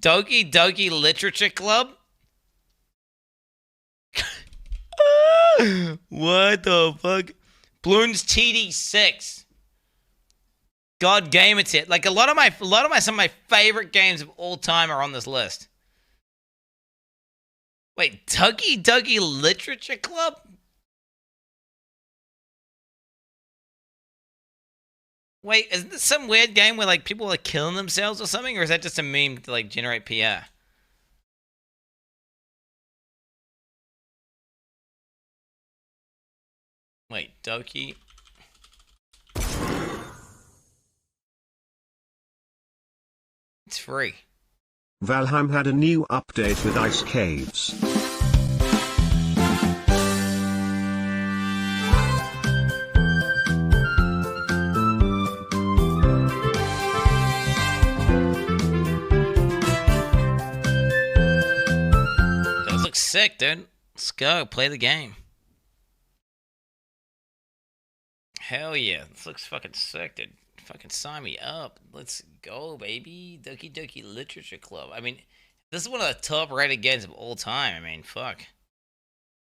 Doki Doki Literature Club? What the fuck? Bloons TD6. God Game It. Like some of my favorite games of all time are on this list. Wait, Doki Doki Literature Club? Wait, isn't this some weird game where like people are killing themselves or something, or is that just a meme to like generate PR? Wait, Doki. It's free. Valheim had a new update with ice caves. Those look sick, dude. Let's go, play the game. Hell yeah, this looks fucking sick, dude. Fucking sign me up. Let's go, baby. Doki Doki Literature Club. I mean, this is one of the top rated games of all time. I mean, fuck.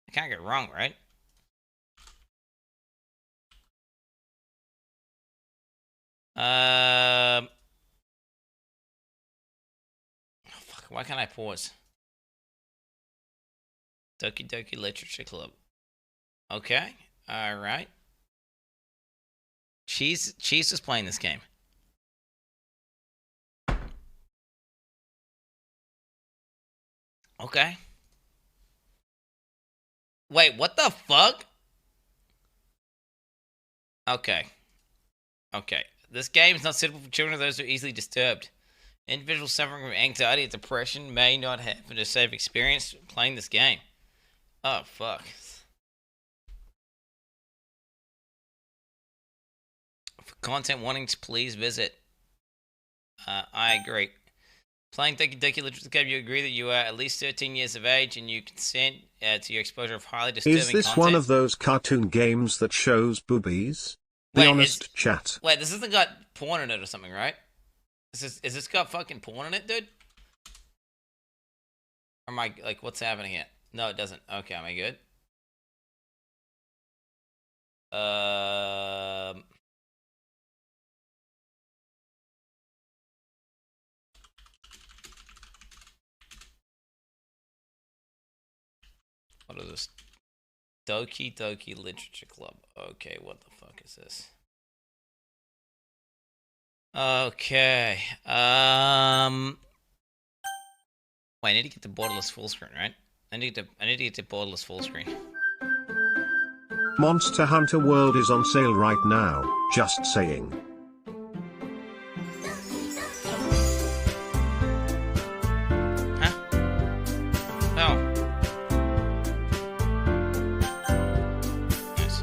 I can't get wrong, right? Oh, fuck, why can't I pause? Doki Doki Literature Club. Okay, alright. Cheese is playing this game. Okay. Wait, what the fuck? Okay. Okay. This game is not suitable for children or those who are easily disturbed. Individuals suffering from anxiety or depression may not have a safe experience playing this game. Oh, fuck. For content wanting to please visit. I agree. Playing Doki Doki Literature Club, you agree that you are at least 13 years of age and you consent to your exposure of highly disturbing content. Is this one of those cartoon games that shows boobies? Be honest, chat. Wait, this hasn't got porn in it or something, right? Is this got fucking porn in it, dude? Or am I, like, what's happening here? No, it doesn't. Okay, am I good? What is this? Doki Doki Literature Club. Okay, what the fuck is this? Okay. Wait, I need to get the borderless full screen, right? I need to get the borderless full screen. Monster Hunter World is on sale right now, just saying. Huh? Oh. Nice.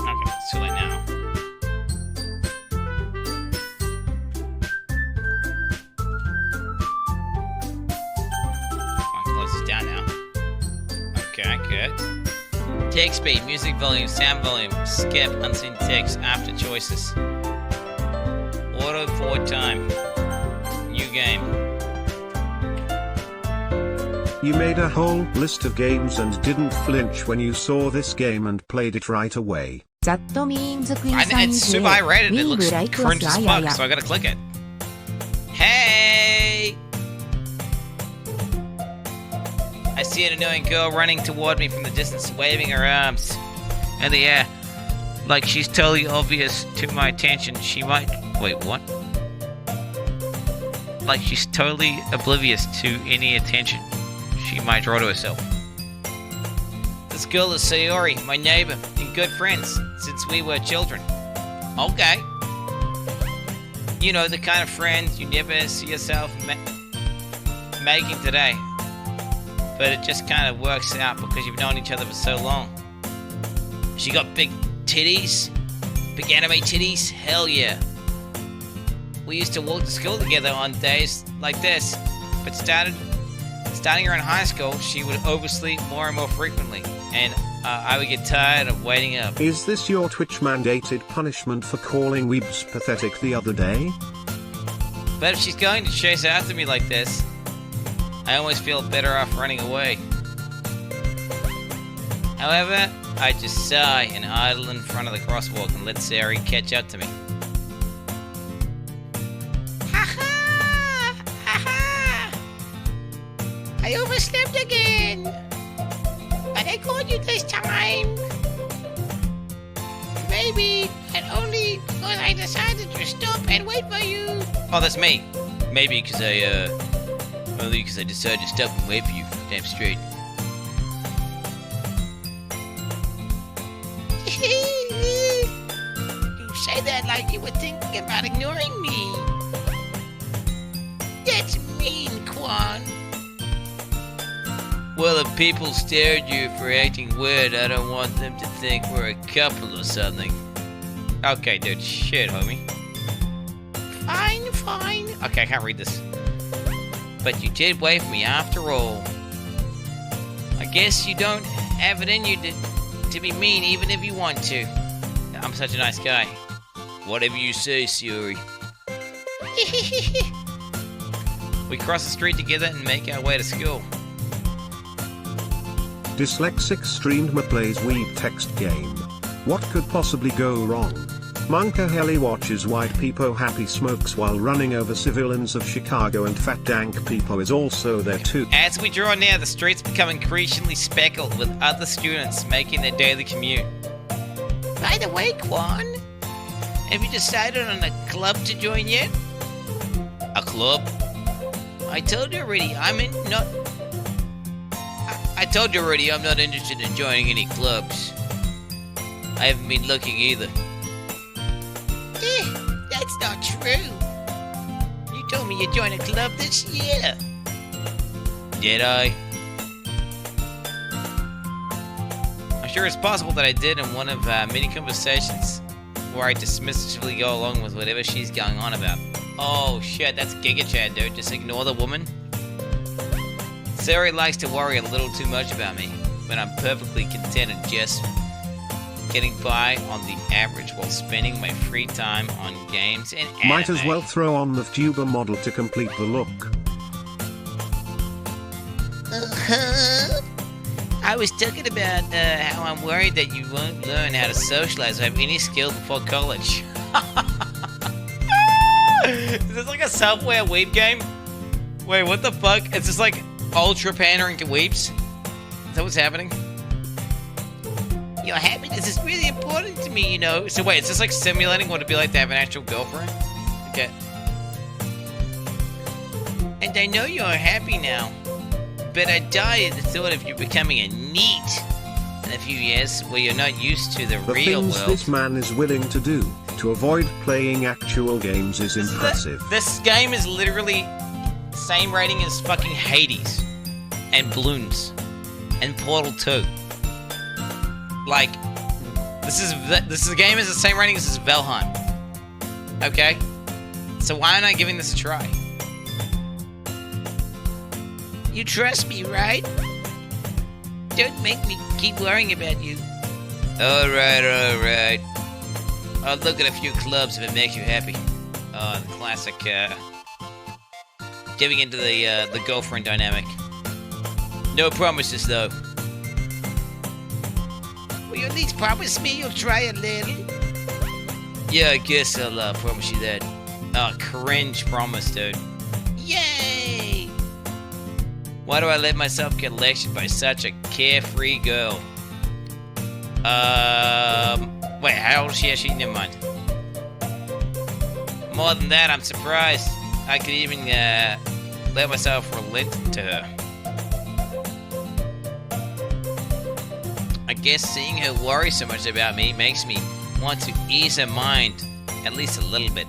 Okay, it's too late now. I can close this down now. Okay, good. Text speed, music volume, sound volume, skip, unseen text, after choices. Auto forward time. New game. You made a whole list of games and didn't flinch when you saw this game and played it right away. It's super high rated. It looks cringe as fuck, so I gotta click it. Hey! I see an annoying girl running toward me from the distance, waving her arms in the air. Like she's totally obvious to my attention. She might... Wait, what? Like she's totally oblivious to any attention she might draw to herself. This girl is Sayori, my neighbor, and good friends since we were children. Okay. You know, the kind of friends you never see yourself making today. But it just kind of works out because you've known each other for so long. She got big titties? Big anime titties? Hell yeah. We used to walk to school together on days like this, but starting her in high school, she would oversleep more and more frequently, and I would get tired of waiting up. Is this your Twitch-mandated punishment for calling Weebs pathetic the other day? But if she's going to chase after me like this, I always feel better off running away. However, I just sigh and idle in front of the crosswalk and let Sayori catch up to me. Ha-ha! Ha-ha! I overslept again! But I caught you this time! Maybe, and only because I decided to stop and wait for you! Oh, that's me! Maybe because only because I decided to stop and wait for you. Damn straight. You say that like you were thinking about ignoring me. That's mean, Quan. Well, if people stare at you for acting weird, I don't want them to think we're a couple or something. Okay, dude, shit, homie. Fine, fine. Okay, I can't read this. But you did wait for me after all. I guess you don't have it in you to be mean even if you want to. I'm such a nice guy. Whatever you say, Sayori. We cross the street together and make our way to school. Dyslexic streamer plays Weeb text game. What could possibly go wrong? Monka Heli watches White Peepo happy smokes while running over civilians of Chicago, and Fat Dank Peepo is also there too. As we draw near, the streets become increasingly speckled with other students making their daily commute. By the way, Quan, have you decided on a club to join yet? A club? I told you already, I'm not interested in joining any clubs. I haven't been looking either. That's not true. You told me you joined a club this year. Did I? I'm sure it's possible that I did in one of many conversations where I dismissively go along with whatever she's going on about. Oh shit, that's Giga Chad, dude. Just ignore the woman. Sayori likes to worry a little too much about me, but I'm perfectly contented just getting by on the average while spending my free time on games and anime. Might as well throw on the tuber model to complete the look. I was talking about how I'm worried that you won't learn how to socialize or have any skill before college. Is this like a Subway Weeb game? Wait, what the fuck? It's just like ultra pandering to weeps? Is that what's happening? Your happiness is really important to me, you know. So wait, is this like simulating what it'd be like to have an actual girlfriend? Okay. And I know you're happy now, but I die at the thought of you becoming a NEET in a few years where you're not used to the real things world. This man is willing to do to avoid playing actual games is impressive. This game is literally same rating as fucking Hades and Bloons and Portal 2. Like, this game is the same rating as Valheim. Okay? So why aren't I giving this a try? You trust me, right? Don't make me keep worrying about you. Alright. I'll look at a few clubs if it makes you happy. The classic, giving into the girlfriend dynamic. No promises, though. Will you at least promise me you'll try a little? Yeah, I guess I'll promise you that. Oh, cringe promise, dude. Yay! Why do I let myself get lectured by such a carefree girl? Wait, how old is she actually? Never mind. More than that, I'm surprised I could even let myself relate to her. I guess seeing her worry so much about me makes me want to ease her mind, at least a little bit,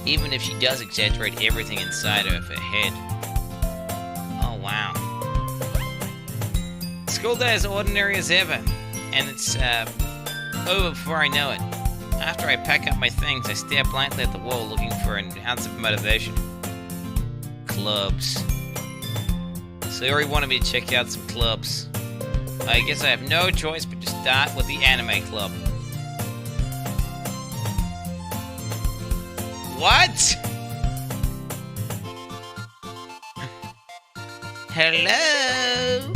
even if she does exaggerate everything inside of her head. Oh wow. School day is ordinary as ever, and it's over before I know it. After I pack up my things, I stare blankly at the wall looking for an ounce of motivation. Clubs. Sayori wanted me to check out some clubs. I guess I have no choice but to start with the anime club. What? Hello?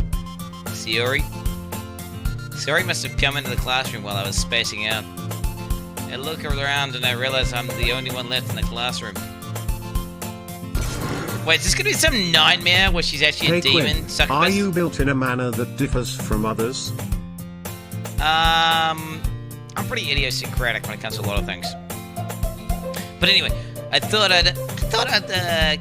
Sayori? Sayori must have come into the classroom while I was spacing out. I look around and I realize I'm the only one left in the classroom. Wait, is this gonna be some nightmare where she's actually a demon? Quinn, Succubus? are you built in a manner that differs from others? I'm pretty idiosyncratic when it comes to a lot of things. But anyway, I thought I'd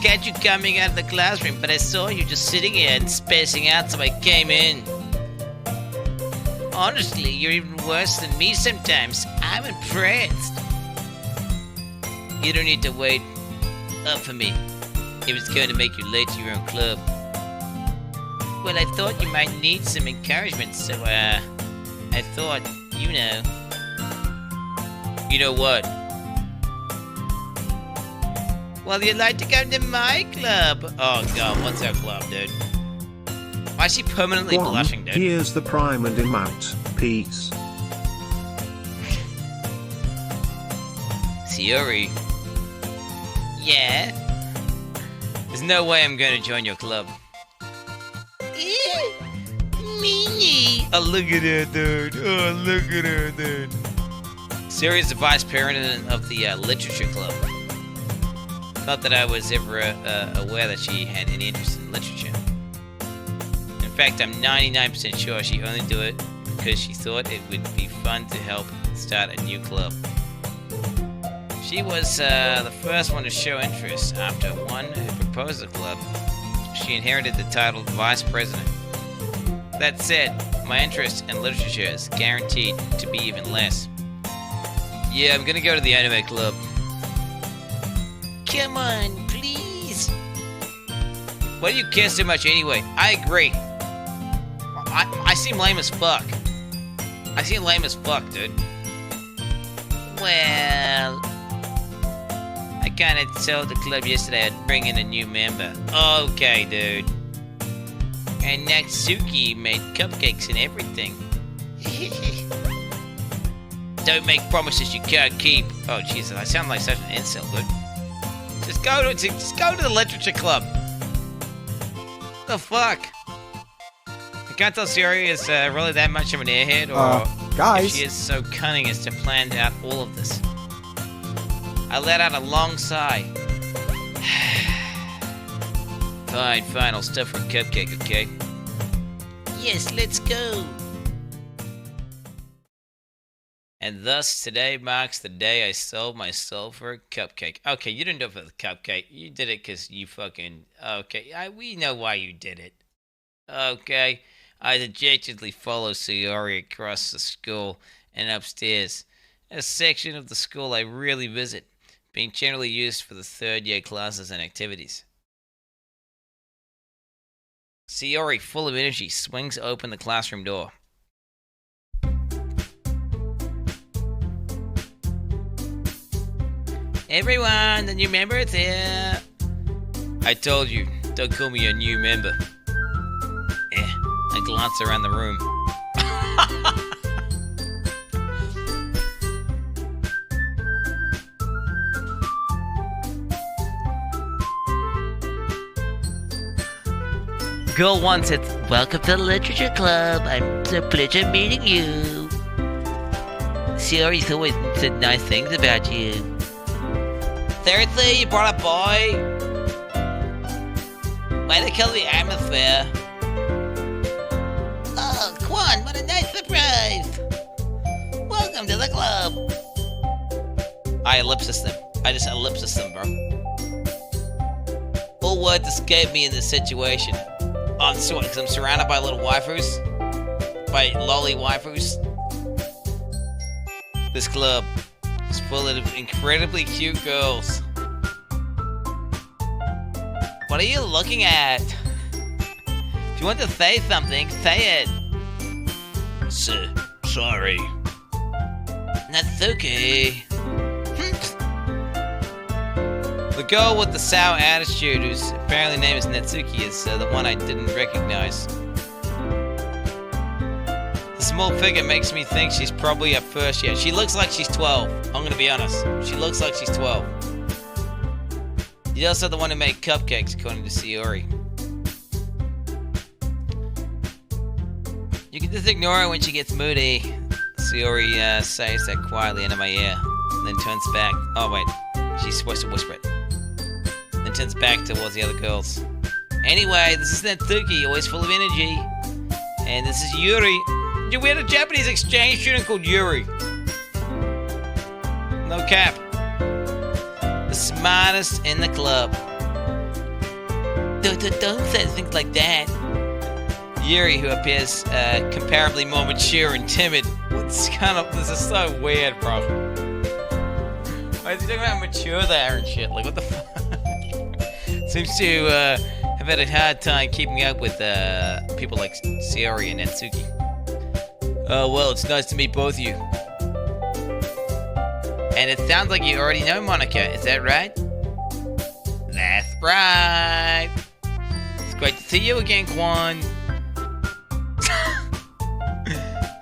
catch you coming out of the classroom, but I saw you just sitting here and spacing out, so I came in. Honestly, you're even worse than me sometimes. I'm impressed. You don't need to wait up for me if it's going to make you late to your own club. Well, I thought you might need some encouragement, so I thought, you know. You know what? Well, you'd like to come to my club. Oh god, what's our club, dude? Why is she permanently blushing, dude? Here's the prime and amount. Peace. Sayori. Yeah? There's no way I'm going to join your club. Me. Oh, look at her, dude. Oh, look at her, dude. Sayori is the vice president of the literature club. Not that I was ever aware that she had any interest in literature. In fact, I'm 99% sure she only did it because she thought it would be fun to help start a new club. She was the first one to show interest after one who proposed the club. She inherited the title Vice President. That said, my interest in literature is guaranteed to be even less. Yeah, I'm gonna go to the anime club. Come on, please. Why do you care so much anyway? I agree. I seem lame as fuck. I seem lame as fuck, dude. Well, I kinda told the club yesterday I'd bring in a new member. Okay, dude. And Natsuki made cupcakes and everything. Don't make promises you can't keep. Oh Jesus, I sound like such an insult, dude. Just go to the literature club. The fuck? I can't tell Sayori is really that much of an airhead, or guys, if she is so cunning as to plan out all of this. I let out a long sigh. Fine, I'll stuff her cupcake, okay? Yes, let's go. And thus, today marks the day I sold my soul for a cupcake. Okay, you didn't do it for the cupcake. You did it because you fucking... Okay, we know why you did it. Okay, I dejectedly follow Sayori across the school and upstairs. A section of the school I rarely visit, being generally used for the third-year classes and activities. Sayori, full of energy, swings open the classroom door. Everyone, the new member is here. I told you, don't call me a new member. I glance around the room. Girl wants it. Welcome to the literature club. It's a pleasure meeting you. Sayori's always said nice things about you. Seriously, you brought a boy? Way to kill the atmosphere. Oh, Quan, what a nice surprise. Welcome to the club. I ellipsis them. I just ellipsis them, bro. All words escape me in this situation. I'm surrounded by little waifus. By lolly waifus. This club is full of incredibly cute girls. What are you looking at? If you want to say something, say it. Sorry. That's okay. The girl with the sour attitude, whose apparently name is Natsuki, is the one I didn't recognize. small figure makes me think she's probably at first year. She looks like she's 12. I'm gonna be honest. She looks like she's 12. She's also the one who made cupcakes, according to Sayori. You can just ignore her when she gets moody. Sayori says that quietly into my ear, then turns back. Oh wait, she's supposed to whisper it. Then turns back towards the other girls. Anyway, this is Natsuki, always full of energy. And this is Yuri. We had a Japanese exchange student called Yuri. No cap. The smartest in the club. Don't say things like that. Yuri, who appears comparably more mature and timid. This is so weird, bro. Why is he talking about mature there and shit? Like, what the fuck? Seems to have had a hard time keeping up with people like Sayori and Natsuki. Oh, well, it's nice to meet both of you. And it sounds like you already know Monica, is that right? That's right. It's great to see you again, Quan.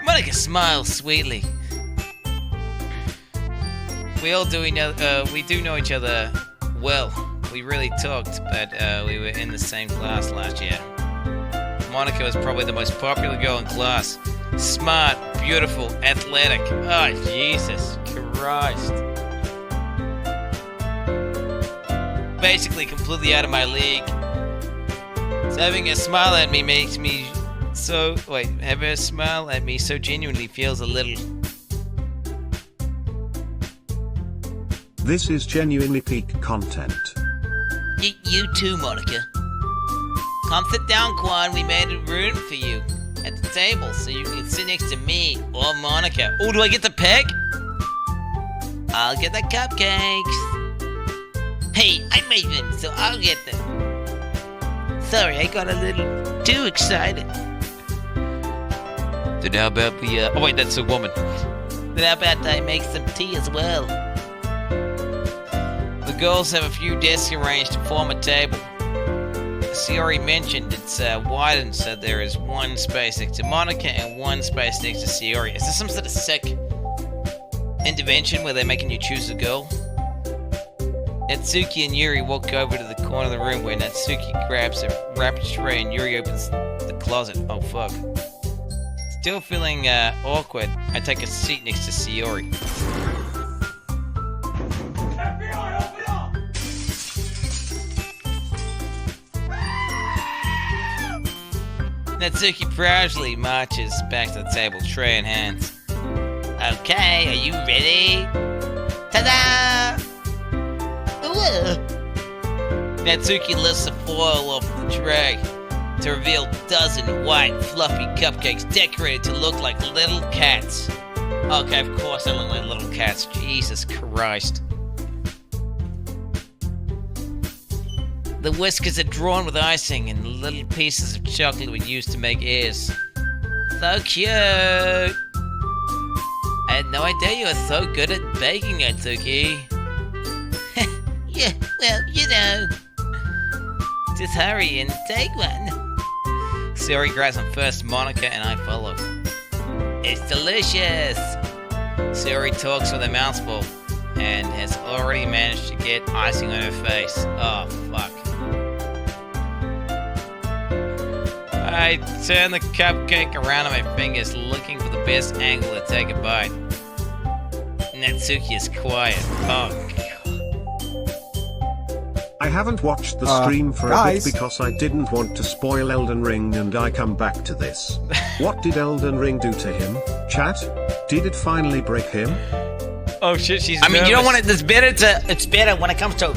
Monica smiles sweetly. We do know each other well. We really talked, but we were in the same class last year. Monica was probably the most popular girl in class. Smart, beautiful, athletic. Oh, Jesus Christ. Basically completely out of my league. So having her smile at me makes me so... Wait, having her smile at me so genuinely feels a little... This is genuinely peak content. You too, Monica. Come sit down, Quan. We made a room for you at the table so you can sit next to me or Monica. Oh, do I get the peg? I'll get the cupcakes. Hey, I made them, so I'll get them. Sorry, I got a little too excited. Then how about we, oh wait, that's a woman. Then how about I make some tea as well? The girls have a few desks arranged to form a table. Sayori mentioned it's widened so there is one space next to Monica and one space next to Sayori. Is this some sort of sick intervention where they're making you choose a girl? Natsuki and Yuri walk over to the corner of the room where Natsuki grabs a wrapped tray and Yuri opens the closet. Oh fuck. Still feeling awkward, I take a seat next to Sayori. Natsuki proudly marches back to the table, tray in hand. Okay, are you ready? Ta-da! Natsuki lifts the foil off the tray to reveal a dozen white, fluffy cupcakes decorated to look like little cats. Okay, of course they look like little cats. Jesus Christ. The whiskers are drawn with icing and little pieces of chocolate were used to make ears. So cute! I had no idea you were so good at baking, Natsuki. Yeah, well, you know. Just hurry and take one. Sayori grabs on first, Monica and I follow. It's delicious! Sayori talks with her mouth full and has already managed to get icing on her face. Oh, fuck. I turn the cupcake around on my fingers, looking for the best angle to take a bite. Natsuki is quiet. Oh, God. I haven't watched the stream for a bit because I didn't want to spoil Elden Ring and I come back to this. What did Elden Ring do to him? Chat? Did it finally break him? Oh shit, she's nervous. Mean, you don't want it, it's better when it comes to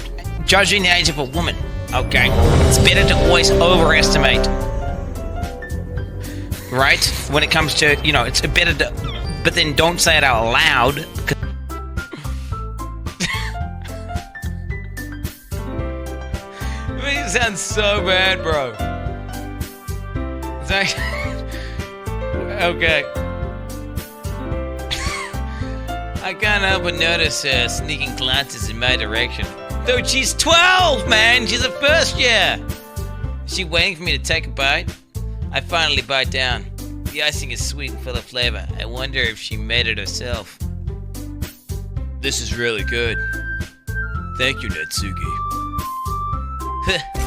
judging the age of a woman, okay? It's better to always overestimate. Right? When it comes to, you know, it's better to, but then don't say it out loud. It sounds so bad, bro. It's actually... Okay. I can't help but notice her sneaking glances in my direction. Dude, she's 12, man! She's a first year! Is she waiting for me to take a bite? I finally bite down. The icing is sweet and full of flavor. I wonder if she made it herself. This is really good. Thank you, Natsuki.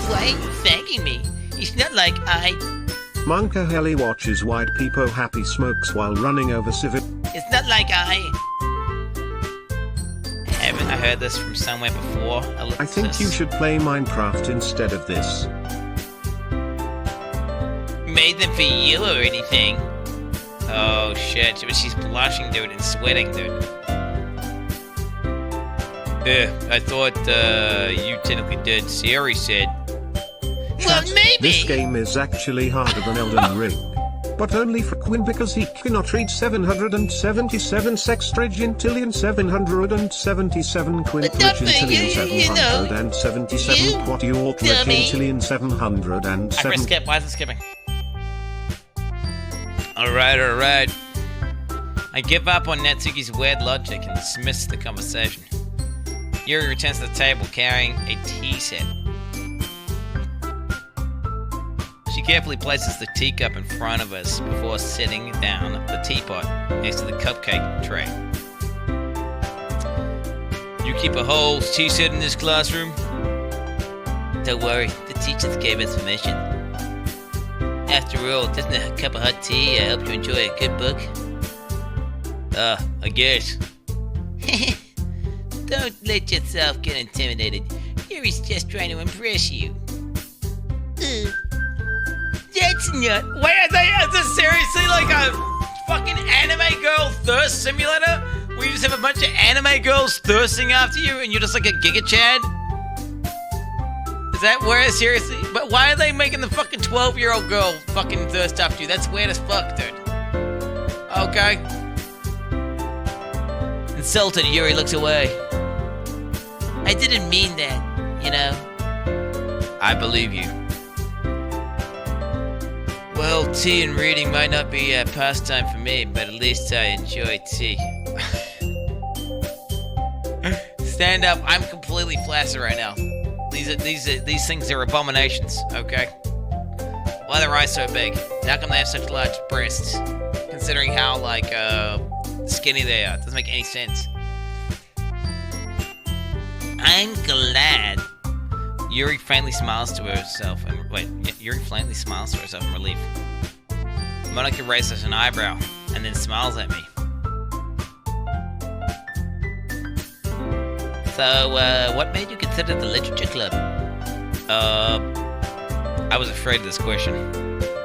Why are you thanking me? It's not like I... Monka Heli watches white people happy smokes while running over civil. It's not like Haven't I heard this from somewhere before? I think you should play Minecraft instead of this. Made them for you or anything? Oh shit, she's blushing, dude, and sweating, dude. I thought you technically did. Siri said. Well, maybe. This game is actually harder than Elden Ring. But only for Quinn because he cannot read 777 sextrillion 777 quintillion 777 quadrillion 707. I press skip. Why is it skipping? Alright. I give up on Natsuki's weird logic and dismiss the conversation. Yuri returns to the table carrying a tea set. She carefully places the teacup in front of us before setting down the teapot next to the cupcake tray. You keep a whole tea set in this classroom? Don't worry, the teachers gave us permission. After all, doesn't a cup of hot tea help you enjoy a good book? I guess. Don't let yourself get intimidated. Yuri's just trying to impress you. That's not... Wait, is this seriously like a fucking anime girl thirst simulator? Where you just have a bunch of anime girls thirsting after you and you're just like a Giga Chad? Is that where, seriously? But why are they making the fucking 12-year-old girl fucking thirst after you? That's weird as fuck, dude. Okay. Insulted, Yuri looks away. I didn't mean that, you know. I believe you. Well, tea and reading might not be a pastime for me, but at least I enjoy tea. Stand up. I'm completely flaccid right now. These things are abominations, okay? Why are their eyes so big? How come they have such large breasts? Considering how, like, skinny they are. It doesn't make any sense. I'm glad. Yuri faintly smiles to herself in relief. Monica raises an eyebrow and then smiles at me. So, what made you consider the literature club? I was afraid of this question.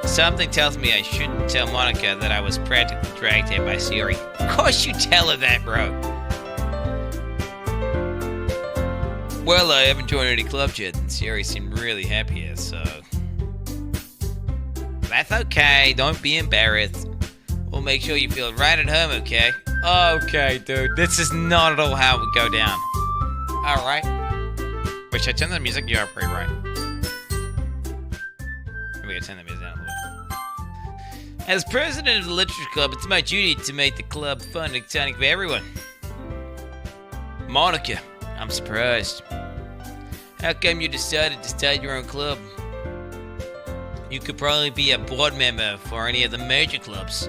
Something tells me I shouldn't tell Monica that I was practically dragged here by Siri. Of course you tell her that, bro. Well, I haven't joined any clubs yet, and Siri seemed really happy here, so... That's okay, don't be embarrassed. We'll make sure you feel right at home, okay? Okay, dude, this is not at all how it would go down. Alright. Wait, should I turn the music? You are pretty right. Maybe I turn the music down a little bit. As president of the Literature Club, it's my duty to make the club fun and exciting for everyone. Monica, I'm surprised. How come you decided to start your own club? You could probably be a board member for any of the major clubs.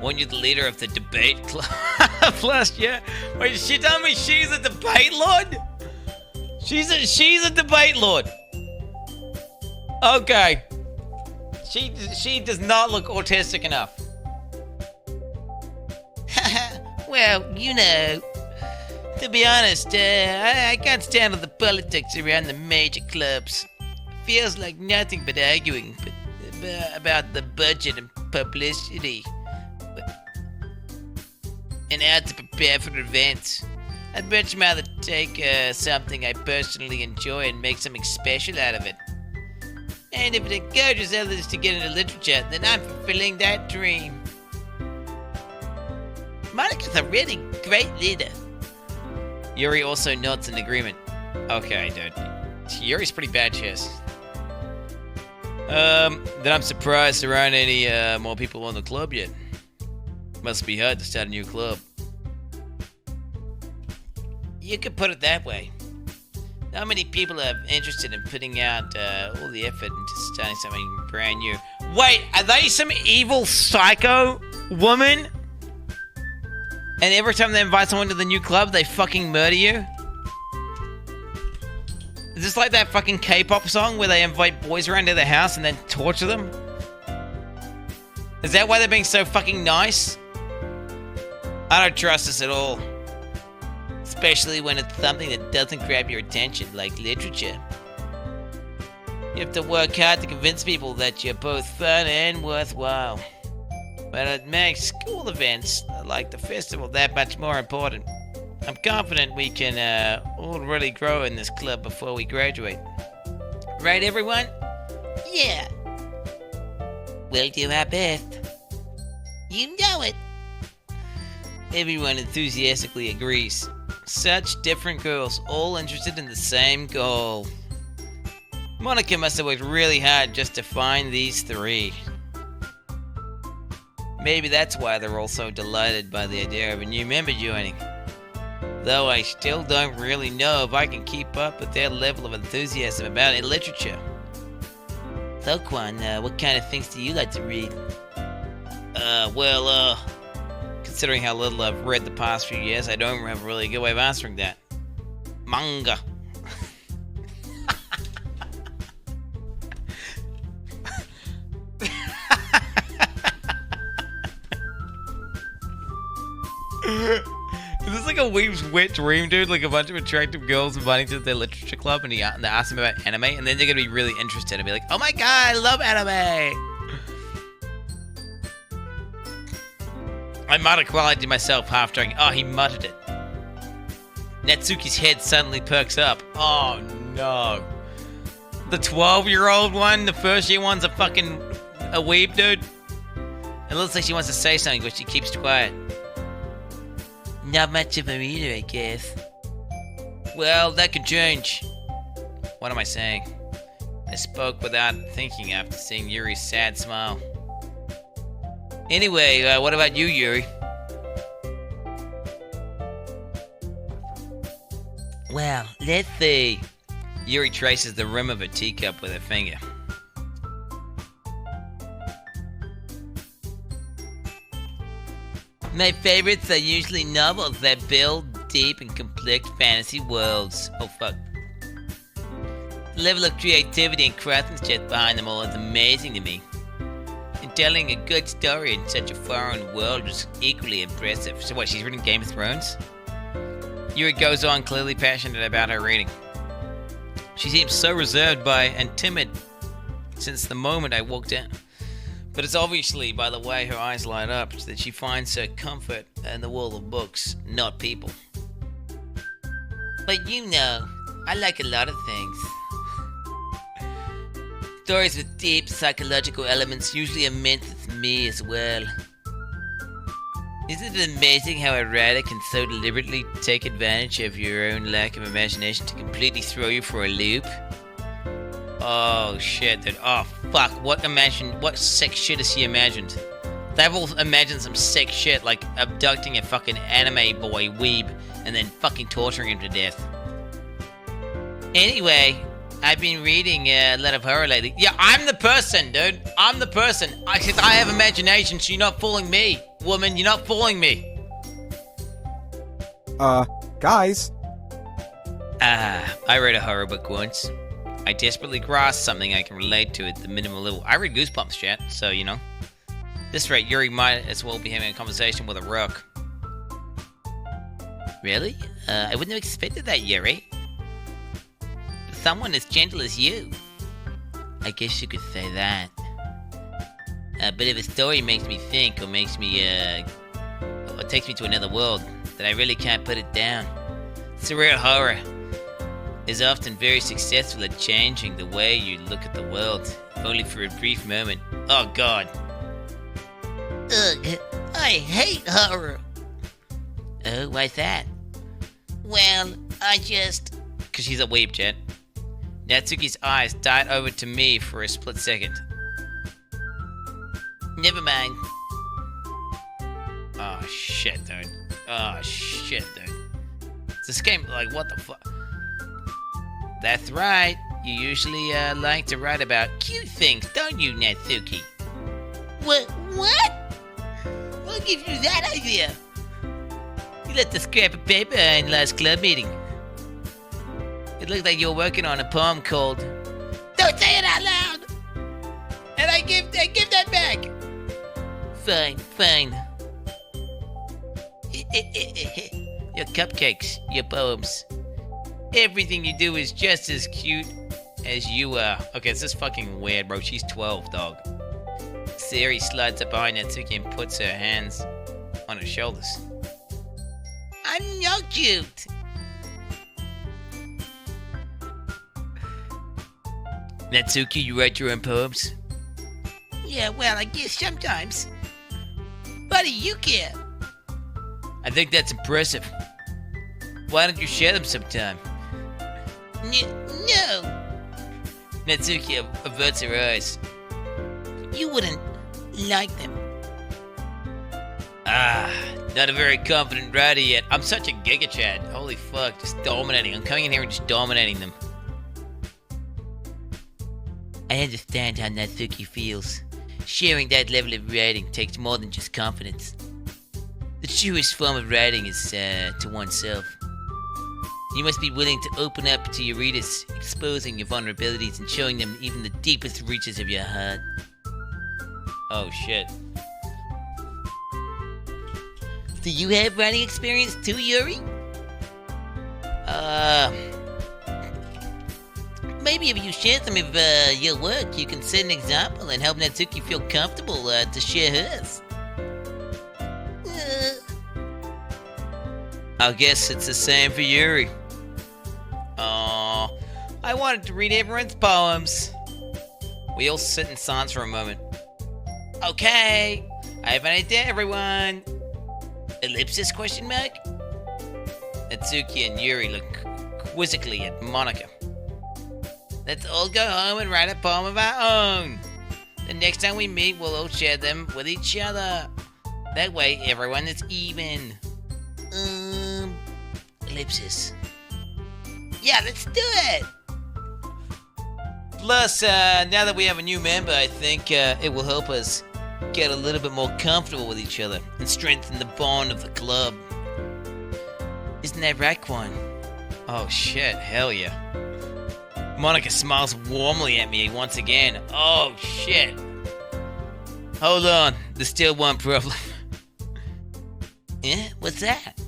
Weren't you the leader of the debate club last year? Wait, she told me she's a debate lord? She's a debate lord. Okay. She does not look autistic enough. Well, you know, to be honest, I can't stand all the politics around the major clubs. Feels like nothing but arguing about the budget and publicity. And how to prepare for events. I'd much rather take something I personally enjoy and make something special out of it. And if it encourages others to get into literature, then I'm fulfilling that dream. Monica's a really great leader. Yuri also nods in agreement. Okay, dude. Yuri's pretty bad chess. Then I'm surprised there aren't any more people on the club yet. Must be hard to start a new club. You could put it that way. Not many people are interested in putting out all the effort into starting something brand new. Wait, are they some evil psycho woman? And every time they invite someone to the new club, they fucking murder you? Is this like that fucking K-pop song where they invite boys around to their house and then torture them? Is that why they're being so fucking nice? I don't trust this at all. Especially when it's something that doesn't grab your attention, like literature. You have to work hard to convince people that you're both fun and worthwhile. But it makes school events, like the festival, that much more important. I'm confident we can all really grow in this club before we graduate. Right, everyone? Yeah. We'll do our best. You know it. Everyone enthusiastically agrees. Such different girls, all interested in the same goal. Monica must have worked really hard just to find these three. Maybe that's why they're all so delighted by the idea of a new member joining. Though I still don't really know if I can keep up with their level of enthusiasm about literature. So Quan, what kind of things do you like to read? Considering how little I've read the past few years, I don't have a really good way of answering that. Manga. Is this like a weeb's wet dream, dude? Like a bunch of attractive girls inviting to their literature club and they ask them about anime and then they're gonna be really interested and be like, oh my god, I love anime! I muttered while I did myself, half joking. Oh, he muttered it. Natsuki's head suddenly perks up. Oh no. The 12-year-old one, the first year one's a weeb, dude. It looks like she wants to say something, but she keeps quiet. Not much of a reader, I guess. Well, that could change. What am I saying? I spoke without thinking after seeing Yuri's sad smile. Anyway, what about you, Yuri? Well, let's see. Yuri traces the rim of a teacup with her finger. My favorites are usually novels that build deep and complex fantasy worlds. Oh fuck. The level of creativity and craftsmanship behind them all is amazing to me. And telling a good story in such a foreign world is equally impressive. So what, she's reading Game of Thrones? Yuri goes on, clearly passionate about her reading. She seems so reserved and timid since the moment I walked in. But it's obviously by the way her eyes light up that she finds her comfort in the world of books, not people. But you know, I like a lot of things. Stories with deep psychological elements usually are meant to me as well. Isn't it amazing how a writer can so deliberately take advantage of your own lack of imagination to completely throw you for a loop? Oh shit, dude. Oh fuck, what sex shit has he imagined? They've all imagined some sex shit like abducting a fucking anime boy weeb and then fucking torturing him to death. Anyway, I've been reading a lot of horror lately. Yeah, I'm the person, dude. I'm the person. I have imagination, so you're not fooling me. Woman, you're not fooling me. Guys. I read a horror book once. I desperately grasped something I can relate to at the minimal level. I read Goosebumps, chat, so, you know. This rate, Yuri might as well be having a conversation with a rook. Really? I wouldn't have expected that, Yuri. Someone as gentle as you. I guess you could say that. But if a story makes me think or makes me, or takes me to another world, then I really can't put it down. Surreal horror is often very successful at changing the way you look at the world, only for a brief moment. Oh god. Ugh, I hate horror. Oh, why's that? Well, Cause she's a weep, chat. Natsuki's eyes dart over to me for a split second. Never mind. Oh shit, dude. Oh shit, dude. This game, like, what the fuck? That's right. You usually like to write about cute things, don't you, Natsuki? What? Who gave you that idea? You left a scrap of paper in last club meeting. It looked like you were working on a poem called "Don't Say It Out Loud!" And I give that back. Fine. Your cupcakes, your poems. Everything you do is just as cute as you are. Okay, this is fucking weird, bro. She's 12, dog. Sayori slides up behind Natsuki and puts her hands on her shoulders. I'm not cute. Natsuki, you write your own poems? Yeah, well, I guess sometimes. Why do you care? I think that's impressive. Why don't you share them sometime? No. Natsuki averts her eyes. You wouldn't like them. Not a very confident writer yet. I'm such a giga chad. Holy fuck, just dominating. I'm coming in here and just dominating them. I understand how Natsuki feels. Sharing that level of writing takes more than just confidence. The truest form of writing is to oneself. You must be willing to open up to your readers, exposing your vulnerabilities and showing them even the deepest reaches of your heart. Oh shit. Do you have writing experience too, Yuri? Maybe if you share some of your work, you can set an example and help Natsuki feel comfortable to share hers. I guess it's the same for Yuri. I wanted to read everyone's poems. We all sit in silence for a moment. Okay, I have an idea, everyone. Ellipsis question mark? Natsuki and Yuri look quizzically at Monika. Let's all go home and write a poem of our own. The next time we meet, we'll all share them with each other. That way, everyone is even. Ellipsis. Yeah, let's do it! Plus, now that we have a new member, I think it will help us get a little bit more comfortable with each other and strengthen the bond of the club. Isn't that right, Quan? Oh shit, hell yeah. Monika smiles warmly at me once again. Oh shit. Hold on, there's still one problem. Eh? What's that?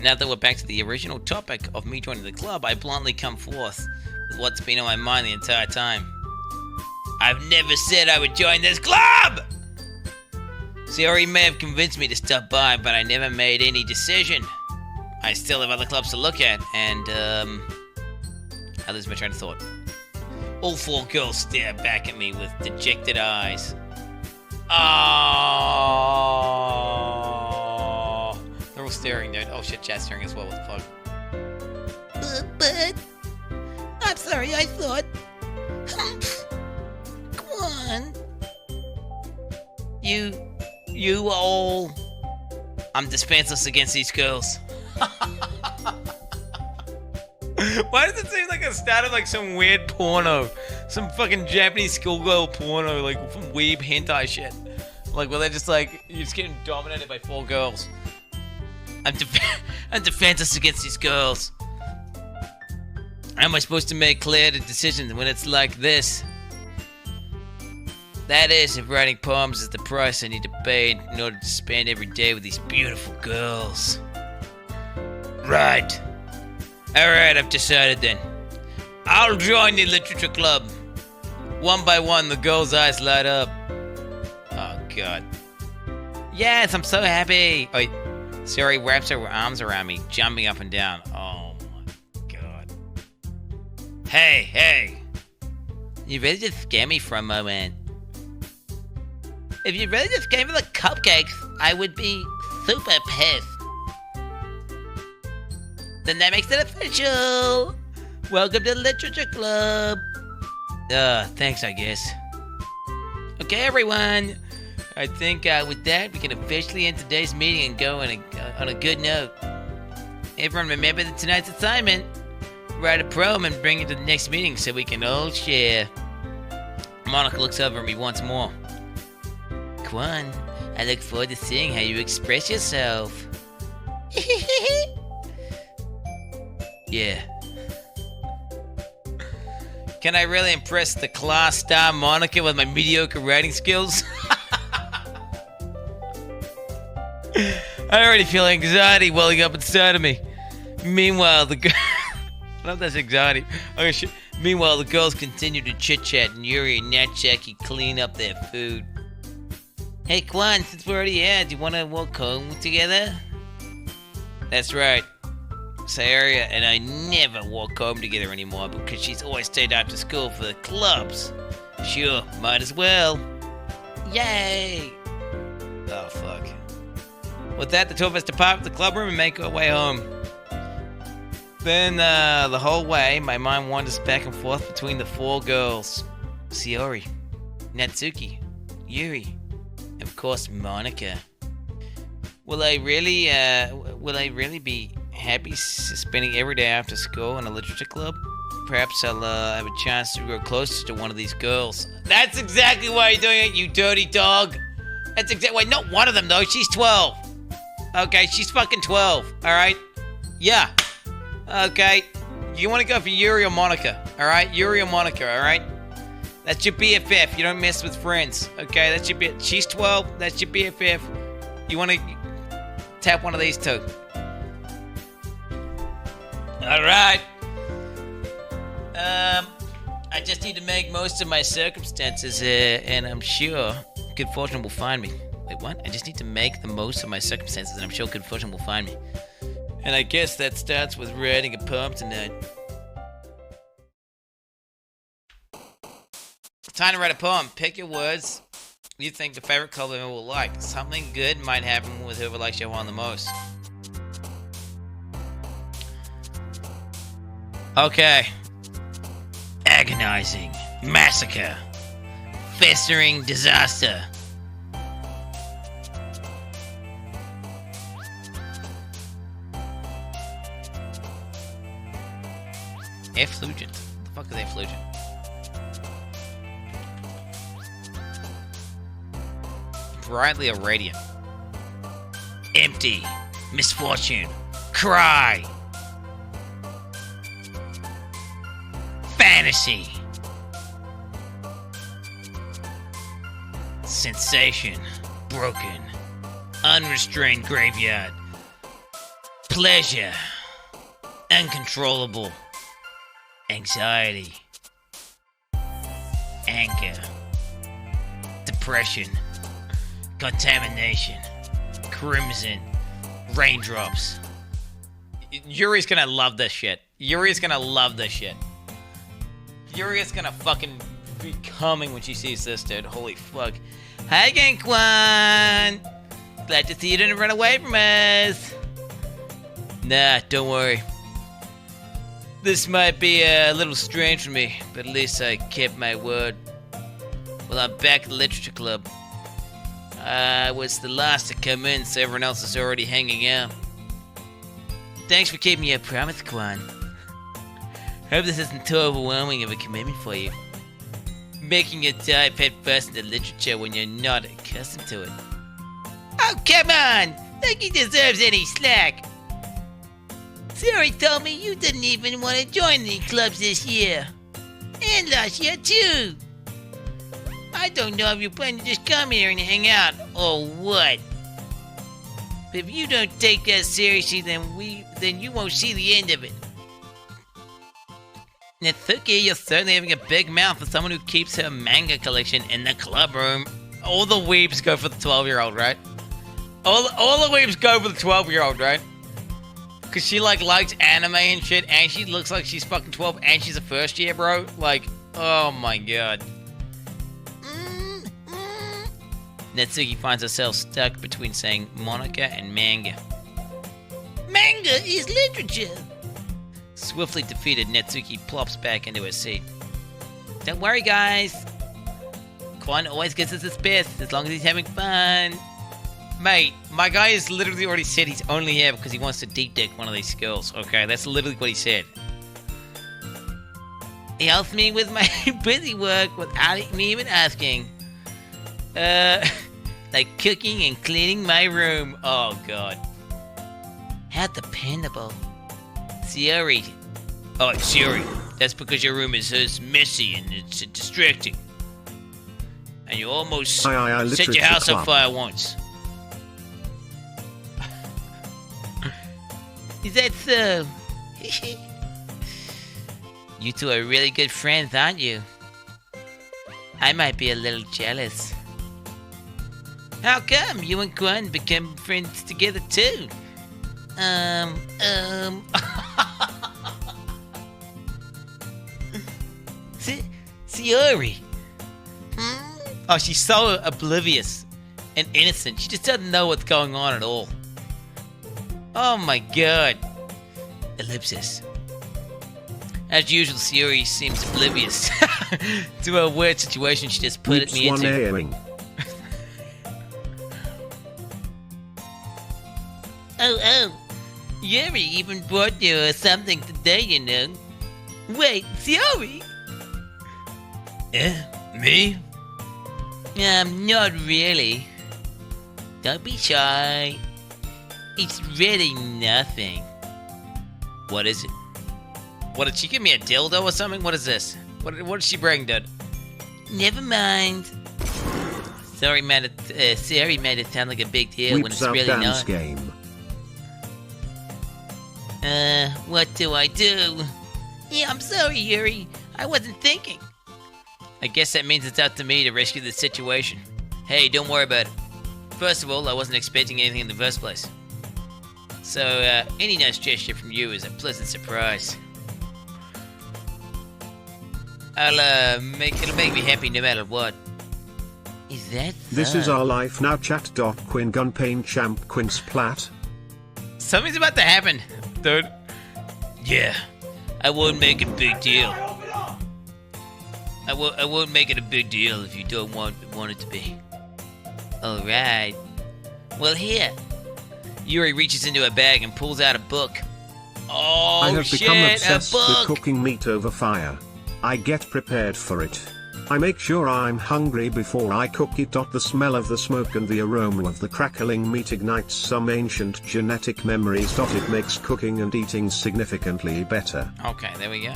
Now that we're back to the original topic of me joining the club, I bluntly come forth with what's been on my mind the entire time. I've never said I would join this club! Sayori may have convinced me to stop by, but I never made any decision. I still have other clubs to look at, and, I lose my train of thought. All four girls stare back at me with dejected eyes. Oh, they're all staring, dude. Oh shit, chat's staring as well. What the fuck? But I'm sorry, I thought. Come on. You all. I'm defenseless against these girls. Why does it seem like a start of like some weird porno? Some fucking Japanese schoolgirl porno, like from weeb hentai shit. Like where they're just like, you're just getting dominated by four girls. I'm defenseless against these girls. How am I supposed to make clear the decisions when it's like this? That is, if writing poems is the price I need to pay in order to spend every day with these beautiful girls. Right. Alright, I've decided then. I'll join the literature club. One by one, the girls' eyes light up. Oh, God. Yes, I'm so happy. Oh, Sayori wraps her arms around me, jumping up and down. Oh, my God. Hey. You ready to scare me for a moment? If you really just gave me the cupcakes, I would be super pissed. Then that makes it official. Welcome to the Literature Club. Thanks, I guess. Okay, everyone. I think with that, we can officially end today's meeting and go on a good note. Everyone remember tonight's assignment. Write a poem and bring it to the next meeting so we can all share. Monika looks over at me once more. Quan. I look forward to seeing how you express yourself. Yeah. Can I really impress the class star Monica with my mediocre writing skills? I already feel anxiety welling up inside of me. Meanwhile, the I love this anxiety. Okay, shit. Meanwhile, the girls continue to chit-chat and Yuri and Natchaki clean up their food. Hey, Quan, since we're already here, do you want to walk home together? That's right. Sayori and I never walk home together anymore because she's always stayed after school for the clubs. Sure, might as well. Yay! Oh, fuck. With that, the two of us depart from the club room and make our way home. Then, the whole way, my mind wanders back and forth between the four girls. Sayori, Natsuki, Yuri, and of course, Monica. Will I really be happy spending every day after school in a literature club? Perhaps I'll have a chance to grow closer to one of these girls. That's exactly why you're doing it, you dirty dog. That's exactly why. Not one of them though. She's 12. Okay, she's fucking 12. All right. Yeah. Okay. You want to go for Yuri or Monica? All right, Yuri or Monica. All right. That's your BFF. You don't mess with friends. Okay, that's your BFF. She's 12. That's your BFF. You want to tap one of these two. All right. I just need to make most of my circumstances, and I'm sure good fortune will find me. Wait, what? I just need to make the most of my circumstances, and I'm sure good fortune will find me. And I guess that starts with writing a poem tonight. Time to write a poem. Pick your words you think the favorite club member will like. Something good might happen with whoever likes your one the most. Okay. Agonizing. Massacre. Festering disaster. Effulgent. What the fuck is effulgent? Brightly radiant. Empty. Misfortune. Cry. Fantasy. Sensation. Broken. Unrestrained graveyard. Pleasure. Uncontrollable. Anxiety. Anger. Depression. Contamination. Crimson. Raindrops. Yuri's gonna love this shit. Yuri's gonna love this shit. Yuri is gonna fucking be coming when she sees this, dude. Holy fuck. Hi again, Quan. Glad to see you didn't run away from us. Nah, don't worry. This might be a little strange for me, but at least I kept my word. Well, I'm back at the literature club. I was the last to come in, so everyone else is already hanging out. Thanks for keeping your promise, Quan. Hope this isn't too overwhelming of a commitment for you. Making you dive head first into literature when you're not accustomed to it. Oh, come on! Like he deserves any slack. Siri told me you didn't even want to join the clubs this year. And last year, too. I don't know if you plan to just come here and hang out, or what. But if you don't take that seriously, then you won't see the end of it. Natsuki, you're certainly having a big mouth for someone who keeps her manga collection in the club room. All the weebs go for the 12-year-old, right? All the weebs go for the 12-year-old, right? Cause she likes anime and shit, and she looks like she's fucking 12, and she's a first year, bro. Like, oh my god. Natsuki finds herself stuck between saying Monica and manga. Manga is literature. Swiftly defeated, Natsuki plops back into her seat. Don't worry, guys. Quan always gets us his best as long as he's having fun. Mate, my guy has literally already said he's only here because he wants to deep dick one of these girls. Okay, that's literally what he said. He helps me with my busy work without me even asking. like cooking and cleaning my room. Oh, God. How dependable. Sayori. Oh, Sayori. That's because your room is messy and it's distracting. And you almost set your house on fire once. Is that so? You two are really good friends, aren't you? I might be a little jealous. How come you and Quan became friends together too? Sayori. Oh, she's so oblivious and innocent. She just doesn't know what's going on at all. Oh my God. Ellipsis. As usual, Sayori seems oblivious to a weird situation she just put me into. Oh, Yuri even brought you something today, you know. Wait, Sayori? Me? Not really. Don't be shy. It's really nothing. What is it? What, did she give me a dildo or something? What is this? What did she bring, dude? Never mind. Sayori made it sound like a big deal when it's really not. Game. What do I do? Yeah, I'm sorry, Yuri. I wasn't thinking. I guess that means it's up to me to rescue the situation. Hey, don't worry about it. First of all, I wasn't expecting anything in the first place. So, any nice gesture from you is a pleasant surprise. It'll make me happy no matter what. Is that so? This is our life now. Chat. Quinn gun pain champ Quince plat. Something's about to happen, dude. Yeah, I won't make a big deal. I won't make it a big deal if you don't want it to be. All right. Well, here. Yuri reaches into a bag and pulls out a book. Oh, I have shit, become obsessed a book! with cooking meat over fire. I get prepared for it. I make sure I'm hungry before I cook it. The smell of the smoke and the aroma of the crackling meat ignites some ancient genetic memories. It makes cooking and eating significantly better. Okay, there we go.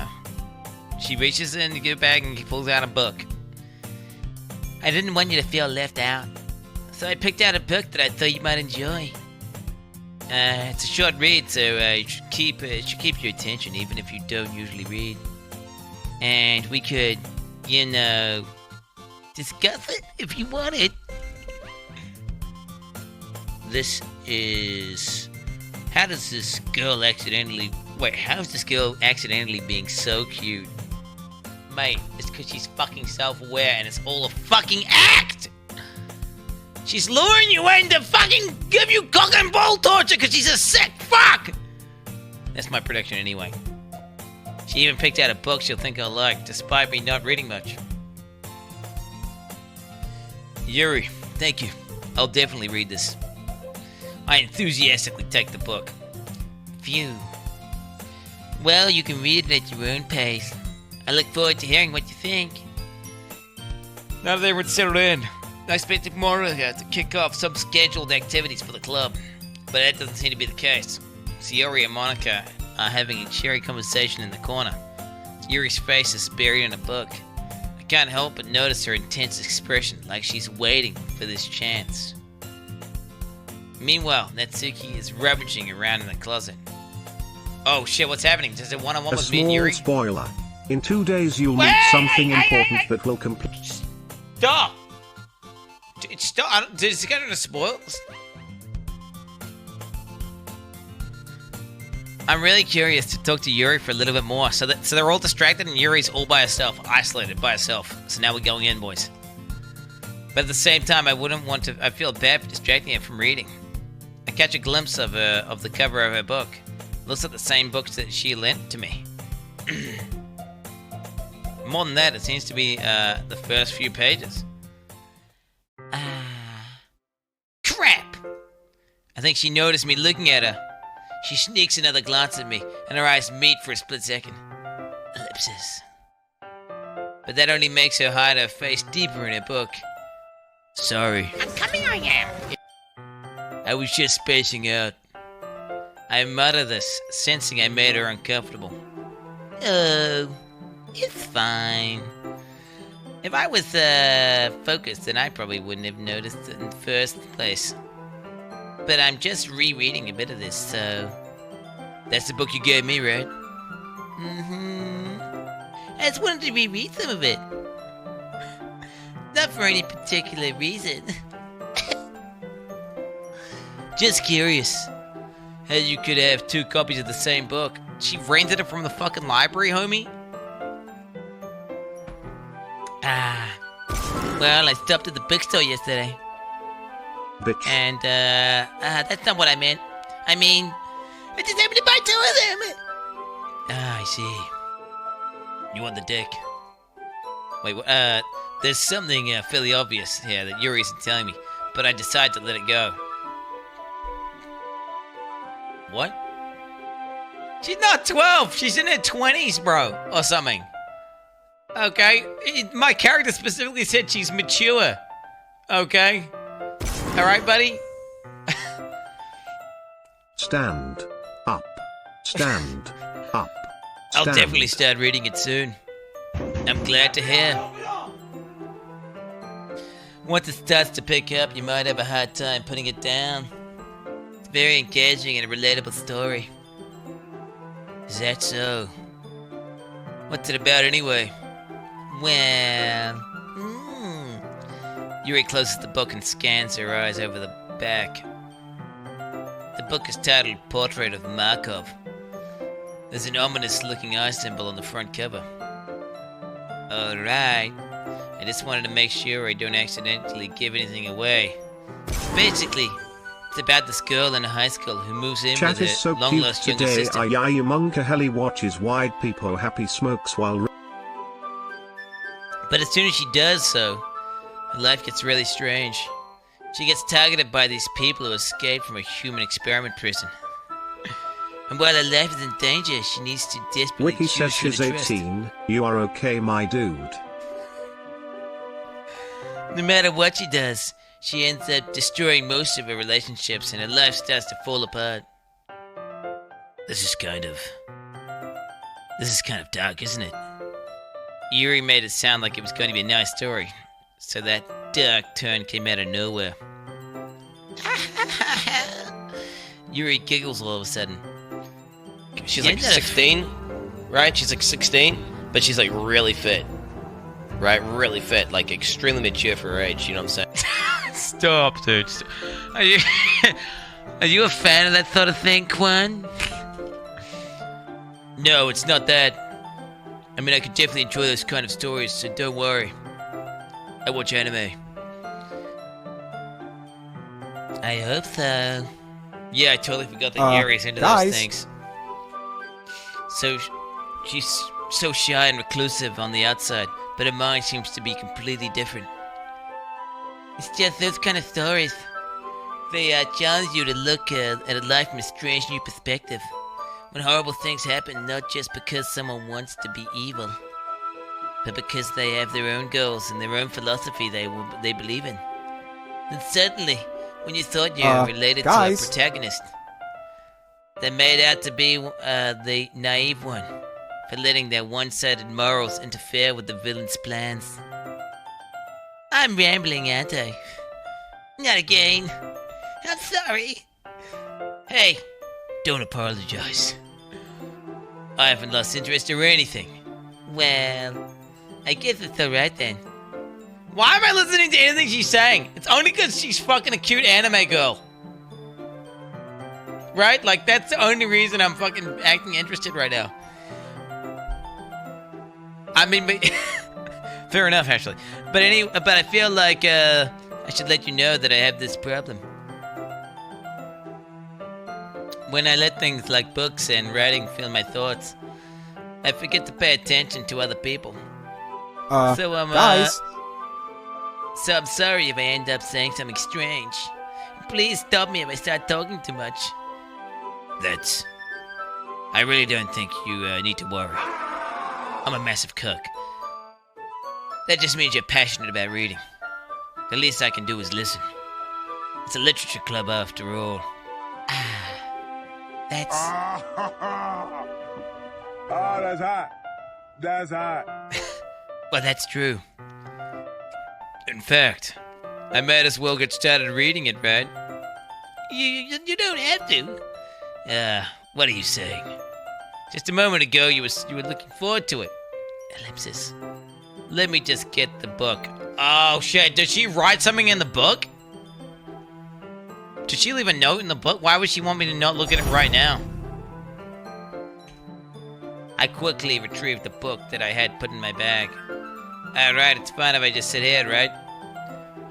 She reaches in to get a bag and pulls out a book. I didn't want you to feel left out, so I picked out a book that I thought you might enjoy. It's a short read, so it should keep your attention even if you don't usually read. And we could, you know, discuss it if you wanted. This is... How is this girl accidentally being so cute? Mate, it's because she's fucking self-aware and it's all a fucking act! She's luring you in to fucking give you cock and ball torture because she's a sick fuck! That's my prediction anyway. She even picked out a book she'll think I'll like, despite me not reading much. Yuri, thank you. I'll definitely read this. I enthusiastically take the book. Phew. Well, you can read it at your own pace. I look forward to hearing what you think. Now that everyone's settled in, I expect tomorrow to kick off some scheduled activities for the club. But that doesn't seem to be the case. Sayori and Monica are having a cheery conversation in the corner. Yuri's face is buried in a book. I can't help but notice her intense expression, like she's waiting for this chance. Meanwhile, Natsuki is rummaging around in the closet. Oh shit, what's happening? Does it one-on-one with me and Yuri? A small spoiler. In 2 days you'll meet something important that will complete... Stop! Stop! Does it get into spoils? I'm really curious to talk to Yuri for a little bit more. So they're all distracted and Yuri's all by herself, isolated by herself. So now we're going in, boys. But at the same time, I feel bad for distracting her from reading. I catch a glimpse of the cover of her book. Looks like the same book that she lent to me. More than that, it seems to be the first few pages. Crap! I think she noticed me looking at her. She sneaks another glance at me, and her eyes meet for a split second. Ellipsis. But that only makes her hide her face deeper in her book. Sorry. I'm coming, I am. I was just spacing out. I muttered this, sensing I made her uncomfortable. Oh, it's fine. If I was focused, then I probably wouldn't have noticed it in the first place. But I'm just rereading a bit of this, so... That's the book you gave me, right? Mm-hmm. I just wanted to reread some of it. Not for any particular reason. Just curious. How you could have 2 copies of the same book. She rented it from the fucking library, homie? Well, I stopped at the bookstore yesterday. Bitch. And, that's not what I meant. I mean, I just happened to buy 2 of them. I see. You want the dick? Wait, there's something fairly obvious here that Yuri isn't telling me, but I decided to let it go. What? She's not 12. She's in her 20s, bro, or something. Okay, my character specifically said she's mature. Okay? Alright, buddy? Stand up. Stand up. I'll Stand. definitely start reading it soon. I'm glad to hear. Once it starts to pick up, you might have a hard time putting it down. It's very engaging and a relatable story. Is that so? What's it about anyway? Well... Yuri closes the book and scans her eyes over the back. The book is titled Portrait of Markov. There's an ominous-looking eye symbol on the front cover. Alright. I just wanted to make sure I don't accidentally give anything away. Basically, it's about this girl in a high school who moves in Chat with is a so cute long-lost younger today. sister. Ayamunka Heli watches wide peepo happy smokes while But as soon as she does so, her life gets really strange. She gets targeted by these people who escaped from a human experiment prison. And while her life is in danger, she needs to desperately Wiki choose says who she's to trust. 18. You are okay, my dude. No matter what she does, she ends up destroying most of her relationships and her life starts to fall apart. This is kind of dark, isn't it? Yuri made it sound like it was going to be a nice story, so that dark turn came out of nowhere. Yuri giggles all of a sudden. She's like 16, right? She's like 16, but she's like really fit. Right? Really fit. Like extremely mature for her age, you know what I'm saying? Stop, dude. Are you are you a fan of that sort of thing, Quan? No, it's not that. I mean, I could definitely enjoy those kind of stories, so don't worry. I watch anime. I hope so. Yeah, I totally forgot that Yuri's into those things. So, she's so shy and reclusive on the outside, but her mind seems to be completely different. It's just those kind of stories. They challenge you to look at life from a strange new perspective. When horrible things happen, not just because someone wants to be evil, but because they have their own goals and their own philosophy they believe in. And suddenly, when you thought you were related to a protagonist, they made out to be the naive one, for letting their one-sided morals interfere with the villain's plans. I'm rambling, aren't I? Not again. I'm sorry. Hey, don't apologize. I haven't lost interest or anything. Well, I guess it's alright then. Why am I listening to anything she's saying? It's only because she's fucking a cute anime girl. Right? Like, that's the only reason I'm fucking acting interested right now. I mean, but fair enough, actually. But I feel like I should let you know that I have this problem. When I let things like books and writing fill my thoughts, I forget to pay attention to other people. So I'm sorry if I end up saying something strange. Please stop me if I start talking too much. I really don't think you need to worry. I'm a massive cook. That just means you're passionate about reading. The least I can do is listen. It's a literature club after all. That's... Oh, that's hot. That's hot. Well, that's true. In fact, I might as well get started reading it, right? You don't have to. What are you saying? Just a moment ago, you were looking forward to it. Ellipsis. Let me just get the book. Oh, shit. Did she write something in the book? Did she leave a note in the book? Why would she want me to not look at it right now? I quickly retrieved the book that I had put in my bag. Alright, it's fine if I just sit here, right?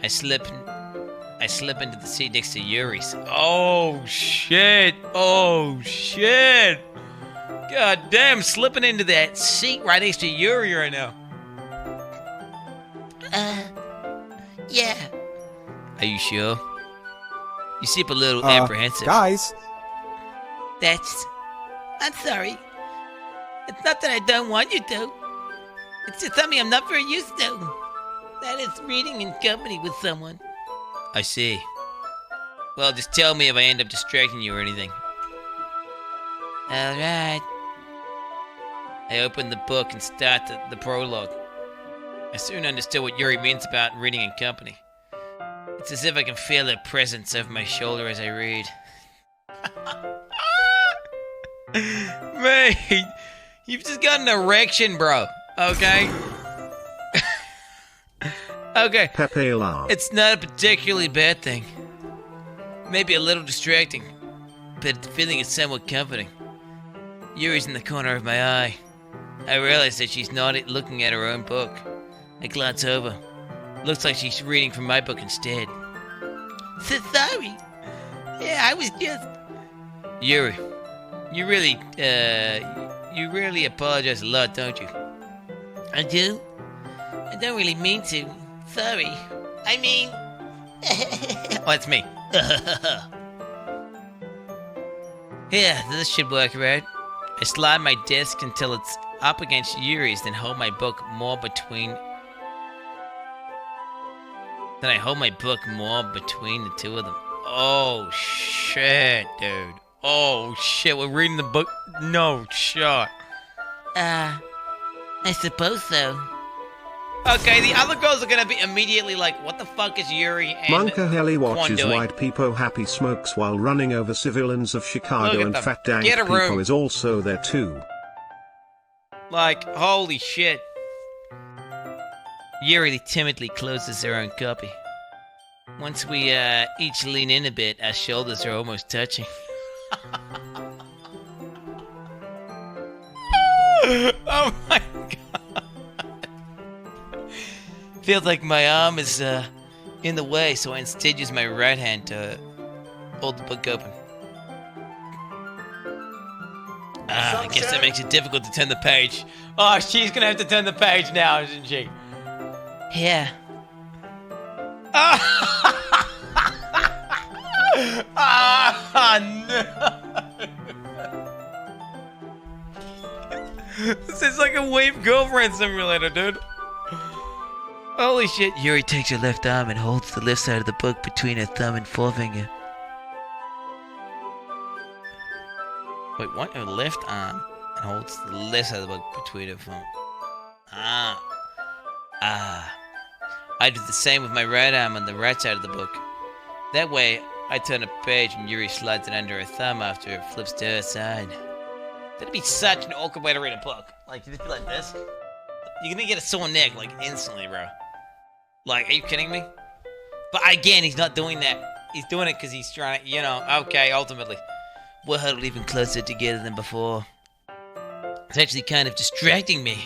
I slip into the seat next to Yuri's. Oh, shit. Oh, shit. God damn, slipping into that seat right next to Yuri right now. Yeah. Are you sure? You seem a little apprehensive. Guys. I'm sorry. It's not that I don't want you to. It's just something I'm not very used to. That is reading in company with someone. I see. Well, just tell me if I end up distracting you or anything. Alright. I opened the book and started the prologue. I soon understood what Yuri means about reading in company. It's as if I can feel her presence over my shoulder as I read. Mate, you've just got an erection, bro. Okay? Okay. Pepe laughed. It's not a particularly bad thing. Maybe a little distracting, but the feeling is somewhat comforting. Yuri's in the corner of my eye. I realize that she's not looking at her own book. I glance over. Looks like she's reading from my book instead. So sorry. Yeah, I was just... Yuri, you really apologize a lot, don't you? I do? I don't really mean to. Sorry. I mean... Oh, it's me. Yeah, this should work, right? I slide my desk until it's up against Yuri's, then hold my book more between... Then I hold my book more between the two of them. Oh, shit, dude. Oh, shit, we're reading the book? No shot. I suppose so. Okay, the other girls are gonna be immediately like, what the fuck is Yuri and Monka Heli watches doing? White Peepo happy smokes while running over civilians of Chicago, and them. Fat Dang Get a room. Peepo is also there too. Like, holy shit. Yuri timidly closes her own copy. Once we each lean in a bit, our shoulders are almost touching. Oh my god. Feels like my arm is in the way, so I instead use my right hand to hold the book open. I guess that makes it difficult to turn the page. Oh, she's gonna have to turn the page now, isn't she? Yeah. No. This is like a wave girlfriend simulator, dude. Holy shit. Yuri takes her left arm and holds the left side of the book between her thumb and forefinger. Wait, what? Her left arm and holds the left side of the book between her thumb. I do the same with my right arm on the right side of the book. That way, I turn a page and Yuri slides it under her thumb after it flips to her side. That'd be such an awkward way to read a book. Like, you just be like this. You're gonna get a sore neck, like, instantly, bro. Like, are you kidding me? But again, he's not doing that. He's doing it because he's trying to, you know, okay, ultimately. We're huddled even closer together than before. It's actually kind of distracting me.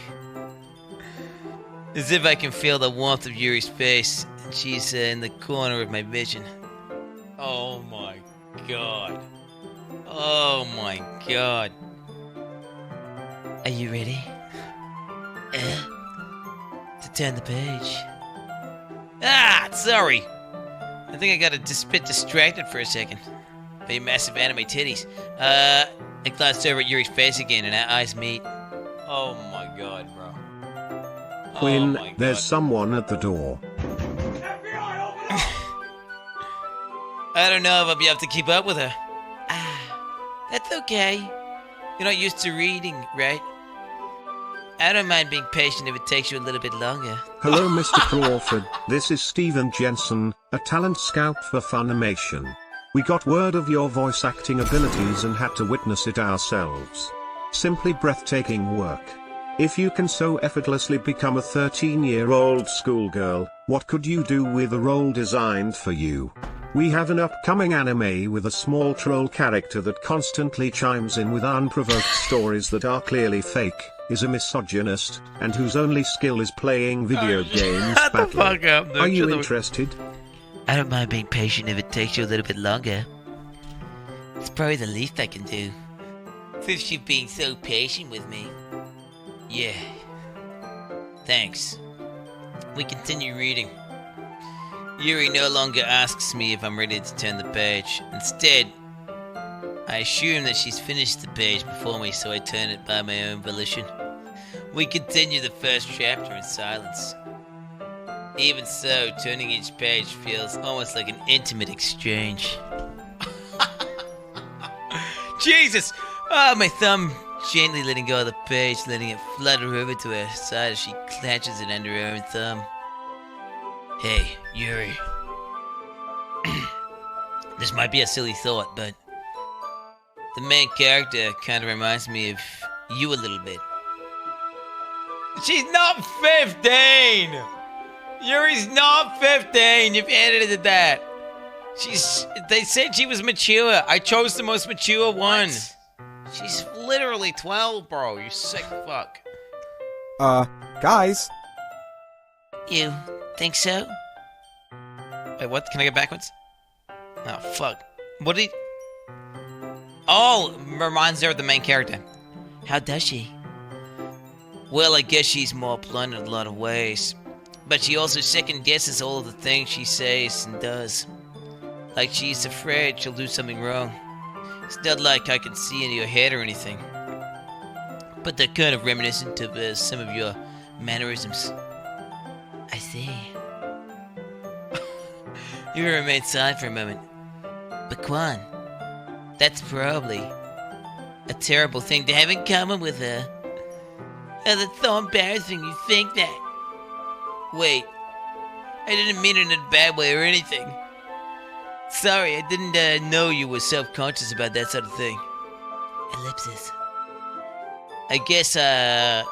As if I can feel the warmth of Yuri's face, and she's in the corner of my vision. Oh my god. Oh my god. Are you ready? To turn the page. Sorry. I think I got a bit distracted for a second. By your massive anime titties. I glanced over at Yuri's face again, and our eyes meet. Oh my god, bro. Quinn, Oh my there's god. someone at the door. FBI I don't know if I'll be able to keep up with her. Ah, that's okay. You're not used to reading, right? I don't mind being patient if it takes you a little bit longer. Hello Mr. Crawford, this is Steven Jensen, a talent scout for Funimation. We got word of your voice acting abilities and had to witness it ourselves. Simply breathtaking work. If you can so effortlessly become a 13-year-old schoolgirl, what could you do with a role designed for you? We have an upcoming anime with a small troll character that constantly chimes in with unprovoked stories that are clearly fake, is a misogynist, and whose only skill is playing video games. Shut the fuck up, dude. Are you interested? I don't mind being patient if it takes you a little bit longer. It's probably the least I can do. Since you've been so patient with me. Yeah. Thanks. We continue reading. Yuri no longer asks me if I'm ready to turn the page. Instead, I assume that she's finished the page before me, so I turn it by my own volition. We continue the first chapter in silence. Even so, turning each page feels almost like an intimate exchange. Jesus! Oh, my thumb gently letting go of the page, letting it flutter over to her side as she clenches it under her own thumb. Hey, Yuri. This might be a silly thought, but the main character kind of reminds me of you a little bit. She's not 15! Yuri's not 15! You've edited that! They said she was mature. I chose the most mature one. She's literally 12, bro. You sick fuck. Guys? You think so? Wait, what? Can I get backwards? Oh, fuck. What did he... Oh, reminds her of the main character. How does she? Well, I guess she's more blunt in a lot of ways. But she also second guesses all of the things she says and does. Like she's afraid she'll do something wrong. It's not like I can see into your head or anything. But they're kind of reminiscent of some of your mannerisms. I see. You remain silent for a moment. But Quan, that's probably a terrible thing to have in common with her. Oh, that's so embarrassing you think that. Wait, I didn't mean it in a bad way or anything. Sorry, I didn't know you were self-conscious about that sort of thing. Ellipsis. I guess, I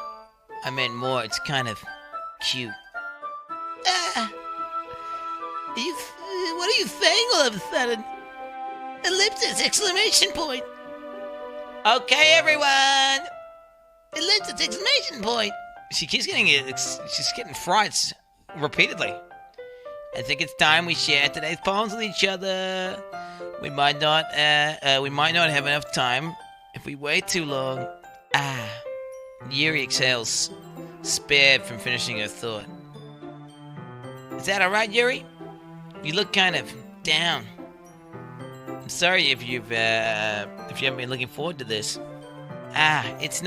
meant more, it's kind of cute. What are you saying all of a sudden? Ellipsis, exclamation point. Okay, everyone. Ellipsis, exclamation point. She keeps getting it, she's getting frights repeatedly. I think it's time we share today's poems with each other. We might not have enough time if we wait too long. Yuri exhales, spared from finishing her thought. Is that alright, Yuri? You look kind of down. I'm sorry if you haven't been looking forward to this. It's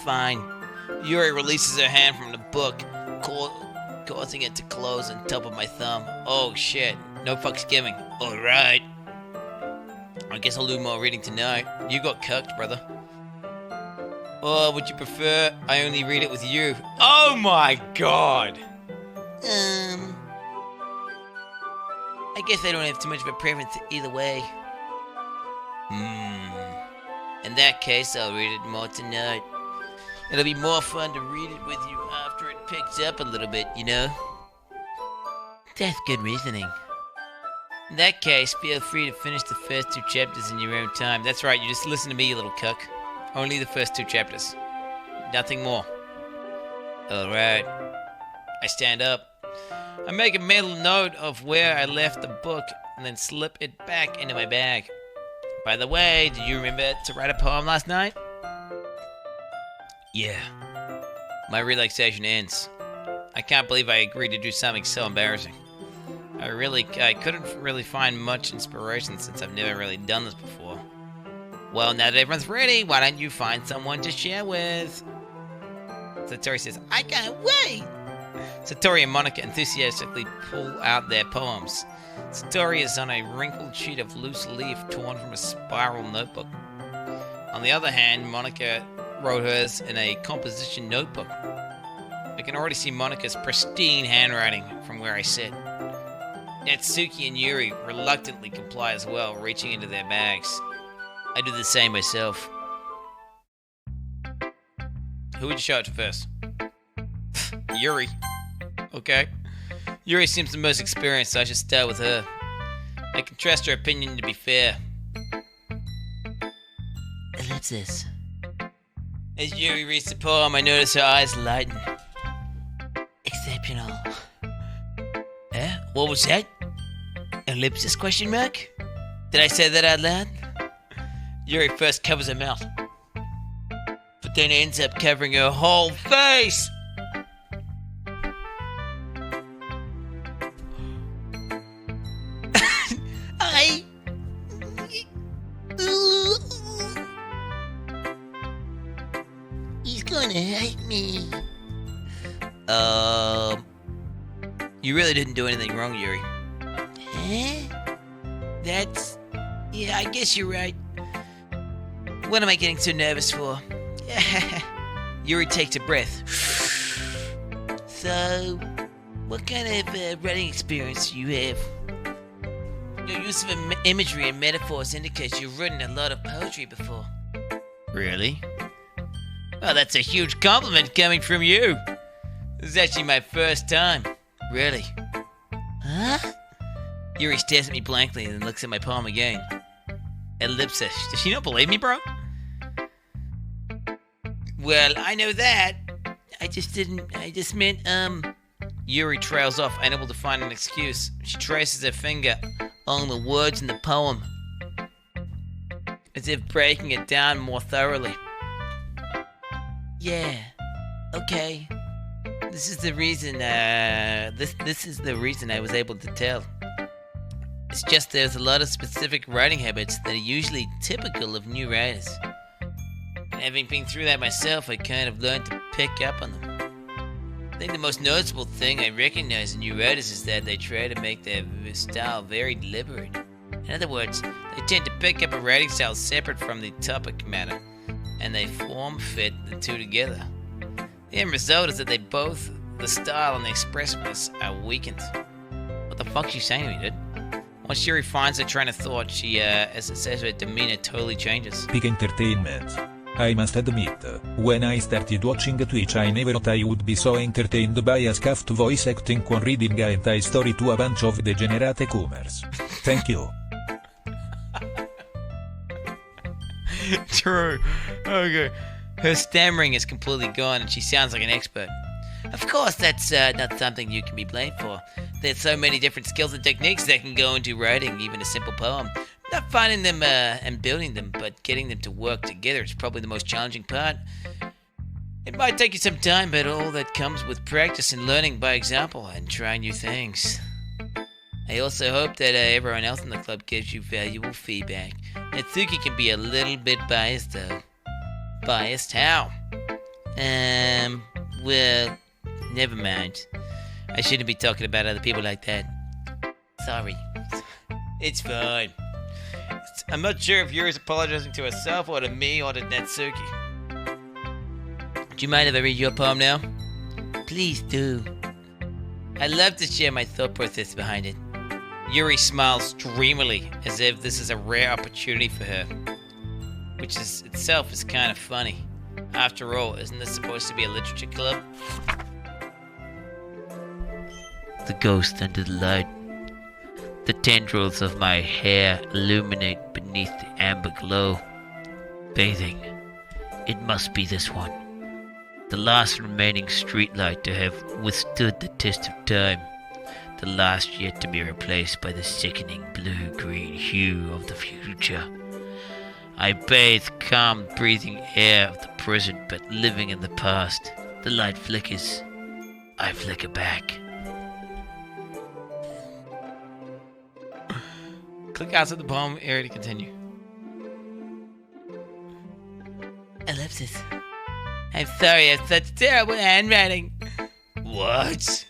fine. Yuri releases her hand from the book, causing it to close on top of my thumb. Oh shit, no fucks giving. Alright. I guess I'll do more reading tonight. You got cucked, brother. Or would you prefer I only read it with you? Oh my god! I guess I don't have too much of a preference either way. In that case, I'll read it more tonight. It'll be more fun to read it with you after it picks up a little bit, you know? That's good reasoning. In that case, feel free to finish the first 2 chapters in your own time. That's right, you just listen to me, you little cuck. Only the first 2 chapters. Nothing more. Alright. I stand up. I make a mental note of where I left the book and then slip it back into my bag. By the way, did you remember to write a poem last night? Yeah. My relaxation ends. I can't believe I agreed to do something so embarrassing. I couldn't really find much inspiration since I've never really done this before. Well, now that everyone's ready, why don't you find someone to share with? Satori says, I can't wait! Satori and Monica enthusiastically pull out their poems. Satori is on a wrinkled sheet of loose leaf torn from a spiral notebook. On the other hand, Monica wrote hers in a composition notebook. I can already see Monica's pristine handwriting from where I sit. Natsuki and Yuri reluctantly comply as well, reaching into their bags. I do the same myself. Who would you show it to first? Yuri. Okay. Yuri seems the most experienced, so I should start with her. I can trust her opinion to be fair. Ellipsis. As Yuri reads the poem, I notice her eyes lighten. Exceptional. What was that? Ellipsis question mark? Did I say that out loud? Yuri first covers her mouth, but then ends up covering her whole face! He's gonna hate me. You really didn't do anything wrong, Yuri. Huh? Yeah, I guess you're right. What am I getting so nervous for? Yuri takes a breath. So, what kind of writing experience do you have? Your use of imagery and metaphors indicates you've written a lot of poetry before. Really? Well, that's a huge compliment coming from you. This is actually my first time. Really? Huh? Yuri stares at me blankly and then looks at my poem again. Ellipsis. Does she not believe me, bro? Well, I know that. I just meant, Yuri trails off, unable to find an excuse. She traces her finger along the words in the poem, as if breaking it down more thoroughly. Yeah. Okay. This is the reason, this is the reason I was able to tell. It's just there's a lot of specific writing habits that are usually typical of new writers. And having been through that myself, I kind of learned to pick up on them. I think the most noticeable thing I recognize in new writers is that they try to make their style very deliberate. In other words, they tend to pick up a writing style separate from the topic matter, and they form-fit the two together. The end result is that the style and the expressiveness are weakened. What the fuck's she saying to me, dude? Once Yuri finds her train of thought, she, as it says, her demeanor totally changes. Peak entertainment. I must admit, when I started watching Twitch I never thought I would be so entertained by a scuffed voice acting when reading a hentai story to a bunch of degenerate coomers. Thank you. True. Okay. Her stammering is completely gone and she sounds like an expert. Of course, that's not something you can be blamed for. There's so many different skills and techniques that can go into writing even a simple poem. Not finding them and building them, but getting them to work together is probably the most challenging part. It might take you some time, but all that comes with practice and learning by example and trying new things. I also hope that everyone else in the club gives you valuable feedback. Natsuki can be a little bit biased though. Biased how? Well, never mind. I shouldn't be talking about other people like that. Sorry. It's fine. I'm not sure if Yuri's apologizing to herself or to me or to Natsuki. Do you mind if I read your poem now? Please do. I'd love to share my thought process behind it. Yuri smiles dreamily as if this is a rare opportunity for her, which is itself is kind of funny. After all, isn't this supposed to be a literature club? The ghost under the light. The tendrils of my hair illuminate beneath the amber glow. Bathing. It must be this one. The last remaining streetlight to have withstood the test of time. The last yet to be replaced by the sickening blue-green hue of the future. I bathe calm breathing air of the present, but living in the past. The light flickers. I flicker back. Click outside the poem area to continue. Ellipsis. I'm sorry, I have such terrible handwriting. What?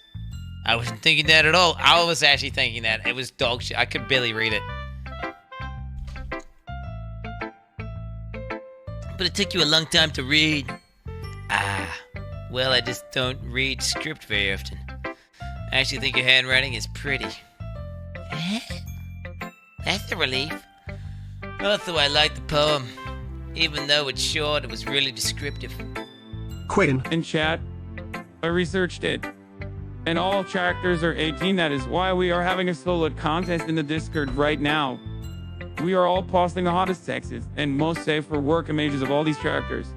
I wasn't thinking that at all. I was actually thinking that. It was dog shit. I could barely read it. But it took you a long time to read. Well, I just don't read script very often. I actually think your handwriting is pretty. That's a relief. Also, I like the poem. Even though it's short, it was really descriptive. Quinn. In chat, I researched it. And all characters are 18, that is why we are having a solo contest in the Discord right now. We are all posting the hottest sexes and most safe for work images of all these characters.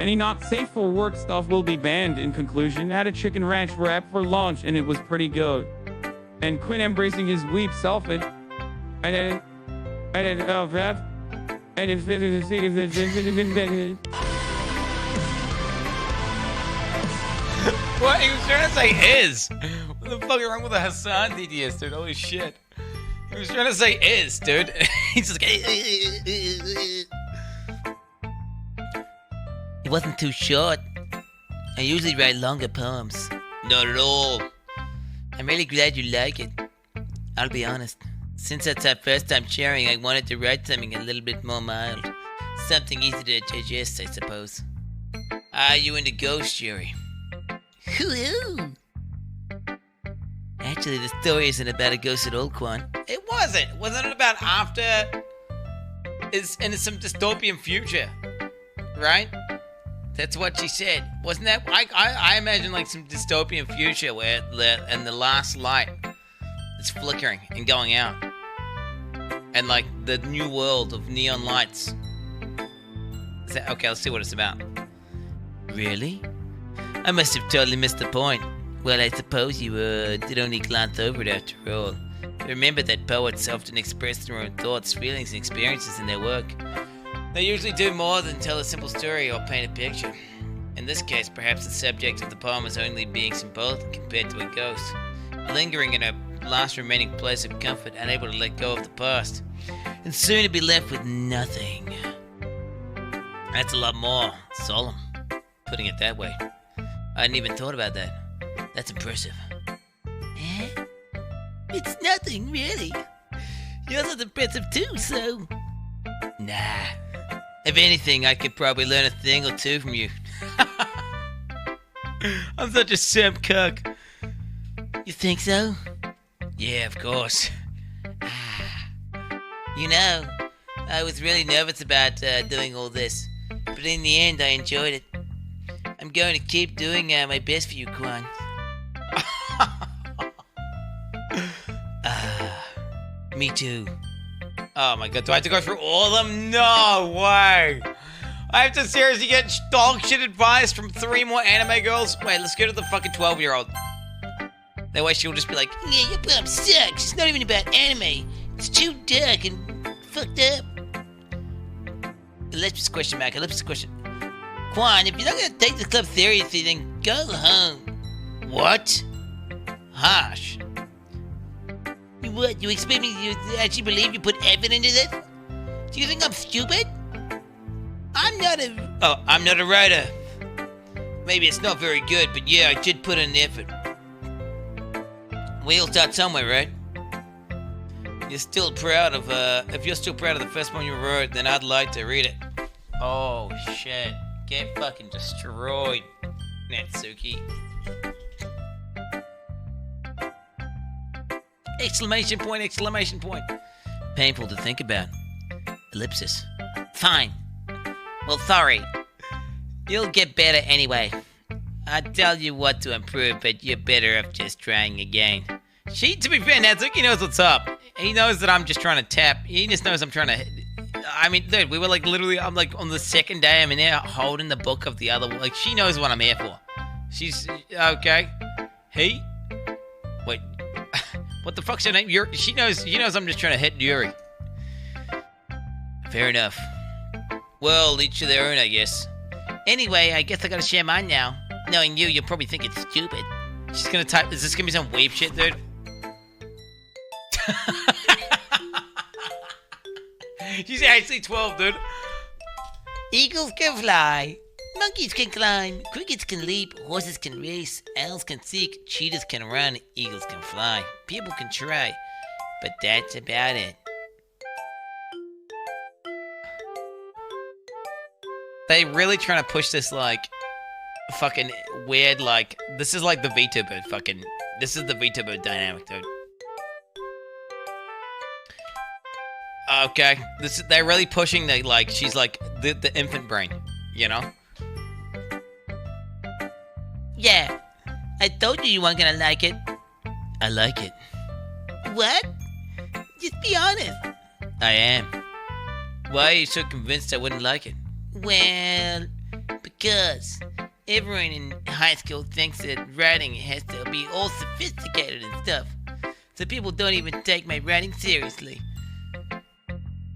Any not safe for work stuff will be banned. In conclusion, had a chicken ranch wrap for lunch and it was pretty good. And Quinn embracing his weep self and I didn't oh that I didn't fit in the seat. What? He was trying to say is. What the fuck is wrong with the Hassan DDS, dude? Holy shit. He was trying to say is, dude. He's just like... It wasn't too short. I usually write longer poems. Not at all. I'm really glad you like it. I'll be honest. Since that's our first time sharing, I wanted to write something a little bit more mild. Something easy to digest, I suppose. Are you into ghost, Yuri? Hoo-hoo! Actually, the story isn't about a ghost at all, Quan. It wasn't! Wasn't it about after... It's in some dystopian future. Right? That's what she said. Wasn't that... I imagine like some dystopian future where the last light is flickering and going out. And like the new world of neon lights. Is that... Okay, let's see what it's about. Really? I must have totally missed the point. Well, I suppose you did only glance over it after all. Remember that poets often express their own thoughts, feelings, and experiences in their work. They usually do more than tell a simple story or paint a picture. In this case, perhaps the subject of the poem is only being symbolic compared to a ghost, lingering in a last remaining place of comfort, unable to let go of the past, and soon to be left with nothing. That's a lot more solemn, putting it that way. I hadn't even thought about that. That's impressive. Eh? It's nothing, really. Yours is impressive too, so... Nah. If anything, I could probably learn a thing or two from you. I'm such a simp cuck. You think so? Yeah, of course. You know, I was really nervous about doing all this, but in the end, I enjoyed it. I'm going to keep doing my best for you, Quan. Me too. Oh my god, do I have to go through all of them? No way! I have to seriously get dog shit advice from 3 more anime girls? Wait, let's go to the fucking 12-year-old. That way she'll just be like, yeah, your poem sucks. It's not even about anime. It's too dark and fucked up. Ellipsis question mark, ellipsis question. Quan, if you're not gonna take the club seriously, then go home. What? Harsh. What, you expect me to actually believe you put effort into this? Do you think I'm stupid? I'm not a writer. Maybe it's not very good, but yeah, I did put in effort. We all start somewhere, right? You're still proud of, if you're still proud of the first one you wrote, then I'd like to read it. Oh, shit. Get fucking destroyed, Natsuki. Exclamation point, exclamation point. Painful to think about. Ellipsis. Fine. Well, sorry. You'll get better anyway. I tell you what to improve, but you're better off just trying again. To be fair, Natsuki knows what's up. He knows that I'm just trying to tap. He just knows I'm trying to... I mean, dude, we were like literally, I'm like on the second day, I'm in there holding the book of the other one. Like, she knows what I'm here for. She's... Okay. He? Wait. What the fuck's her name? She knows I'm just trying to hit Yuri. Fair enough. Well, each to their own, I guess. Anyway, I guess I gotta share mine now. Knowing you'll probably think it's stupid. She's gonna type, is this gonna be some wave shit, dude? She's actually 12, dude. Eagles can fly. Monkeys can climb, crickets can leap, horses can race, owls can seek, cheetahs can run, eagles can fly. People can try, but that's about it. They really trying to push this like fucking weird, like this is like the VTuber fucking. This is the VTuber dynamic, dude. Okay, they're really pushing the like she's like the infant brain, you know? Yeah, I told you weren't gonna like it. I like it. What? Just be honest. I am. Why are you so convinced I wouldn't like it? Well, because everyone in high school thinks that writing has to be all sophisticated and stuff. So people don't even take my writing seriously.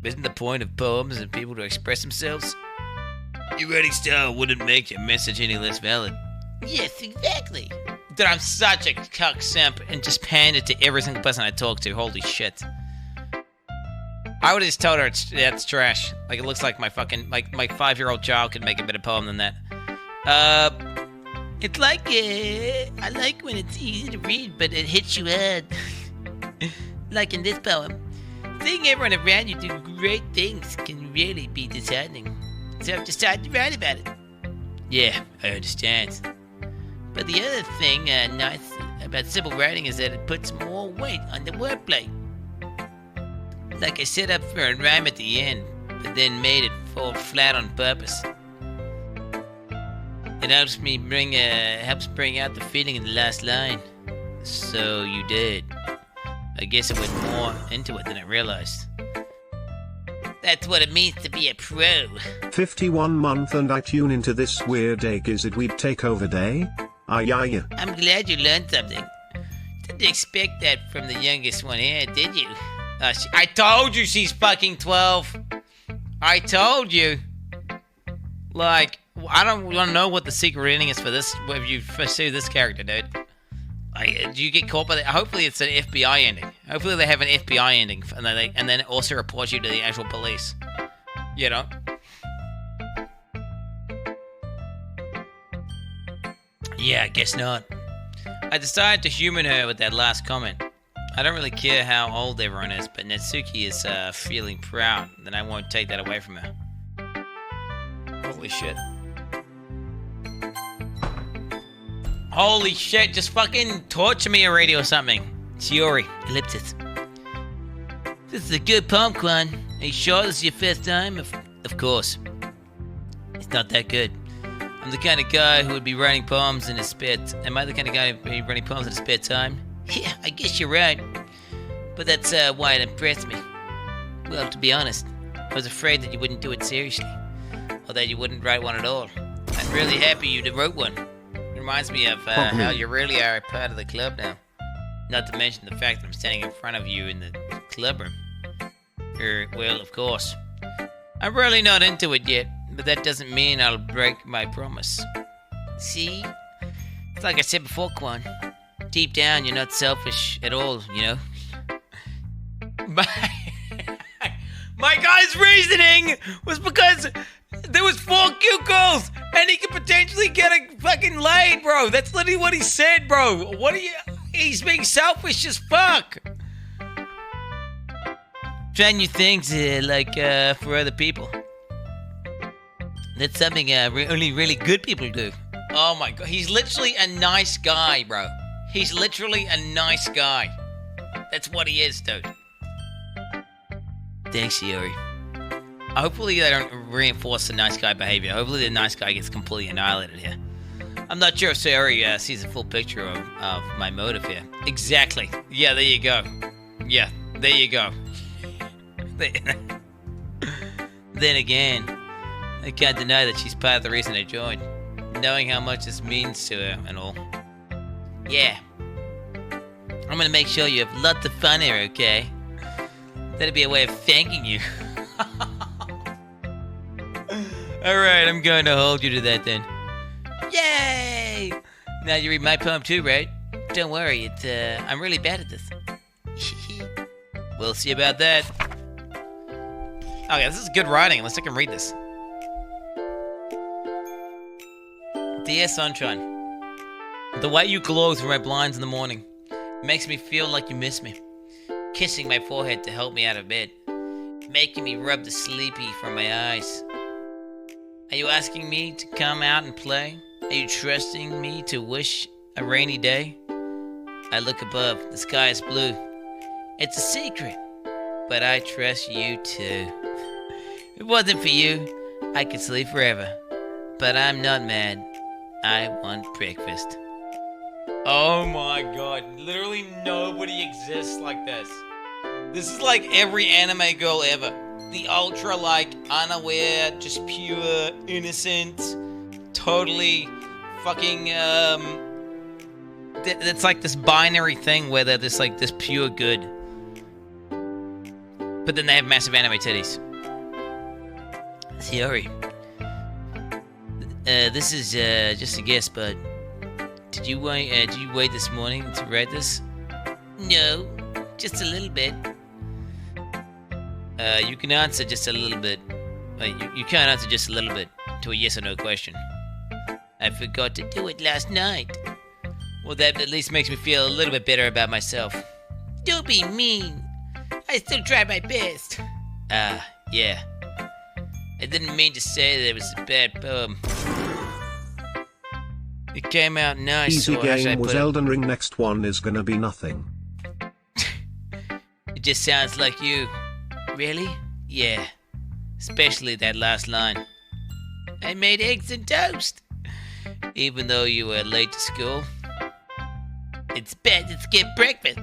Isn't the point of poems and people to express themselves? Your writing style wouldn't make your message any less valid. Yes, exactly. Dude, I'm such a cuck simp and just panned it to every single person I talk to. Holy shit. I would have just told her it's trash. Like, it looks like my fucking, like, my 5-year-old child could make a better poem than that. It's like, I like when it's easy to read, but it hits you hard. Like in this poem. Seeing everyone around you do great things can really be disheartening. So I've decided to write about it. Yeah, I understand. But the other thing nice about simple writing is that it puts more weight on the wordplay. Like I set up for a rhyme at the end, but then made it fall flat on purpose. It helps bring out the feeling in the last line. So you did. I guess I went more into it than I realized. That's what it means to be a pro. 51 month and I tune into this weird egg. Is it we'd take over day? Aye. I'm glad you learned something. Didn't expect that from the youngest one here, did you? I told you she's fucking 12. I told you. Like, I don't want to know what the secret ending is for this, if you pursue this character, dude. Like, do you get caught by that? Hopefully it's an FBI ending. Hopefully they have an FBI ending, and then it also reports you to the actual police. You know? Yeah, I guess not. I decided to humor her with that last comment. I don't really care how old everyone is, but Natsuki is feeling proud, then I won't take that away from her. Holy shit. Holy shit, just fucking torture me already or something. Shiori, ellipsis. This is a good poem, Quan. Are you sure this is your first time? Of course. It's not that good. I'm the kind of guy who would be writing poems in his spare time. Am I the kind of guy who would be writing poems in his spare time? Yeah, I guess you're right. But that's why it impressed me. Well, to be honest, I was afraid that you wouldn't do it seriously. Or that you wouldn't write one at all. I'm really happy you wrote one. It reminds me of how you really are a part of the club now. Not to mention the fact that I'm standing in front of you in the club room. Well, of course. I'm really not into it yet, but that doesn't mean I'll break my promise. See? It's like I said before, Quan. Deep down, you're not selfish at all, you know? My guy's reasoning was because there was 4 cute girls, and he could potentially get a fucking laid, bro. That's literally what he said, bro. He's being selfish as fuck. Trying new things, for other people. That's something only really good people do. Oh my god, he's literally a nice guy, bro. He's literally a nice guy. That's what he is, dude. Thanks, Shiori. Hopefully they don't reinforce the nice guy behavior. Hopefully the nice guy gets completely annihilated here. I'm not sure if Shiori sees a full picture of my motive here. Exactly. Yeah, there you go. Yeah, there you go. Then again, I can't deny that she's part of the reason I joined. Knowing how much this means to her and all. Yeah. I'm gonna make sure you have lots of fun here, okay? That'd be a way of thanking you. Alright, I'm going to hold you to that then. Yay! Now you read my poem too, right? Don't worry, I'm really bad at this. We'll see about that. Okay, this is good writing, unless I can read this. Dear Sunshine, the way you glow through my blinds in the morning makes me feel like you miss me. Kissing my forehead to help me out of bed, making me rub the sleepy from my eyes. Are you asking me to come out and play? Are you trusting me to wish a rainy day? I look above, the sky is blue. It's a secret, but I trust you too. If it wasn't for you, I could sleep forever. But I'm not mad. I want breakfast. Oh my god, literally nobody exists like this. This is like every anime girl ever. The ultra like unaware, just pure, innocent, totally fucking it's like this binary thing where they're just like this pure good. But then they have massive anime titties. Theory. This is just a guess, but did you wait this morning to read this? No, just a little bit. You can answer just a little bit. You can't answer just a little bit to a yes or no question. I forgot to do it last night. Well, that at least makes me feel a little bit better about myself. Don't be mean. I still tried my best. Yeah. I didn't mean to say that it was a bad poem. It came out nice. Easy game was Elden Ring. Next one is gonna be nothing. It just sounds like you. Really? Yeah. Especially that last line. I made eggs and toast. Even though you were late to school. It's bad to skip breakfast.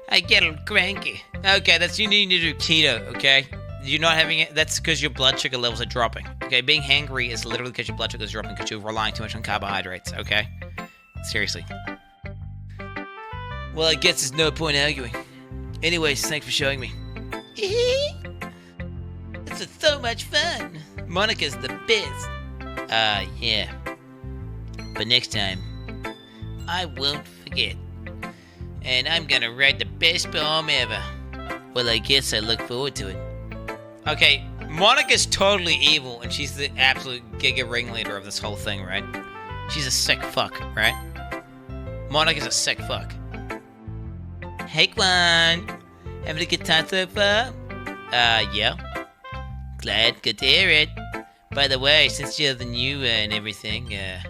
I get all cranky. Okay, you need to do keto, okay? You're not having it, that's because your blood sugar levels are dropping. Okay, being hangry is literally because your blood sugar is dropping because you're relying too much on carbohydrates, okay? Seriously. Well, I guess there's no point arguing. Anyways, thanks for showing me. This is so much fun. Monica's the best. Yeah. But next time, I won't forget. And I'm gonna write the best poem ever. Well, I guess I look forward to it. Okay, Monica's totally evil, and she's the absolute giga ringleader of this whole thing, right? She's a sick fuck, right? Monica's a sick fuck. Hey, Quan. Having a good time so far? Yeah. Glad, good to hear it. By the way, since you're the new and everything, if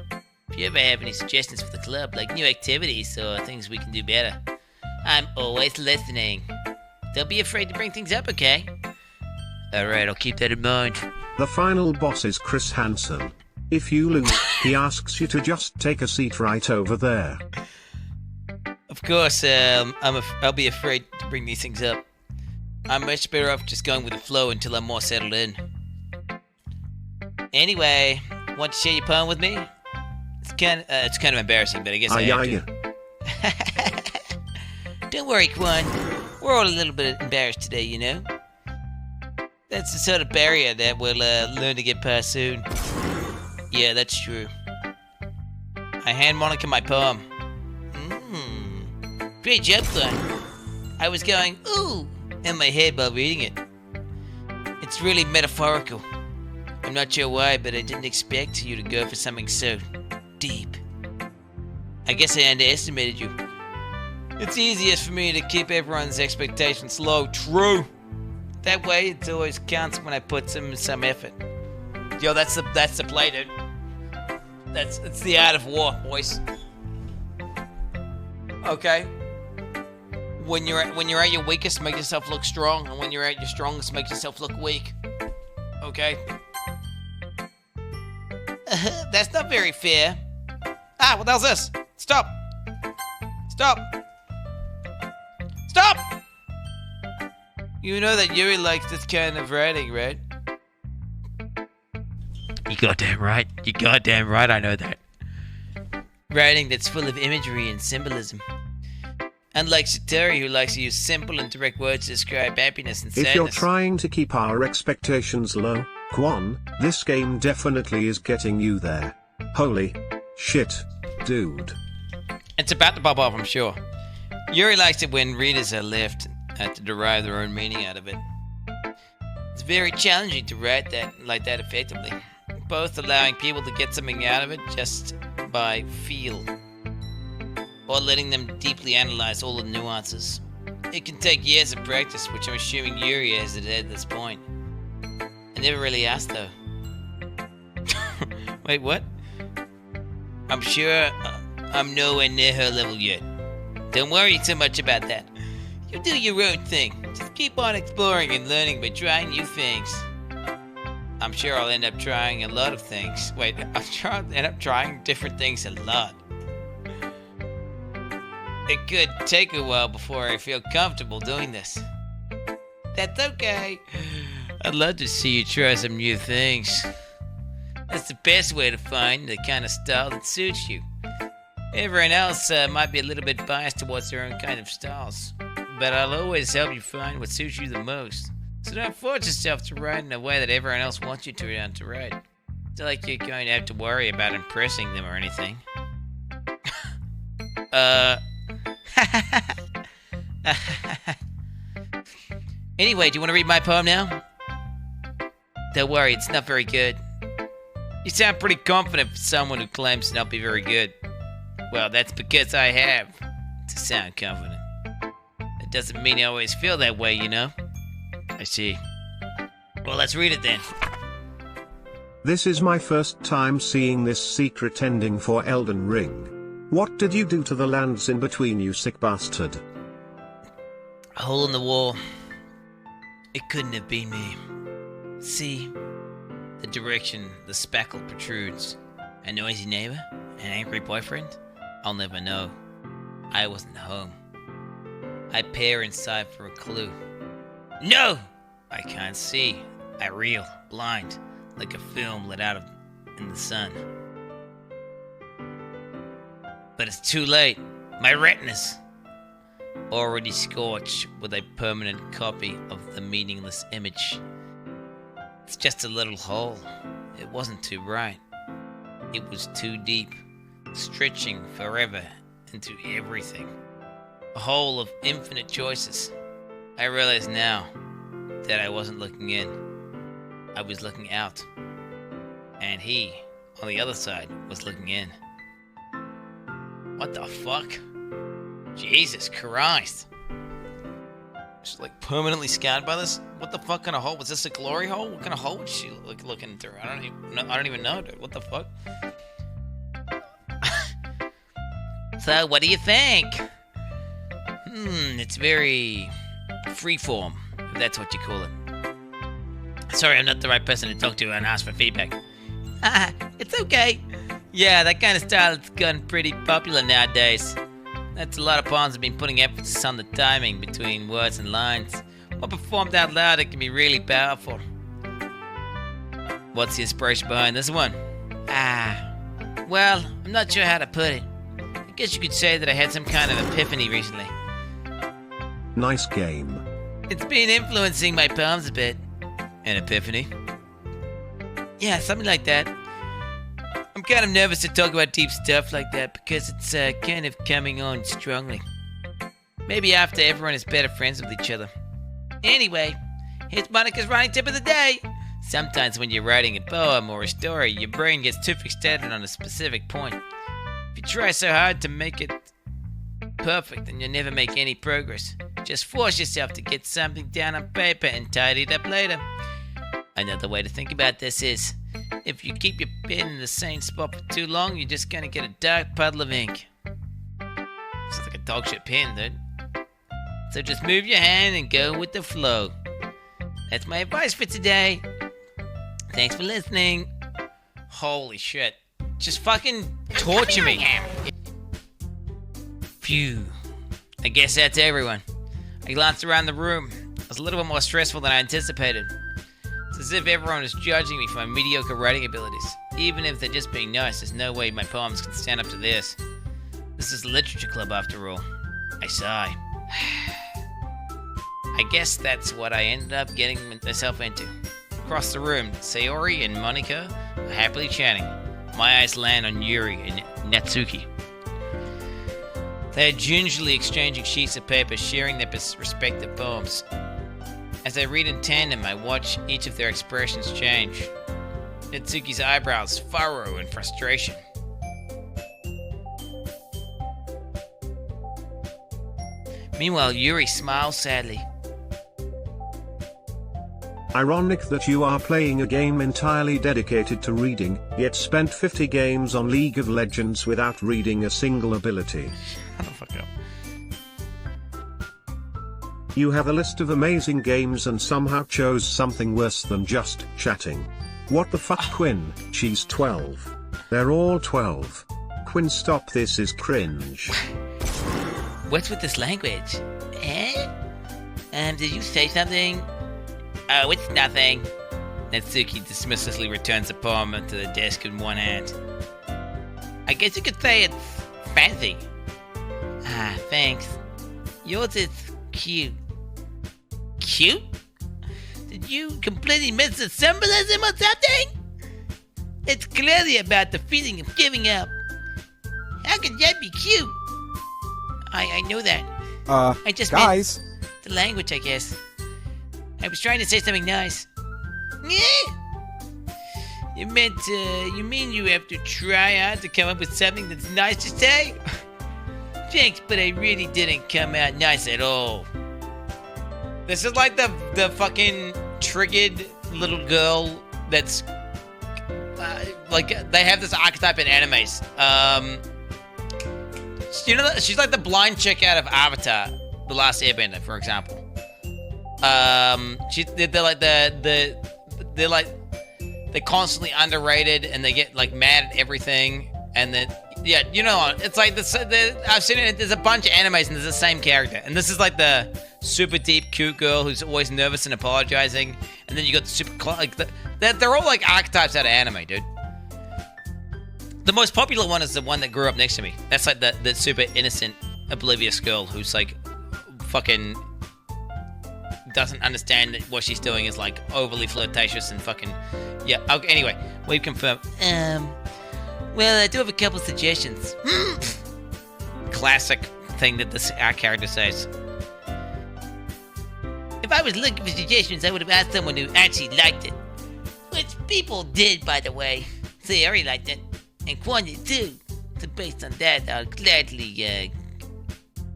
you ever have any suggestions for the club, like new activities or things we can do better, I'm always listening. Don't be afraid to bring things up, okay? Alright, I'll keep that in mind. The final boss is Chris Hansen. If you lose, he asks you to just take a seat right over there. Of course, I'll be afraid to bring these things up. I'm much better off just going with the flow until I'm more settled in. Anyway, want to share your poem with me? It's kind of embarrassing, but I guess I have to. Don't worry, Quan. We're all a little bit embarrassed today, you know? That's the sort of barrier that we'll learn to get past soon. Yeah, that's true. I hand Monica my poem. Great job, Quan. I was going, ooh, in my head while reading it. It's really metaphorical. I'm not sure why, but I didn't expect you to go for something so deep. I guess I underestimated you. It's easiest for me to keep everyone's expectations low. True. That way, it always counts when I put some effort. Yo, that's the play, dude. It's the art of war, boys. Okay. When you're at your weakest, make yourself look strong, and when you're at your strongest, make yourself look weak. Okay. That's not very fair. Ah, what the hell's this? Stop! Stop! Stop! You know that Yuri likes this kind of writing, right? You goddamn right. You goddamn right I know that. Writing that's full of imagery and symbolism. Unlike Satori, who likes to use simple and direct words to describe happiness and sadness. If you're trying to keep our expectations low, Quan, this game definitely is getting you there. Holy shit, dude. It's about to pop off, I'm sure. Yuri likes it when readers are left to derive their own meaning out of it. It's very challenging to write that like that effectively. both allowing people to get something out of it just by feel, or letting them deeply analyze all the nuances. It can take years of practice, which I'm assuming Yuri has at this point. I never really asked though. Wait, what? I'm sure I'm nowhere near her level yet. Don't worry too much about that. You do your own thing. Just keep on exploring and learning by trying new things. I'm sure I'll end up trying a lot of things. Wait, I'll end up trying different things a lot. It could take a while before I feel comfortable doing this. That's okay. I'd love to see you try some new things. That's the best way to find the kind of style that suits you. Everyone else might be a little bit biased towards their own kind of styles, but I'll always help you find what suits you the most. So don't force yourself to write in a way that everyone else wants you to write. It's not like you're going to have to worry about impressing them or anything. Anyway, do you want to read my poem now? Don't worry, it's not very good. You sound pretty confident for someone who claims to not be very good. Well, that's because I have to sound confident. That doesn't mean I always feel that way, you know? I see. Well, let's read it then. This is my first time seeing this secret ending for Elden Ring. What did you do to the lands in between, you sick bastard? A hole in the wall. It couldn't have been me. See? The direction the spackle protrudes. A noisy neighbor? An angry boyfriend? I'll never know. I wasn't home. I peer inside for a clue. No! I can't see. I reel, blind, like a film let out in the sun. But it's too late. My retinas already scorched with a permanent copy of the meaningless image. It's just a little hole. It wasn't too bright. It was too deep, stretching forever into everything. A hole of infinite choices. I realize now that I wasn't looking in. I was looking out. And he, on the other side, was looking in. What the fuck? Jesus Christ. She's like permanently scarred by this? What the fuck kind of hole? Was this a glory hole? What kind of hole was she looking through? I don't even know, dude. What the fuck? So, what do you think? It's very freeform, if that's what you call it. Sorry, I'm not the right person to talk to and ask for feedback. It's okay. Yeah, that kind of style has gotten pretty popular nowadays. That's a lot of poems have been putting emphasis on the timing between words and lines. When performed out loud, it can be really powerful. What's the inspiration behind this one? Well, I'm not sure how to put it. I guess you could say that I had some kind of epiphany recently. Nice game. It's been influencing my poems a bit. An epiphany? Yeah, something like that. I'm kind of nervous to talk about deep stuff like that because it's kind of coming on strongly. Maybe after everyone is better friends with each other. Anyway, here's Monica's writing tip of the day. Sometimes when you're writing a poem or a story, your brain gets too fixated on a specific point. If you try so hard to make it perfect, then you'll never make any progress. Just force yourself to get something down on paper and tidy it up later. Another way to think about this is, if you keep your pen in the same spot for too long, you're just gonna get a dark puddle of ink. Sounds like a dog shit pen, dude. So just move your hand and go with the flow. That's my advice for today. Thanks for listening. Holy shit. Just fucking torture me. Phew. I guess that's everyone. I glanced around the room. It was a little bit more stressful than I anticipated. It's as if everyone is judging me for my mediocre writing abilities. Even if they're just being nice, there's no way my poems can stand up to this. This is a literature club after all. I sigh. I guess that's what I ended up getting myself into. Across the room, Sayori and Monika are happily chatting. My eyes land on Yuri and Natsuki. They are gingerly exchanging sheets of paper, sharing their respective poems. As I read in tandem, I watch each of their expressions change. Natsuki's eyebrows furrow in frustration. Meanwhile, Yuri smiles sadly. Ironic that you are playing a game entirely dedicated to reading, yet spent 50 games on League of Legends without reading a single ability. Shut the fuck up. You have a list of amazing games and somehow chose something worse than just chatting. What the fuck, Quinn? She's 12. They're all 12. Quinn, stop, this is cringe. What's with this language? Eh? Did you say something? Oh, it's nothing. Natsuki dismissively returns the poem to the desk in one hand. I guess you could say it's fancy. Ah, thanks. Yours is cute. Cute? Did you completely miss the symbolism or something? It's clearly about the feeling of giving up. How could that be cute? I know that. I just guys. meant the language, I guess. I was trying to say something nice. Yeah. You mean you have to try hard to come up with something that's nice to say? Thanks, but I really didn't come out nice at all. This is like the fucking triggered little girl that's like they have this archetype in animes. You know, she's like the blind chick out of Avatar, The Last Airbender, for example. They're constantly underrated and they get like mad at everything, and then yeah, you know, it's like I've seen it. There's a bunch of animes and there's the same character, and this is like the super deep cute girl who's always nervous and apologizing, and then you got the super they're all like archetypes out of anime, dude. The most popular one is the one that grew up next to me. That's like the super innocent, oblivious girl who's like fucking doesn't understand that what she's doing is like overly flirtatious and fucking yeah. Okay, anyway, we've confirmed. Well, I do have a couple suggestions. Classic thing that our character says. If I was looking for suggestions, I would have asked someone who actually liked it. Which people did, by the way. Sayori liked it. And Quan did too. So based on that, I'll gladly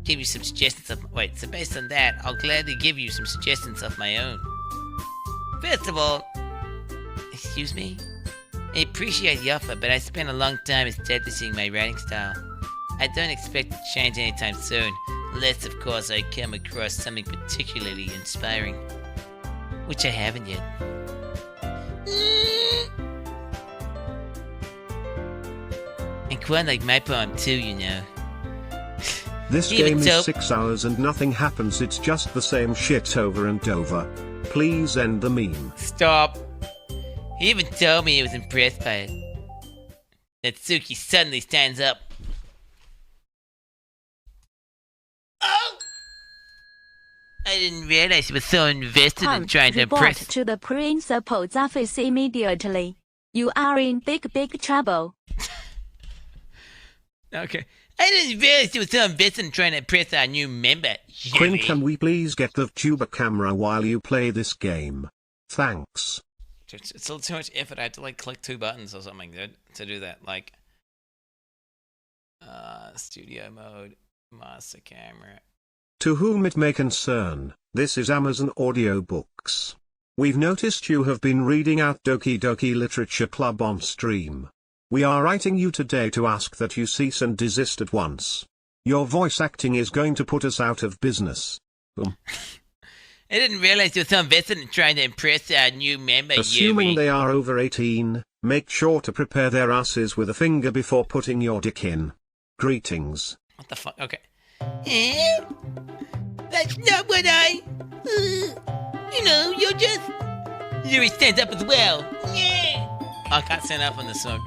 give you some suggestions of... Wait, so based on that, I'll gladly give you some suggestions of my own. First of all... Excuse me? I appreciate the offer, but I spent a long time establishing my writing style. I don't expect to change anytime soon, unless of course I come across something particularly inspiring. Which I haven't yet. And quite like my poem too, you know. This game is 6 hours and nothing happens, it's just the same shit over and over. Please end the meme. Stop. He even told me he was impressed by it. Natsuki suddenly stands up. Oh! I didn't realize he was so invested in trying to impress. Report to the principal's office immediately. You are in big trouble. Okay. I didn't realize he was so invested in trying to impress our new member. Quinn, can we please get the tuber camera while you play this game? Thanks. It's a little too much effort. I had to like click 2 buttons or something, dude, to do that. Like, studio mode, master camera. To whom it may concern, this is Amazon Audiobooks. We've noticed you have been reading out Doki Doki Literature Club on stream. We are writing you today to ask that you cease and desist at once. Your voice acting is going to put us out of business. I didn't realize you were so invested in trying to impress our new member. Assuming Yuri. they are over 18, make sure to prepare their asses with a finger before putting your dick in. Greetings. What the fuck? Okay. That's not what you know, you're just... Yuri stands up as well. Yeah. I can't stand up on this song.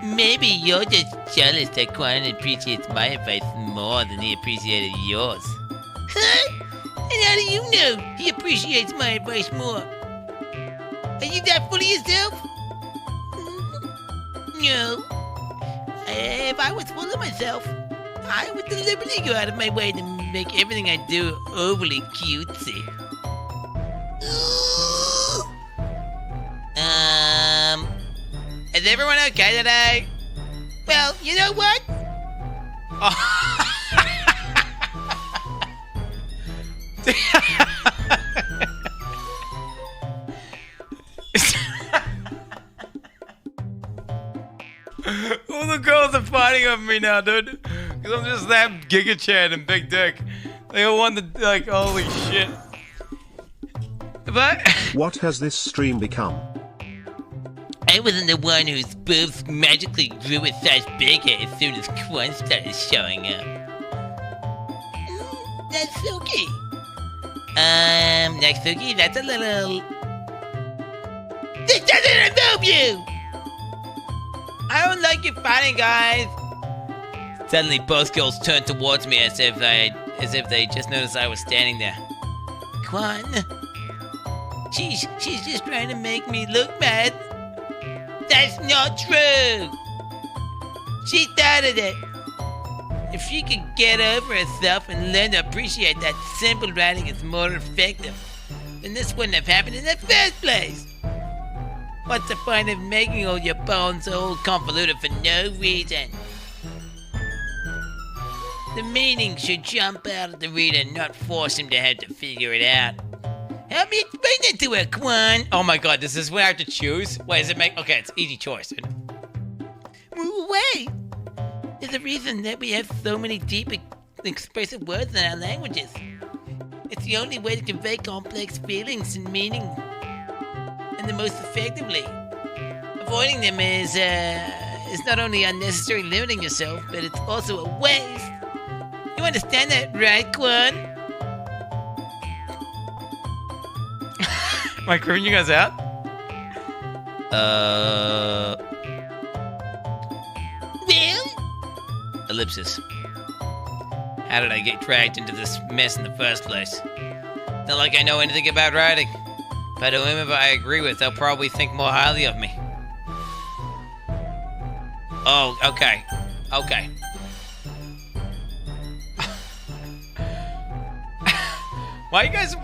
Maybe you're just jealous that Quan appreciates my advice more than he appreciated yours. Huh? And how do you know he appreciates my advice more? Are you that full of yourself? No. If I was full of myself, I would deliberately go out of my way to make everything I do overly cutesy. Is everyone okay today? Well, you know what? Oh. All the girls are fighting over me now, dude. Because I'm just that Giga Chad and Big Dick. They all want the, like, holy shit. But... What has this stream become? I wasn't the one whose boobs magically grew a size bigger as soon as Quan started showing up. That's Suki. Next Suki, that's a little... This doesn't involve you! I don't like you fighting, guys. Suddenly, both girls turned towards me as if they just noticed I was standing there. Quan, she's just trying to make me look bad. That's not true. She started it. If she could get over herself and learn to appreciate that simple writing is more effective, then this wouldn't have happened in the first place. What's the point of making all your bones all convoluted for no reason? The meaning should jump out at the reader, not force him to have to figure it out. Help me explain it to her, Quan. Oh my god, this is where I have to choose? Wait, does it make... Okay, it's easy choice. Wait! There's a reason that we have so many deep, expressive words in our languages. It's the only way to convey complex feelings and meaning, and the most effectively. Avoiding them is not only unnecessary limiting yourself, but it's also a waste. You understand that, right, Quan? Am I creeping you guys out? Well? Ellipsis. How did I get dragged into this mess in the first place? Not like I know anything about writing. But whoever I agree with, they'll probably think more highly of me. Oh, okay. Okay. Why are you guys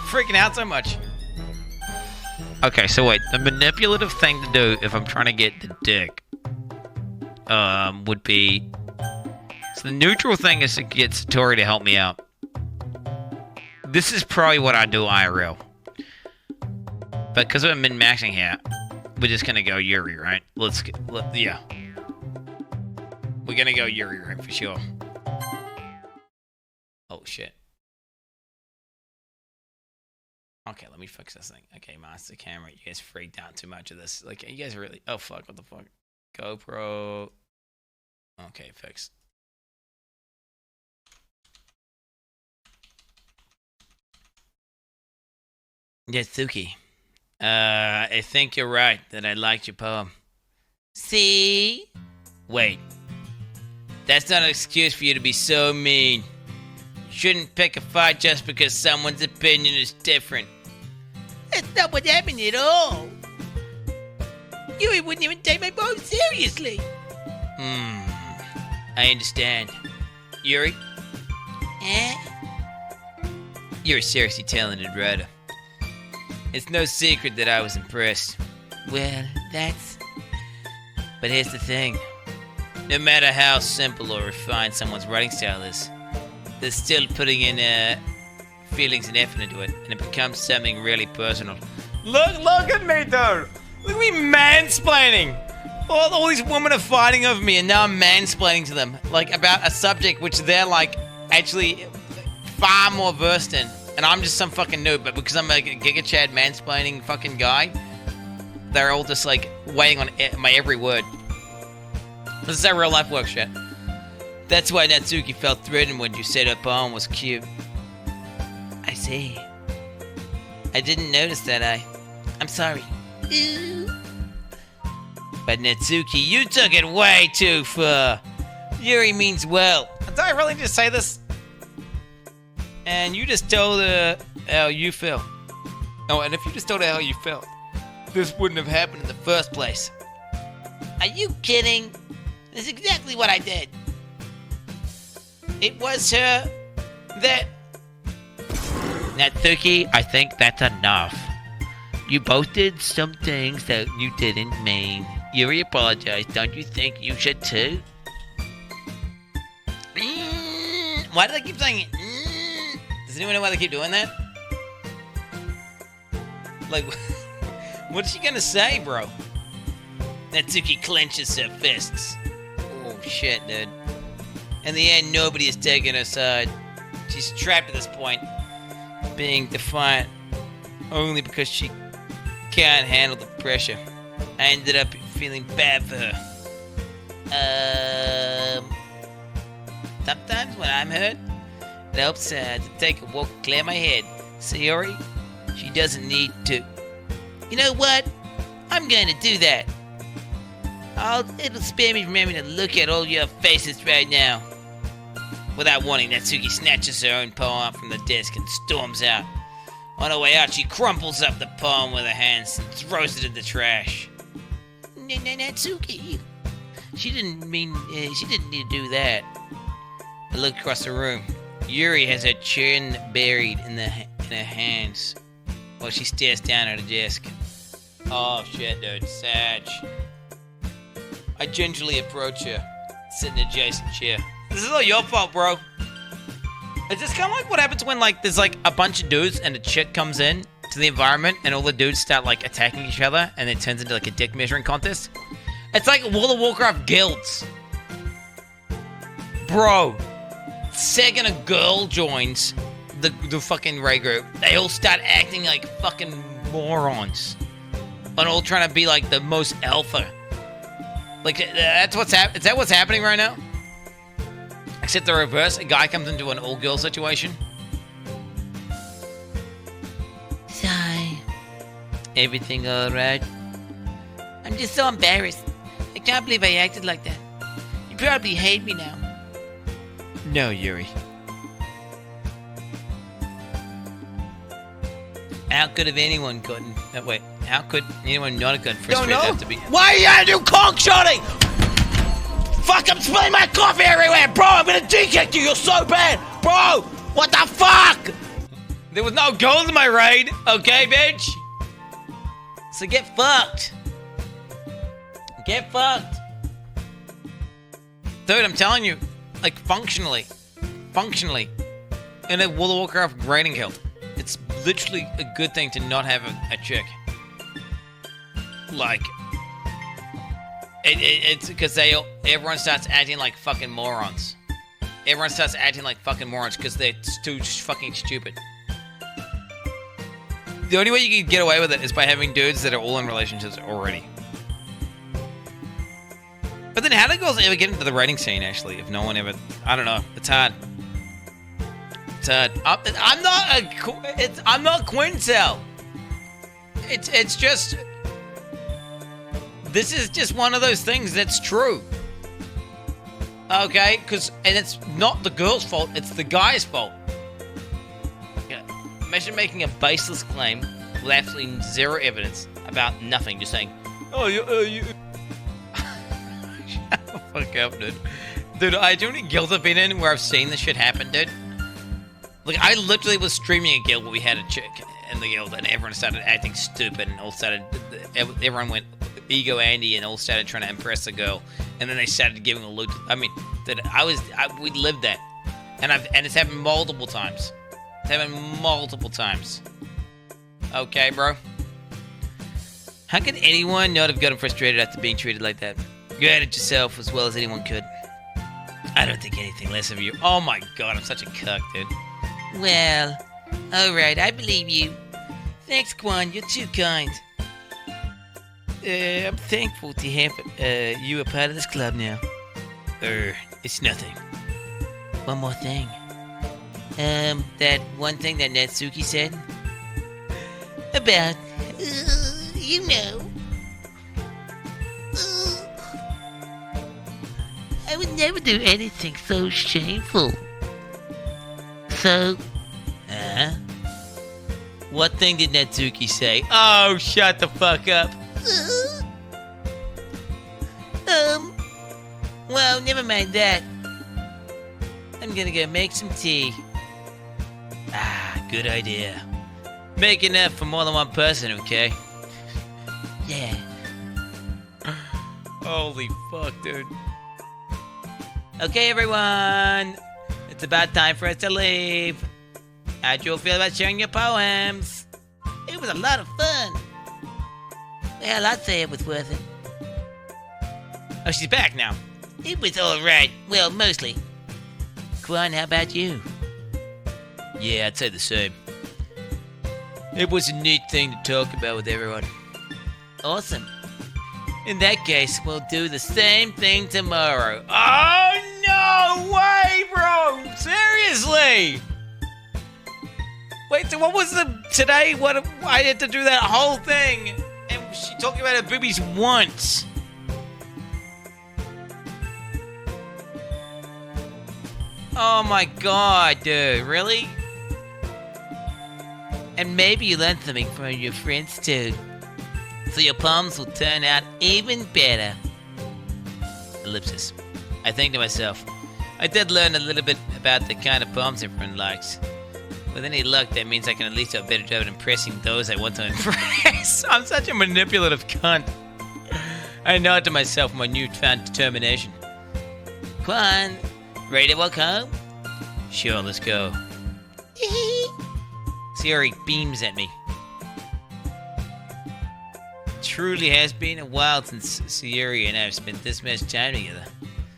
freaking out so much? Okay, so wait. The manipulative thing to do if I'm trying to get the dick would be... So the neutral thing is to get Satori to help me out. This is probably what I do IRL. But because I'm min-maxing here, we're just gonna go Yuri, right? Yeah. We're gonna go Yuri, right, for sure. Oh, shit. Okay, let me fix this thing. Okay, monster camera, you guys freaked out too much of this. Like, you guys really... Oh, fuck, what the fuck? GoPro... Okay, fixed. Yatsuki. I think you're right that I liked your poem. See? Wait. That's not an excuse for you to be so mean. You shouldn't pick a fight just because someone's opinion is different. That's not what happened at all. Yuri wouldn't even take my poem seriously. I understand. Yuri? You're a seriously talented writer. It's no secret that I was impressed. Well, that's... But here's the thing. No matter how simple or refined someone's writing style is, they're still putting in feelings and effort into it, and it becomes something really personal. Look at me, dude! Look at me mansplaining! All these women are fighting over me, and now I'm mansplaining to them, like, about a subject which they're, like, actually far more versed in. And I'm just some fucking noob, but because I'm a Giga Chad mansplaining fucking guy, they're all just like waiting on my every word. This is how real life works, shit. That's why Natsuki felt threatened when you said her poem was cute. I see. I didn't notice that. I'm sorry. But Natsuki, you took it way too far. Yuri means well. Did I really just say this? And you just told her how you felt. Oh, and if you just told her how you felt, this wouldn't have happened in the first place. Are you kidding? That's exactly what I did. It was her that... Natsuki, I think that's enough. You both did some things that you didn't mean. Yuri apologized. Don't you think you should too? Why do they keep saying it? Does anyone know why they keep doing that? Like, what's she gonna say, bro? Natsuki clenches her fists. Oh shit, dude. In the end, nobody is taking her side. She's trapped at this point, being defiant only because she can't handle the pressure. I ended up feeling bad for her. Sometimes when I'm hurt, it helps to take a walk, clear my head. Sayori, she doesn't need to. You know what? I'm going to do that. It'll spare me from having to look at all your faces right now. Without warning, Natsuki snatches her own poem up from the desk and storms out. On her way out, she crumples up the poem with her hands and throws it in the trash. Natsuki, she didn't need to do that. I look across the room. Yuri has her chin buried in her hands while she stares down at her desk. Oh shit, dude, Sag. I gingerly approach her, sit in the adjacent chair. This is all your fault, bro. Is this kind of like what happens when, like, there's, like, a bunch of dudes and a chick comes in to the environment and all the dudes start, like, attacking each other and it turns into, like, a dick measuring contest? It's like World of Warcraft guilds. Bro. Second a girl joins the fucking raid group, they all start acting like fucking morons. And all trying to be, like, the most alpha. Like, that's what's happening. Is that what's happening right now? Except the reverse, a guy comes into an all-girl situation. Sigh. Everything alright? I'm just so embarrassed. I can't believe I acted like that. You probably hate me now. No, Yuri. How could have anyone gotten... wait, how could anyone not have gotten frustrated enough to be... Why are you out to do conk shotting? Fuck, I'm spilling my coffee everywhere, bro! I'm gonna de-kick you, you're so bad! Bro! What the fuck? There was no goals in my raid, okay, bitch? So get fucked. Get fucked. Dude, I'm telling you, like, functionally, in a World of Warcraft raiding guild, it's literally a good thing to not have a chick. Like... It's because everyone starts acting like fucking morons. Everyone starts acting like fucking morons because they're too fucking stupid. The only way you can get away with it is by having dudes that are all in relationships already. But then how do girls ever get into the rating scene, actually, if no one ever... I don't know. It's hard. It's hard. I'm not Quincel. It's just... This is just one of those things that's true. Okay? And it's not the girl's fault, it's the guy's fault. Yeah. Imagine making a baseless claim with absolutely zero evidence about nothing, just saying, oh, you... Shut the fuck up, dude. Dude, do you know any guilds I've been in where I've seen this shit happen, dude? Like, I literally was streaming a guild where we had a chick in the guild and everyone started acting stupid and everyone went... Ego Andy and all started trying to impress the girl, and then they started giving a loot. I mean, we lived that, and it's happened multiple times. It's happened multiple times. Okay, bro. How could anyone not have gotten frustrated after being treated like that? You had it yourself as well as anyone could. I don't think anything less of you. Oh my god, I'm such a cuck, dude. Well, alright, I believe you. Thanks, Quan, you're too kind. I'm thankful to have you a part of this club now. It's nothing. One more thing. That one thing that Natsuki said? About, you know. I would never do anything so shameful. So, what thing did Natsuki say? Oh, shut the fuck up. Well, never mind that. I'm gonna go make some tea. Ah, good idea. Make enough for more than one person, okay? Yeah. Holy fuck, dude. Okay, everyone. It's about time for us to leave. How'd you all feel about sharing your poems? It was a lot of fun. Well, I'd say it was worth it. Oh, she's back now. It was alright. Well, mostly. Quan, how about you? Yeah, I'd say the same. It was a neat thing to talk about with everyone. Awesome. In that case, we'll do the same thing tomorrow. Oh, no way, bro! Seriously! Wait, so what was the... Today, what... I had to do that whole thing, and she talked about her boobies once. Oh my god, dude, really? And maybe you learned something from your friends too. So your poems will turn out even better. Ellipsis. I think to myself, I did learn a little bit about the kind of poems everyone likes. With any luck, that means I can at least do a better job at impressing those I want to impress. I'm such a manipulative cunt. I nod to myself with my newfound determination. Quan, ready to walk home? Sure, let's go. Sayori beams at me. Truly has been a while since Sayori and I have spent this much time together.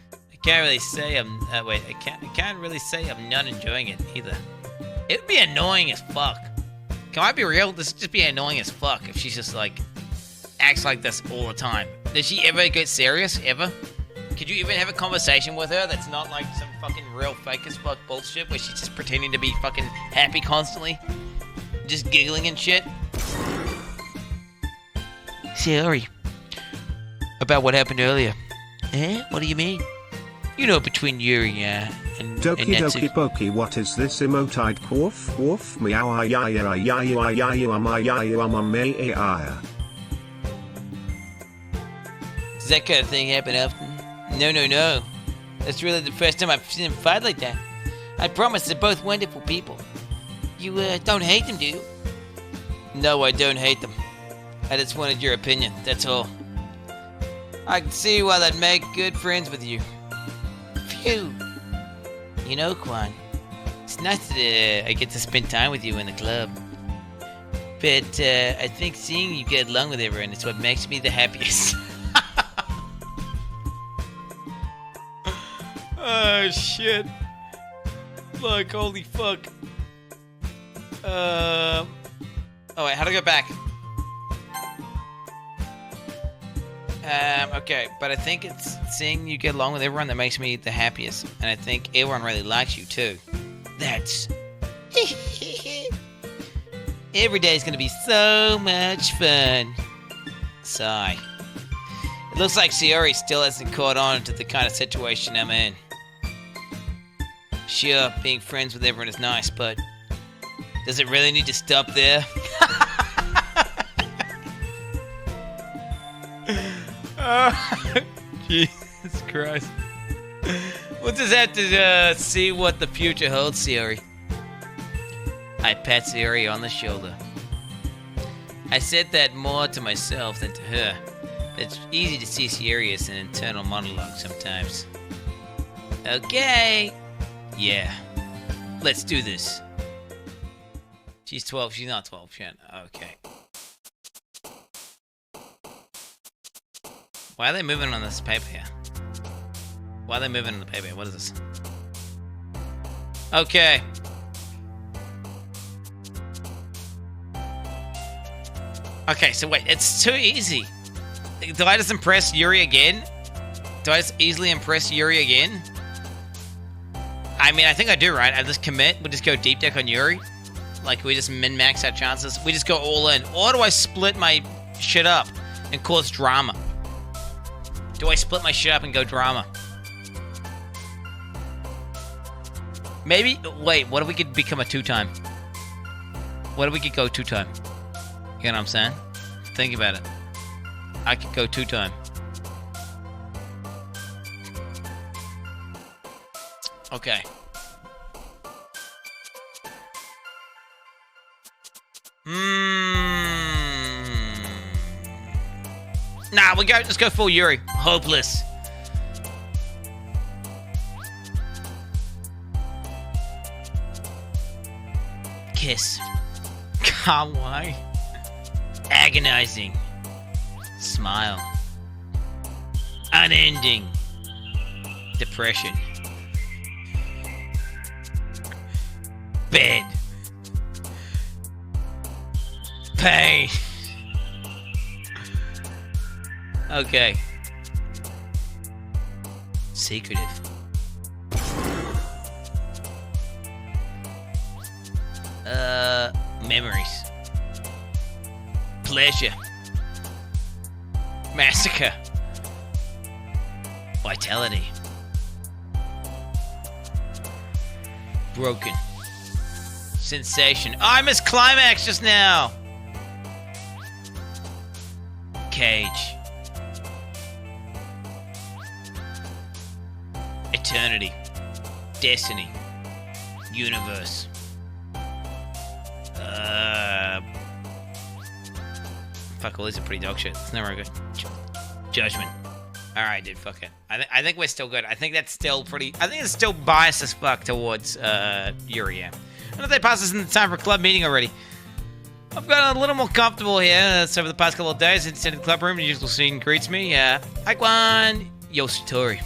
I can't really say I'm... I can't really say I'm not enjoying it either. It would be annoying as fuck. Can I be real? This would just be annoying as fuck if she's just like... acts like this all the time. Does she ever get serious? Ever? Could you even have a conversation with her that's not like some fucking real fake as fuck bullshit where she's just pretending to be fucking happy constantly? Just giggling and shit? Sorry. About what happened earlier. Eh? What do you mean? You know, between Yuri and Doki and Natsu. Doki Poki, what is this emotide? Quoof, woof, meow, Does that kind of thing happen often? No. That's really the first time I've seen him fight like that. I promise they're both wonderful people. You, don't hate them, do you? No, I don't hate them. I just wanted your opinion, that's all. I can see why they'd make good friends with you. Phew. You know, Quan, it's nice that I get to spend time with you in the club. But, I think seeing you get along with everyone is what makes me the happiest. Oh, shit. Look, holy fuck. Oh, wait, how do I go back? Okay, but I think it's seeing you get along with everyone that makes me the happiest. And I think everyone really likes you, too. That's... Every day is gonna be so much fun. Sigh. It looks like Sayori still hasn't caught on to the kind of situation I'm in. Sure, being friends with everyone is nice, but... does it really need to stop there? Jesus Christ. We'll just have to see what the future holds, Sayori. I pat Sayori on the shoulder. I said that more to myself than to her. It's easy to see Sayori as an internal monologue sometimes. Okay. Yeah. Let's do this. She's 12. She's not 12 yet. Okay. Why are they moving on this paper here? Why are they moving on the paper here? What is this? Okay. Okay, so wait, it's too easy. Do I just impress Yuri again? Do I just easily impress Yuri again? I mean, I think I do, right? I just commit, we just go deep deck on Yuri? Like, we just min-max our chances? We just go all in? Or do I split my shit up and cause drama? Do I split my shit up and go drama? Maybe, wait, what if we could become a 2-time? What if we could go 2-time? You know what I'm saying? Think about it. I could go 2-time. Okay. Nah, let's go full Yuri. Hopeless. Kiss. Kawaii. Agonizing. Smile. Unending. Depression. Bed. Pain. Okay. Secretive. Memories. Pleasure. Massacre. Vitality. Broken. Sensation. Oh, I missed climax just now. Cage. Eternity. Destiny. Universe. Fuck, well, these are pretty dog shit. It's never a good judgment. Alright, dude, fuck it. I think we're still good. I think that's still pretty... I think it's still biased as fuck towards, Yuri, yeah. I don't know if they passed us in the time for club meeting already. I've gotten a little more comfortable here over the past couple of days. It's in the club room, the usual scene greets me. Hi, Quan. Yoshitori.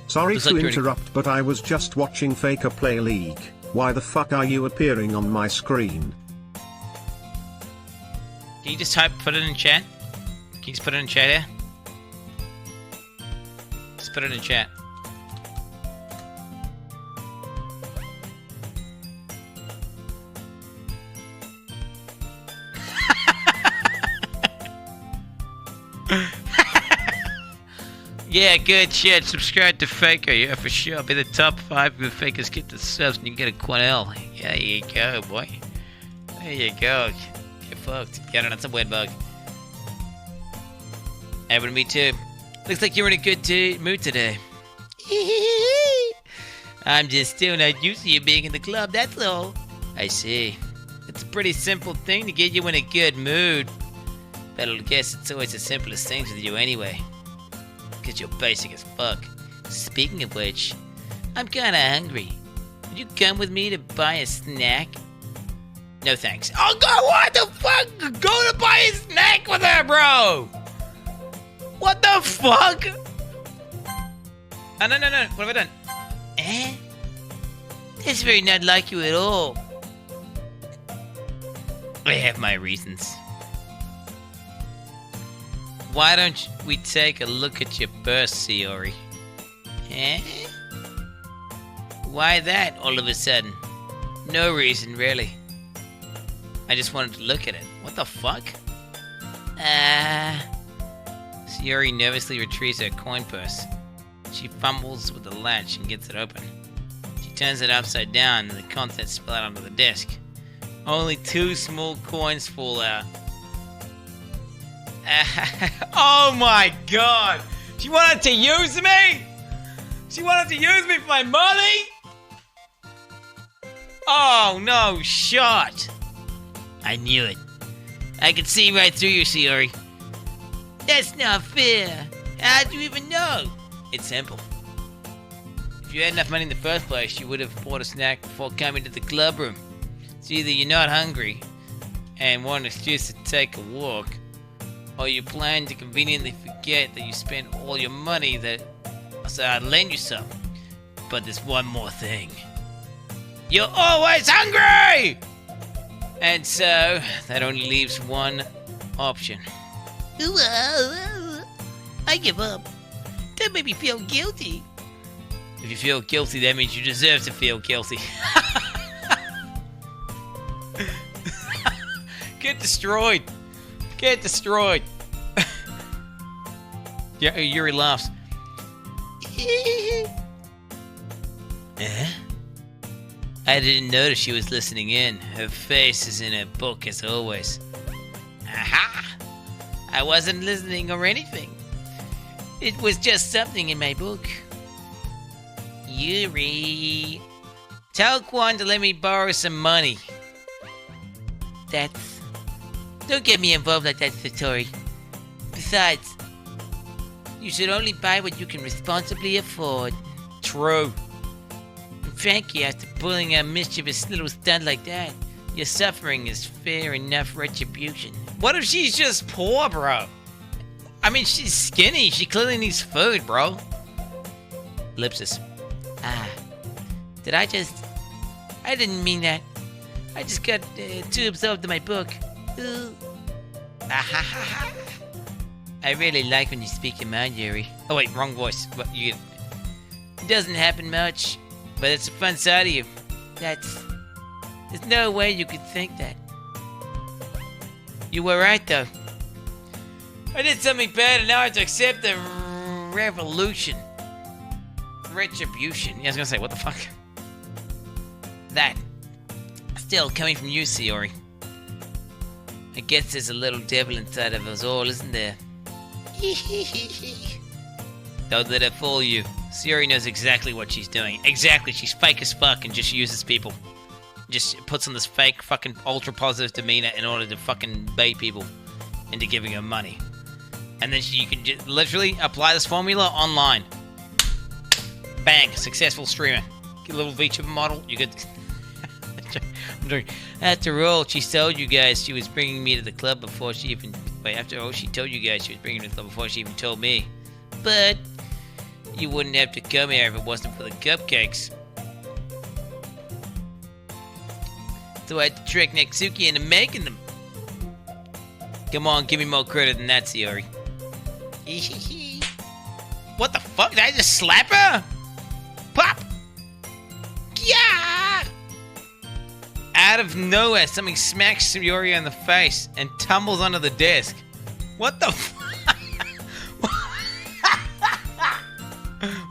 Sorry to interrupt, but I was just watching Faker play League. Why the fuck are you appearing on my screen? Can you just put it in chat? Can you just put it in chat here? Just put it in chat. Yeah, good shit. Subscribe to Faker, yeah, for sure. Be the top 5 if Fakers get the subs and you get a Quinel. Yeah, there you go, boy. There you go. Get fucked. Yeah, no, that's a weird bug. Happened to me too. Looks like you're in a good mood today. I'm just still not used to you being in the club, that's all. I see. It's a pretty simple thing to get you in a good mood. But I guess it's always the simplest things with you anyway. Because you're basic as fuck. Speaking of which, I'm kinda hungry. Would you come with me to buy a snack? No thanks. Oh god, what the fuck? Go to buy a snack with her, bro! What the fuck? Oh, no. What have I done? Eh? That's very not like you at all. I have my reasons. Why don't we take a look at your purse, Sayori? Eh? Why that, all of a sudden? No reason, really. I just wanted to look at it. What the fuck? Sayori nervously retrieves her coin purse. She fumbles with the latch and gets it open. She turns it upside down and the contents spill out onto the desk. Only 2 small coins fall out. Oh my god! She wanted to use me? She wanted to use me for my money? Oh no, shot! I knew it. I could see right through you, Sayori. That's not fair. How'd you even know? It's simple. If you had enough money in the first place, you would have bought a snack before coming to the club room. It's either you're not hungry and want an excuse to take a walk, or you plan to conveniently forget that you spent all your money so I'd lend you some. But there's one more thing. You're always hungry! And so, that only leaves one option. I give up. That made me feel guilty. If you feel guilty, that means you deserve to feel guilty. Get destroyed. Get destroyed. Yeah, Yuri laughs. Eh? I didn't notice she was listening in. Her face is in her book as always. Aha! I wasn't listening or anything. It was just something in my book. Yuri. Tell Quan to let me borrow some money. Don't get me involved like that, Satori. Besides, you should only buy what you can responsibly afford. True. And frankly, after pulling a mischievous little stunt like that, your suffering is fair enough retribution. What if she's just poor, bro? I mean, she's skinny. She clearly needs food, bro. Ellipsis. I didn't mean that. I just got too absorbed in my book. I really like when you speak your mind, Yuri. Oh wait, wrong voice. But it doesn't happen much, but it's a fun side of you. There's no way you could think that. You were right, though. I did something bad, and now I have to accept the retribution. Yeah, I was gonna say, what the fuck? That. Still, coming from you, Sayori. I guess there's a little devil inside of us all, isn't there? Don't let it fool you. Sayori knows exactly what she's doing. Exactly, she's fake as fuck and just uses people. Just puts on this fake fucking ultra positive demeanor in order to fucking bait people into giving her money. And then you can just literally apply this formula online. Bang, successful streamer. Get a little VTuber model, you could... I'm joking. After all, she told you guys she was bringing me to the club before she even... Wait, after all, she told you guys she was bringing me to the club before she even told me. But you wouldn't have to come here if it wasn't for the cupcakes. So I had to trick Natsuki into making them. Come on, give me more credit than that, Sayori. What the fuck? Did I just slap her? Pop! Yeah! Out of nowhere, something smacks Sayori on the face and tumbles onto the desk. What the fuck?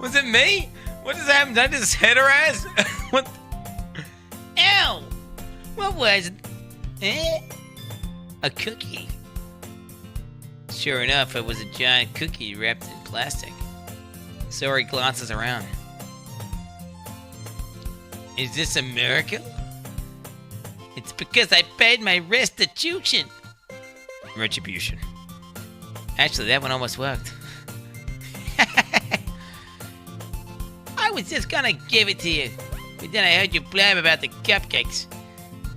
Was it me? What just happened? Did I just hit her ass? What? Ow! What was it? A cookie. Sure enough, it was a giant cookie wrapped in plastic. Sayori glances around. Is this a miracle? It's because I paid my restitution. Retribution. Actually, that one almost worked. I was just gonna give it to you, but then I heard you blab about the cupcakes.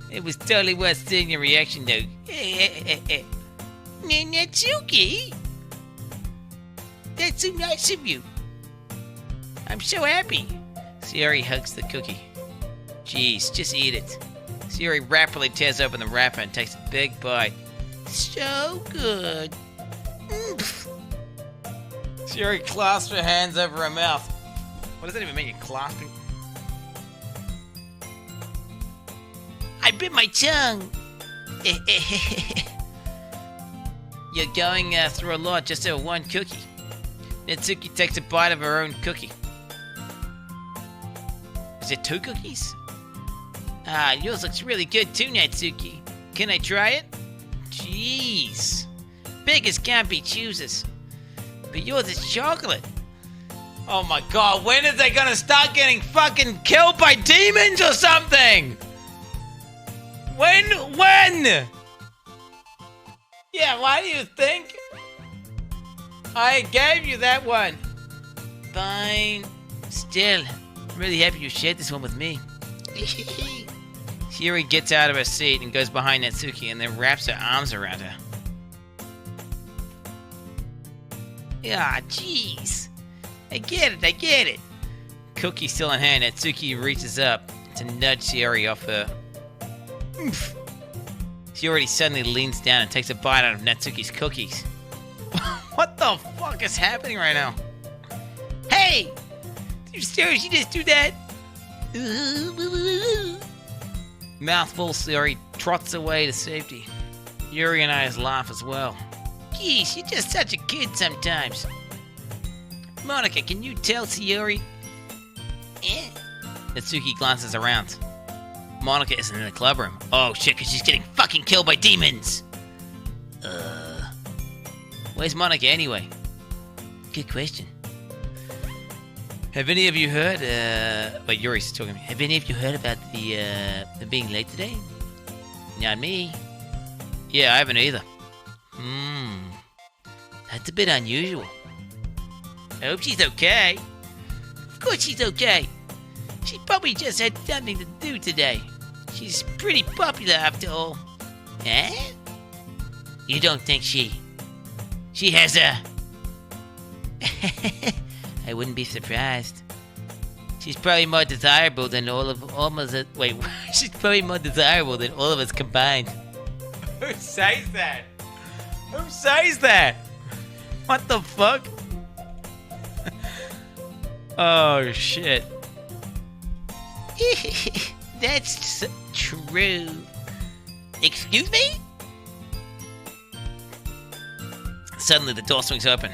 It was totally worth seeing your reaction, though. Natsuki? That's so nice of you. I'm so happy. Sayori hugs the cookie. Jeez, just eat it. Sayori rapidly tears open the wrapper and takes a big bite. So good. Sayori clasps her hands over her mouth. What does that even mean, you're clasping? I bit my tongue. You're going through a lot just over one cookie. Natsuki takes a bite of her own cookie. Is it 2 cookies? Yours looks really good too, Natsuki. Can I try it? Jeez. Beggars can't be choosers. But yours is chocolate. Oh my god, when is they gonna start getting fucking killed by demons or something? When? Yeah, why do you think? I gave you that one. Fine. Still, I'm really happy you shared this one with me. Sayori gets out of her seat and goes behind Natsuki and then wraps her arms around her. Ah, jeez. I get it. Cookie still in hand, Natsuki reaches up to nudge Sayori off her. Oomph. Sayori suddenly leans down and takes a bite out of Natsuki's cookies. What the fuck is happening right now? Hey! Did you seriously just do that? Mouthful, Sayori trots away to safety. Yuri and I laugh as well. Geez, you're just such a kid sometimes. Monica, can you tell Sayori? Natsuki glances around. Monica isn't in the clubroom. Oh shit, because she's getting fucking killed by demons! Where's Monica anyway? Good question. Have any of you heard, wait, Yuri's talking to me. Have any of you heard about them being late today? Not me. Yeah, I haven't either. That's a bit unusual. I hope she's okay. Of course she's okay. She probably just had something to do today. She's pretty popular after all. Eh? You don't think she has a... I wouldn't be surprised. She's probably more desirable than she's probably more desirable than all of us combined. Who says that? Who says that? What the fuck? Oh shit. That's true. Excuse me? Suddenly the door swings open.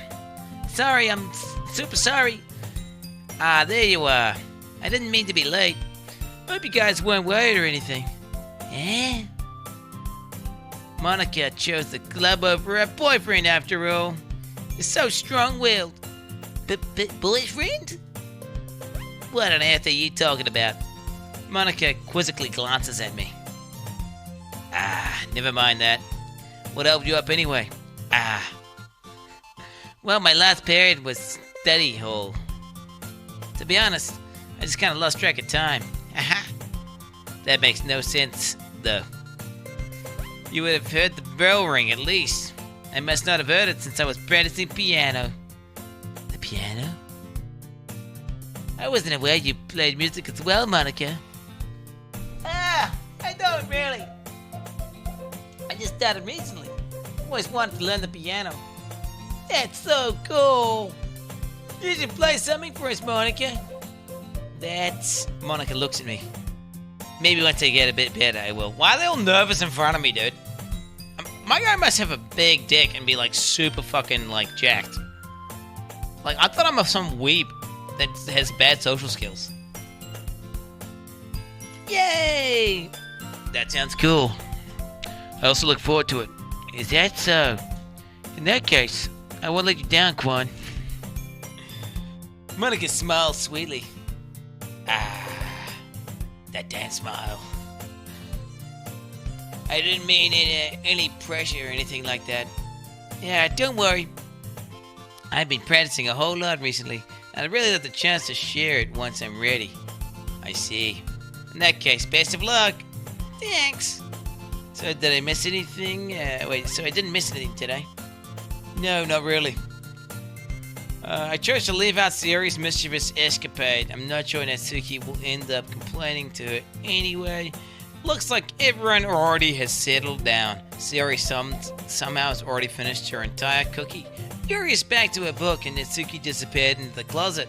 Sorry, I'm super sorry. Ah, there you are. I didn't mean to be late. Hope you guys weren't worried or anything. Eh? Monica chose the club over her boyfriend after all. Is so strong-willed. Boyfriend? What on earth are you talking about? Monica quizzically glances at me. Ah, never mind that. What held you up anyway? Ah. Well, my last period was study hall. To be honest, I just kind of lost track of time. Aha. That makes no sense, though. You would have heard the bell ring at least. I must not have heard it since I was practicing piano. The piano? I wasn't aware you played music as well, Monica. Ah, I don't really. I just started recently. Always wanted to learn the piano. That's so cool. You should play something for us, Monica. Monica looks at me. Maybe once I get a bit better, I will. Why are they all nervous in front of me, dude? My guy must have a big dick and be like super fucking like jacked. Like I thought I'm some weeb that has bad social skills. Yay! That sounds cool. I also look forward to it. Is that so? In that case, I won't let you down, Quan. Monica smiles sweetly. Ah, that dance smile. I didn't mean any pressure or anything like that. Yeah, don't worry. I've been practicing a whole lot recently, and I'd really like the chance to share it once I'm ready. I see. In that case, best of luck. Thanks. So, did I miss anything? So I didn't miss anything, did I? No, not really. I chose to leave out Sayori's mischievous escapade. I'm not sure Natsuki will end up complaining to her anyway. Looks like everyone already has settled down. Sayori somehow has already finished her entire cookie. Yuri is back to her book and Natsuki disappeared into the closet.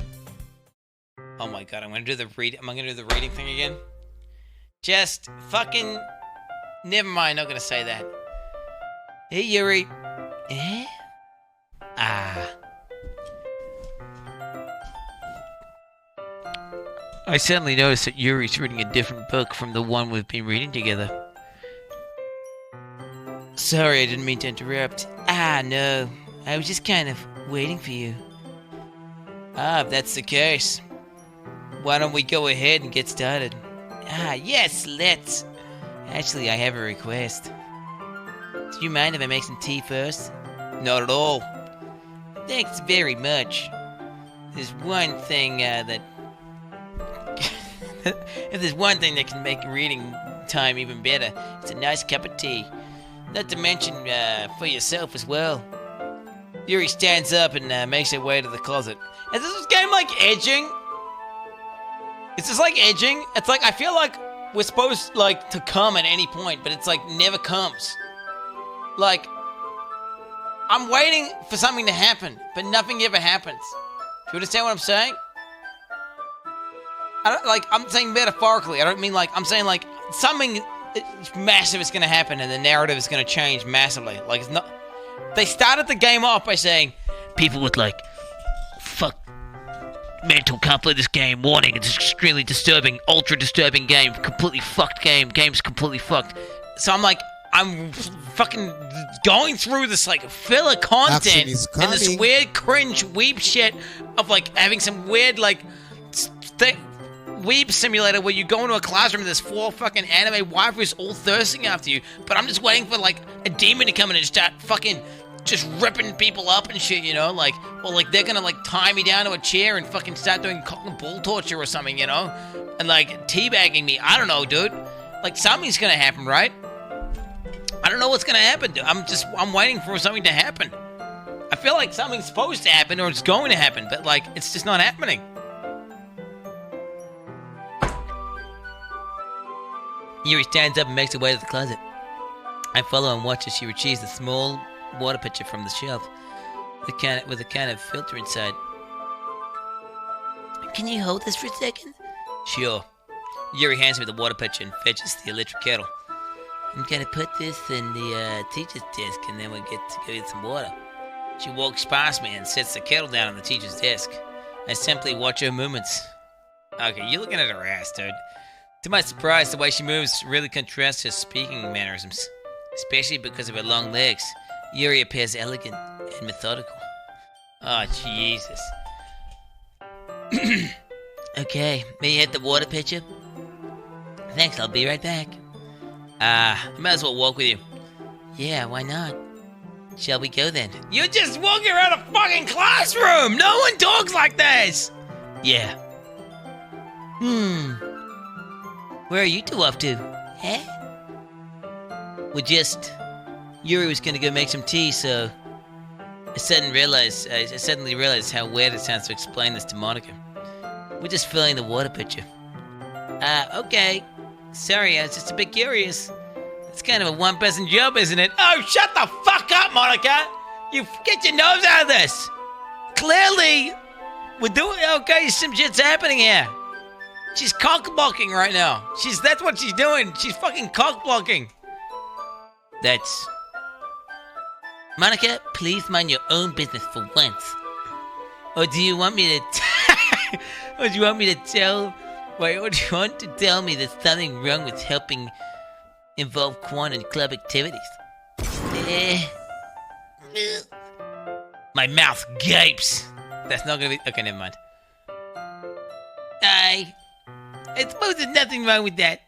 Oh my god, am I gonna do the reading thing again? Just fucking... Never mind, not gonna say that. Hey Yuri. Eh? Ah. I suddenly noticed that Yuri's reading a different book from the one we've been reading together. Sorry, I didn't mean to interrupt. Ah, no. I was just kind of waiting for you. Ah, if that's the case, why don't we go ahead and get started? Ah, yes, let's. Actually, I have a request. Do you mind if I make some tea first? Not at all. Thanks very much. There's one thing that... if there's one thing that can make reading time even better, it's a nice cup of tea. Not to mention for yourself as well. Yuri stands up and makes her way to the closet. Is this game like edging? Is this like edging? It's like, I feel like we're supposed like to come at any point, but it's like never comes. Like, I'm waiting for something to happen, but nothing ever happens. Do you understand what I'm saying? I'm saying metaphorically. I don't mean like, I'm saying like something massive is gonna happen and the narrative is gonna change massively. Like it's not, they started the game off by saying, people with like, fuck, mental can't play this game, warning, it's extremely disturbing, ultra disturbing game, completely fucked game's completely fucked. So I'm like, I'm fucking going through this like filler content and this weird cringe weeb shit of like having some weird like weeb simulator where you go into a classroom and there's 4 fucking anime waifus all thirsting after you, but I'm just waiting for like a demon to come in and start fucking just ripping people up and shit, you know? Like, well, like, they're gonna, like, tie me down to a chair and fucking start doing cock and ball torture or something, you know? And, like, teabagging me. I don't know, dude. Like, something's gonna happen, right? I don't know what's gonna happen, dude. I'm waiting for something to happen. I feel like something's supposed to happen or it's going to happen, but, like, it's just not happening. Yuri stands up and makes her way to the closet. I follow and watch as she retrieves a small water pitcher from the shelf with a can of filter inside. Can you hold this for a second? Sure. Yuri hands me the water pitcher and fetches the electric kettle. I'm gonna put this in the teacher's desk and then we'll get to go get some water. She walks past me and sets the kettle down on the teacher's desk. I simply watch her movements. Okay, you're looking at her ass, dude. To my surprise, the way she moves really contrasts her speaking mannerisms, especially because of her long legs. Yuri appears elegant and methodical. Oh, Jesus. Okay, may you hit the water pitcher? Thanks, I'll be right back. I might as well walk with you. Yeah, why not? Shall we go then? You're just walking around a fucking classroom! No one talks like this! Yeah. Where are you two off to? Eh? Yuri was gonna go make some tea, so I suddenly realized how weird it sounds to explain this to Monica. We're just filling the water pitcher. Okay. Sorry, I was just a bit curious. It's kind of a one-person job, isn't it? Oh, shut the fuck up, Monica! You get your nose out of this! Clearly, we're doing okay, some shit's happening here. She's cock-blocking right now. That's what she's doing. She's fucking cock-blocking. Monica, please mind your own business for once. Or do you want me to or do you want to tell me there's something wrong with helping involve Quan in club activities? My mouth gapes. That's not gonna be... Okay, never mind. I suppose there's nothing wrong with that.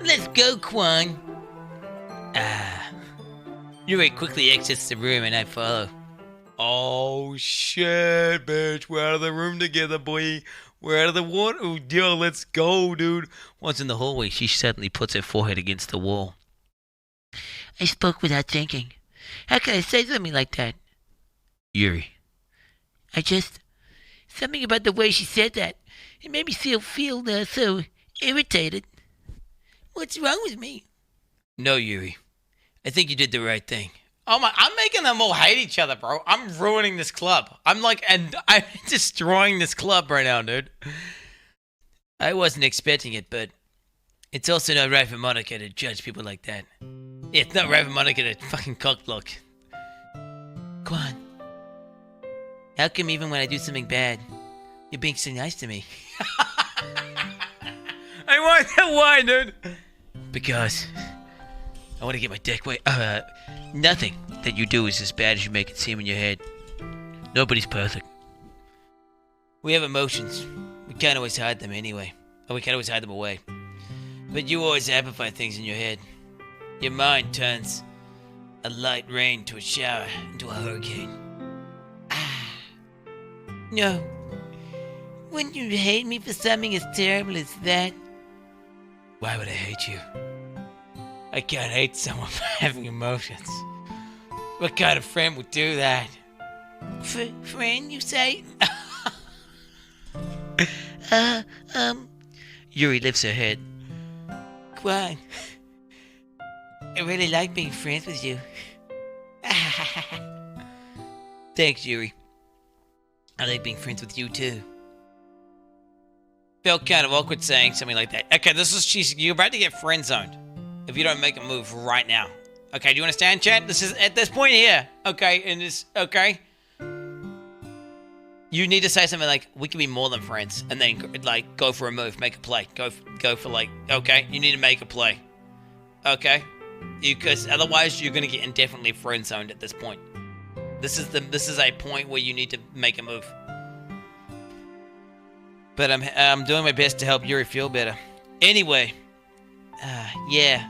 Let's go, Quan. Yuri quickly exits the room and I follow. Oh shit, bitch. We're out of the room together, boy. We're out of the water. Oh, yo, let's go, dude. Once in the hallway, she suddenly puts her forehead against the wall. I spoke without thinking. How could I say something like that? Yuri. Something about the way she said that. It made me feel so irritated. What's wrong with me? No, Yuri. I think you did the right thing. Oh my, I'm making them all hate each other, bro. I'm ruining this club. I'm destroying this club right now, dude. I wasn't expecting it, but it's also not right for Monica to judge people like that. Yeah, it's not right for Monica to fucking cockblock. Quan, how come even when I do something bad, you're being so nice to me? I want that why, dude. Because I want to get my dick wet. Nothing that you do is as bad as you make it seem in your head. Nobody's perfect. We have emotions. We can't always hide them anyway. Or we can't always hide them away. But you always amplify things in your head. Your mind turns a light rain to a shower into a hurricane. No. Wouldn't you hate me for something as terrible as that? Why would I hate you? I can't hate someone for having emotions. What kind of friend would do that? Friend, you say? Yuri lifts her head. Quan, I really like being friends with you. Thanks, Yuri. I like being friends with you too. Felt kind of awkward saying something like that. Okay, you're about to get friend zoned if you don't make a move right now. Okay, do you understand, chat? This is at this point here. Okay, and this, okay? You need to say something like, we can be more than friends, and then, like, go for a move, make a play. Go for, like, okay, you need to make a play. Okay? Because otherwise, you're gonna get indefinitely friend zoned at this point. This is a point where you need to make a move. But I'm doing my best to help Yuri feel better. Anyway, yeah.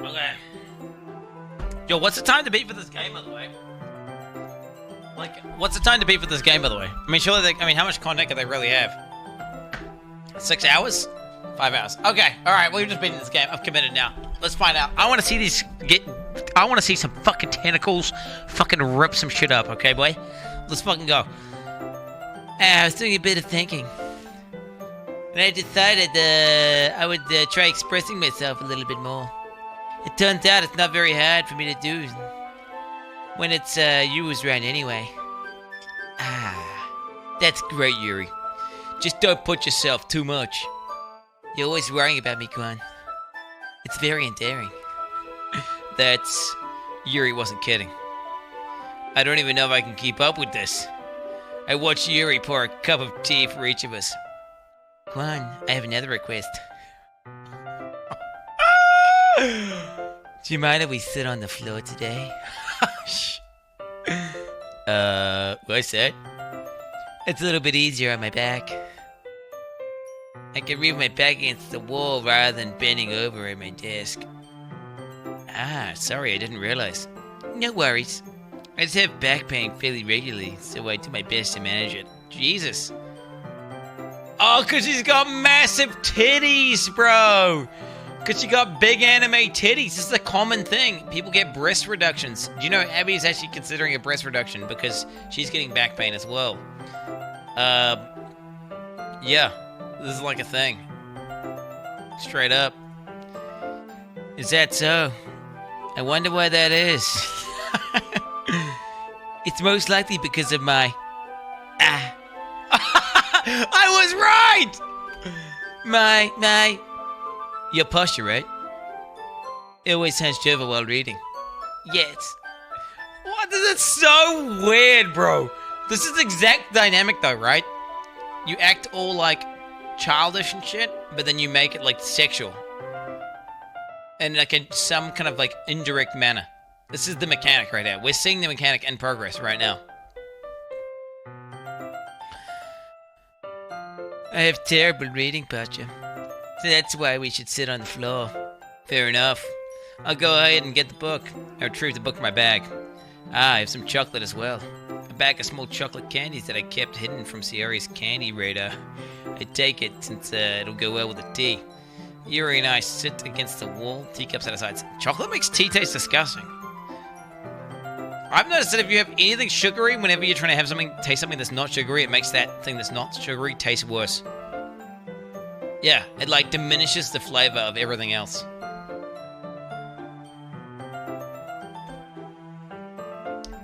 Okay. Yo, what's the time to beat for this game, by the way? Like, what's the time to beat for this game, by the way? I mean, surely how much content could they really have? 6 hours? 5 hours. Okay, alright, we've just been in this game. I've committed now. Let's find out. I want to see these I want to see some fucking tentacles fucking rip some shit up, okay, boy? Let's fucking go. I was doing a bit of thinking. And I decided I would try expressing myself a little bit more. It turns out it's not very hard for me to do when it's you who's around anyway. That's great, Yuri. Just don't put yourself too much. You're always worrying about me, Quan. It's very endearing. That's... Yuri wasn't kidding. I don't even know if I can keep up with this. I watched Yuri pour a cup of tea for each of us. Quan, I have another request. Do you mind if we sit on the floor today? What's that? It's a little bit easier on my back. I can read my back against the wall rather than bending over at my desk. Sorry, I didn't realize. No worries. I just have back pain fairly regularly, so I do my best to manage it. Jesus. Oh, because she's got massive titties, bro. Because she got big anime titties. This is a common thing. People get breast reductions. Do you know Abby's actually considering a breast reduction because she's getting back pain as well? Yeah. This is like a thing. Straight up. Is that so? I wonder why that is. It's most likely because of my... I was right! Your posture, right? It always hunched over while reading. Yes. What? This is so weird, bro. This is the exact dynamic though, right? You act all like childish and shit, but then you make it like sexual. And like in some kind of like indirect manner. This is the mechanic right now. We're seeing the mechanic in progress right now. I have terrible reading posture. So that's why we should sit on the floor. Fair enough. I'll go ahead and get the book. I retrieved the book from my bag. I have some chocolate as well. A bag of small chocolate candies that I kept hidden from Sierra's candy radar. I take it since it'll go well with the tea. Yuri and I sit against the wall, teacups at our sides. Chocolate makes tea taste disgusting. I've noticed that if you have anything sugary, whenever you're trying to have something, taste something that's not sugary, it makes that thing that's not sugary taste worse. Yeah, it like diminishes the flavor of everything else.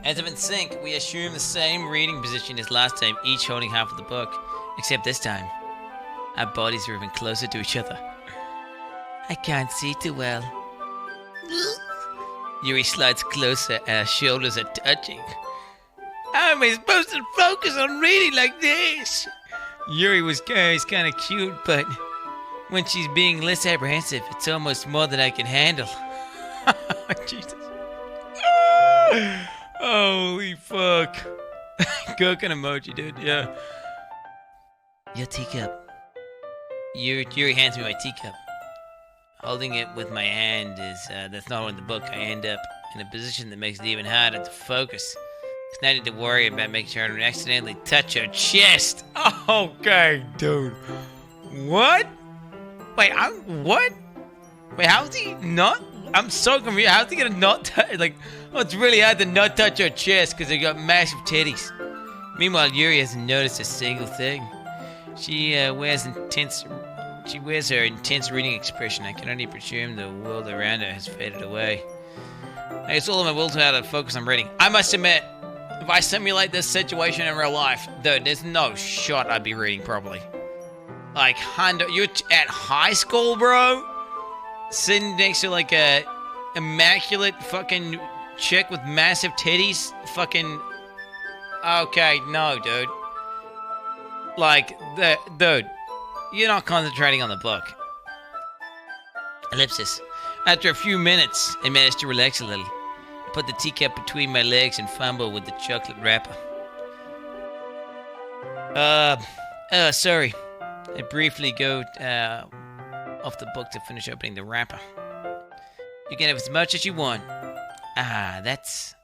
As if in sync, we assume the same reading position as last time, each holding half of the book. Except this time, our bodies are even closer to each other. I can't see too well. Yuri slides closer and our shoulders are touching. How am I supposed to focus on reading like this? Yuri was kind of cute, but when she's being less apprehensive, it's almost more than I can handle. Jesus. Holy fuck. Cooking emoji, dude, yeah. Your teacup. Yuri hands me my teacup. Holding it with my hand is, that's not in the book. I end up in a position that makes it even harder to focus. Because now I need to worry about making sure I don't accidentally touch her chest. Okay, dude. What? Wait, what? Wait, how's he not? I'm so confused. How's he gonna not touch? Like, oh, it's really hard to not touch her chest because they got massive titties. Meanwhile, Yuri hasn't noticed a single thing. She wears her intense reading expression. I can only presume the world around her has faded away. It's all in my will to how to focus on reading. I must admit, if I simulate this situation in real life, dude, there's no shot I'd be reading properly. Like, you're at high school, bro? Sitting next to like a immaculate fucking chick with massive titties? Fucking... Okay, no, dude. Like, dude. You're not concentrating on the book. Ellipsis. After a few minutes, I managed to relax a little. I put the teacup between my legs and fumble with the chocolate wrapper. Sorry. I briefly go off the book to finish opening the wrapper. You can have as much as you want. That's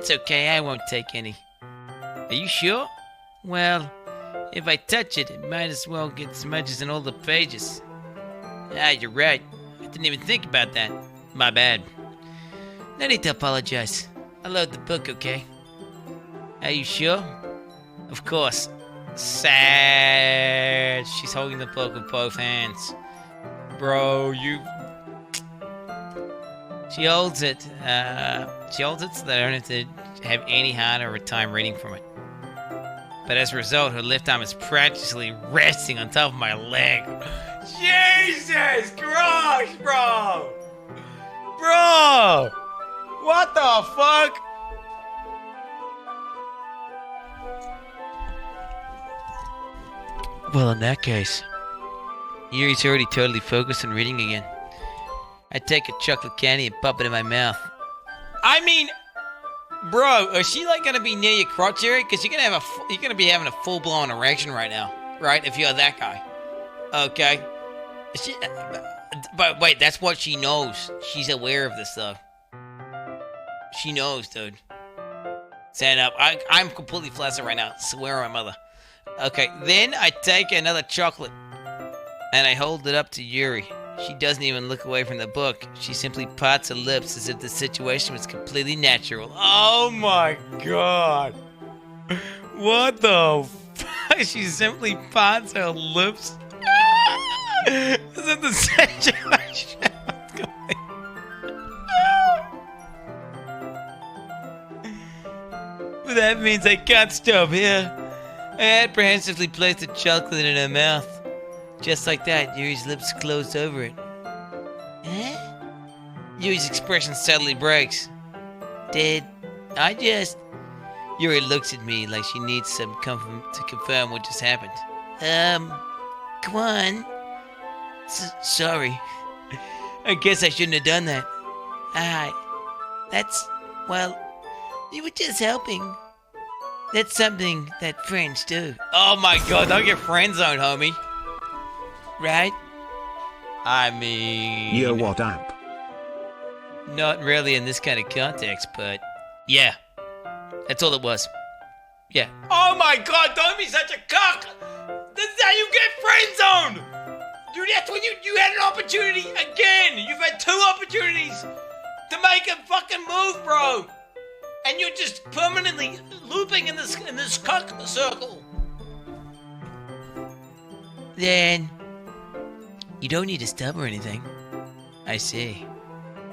okay. I won't take any. Are you sure? Well, if I touch it, it might as well get smudges in all the pages. Ah, you're right. I didn't even think about that. My bad. No need to apologize. I love the book, okay? Are you sure? Of course. Sad. She's holding the book with both hands. Bro, you... She holds it so that I don't have to have any harder time reading from it. But as a result, her left arm is practically resting on top of my leg. Jesus Christ, bro! Bro! What the fuck? Well, in that case, Yuri's already totally focused on reading again. I take a chocolate candy and pop it in my mouth. I mean, bro, is she like gonna be near your crotch area? Cause you're gonna be having a full-blown erection right now, right? If you're that guy, okay. But wait, that's what she knows. She's aware of this though. She knows, dude. Stand up. I'm completely flaccid right now. Swear on my mother. Okay, then I take another chocolate and I hold it up to Yuri. She doesn't even look away from the book. She simply parts her lips as if the situation was completely natural. Oh my god. What the fuck? She simply parts her lips as if the situation was going. But that means I can't stop here. I apprehensively placed the chocolate in her mouth. Just like that, Yuri's lips closed over it. Eh? Yuri's expression suddenly breaks. Did I just... Yuri looks at me like she needs some to confirm what just happened. Quan? Sorry. I guess I shouldn't have done that. Well, you were just helping. That's something that friends do. Oh my god, don't get friend zoned, homie. Right? I mean... Yeah, what app? Not really in this kind of context, but... Yeah. That's all it was. Yeah. Oh my god, don't be such a cock! This is how you get friend zoned! Dude, that's when you had an opportunity again! You've had 2 opportunities to make a fucking move, bro! And you're just permanently looping in this cock circle. Then you don't need to stub or anything. I see.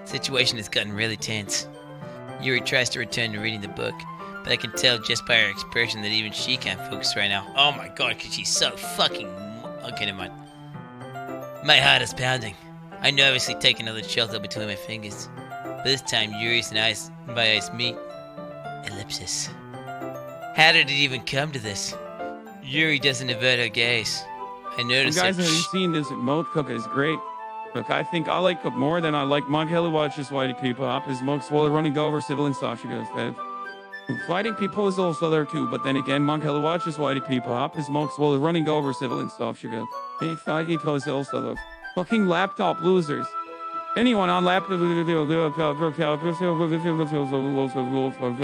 Situation has gotten really tense. Yuri tries to return to reading the book, but I can tell just by her expression that even she can't focus right now. Oh my god, because she's so fucking... Okay, never mind. My heart is pounding. I nervously take another chocolate between my fingers. But this time, Yuri's and my eyes meet. Ellipsis. How did it even come to this? Yuri doesn't avert her gaze. I notice You guys, that have you seen this remote cook is great. Look, I think I like cook more than I like Mug Hello watches whitey people up his mug swallow running over civil and stuff. She goes, Dad. Fighting people is also there too, but then again, Mug Hello watches whitey people up his mug swallow running over civil and stuff. She goes, hey, fighting people is also there. Fucking laptop losers. Anyone on laptop...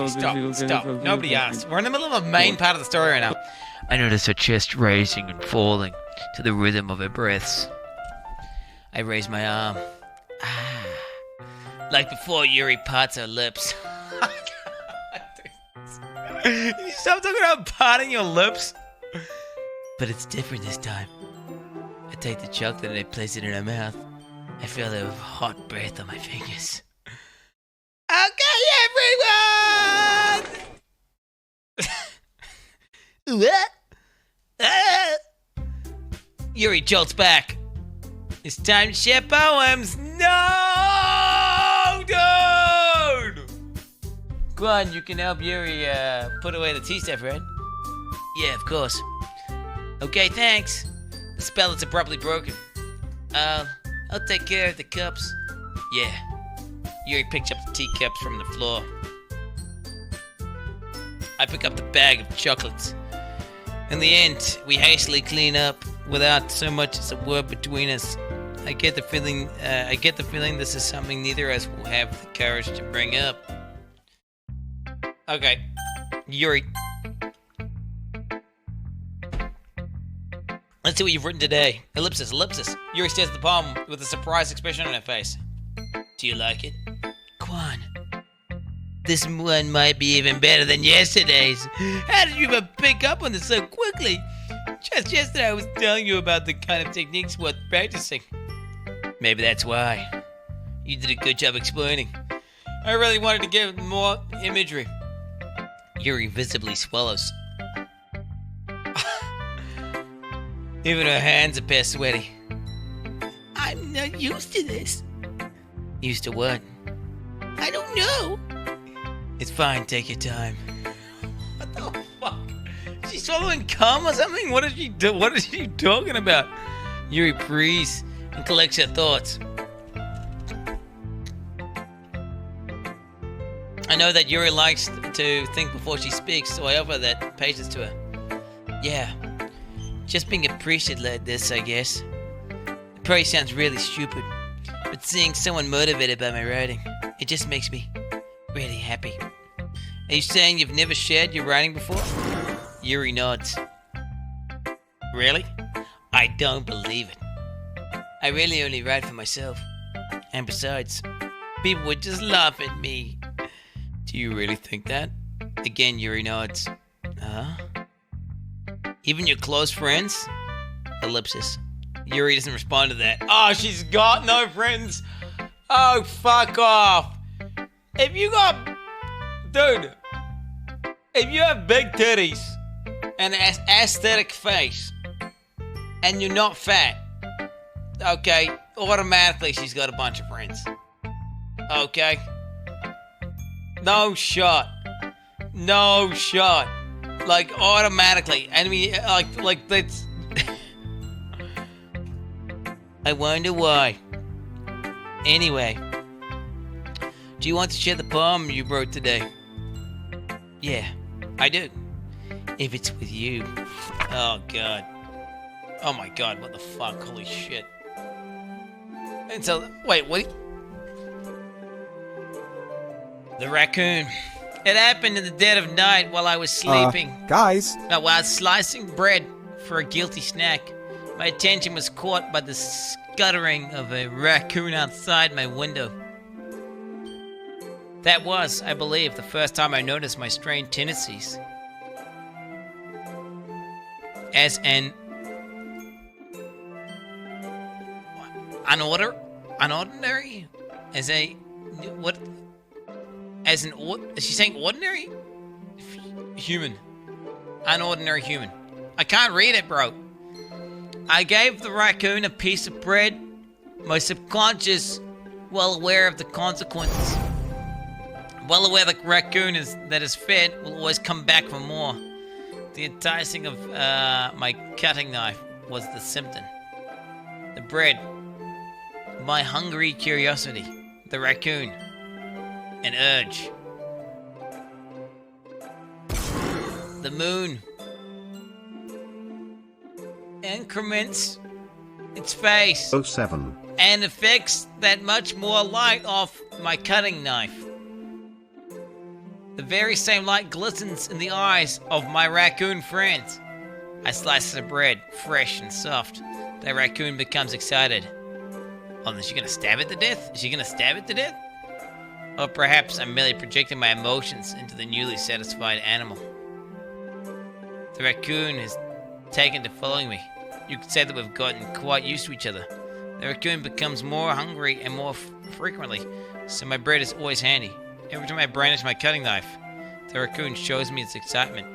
Stop. Nobody asked. We're in the middle of a main part of the story right now. I notice her chest raising and falling to the rhythm of her breaths. I raise my arm. Like before, Yuri parts her lips. You stop talking about parting your lips? But it's different this time. I take the chocolate and I place it in her mouth. I feel her hot breath on my fingers. Okay, everyone! What? Yuri jolts back. It's time to share poems. No, dude! Quan, you can help Yuri put away the tea stuff, right? Yeah, of course. Okay, thanks. The spell is abruptly broken. I'll take care of the cups. Yeah. Yuri picks up the teacups from the floor. I pick up the bag of chocolates. In the end, we hastily clean up without so much as a word between us. I get the feeling this is something neither of us will have the courage to bring up. Okay. Yuri. Let's see what you've written today. Ellipsis, ellipsis. Yuri stares at the poem with a surprised expression on her face. Do you like it? Quan, this one might be even better than yesterday's. How did you even pick up on this so quickly? Just yesterday I was telling you about the kind of techniques worth practicing. Maybe that's why. You did a good job explaining. I really wanted to give more imagery. Yuri visibly swallows. Even her hands appear sweaty. I'm not used to this. Used to what? I don't know. It's fine, take your time. What the fuck? Is she swallowing cum or something? What is she talking about? Yuri breathes and collects her thoughts. I know that Yuri likes to think before she speaks, so I offer that patience to her. Yeah, just being appreciated like this, I guess. It probably sounds really stupid, but seeing someone motivated by my writing, it just makes me really happy. Are you saying you've never shared your writing before? Yuri nods. Really? I don't believe it. I really only write for myself. And besides, people would just laugh at me. Do you really think that? Again, Yuri nods. Huh? Even your close friends? Ellipsis. Yuri doesn't respond to that. Oh, she's got no friends. Oh, fuck off. If you got... Dude. If you have big titties and an aesthetic face and you're not fat, okay, automatically she's got a bunch of friends. Okay? No shot. No shot. Like, automatically. I mean, like that's... I wonder why. Anyway. Do you want to share the poem you wrote today? Yeah, I do. If it's with you. Oh, God. Oh, my God, what the fuck? Holy shit. And so, wait, what? The raccoon. It happened in the dead of night while I was sleeping. Guys. While I was slicing bread for a guilty snack. My attention was caught by the scuttering of a raccoon outside my window. That was, I believe, the first time I noticed my strange tendencies. As an unordinary? As a what? As an is she saying ordinary? Human. Unordinary human. I can't read it, bro. I gave the raccoon a piece of bread. My subconscious, well aware of the consequences. Well aware the raccoon that is fed will always come back for more. The enticing of my cutting knife was the symptom. The bread. My hungry curiosity. The raccoon. An urge. The moon increments its face 07. and affects that much more light off my cutting knife. The very same light glistens in the eyes of my raccoon friends. I slice the bread, fresh and soft. The raccoon becomes excited. Oh, is she gonna stab it to death? Is she gonna stab it to death? Or perhaps I'm merely projecting my emotions into the newly satisfied animal. The raccoon has taken to following me. You could say that we've gotten quite used to each other. The raccoon becomes more hungry and more frequently, so my bread is always handy. Every time I brandish my cutting knife, the raccoon shows me its excitement.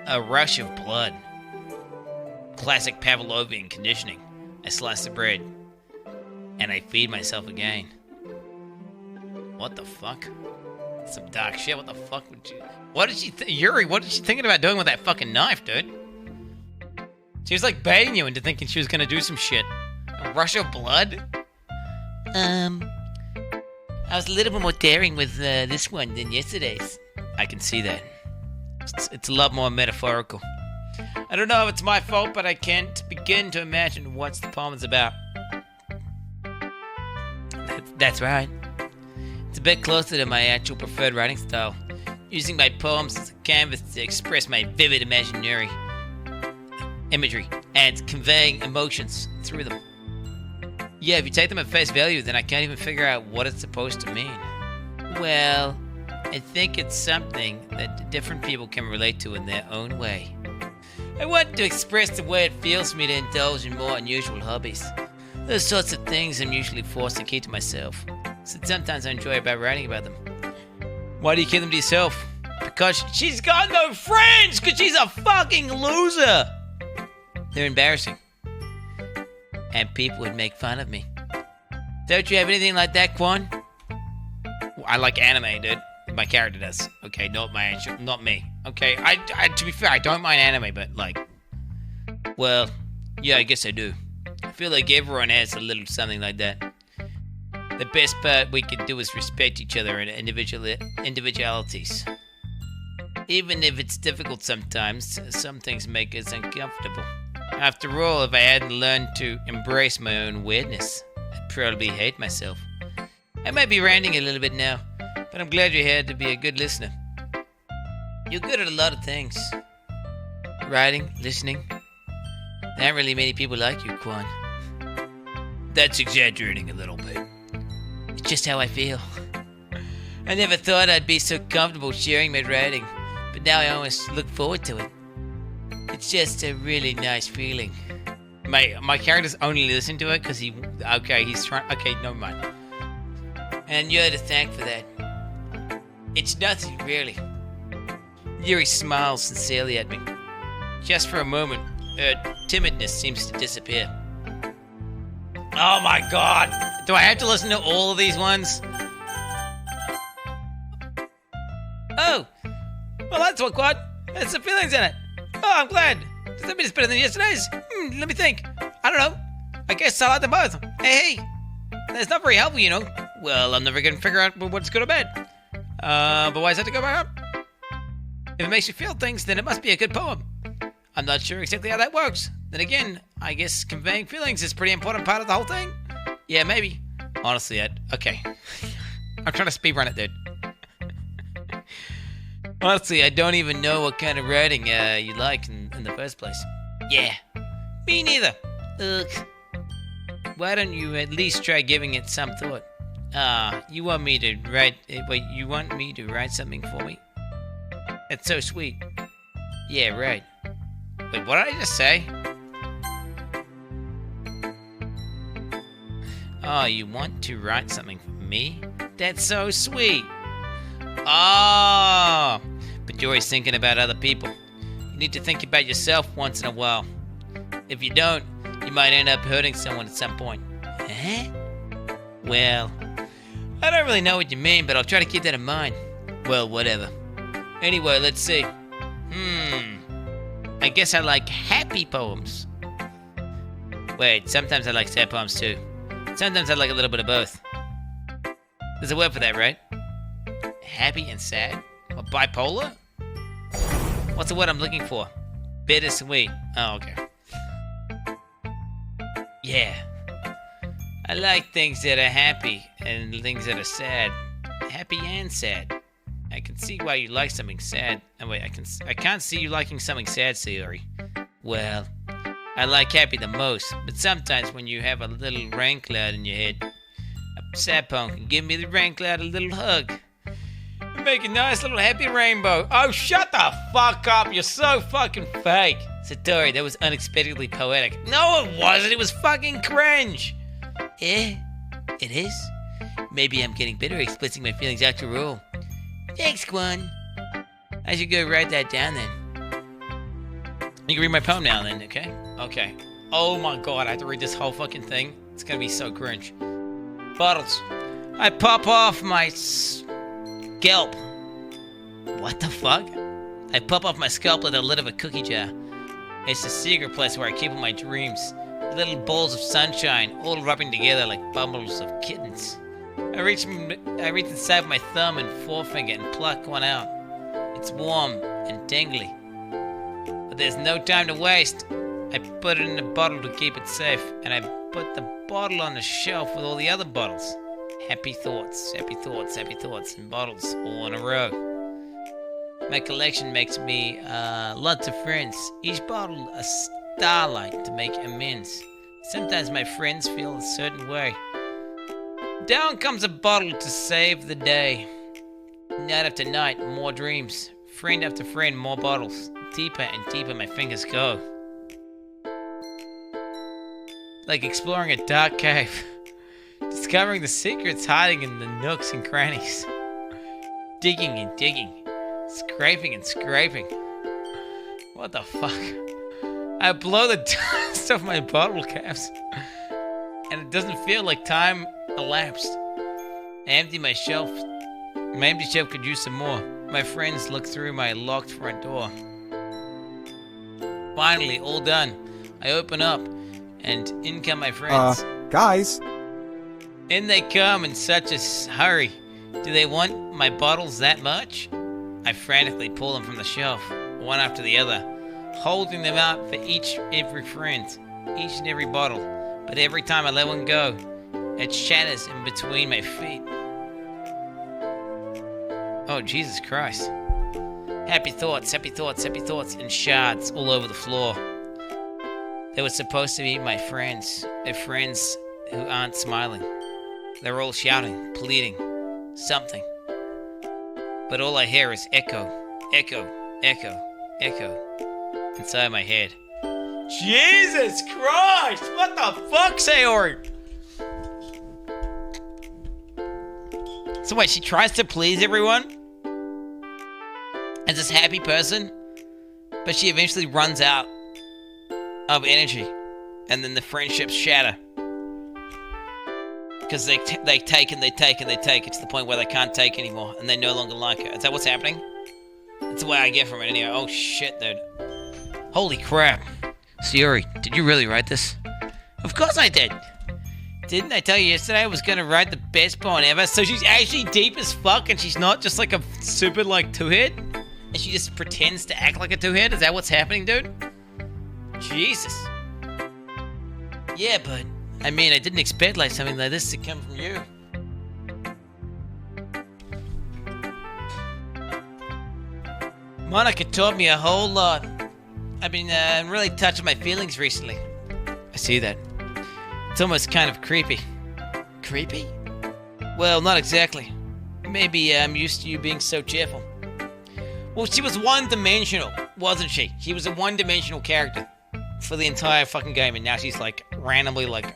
A rush of blood. Classic Pavlovian conditioning. I slice the bread, and I feed myself again. What the fuck? Some dark shit. What the fuck would you... What did she... Yuri, what is she thinking about doing with that fucking knife, dude? She was like baiting you into thinking she was gonna do some shit. A rush of blood? I was a little bit more daring with this one than yesterday's. I can see that. It's a lot more metaphorical. I don't know if it's my fault, but I can't begin to imagine what the poem is about. That's right. It's a bit closer to my actual preferred writing style, using my poems as a canvas to express my vivid imaginary. imagery and conveying emotions through them. Yeah, if you take them at face value, then I can't even figure out what it's supposed to mean. Well, I think it's something that different people can relate to in their own way. I want to express the way it feels for me to indulge in more unusual hobbies. Those sorts of things I'm usually forced to keep to myself, so sometimes I enjoy about writing about them. Why do you keep them to yourself? Because she's got no friends, because she's a fucking loser! They're embarrassing. And people would make fun of me. Don't you have anything like that, Quan? I like anime, dude. My character does. Okay, not me. Okay, I to be fair, I don't mind anime, but like, well, yeah, I guess I do. I feel like everyone has a little something like that. The best part we can do is respect each other and individualities. Even if it's difficult sometimes, some things make us uncomfortable. After all, if I hadn't learned to embrace my own weirdness, I'd probably hate myself. I might be ranting a little bit now, but I'm glad you're here to be a good listener. You're good at a lot of things. Writing, listening. There aren't really many people like you, Quan. That's exaggerating a little bit. It's just how I feel. I never thought I'd be so comfortable sharing my writing, but now I almost look forward to it. It's just a really nice feeling. My character's only listening to it because he's trying. Okay, never mind. And you're to thank for that. It's nothing, really. Yuri smiles sincerely at me. Just for a moment, her timidness seems to disappear. Oh my god! Do I have to listen to all of these ones? Oh! Well, that's what, Quad. There's some feelings in it. Oh, I'm glad. Does that mean it's better than yesterday's? Let me think. I don't know. I guess I like them both. Hey! That's not very helpful, you know. Well, I'm never gonna figure out what's good or bad. But why does that have to go back up? If it makes you feel things, then it must be a good poem. I'm not sure exactly how that works. Then again, I guess conveying feelings is a pretty important part of the whole thing. Yeah, maybe. Honestly, okay. I'm trying to speedrun it, dude. Honestly, I don't even know what kind of writing you like in the first place. Yeah, me neither. Ugh. Why don't you at least try giving it some thought? You want me to write... Wait, you want me to write something for me? That's so sweet. Yeah, right. Wait, what did I just say? Oh, you want to write something for me? That's so sweet. Oh, but you're always thinking about other people. You need to think about yourself once in a while. If you don't, you might end up hurting someone at some point. Huh? Well, I don't really know what you mean, but I'll try to keep that in mind. Well, whatever. Anyway, let's see. I guess I like happy poems. Wait, sometimes I like sad poems too. Sometimes I like a little bit of both. There's a word for that, right? Happy and sad? Or bipolar? What's the word I'm looking for? Bittersweet. Oh, okay. Yeah. I like things that are happy and things that are sad. Happy and sad. I can see why you like something sad. Oh wait, I can't see you liking something sad, Sayori. Well, I like happy the most, but sometimes when you have a little rain cloud in your head, a sad poem can give me the rain cloud a little hug. Make a nice little happy rainbow. Oh, shut the fuck up. You're so fucking fake. Satori, that was unexpectedly poetic. No, it wasn't. It was fucking cringe. Yeah, it is. Maybe I'm getting better at expressing my feelings after all. Thanks, Quan. I should go write that down then. You can read my poem now then, okay? Okay. Oh my god, I have to read this whole fucking thing. It's gonna be so cringe. Bottles. I pop off my scalp. What the fuck? I pop off my scalp with the lid of a cookie jar. It's the secret place where I keep all my dreams. Little balls of sunshine, all rubbing together like bundles of kittens. I reach inside with my thumb and forefinger and pluck one out. It's warm and tingly. But there's no time to waste. I put it in a bottle to keep it safe, and I put the bottle on the shelf with all the other bottles. Happy thoughts, happy thoughts, happy thoughts, and bottles all in a row. My collection makes me lots of friends. Each bottle starlight to make amends. Sometimes my friends feel a certain way. Down comes a bottle to save the day. Night after night, more dreams. Friend after friend, more bottles. Deeper and deeper my fingers go. Like exploring a dark cave. Discovering the secrets hiding in the nooks and crannies. Digging and digging. Scraping and scraping. What the fuck? I blow the dust off my bottle caps. And it doesn't feel like time elapsed. I empty my shelf. My empty shelf could use some more. My friends look through my locked front door. Finally, all done. I open up, and in come my friends. Guys. In they come in such a hurry. Do they want my bottles that much? I frantically pull them from the shelf, one after the other, holding them out for every friend, each and every bottle. But every time I let one go, it shatters in between my feet. Oh, Jesus Christ. Happy thoughts, happy thoughts, happy thoughts, and shards all over the floor. They were supposed to be my friends. They're friends who aren't smiling. They're all shouting, pleading, something. But all I hear is echo, echo, echo, echo, inside my head. Jesus Christ! What the fuck, Sayori? So wait, she tries to please everyone? As this happy person? But she eventually runs out of energy. And then the friendships shatter. Because they take and they take and they take it to the point where they can't take anymore. And they no longer like her. Is that what's happening? That's the way I get from it anyway. Oh shit, dude. Holy crap. Sayori, did you really write this? Of course I did. Didn't I tell you yesterday I was going to write the best poem ever? So she's actually deep as fuck and she's not just like a super like two-head? And she just pretends to act like a two-head? Is that what's happening, dude? Jesus. Yeah, but I mean, I didn't expect like something like this to come from you. Monica taught me a whole lot. I've been really touching my feelings recently. I see that. It's almost kind of creepy. Creepy? Well, not exactly. Maybe I'm used to you being so cheerful. Well, she was one-dimensional, wasn't she? She was a one-dimensional character for the entire fucking game, and now she's like randomly like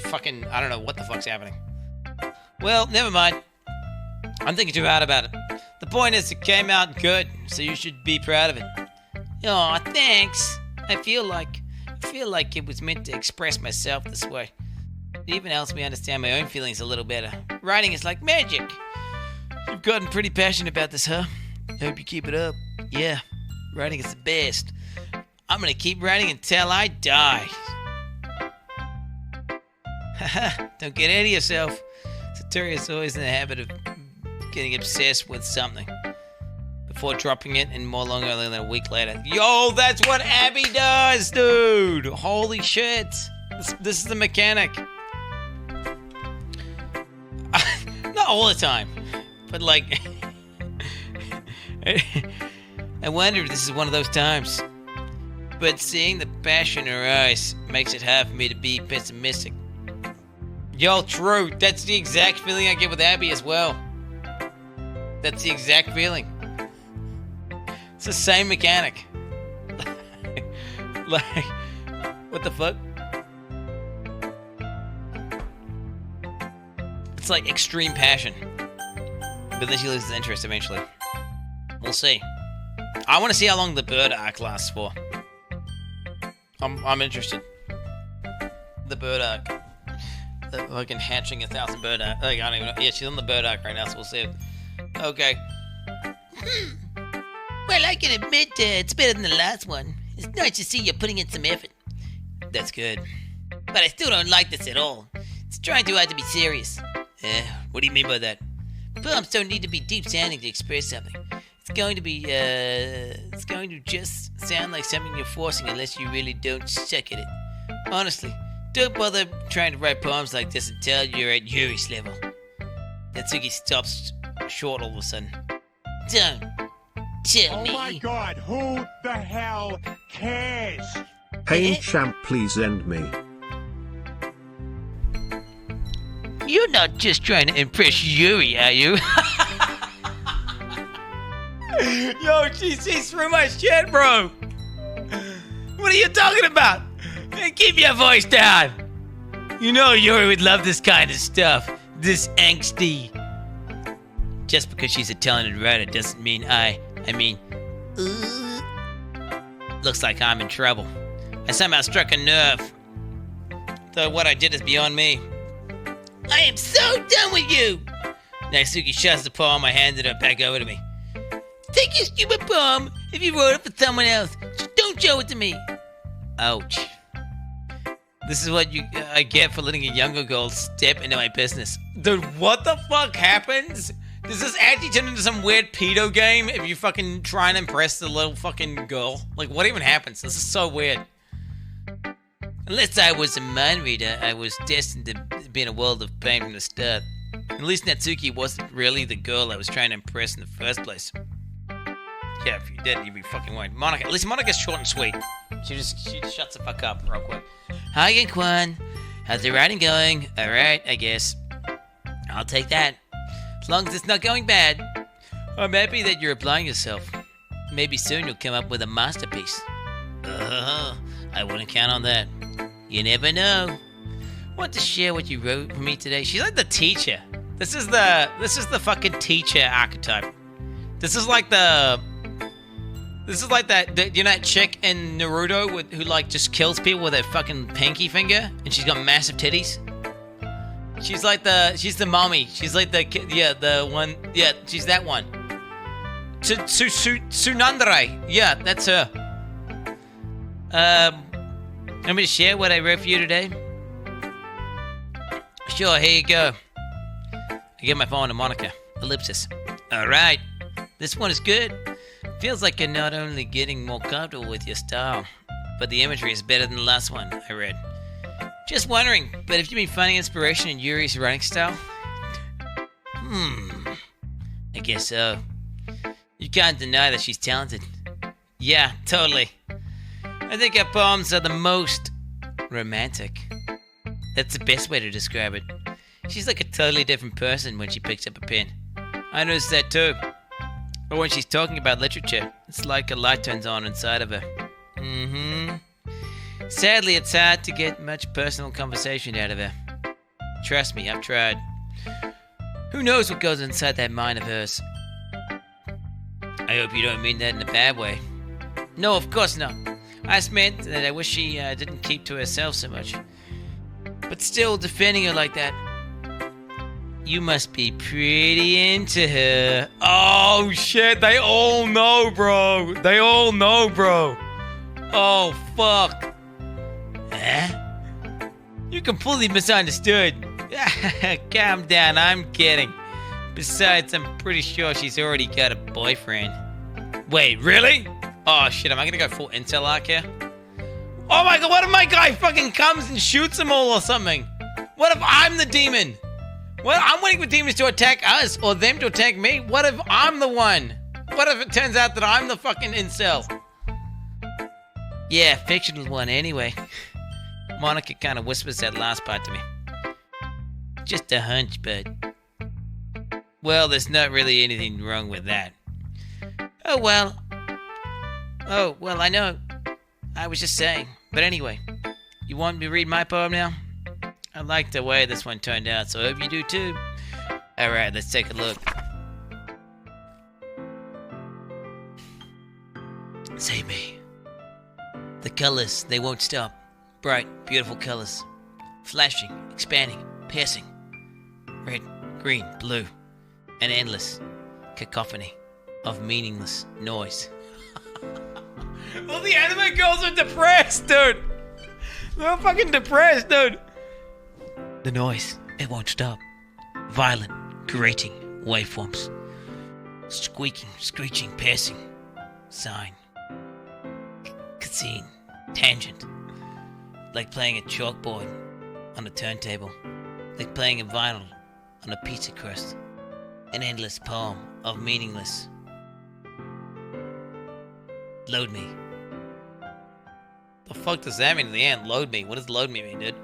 fucking, I don't know what the fuck's happening. Well, never mind. I'm thinking too hard about it. The point is, it came out good, so you should be proud of it. Aw, thanks. I feel like it was meant to express myself this way. It even helps me understand my own feelings a little better. Writing is like magic. You've gotten pretty passionate about this, huh? I hope you keep it up. Yeah, writing is the best. I'm gonna keep writing until I die. Haha, don't get ahead of yourself. Satoria's always in the habit of getting obsessed with something before dropping it and more longer than a week later. Yo, that's what Abby does, dude! Holy shit. This is the mechanic. Not all the time, but like... I wonder if this is one of those times. But seeing the passion in her eyes makes it hard for me to be pessimistic. Yo, true. That's the exact feeling I get with Abby as well. That's the exact feeling. It's the same mechanic. Like, what the fuck? It's like extreme passion. But then she loses interest eventually. We'll see. I want to see how long the bird arc lasts for. I'm interested. The bird arc. The fucking hatching 1,000 bird arc. Like, I don't even know. Yeah, she's on the bird arc right now, so we'll see. Okay. Well, I can admit it's better than the last one. It's nice to see you're putting in some effort. That's good. But I still don't like this at all. It's trying too hard to be serious. What do you mean by that? Poems don't need to be deep sounding to express something. It's going to just sound like something you're forcing unless you really don't suck at it. Honestly, don't bother trying to write poems like this until you're at Yuri's level. Natsuki stops short all of a sudden. Don't tell me. Oh my god, who the hell cares? Hey champ, please end me. You're not just trying to impress Yuri, are you? Yo, she threw my shit, bro. What are you talking about? Hey, keep your voice down. You know Yuri would love this kind of stuff. This angsty. Just because she's a talented writer doesn't mean looks like I'm in trouble. I somehow struck a nerve. Though what I did is beyond me. I am so done with you! Natsuki shuts the poem I handed her back over to me. Take your stupid poem if you wrote it for someone else. Just don't show it to me. Ouch. This is what I get for letting a younger girl step into my business. Dude, what the fuck happens? Does this actually turn into some weird pedo game if you fucking try and impress the little fucking girl? Like, what even happens? This is so weird. Unless I was a mind reader, I was destined to be in a world of pain from the start. At least Natsuki wasn't really the girl I was trying to impress in the first place. Yeah, if you did, you'd be fucking worried. Monica, at least Monica's short and sweet. She just shuts the fuck up real quick. Hi again, Quan. How's the writing going? Alright, I guess. I'll take that. As long as it's not going bad. I'm happy that you're applying yourself. Maybe soon you'll come up with a masterpiece. I wouldn't count on that. You never know. Want to share what you wrote for me today? She's like the teacher. This is the fucking teacher archetype. This is like that you know that chick in Naruto who like just kills people with her fucking pinky finger and she's got massive titties. She's the mommy. She's like the one, she's that one. Tsunandere. Yeah, that's her. Want me to share what I wrote for you today? Sure, here you go. I give my phone to Monica. Ellipsis. Alright. This one is good. Feels like you're not only getting more comfortable with your style, but the imagery is better than the last one I read. Just wondering, but have you been finding inspiration in Yuri's writing style? I guess so. You can't deny that she's talented. Yeah, totally. I think her poems are the most romantic. That's the best way to describe it. She's like a totally different person when she picks up a pen. I noticed that too. Or when she's talking about literature, it's like a light turns on inside of her. Sadly, it's hard to get much personal conversation out of her. Trust me, I've tried. Who knows what goes inside that mind of hers? I hope you don't mean that in a bad way. No, of course not. I just meant that I wish she didn't keep to herself so much. But still, defending her like that. You must be pretty into her. Oh shit, they all know, bro. They all know, bro. Oh fuck. Huh? You completely misunderstood. Calm down, I'm kidding. Besides, I'm pretty sure she's already got a boyfriend. Wait, really? Oh shit, am I gonna go full intel arc here? Oh my god, what if my guy fucking comes and shoots them all or something? What if I'm the demon? Well, I'm waiting for demons to attack us or them to attack me. What if I'm the one? What if it turns out that I'm the fucking incel? Yeah, fictional one anyway. Monica kind of whispers that last part to me. Just a hunch, but... Well, there's not really anything wrong with that. Oh, well, I know. I was just saying. But anyway, you want me to read my poem now? I like the way this one turned out, so I hope you do too. Alright, let's take a look. Save me. The colors, they won't stop. Bright, beautiful colors. Flashing, expanding, piercing. Red, green, blue. An endless cacophony of meaningless noise. Well, the anime girls are depressed, dude. They're fucking depressed, dude. The noise, it won't stop. Violent, grating waveforms. Squeaking, screeching, piercing. Sine. Cutscene. Tangent. Like playing a chalkboard on a turntable. Like playing a vinyl on a pizza crust. An endless poem of meaningless. Load me. The fuck does that mean at the end? Load me. What does load me mean, dude?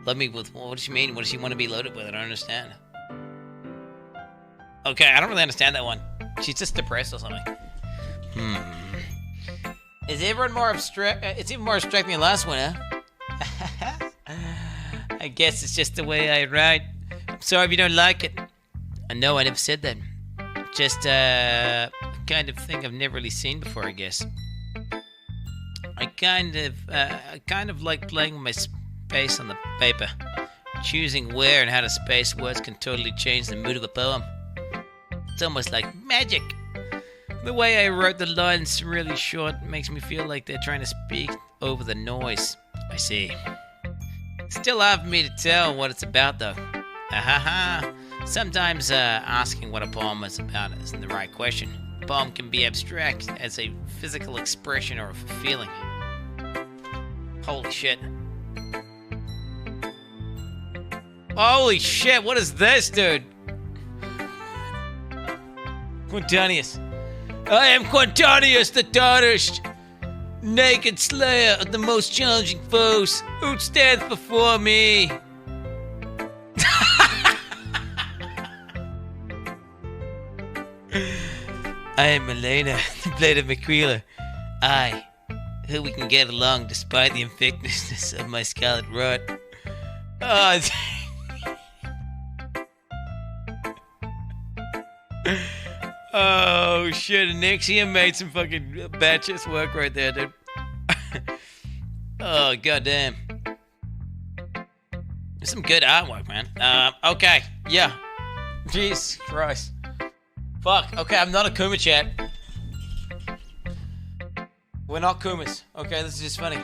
Load me with what does she mean? What does she want to be loaded with? I don't understand. Okay, I don't really understand that one. She's just depressed or something. Is everyone more abstract? It's even more abstract than the last one, huh? I guess it's just the way I write. I'm sorry if you don't like it. No, I never said that. Just a kind of thing I've never really seen before, I guess. I kind of like playing with my space on the paper. Choosing where and how to space words can totally change the mood of a poem. It's almost like magic. The way I wrote the lines really short makes me feel like they're trying to speak over the noise. I see. Still hard for me to tell what it's about, though. Sometimes asking what a poem is about isn't the right question. A poem can be abstract as a physical expression or a feeling. Holy shit. Holy shit, what is this, dude? Quintanius. I am Quintanius, the tarnished, naked slayer of the most challenging foes who stands before me. I am Elena, the Blade of Maquila. I, who we can get along despite the infectiousness of my scarlet rot. Oh, oh shit, Anixium made some fucking batches work right there, dude. Oh, goddamn. There's some good artwork, man. Okay, yeah. Jesus Christ. Fuck, okay, I'm not a Kuma chat. We're not Kumas. Okay, this is just funny.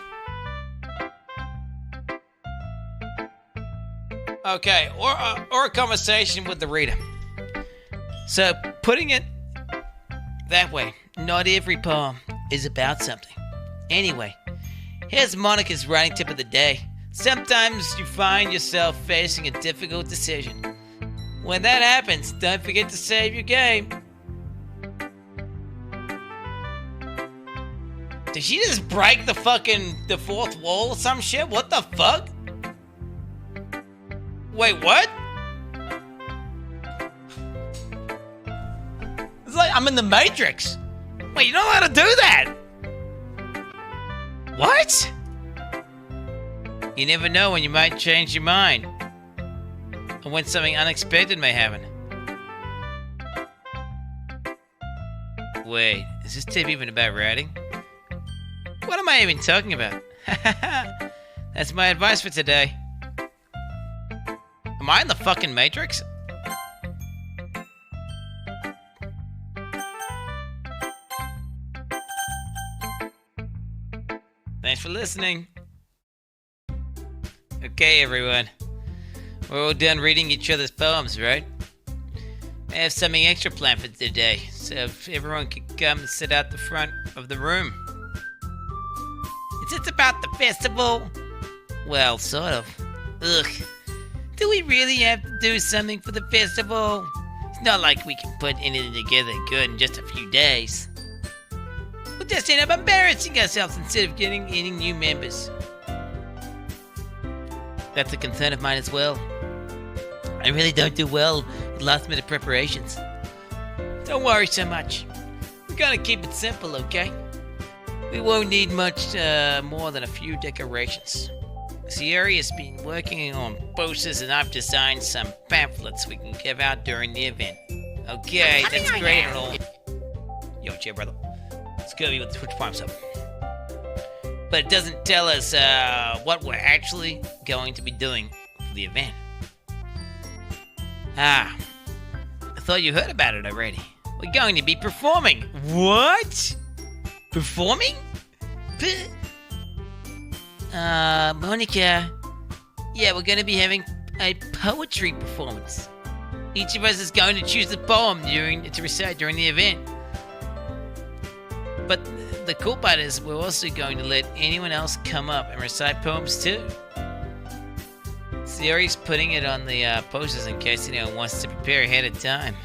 Okay, or a conversation with the reader. So, putting it that way, not every poem is about something. Anyway, here's Monica's writing tip of the day. Sometimes you find yourself facing a difficult decision. When that happens, don't forget to save your game. Did she just break the fourth wall or some shit? What the fuck? Wait, what? It's like I'm in the Matrix. Wait, you're not allowed to do that. What? You never know when you might change your mind. Or when something unexpected may happen. Wait, is this tip even about writing? What am I even talking about? That's my advice for today. Am I in the fucking Matrix? Thanks for listening. Okay, everyone. We're all done reading each other's poems, right? I have something extra planned for today, so if everyone could come and sit out the front of the room. Is it about the festival? Well, sort of. Ugh. Do we really have to do something for the festival? It's not like we can put anything together good in just a few days. We'll just end up embarrassing ourselves instead of getting any new members. That's a concern of mine as well. I really don't do well with last-minute preparations. Don't worry so much. We're gonna keep it simple, okay? We won't need much more than a few decorations. Sierra has been working on posters and I've designed some pamphlets we can give out during the event. Okay, that's great and all. Yo, chill, brother. It's gonna be with the Twitch Farms up. But it doesn't tell us what we're actually going to be doing for the event. I thought you heard about it already. We're going to be performing. What? Performing? Monica. Yeah, we're going to be having a poetry performance. Each of us is going to choose a poem to recite during the event. But the cool part is we're also going to let anyone else come up and recite poems too. Sierra's putting it on the posters in case anyone wants to prepare ahead of time.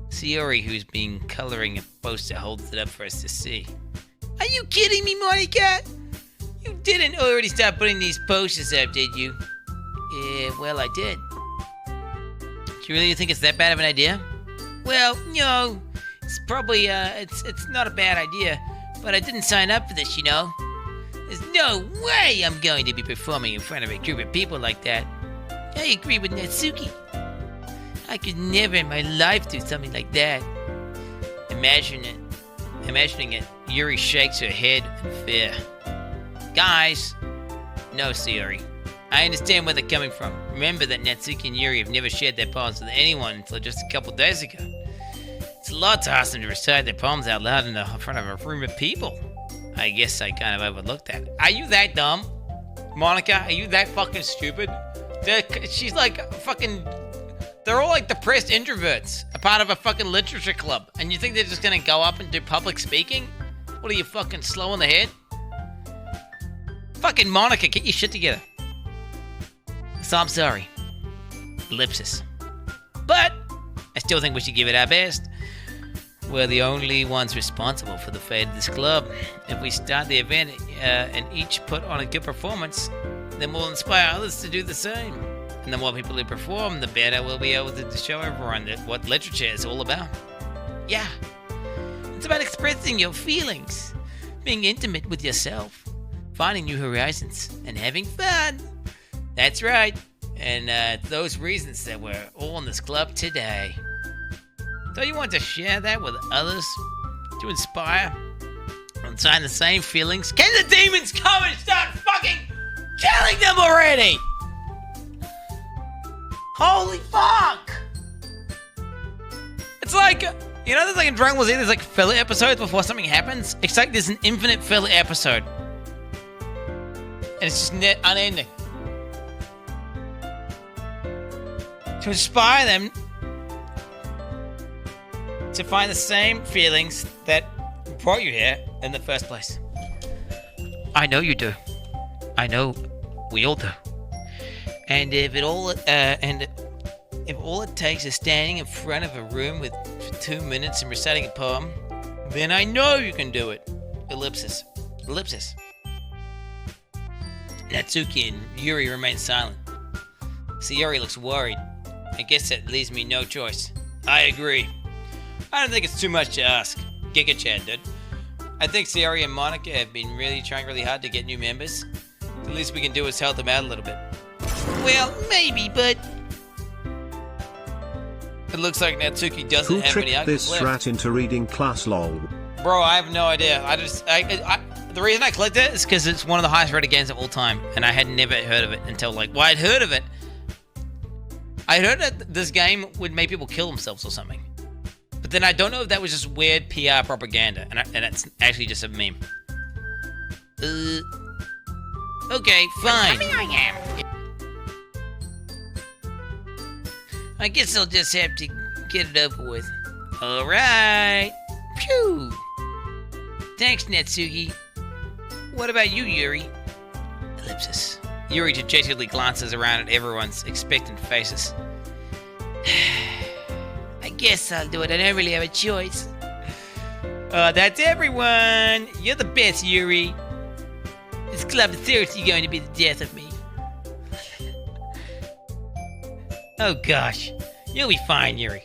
Sierra, who's been coloring a poster, holds it up for us to see. Are you kidding me, Monica? You didn't already start putting these posters up, did you? Yeah, well, I did. Do you really think it's that bad of an idea? Well, no. It's probably, it's not a bad idea. But I didn't sign up for this, you know? There's no way I'm going to be performing in front of a group of people like that. I agree with Natsuki. I could never in my life do something like that. Imagining it, Yuri shakes her head in fear. Guys! No, Sayori. I understand where they're coming from. Remember that Natsuki and Yuri have never shared their poems with anyone until just a couple days ago. It's a lot to ask them to recite their poems out loud in front of a room of people. I guess I kind of overlooked that. Are you that dumb? Monica, are you that fucking stupid? She's like fucking... They're all like depressed introverts, a part of a fucking literature club. And you think they're just gonna go up and do public speaking? What are you, fucking slow in the head? Fucking Monica, get your shit together. So I'm sorry. Ellipsis. But I still think we should give it our best. We're the only ones responsible for the fate of this club. If we start the event and each put on a good performance, then we'll inspire others to do the same. And the more people who perform, the better we'll be able to show everyone that what literature is all about. Yeah. It's about expressing your feelings, being intimate with yourself, finding new horizons, and having fun. That's right. And those reasons that we're all in this club today. Don't you want to share that with others? To inspire? And sign the same feelings? Can the demons come and start fucking killing them already? Holy fuck! It's like, you know, there's like in Dragon Ball Z, there's like filler episodes before something happens. It's like there's an infinite filler episode. And it's just unending. To inspire them to find the same feelings that brought you here in the first place. I know you do. I know we all do. And if all it takes is standing in front of a room for 2 minutes and reciting a poem, then I know you can do it. Ellipsis. Ellipsis. Natsuki and Yuri remain silent. Sayori looks worried. I guess that leaves me no choice. I agree. I don't think it's too much to ask. Giga Chad did. I think Sayori and Monica have been trying really hard to get new members. The least we can do is help them out a little bit. Well, maybe, but... It looks like Natsuki doesn't Who have any tricked arguments this left. rat into reading class lol? Bro, I have no idea. The reason I clicked it is because it's one of the highest rated games of all time, and I had never heard of it until I'd heard of it. I heard that this game would make people kill themselves or something. But then I don't know if that was just weird PR propaganda, and it's actually just a meme. Okay, fine. I guess I'll just have to get it over with. Alright. Phew. Thanks, Natsuki. What about you, Yuri? Ellipsis. Yuri dejectedly glances around at everyone's expectant faces. I guess I'll do it. I don't really have a choice. That's everyone. You're the best, Yuri. This club is seriously going to be the death of me. Oh gosh, you'll be fine, Yuri.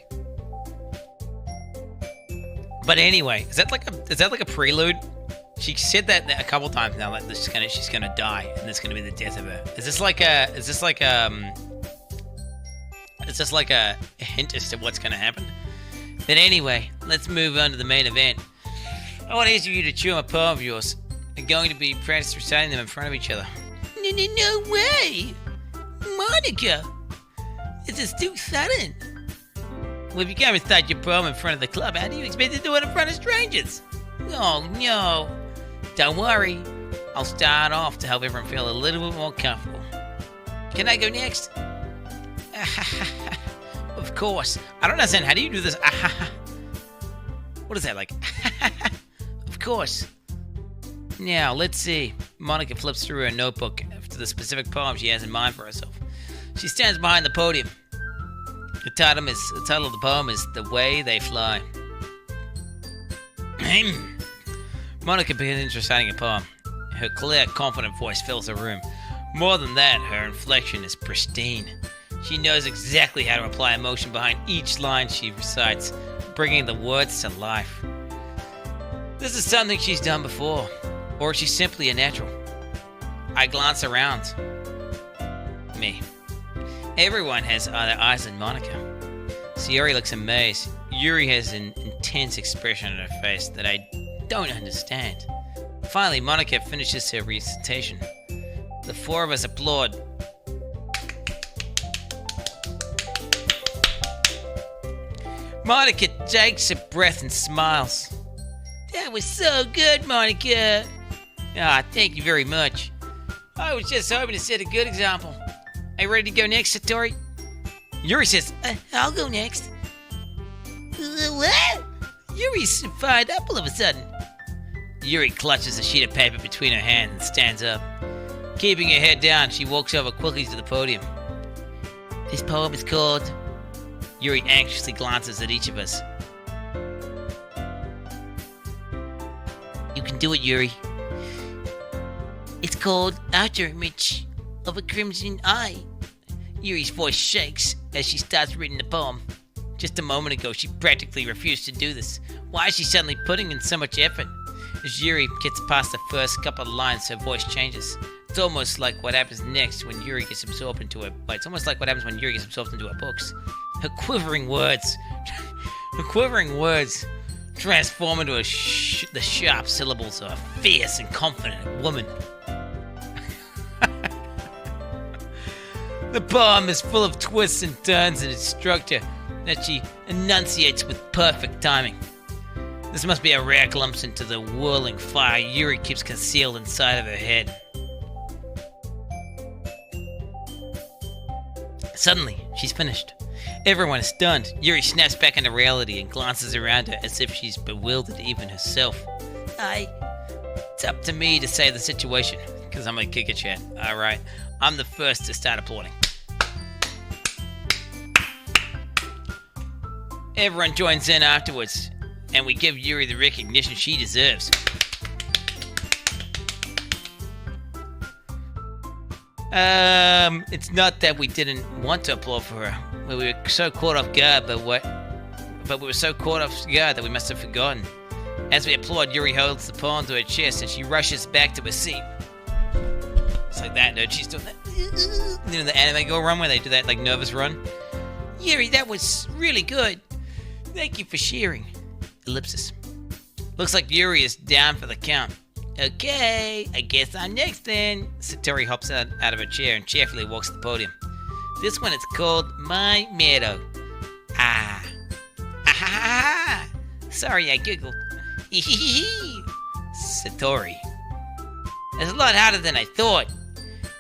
But anyway, is that like a prelude? She said that a couple times now that she's gonna die and it's gonna be the death of her. Is this like a hint as to what's gonna happen? But anyway, let's move on to the main event. I want each of you to chew on a poem of yours. They're going to be practice reciting them in front of each other. No way! Monica! This is too sudden. Well, if you can't recite your poem in front of the club, how do you expect to do it in front of strangers? Oh, no. Don't worry. I'll start off to help everyone feel a little bit more comfortable. Can I go next? Of course. I don't understand. How do you do this? What is that, like? Of course. Now, let's see. Monica flips through her notebook to the specific poem she has in mind for herself. She stands behind the podium. The title of the poem is The Way They Fly. Monica begins reciting a poem. Her clear, confident voice fills the room. More than that, her inflection is pristine. She knows exactly how to apply emotion behind each line she recites, bringing the words to life. This is something she's done before, or she's simply a natural. I glance around. Me. Everyone has other eyes than Monica. Sayori looks amazed. Yuri has an intense expression on her face that I don't understand. Finally, Monica finishes her recitation. The four of us applaud. Monica takes a breath and smiles. That was so good, Monica. Ah, thank you very much. I was just hoping to set a good example. Are you ready to go next, Satori? Yuri says, I'll go next. What? Yuri's fired up all of a sudden. Yuri clutches a sheet of paper between her hands and stands up. Keeping her head down, she walks over quickly to the podium. This poem is called... Yuri anxiously glances at each of us. You can do it, Yuri. It's called After Image of a Crimson Eye. Yuri's voice shakes as she starts reading the poem. Just a moment ago, she practically refused to do this. Why is she suddenly putting in so much effort? As Yuri gets past the first couple of lines, her voice changes. It's almost like what happens next when Yuri gets absorbed into her. It's almost like what happens when Yuri gets absorbed into her books. Her quivering words transform into the sharp syllables of a fierce and confident woman. The poem is full of twists and turns in its structure that she enunciates with perfect timing. This must be a rare glimpse into the whirling fire Yuri keeps concealed inside of her head. Suddenly, she's finished. Everyone is stunned. Yuri snaps back into reality and glances around her as if she's bewildered even herself. It's up to me to save the situation, because I'm a Giga Chat. Alright, I'm the first to start applauding. Everyone joins in afterwards, and we give Yuri the recognition she deserves. It's not that we didn't want to applaud for her. We were so caught off guard, but we were so caught off guard that we must have forgotten. As we applaud, Yuri holds the poem to her chest and she rushes back to her seat. It's like that, dude. She's doing that. You know the anime go run where they do that like nervous run? Yuri, that was really good. Thank you for sharing. Ellipsis. Looks like Yuri is down for the count. Okay, I guess I'm next then. Satori hops out of her chair and cheerfully walks to the podium. This one is called My Meadow. Ah. Ah. Sorry, I giggled. Satori. It's a lot harder than I thought.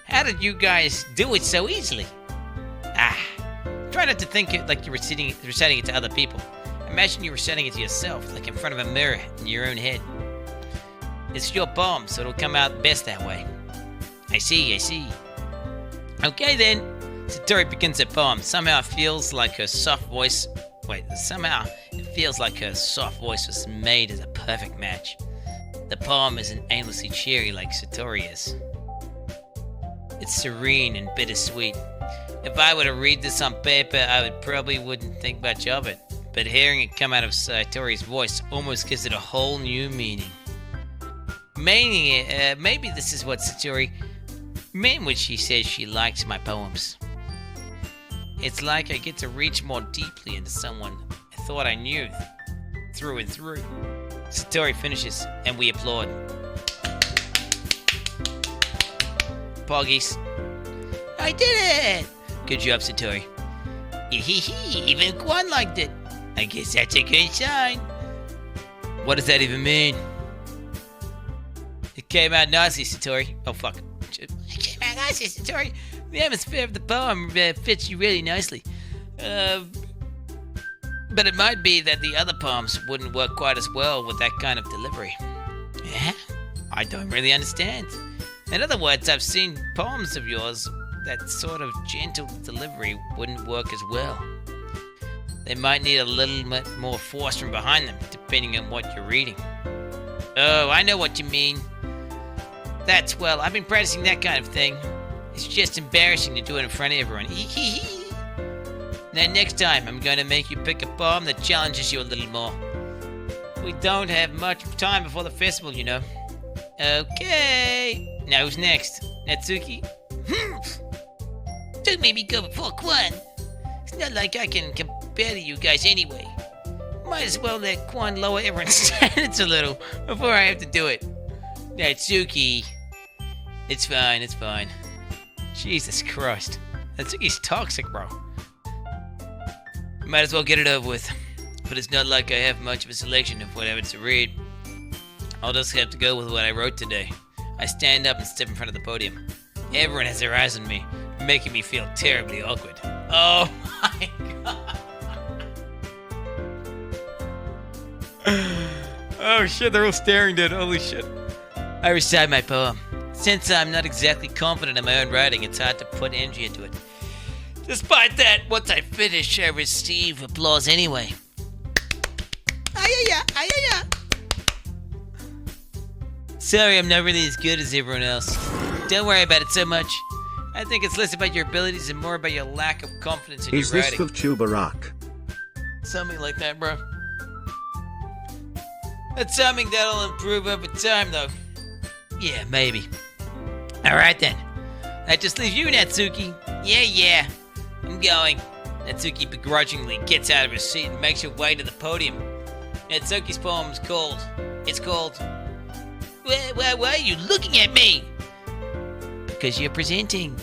How did you guys do it so easily? Ah. Try not to think it like you're reciting it to other people. Imagine you reciting it to yourself, like in front of a mirror in your own head. It's your poem, so it'll come out best that way. I see. Okay then. Satori begins her poem. Somehow it feels like her soft voice was made as a perfect match. The poem isn't aimlessly cheery like Satori is. It's serene and bittersweet. If I were to read this on paper, I probably wouldn't think much of it. But hearing it come out of Satori's voice almost gives it a whole new meaning. Maybe this is what Satori meant when she says she likes my poems. It's like I get to reach more deeply into someone I thought I knew through and through. Satori finishes, and we applaud. Poggies. I did it! Good job, Satori. Even Quan liked it. I guess that's a good sign. What does that even mean? It came out nicely, Satori. Oh, fuck. It came out nicely, Satori. The atmosphere of the poem fits you really nicely. But it might be that the other poems wouldn't work quite as well with that kind of delivery. Yeah? I don't really understand. In other words, I've seen poems of yours that sort of gentle delivery wouldn't work as well. They might need a little bit more force from behind them, depending on what you're reading. Oh, I know what you mean. That's well, I've been practicing that kind of thing. It's just embarrassing to do it in front of everyone. Now next time, I'm going to make you pick a poem that challenges you a little more. We don't have much time before the festival, you know. Okay. Now who's next? Natsuki? Don't make me go before Quan. It's not like I can compare to you guys anyway. Might as well let Quan lower everyone's standards a little before I have to do it. Natsuki. It's fine, it's fine. Jesus Christ. Natsuki's toxic, bro. Might as well get it over with. But it's not like I have much of a selection of whatever to read. I'll just have to go with what I wrote today. I stand up and step in front of the podium. Everyone has their eyes on me, making me feel terribly awkward. Oh my god. Oh shit, they're all staring, dude. Holy shit. I recite my poem. Since I'm not exactly confident in my own writing, it's hard to put energy into it. Despite that, once I finish, I receive applause anyway. Sorry, I'm not really as good as everyone else. Don't worry about it so much. I think it's less about your abilities and more about your lack of confidence in Is your this writing. the Chubarak? Something like that, bro. That's something that'll improve over time, though. Yeah, maybe. Alright then. That just leaves you, Natsuki. Yeah. I'm going. Natsuki begrudgingly gets out of her seat and makes her way to the podium. Natsuki's poem is called... It's called... Why are you looking at me? Because you're presenting.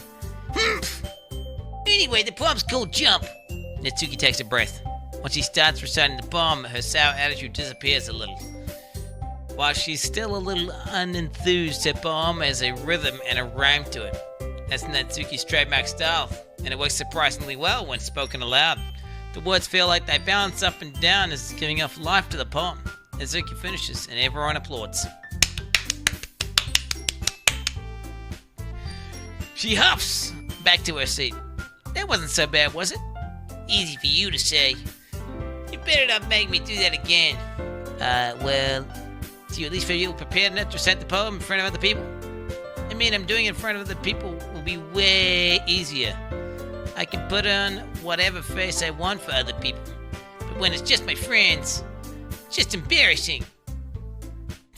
Anyway, the poem's called Jump. Natsuki takes a breath. Once she starts reciting the poem, her sour attitude disappears a little. While she's still a little unenthused, her poem has a rhythm and a rhyme to it. That's Natsuki's trademark style, and it works surprisingly well when spoken aloud. The words feel like they bounce up and down as giving off life to the poem. Natsuki finishes, and everyone applauds. She huffs back to her seat. That wasn't so bad, was it? Easy for you to say. You better not make me do that again. Well, do you at least feel prepared enough to recite the poem in front of other people? I mean, I'm doing it in front of other people will be way easier. I can put on whatever face I want for other people. But when it's just my friends, it's just embarrassing.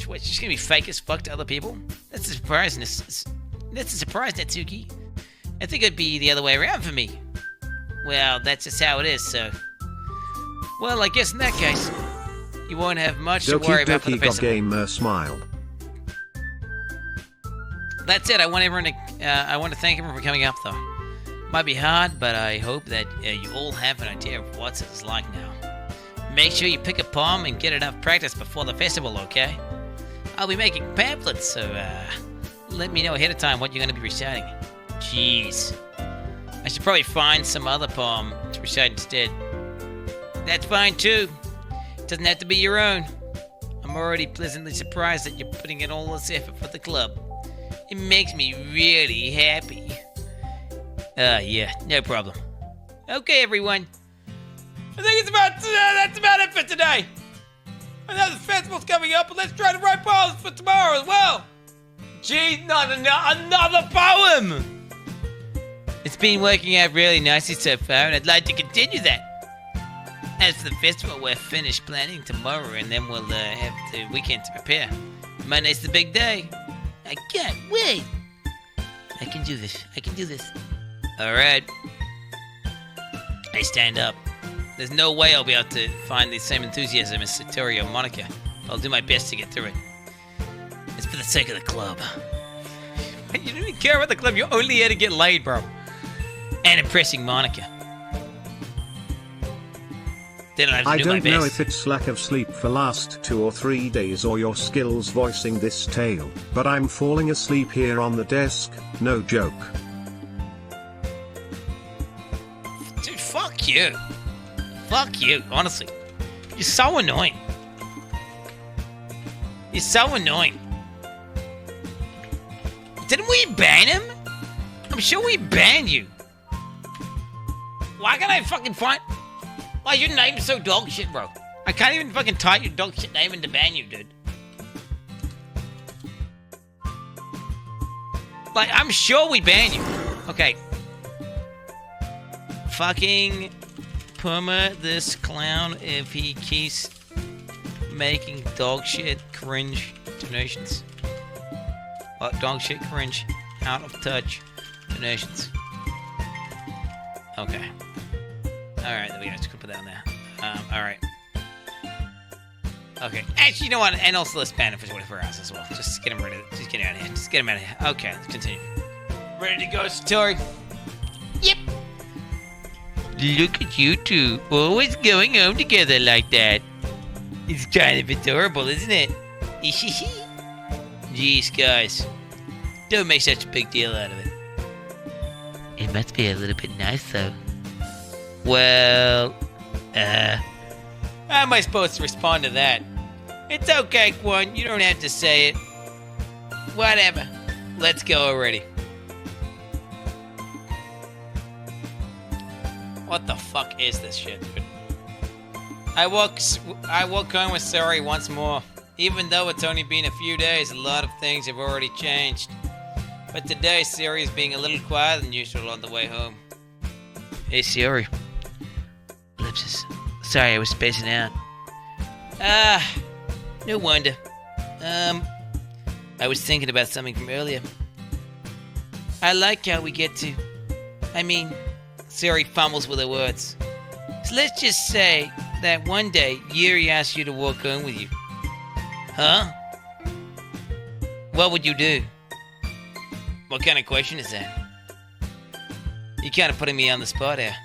What, she's gonna be fake as fuck to other people? That's a surprise, Natsuki. I think it'd be the other way around for me. Well, that's just how it is, so... Well, I guess in that case, you won't have much to worry about for the Doki festival. Gamer smile. That's it. I want to thank everyone for coming up, though. Might be hard, but I hope that you all have an idea of what it's like now. Make sure you pick a poem and get enough practice before the festival, okay? I'll be making pamphlets, so let me know ahead of time what you're going to be reciting. Jeez. I should probably find some other poem to recite instead. That's fine, too. It doesn't have to be your own. I'm already pleasantly surprised that you're putting in all this effort for the club. It makes me really happy. Yeah, no problem. Okay, everyone. I think that's about it for today. I know the festival's coming up, but let's try to write poems for tomorrow as well. Gee, not another poem! It's been working out really nicely so far, and I'd like to continue that. As for the festival, we're finished planning tomorrow, and then we'll have the weekend to prepare. Monday's the big day. I can't wait. I can do this. Alright. I stand up. There's no way I'll be able to find the same enthusiasm as Satori or Monica. I'll do my best to get through it. It's for the sake of the club. You don't even care about the club. You're only here to get laid, bro. And impressing Monica. Then I'll have to I do my don't best. know if it's lack of sleep for last 2 or 3 days or your skills voicing this tale, but I'm falling asleep here on the desk, no joke. Dude, fuck you. Fuck you, honestly. You're so annoying. You're so annoying. Didn't we ban him? I'm sure we banned you. Why can't I fucking find... Why is your name so dog shit, bro? I can't even fucking type your dog shit name in to ban you, dude. Like, I'm sure we banned you. Okay. Fucking perma this clown if he keeps making dog shit cringe donations. Dog shit cringe out of touch donations. Okay. Alright, there we go. Just put that on there. Alright. Okay. Actually, you know what? And also let's ban him for 24 hours as well. Just get him rid of it. Just get him out of here. Just get him out of here. Okay, let's continue. Ready to go, Satori? Yep. Look at you two. Always going home together like that. It's kind of adorable, isn't it? Jeez, guys. Don't make such a big deal out of it. It must be a little bit nice, though. Well, how am I supposed to respond to that? It's okay, Quan. You don't have to say it. Whatever. Let's go already. What the fuck is this shit, dude? I walk home with Sari once more. Even though it's only been a few days, a lot of things have already changed. But today, Siri is being a little quieter than usual on the way home. Hey, Siri. Ellipsis. Sorry, I was spacing out. No wonder. I was thinking about something from earlier. I like how we get to... Siri fumbles with her words. So let's just say that one day, Yuri asked you to walk home with you. Huh? What would you do? What kind of question is that? You're kind of putting me on the spot here.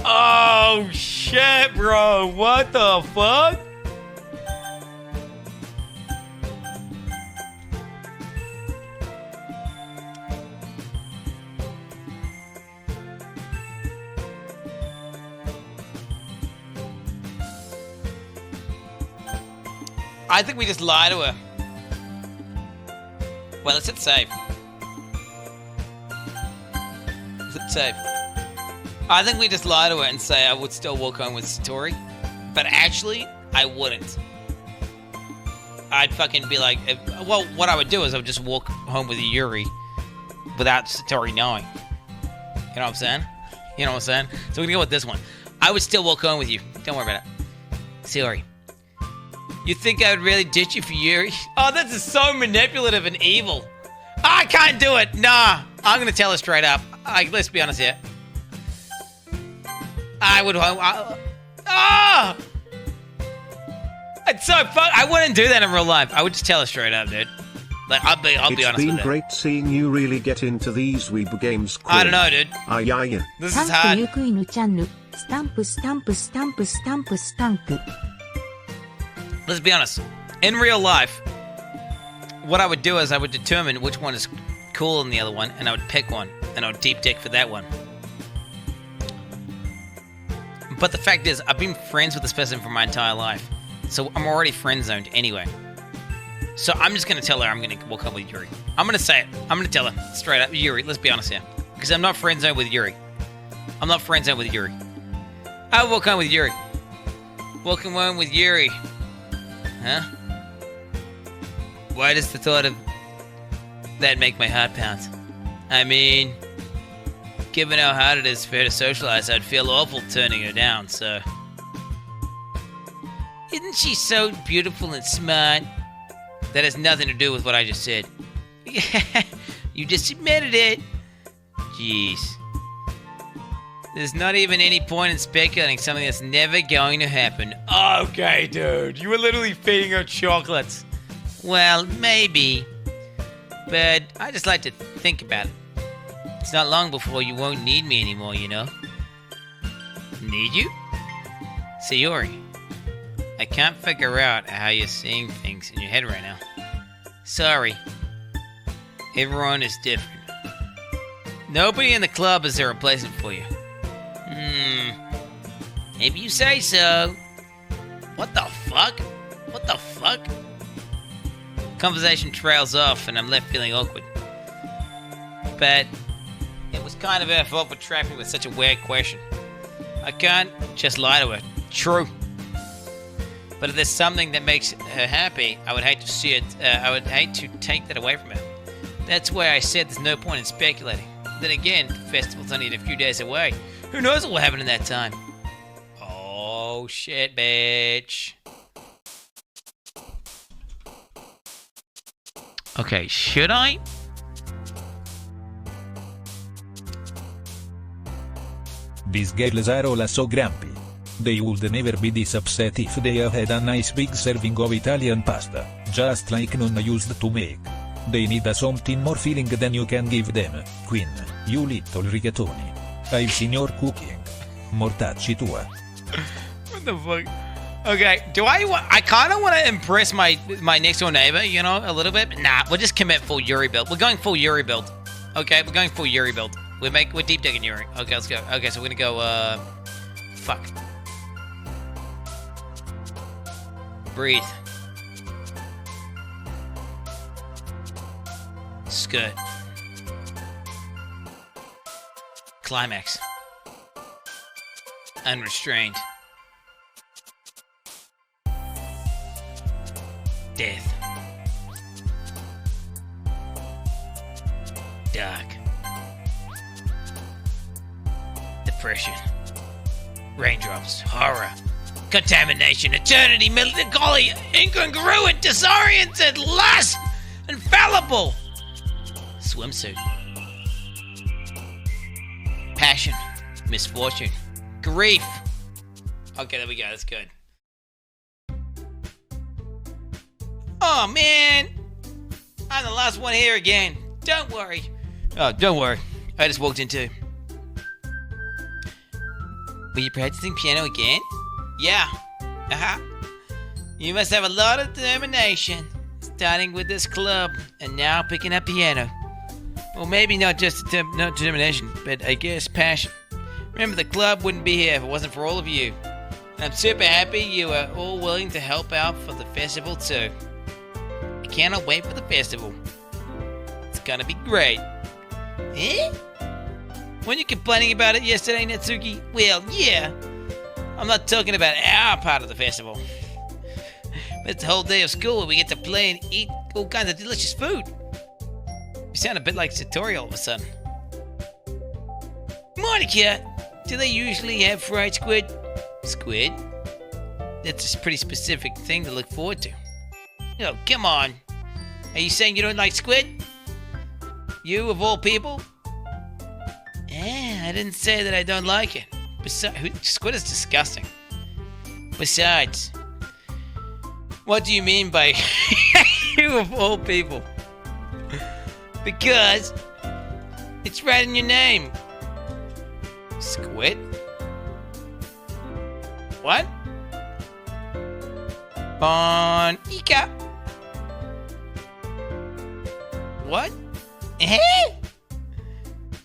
Oh, shit, bro. What the fuck? I think we just lie to her. Well, let's hit save. Let's hit save. I think we just lie to her and say I would still walk home with Satori. But actually, I wouldn't. I'd fucking be like... well, what I would do is I would just walk home with Yuri without Satori knowing. You know what I'm saying? You know what I'm saying? So we're gonna go with this one. I would still walk home with you. Don't worry about it. Satori. You think I would really ditch you for Yuri? Oh, this is so manipulative and evil. I can't do it. Nah, I'm gonna tell her straight up. Let's be honest here. I would. It's so fun. I wouldn't do that in real life. I would just tell her straight up, dude. Like, I'll be honest with you. It's been great seeing you really get into these weeb games. I don't know, dude. Yeah. This is hard. Let's be honest. In real life, what I would do is I would determine which one is cooler than the other one, and I would pick one, and I would deep dick for that one. But the fact is, I've been friends with this person for my entire life, so I'm already friend zoned anyway. So I'm just gonna tell her I'm gonna walk home with Yuri. I'm gonna say it. I'm gonna tell her straight up, Yuri. Let's be honest here, because I'm not friend zoned with Yuri. I'm not friend zoned with Yuri. I'll walk home with Yuri. Walking home with Yuri. Huh? Why does the thought of that make my heart pound? I mean, given how hard it is for her to socialize, I'd feel awful turning her down, so... Isn't she so beautiful and smart? That has nothing to do with what I just said. You just admitted it. Jeez. There's not even any point in speculating something that's never going to happen. Okay, dude. You were literally feeding her chocolates. Well, maybe. But I just like to think about it. It's not long before you won't need me anymore, you know? Need you? Sayori, I can't figure out how you're seeing things in your head right now. Sorry. Everyone is different. Nobody in the club is a replacement for you. Maybe you say so. What the fuck? What the fuck? Conversation trails off and I'm left feeling awkward. But it was kind of her fault for trapping me with such a weird question. I can't just lie to her. True. But if there's something that makes her happy, I would hate to see it. I would hate to take that away from her. That's why I said there's no point in speculating. Then again, the festival's only a few days away. Who knows what will happen in that time? Oh shit, bitch. Okay, should I? These girls are all so grumpy. They would never be this upset if they had a nice big serving of Italian pasta, just like none used to make. They need something more filling than you can give them, Queen, you little rigatoni. I've seen your cooking. Mortacci tua. What the fuck? Okay, I kind of want to impress my next door neighbor, you know, a little bit. Nah, we'll just commit full Yuri build. We're going full Yuri build. Okay, we're going full Yuri build. We're deep digging Yuri. Okay, let's go. Okay, so we're gonna go, fuck. Breathe. Skirt. Climax. Unrestrained. Death. Dark. Depression. Raindrops. Horror. Contamination. Eternity. Melancholy. Incongruent. Disoriented. Lust. Infallible. Swimsuit. Passion. Misfortune. Grief. Okay, there we go. That's good. Oh, man. I'm the last one here again. Don't worry. Oh, don't worry. I just walked in too. Were you practicing piano again? Yeah. Uh-huh. You must have a lot of determination. Starting with this club and now picking up piano. Well, maybe not just not determination, but I guess passion. Remember, the club wouldn't be here if it wasn't for all of you. And I'm super happy you are all willing to help out for the festival too. I cannot wait for the festival. It's gonna be great. Eh? Weren't you complaining about it yesterday, Natsuki? Well, yeah. I'm not talking about our part of the festival. But it's a whole day of school where we get to play and eat all kinds of delicious food. You sound a bit like Satori all of a sudden. Monica, do they usually have fried squid? Squid? That's a pretty specific thing to look forward to. Oh, come on. Are you saying you don't like squid? You, of all people? I didn't say that I don't like it. Besides, squid is disgusting. Besides, what do you mean by you, of all people? Because it's right in your name. Squid? What? Bonica. What?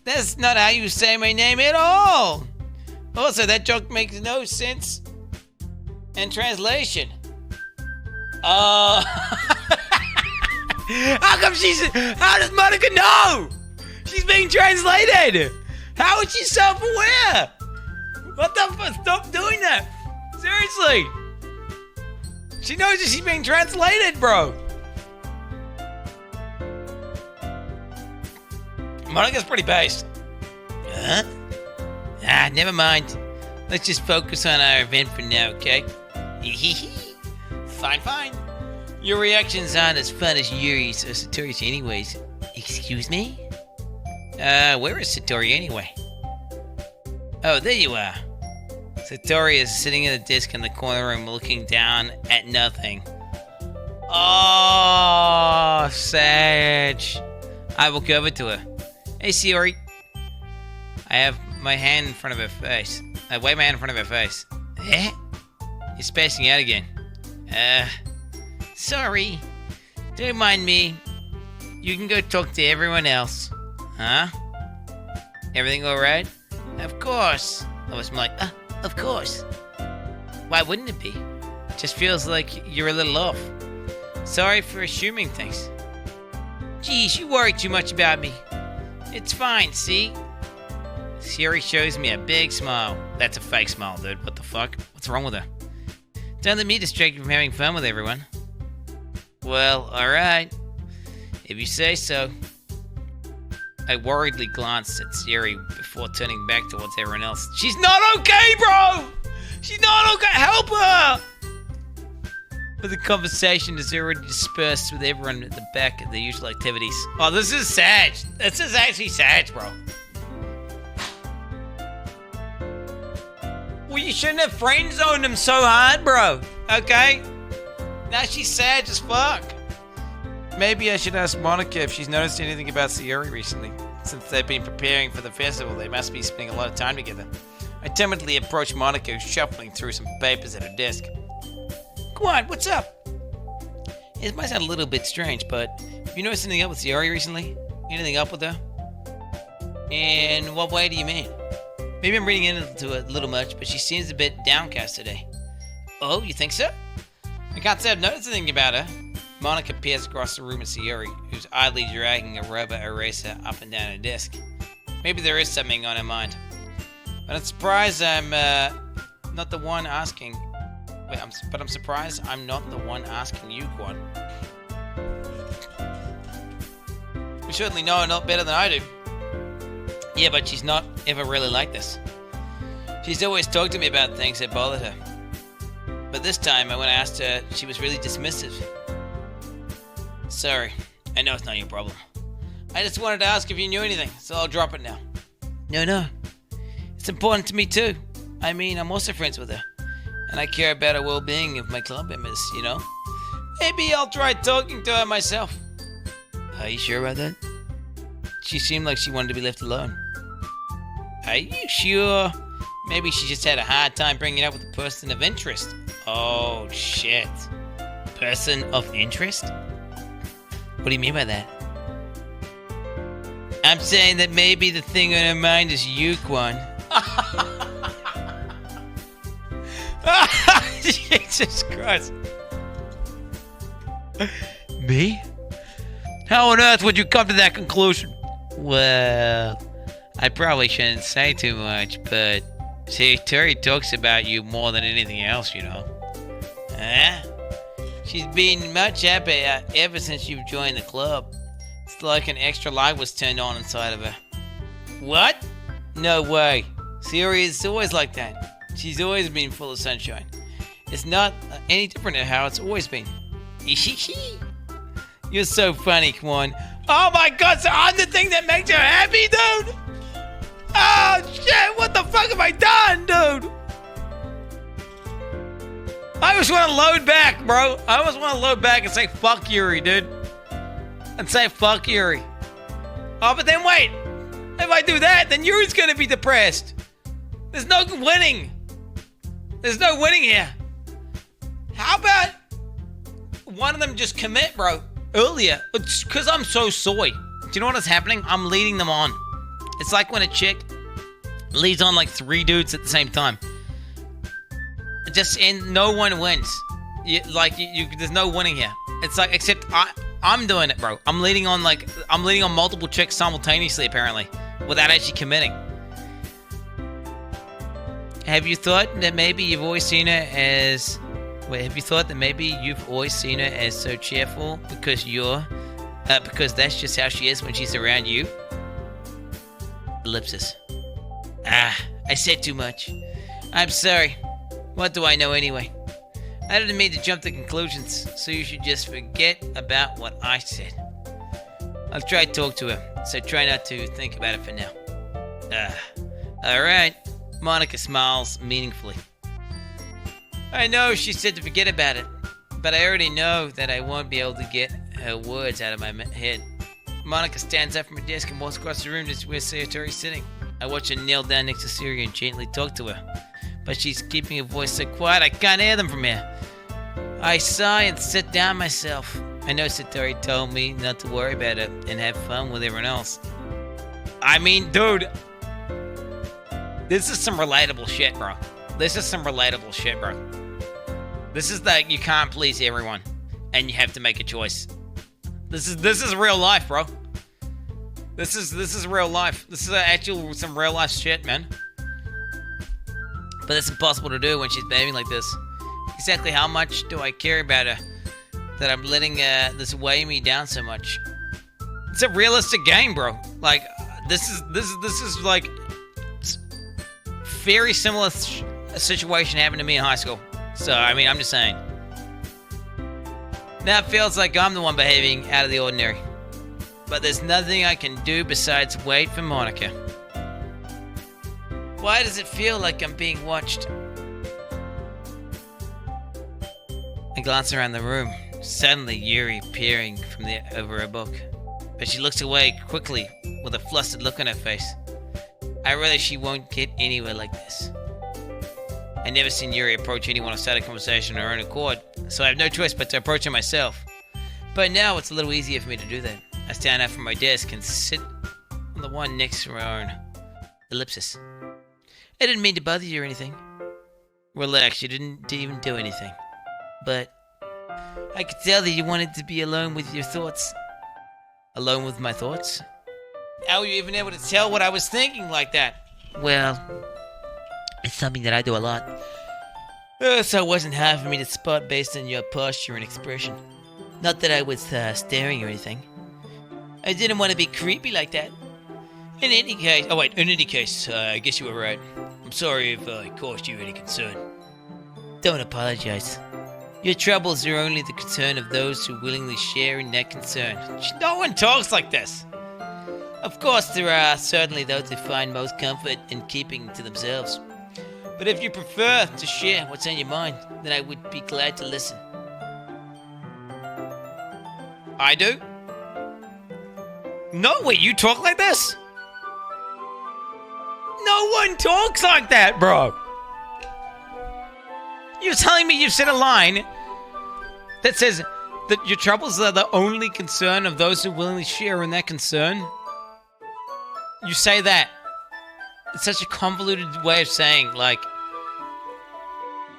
That's not how you say my name at all. Also, that joke makes no sense in translation. How does Monica know? She's being translated. How is she self-aware? What the fuck? Stop doing that. Seriously. She knows that she's being translated, bro. Monica's pretty based. Huh? Never mind. Let's just focus on our event for now, okay? Fine. Your reactions aren't as fun as Yuri's or Satori's anyways. Excuse me? Where is Satori anyway? Oh, there you are. Satori is sitting at a desk in the corner room looking down at nothing. Oh, Sage. I walk over to her. Hey, Satori. I have my hand in front of her face. I wave my hand in front of her face. Eh? You're spacing out again. Sorry. Don't mind me. You can go talk to everyone else. Huh? Everything alright? Of course. I was like, of course. Why wouldn't it be? Just feels like you're a little off. Sorry for assuming things. Geez, you worry too much about me. It's fine, see? Siri shows me a big smile. That's a fake smile, dude. What the fuck? What's wrong with her? Don't let me distract you from having fun with everyone. Well, alright. If you say so. I worriedly glanced at Sayori before turning back towards everyone else. She's not okay, bro! She's not okay! Help her! But the conversation is already dispersed with everyone at the back of the usual activities. Oh, this is sad. This is actually sad, bro. Well, you shouldn't have friend-zoned him so hard, bro. Okay? Now she's sad as fuck. Maybe I should ask Monica if she's noticed anything about Sayori recently. Since they've been preparing for the festival, they must be spending a lot of time together. I timidly approached Monica, who's shuffling through some papers at her desk. Go on, what's up? It might sound a little bit strange, but have you noticed anything up with Sayori recently? Anything up with her? In what way do you mean? Maybe I'm reading into it a little much, but she seems a bit downcast today. Oh, you think so? I can't say I've noticed anything about her. Monica peers across the room at Sayori, who's idly dragging a rubber eraser up and down her desk. Maybe there is something on her mind. But I'm surprised I'm not the one asking. But I'm surprised I'm not the one asking you, Quan. You certainly know her not better than I do. Yeah, but she's not ever really like this. She's always talked to me about things that bothered her. But this time, when I asked her, she was really dismissive. Sorry, I know it's not your problem. I just wanted to ask if you knew anything, so I'll drop it now. No. It's important to me too. I mean, I'm also friends with her. And I care about the well-being of my club members, you know? Maybe I'll try talking to her myself. Are you sure about that? She seemed like she wanted to be left alone. Are you sure? Maybe she just had a hard time bringing it up with a person of interest. Oh, shit. Person of interest? What do you mean by that? I'm saying that maybe the thing on her mind is you, Quan. Jesus Christ. Me? How on earth would you come to that conclusion? Well, I probably shouldn't say too much, but see, Terry talks about you more than anything else, you know. Huh? She's been much happier ever since you've joined the club. It's like an extra light was turned on inside of her. What? No way. Sayori is always like that. She's always been full of sunshine. It's not any different than how it's always been. You're so funny, Quan. Oh my god, so I'm the thing that makes her happy, dude? Oh shit, what the fuck have I done, dude? I just want to load back, bro. I just want to load back and say fuck Yuri, dude. And say fuck Yuri. Oh, but then wait. If I do that, then Yuri's gonna be depressed. There's no winning. There's no winning here. How about one of them just commit, bro? Earlier. It's because I'm so soy. Do you know what is happening? I'm leading them on. It's like when a chick leads on like 3 dudes at the same time. And no one wins. There's no winning here. It's like, except I'm doing it, bro. I'm leading on multiple chicks simultaneously, apparently, without actually committing. Have you thought that maybe you've always seen her as so cheerful because that's just how she is when she's around you? Ellipsis. I said too much. I'm sorry. What do I know anyway? I didn't mean to jump to conclusions, so you should just forget about what I said. I'll try to talk to her, so try not to think about it for now. Alright. Monica smiles meaningfully. I know she said to forget about it, but I already know that I won't be able to get her words out of my head. Monica stands up from her desk and walks across the room to where Sayatori's sitting. I watch her kneel down next to Sayori and gently talk to her, but she's keeping her voice so quiet I can't hear them from here. I sigh and sit down myself. I know Satori told me not to worry about it and have fun with everyone else. I mean, dude, this is some relatable shit, bro. This is like you can't please everyone, and you have to make a choice. This is real life, bro. This is real life. This is actual some real life shit, man. But it's impossible to do when she's behaving like this. Exactly how much do I care about her that I'm letting this weigh me down so much? It's a realistic game, bro. Like, this is like very similar situation happened to me in high school. So, I mean, I'm just saying. Now it feels like I'm the one behaving out of the ordinary. But there's nothing I can do besides wait for Monica. Why does it feel like I'm being watched? I glance around the room, suddenly Yuri peering from over her book. But she looks away quickly with a flustered look on her face. I realize she won't get anywhere like this. I never seen Yuri approach anyone or start a conversation on her own accord, so I have no choice but to approach her myself. But now it's a little easier for me to do that. I stand up from my desk and sit on the one next to her own. Ellipsis. I didn't mean to bother you or anything. Relax, you didn't even do anything. But I could tell that you wanted to be alone with your thoughts. Alone with my thoughts? How were you even able to tell what I was thinking like that? Well, it's something that I do a lot. So it wasn't hard for me to spot based on your posture and expression. Not that I was staring or anything. I didn't want to be creepy like that. In any case, I guess you were right. I'm sorry if I caused you any concern. Don't apologize. Your troubles are only the concern of those who willingly share in that concern. No one talks like this. Of course, there are certainly those who find most comfort in keeping to themselves. But if you prefer to share what's on your mind, then I would be glad to listen. I do? No, wait, you talk like this? No one talks like that, bro. You're telling me you've said a line that says that your troubles are the only concern of those who willingly share in that concern? You say that. It's such a convoluted way of saying, like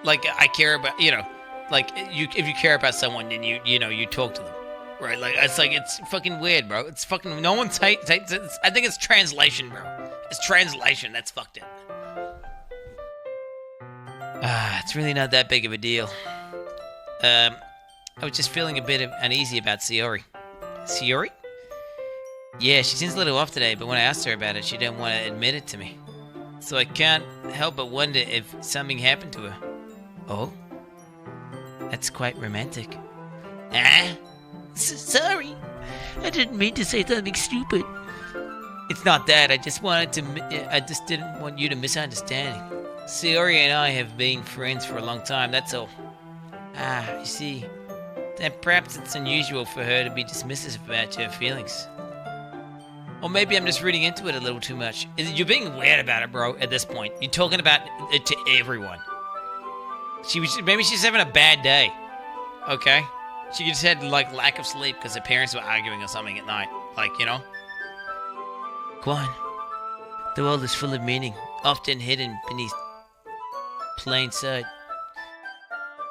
I care about, if you care about someone, then you talk to them, right? It's fucking weird, bro. It's fucking, no one I think it's translation, bro. It's translation, that's fucked up. It's really not that big of a deal. I was just feeling a bit uneasy about Sayori. Sayori? Yeah, she seems a little off today, but when I asked her about it, she didn't want to admit it to me. So I can't help but wonder if something happened to her. Oh? That's quite romantic. Sorry. I didn't mean to say something stupid. It's not that. I just didn't want you to misunderstand. Sayori and I have been friends for a long time, that's all. You see. Then perhaps it's unusual for her to be dismissive about your feelings. Or maybe I'm just reading into it a little too much. You're being weird about it, bro, at this point. You're talking about it to everyone. Maybe she's having a bad day. Okay? She just had, lack of sleep because her parents were arguing or something at night. Quan, the world is full of meaning, often hidden beneath plain sight.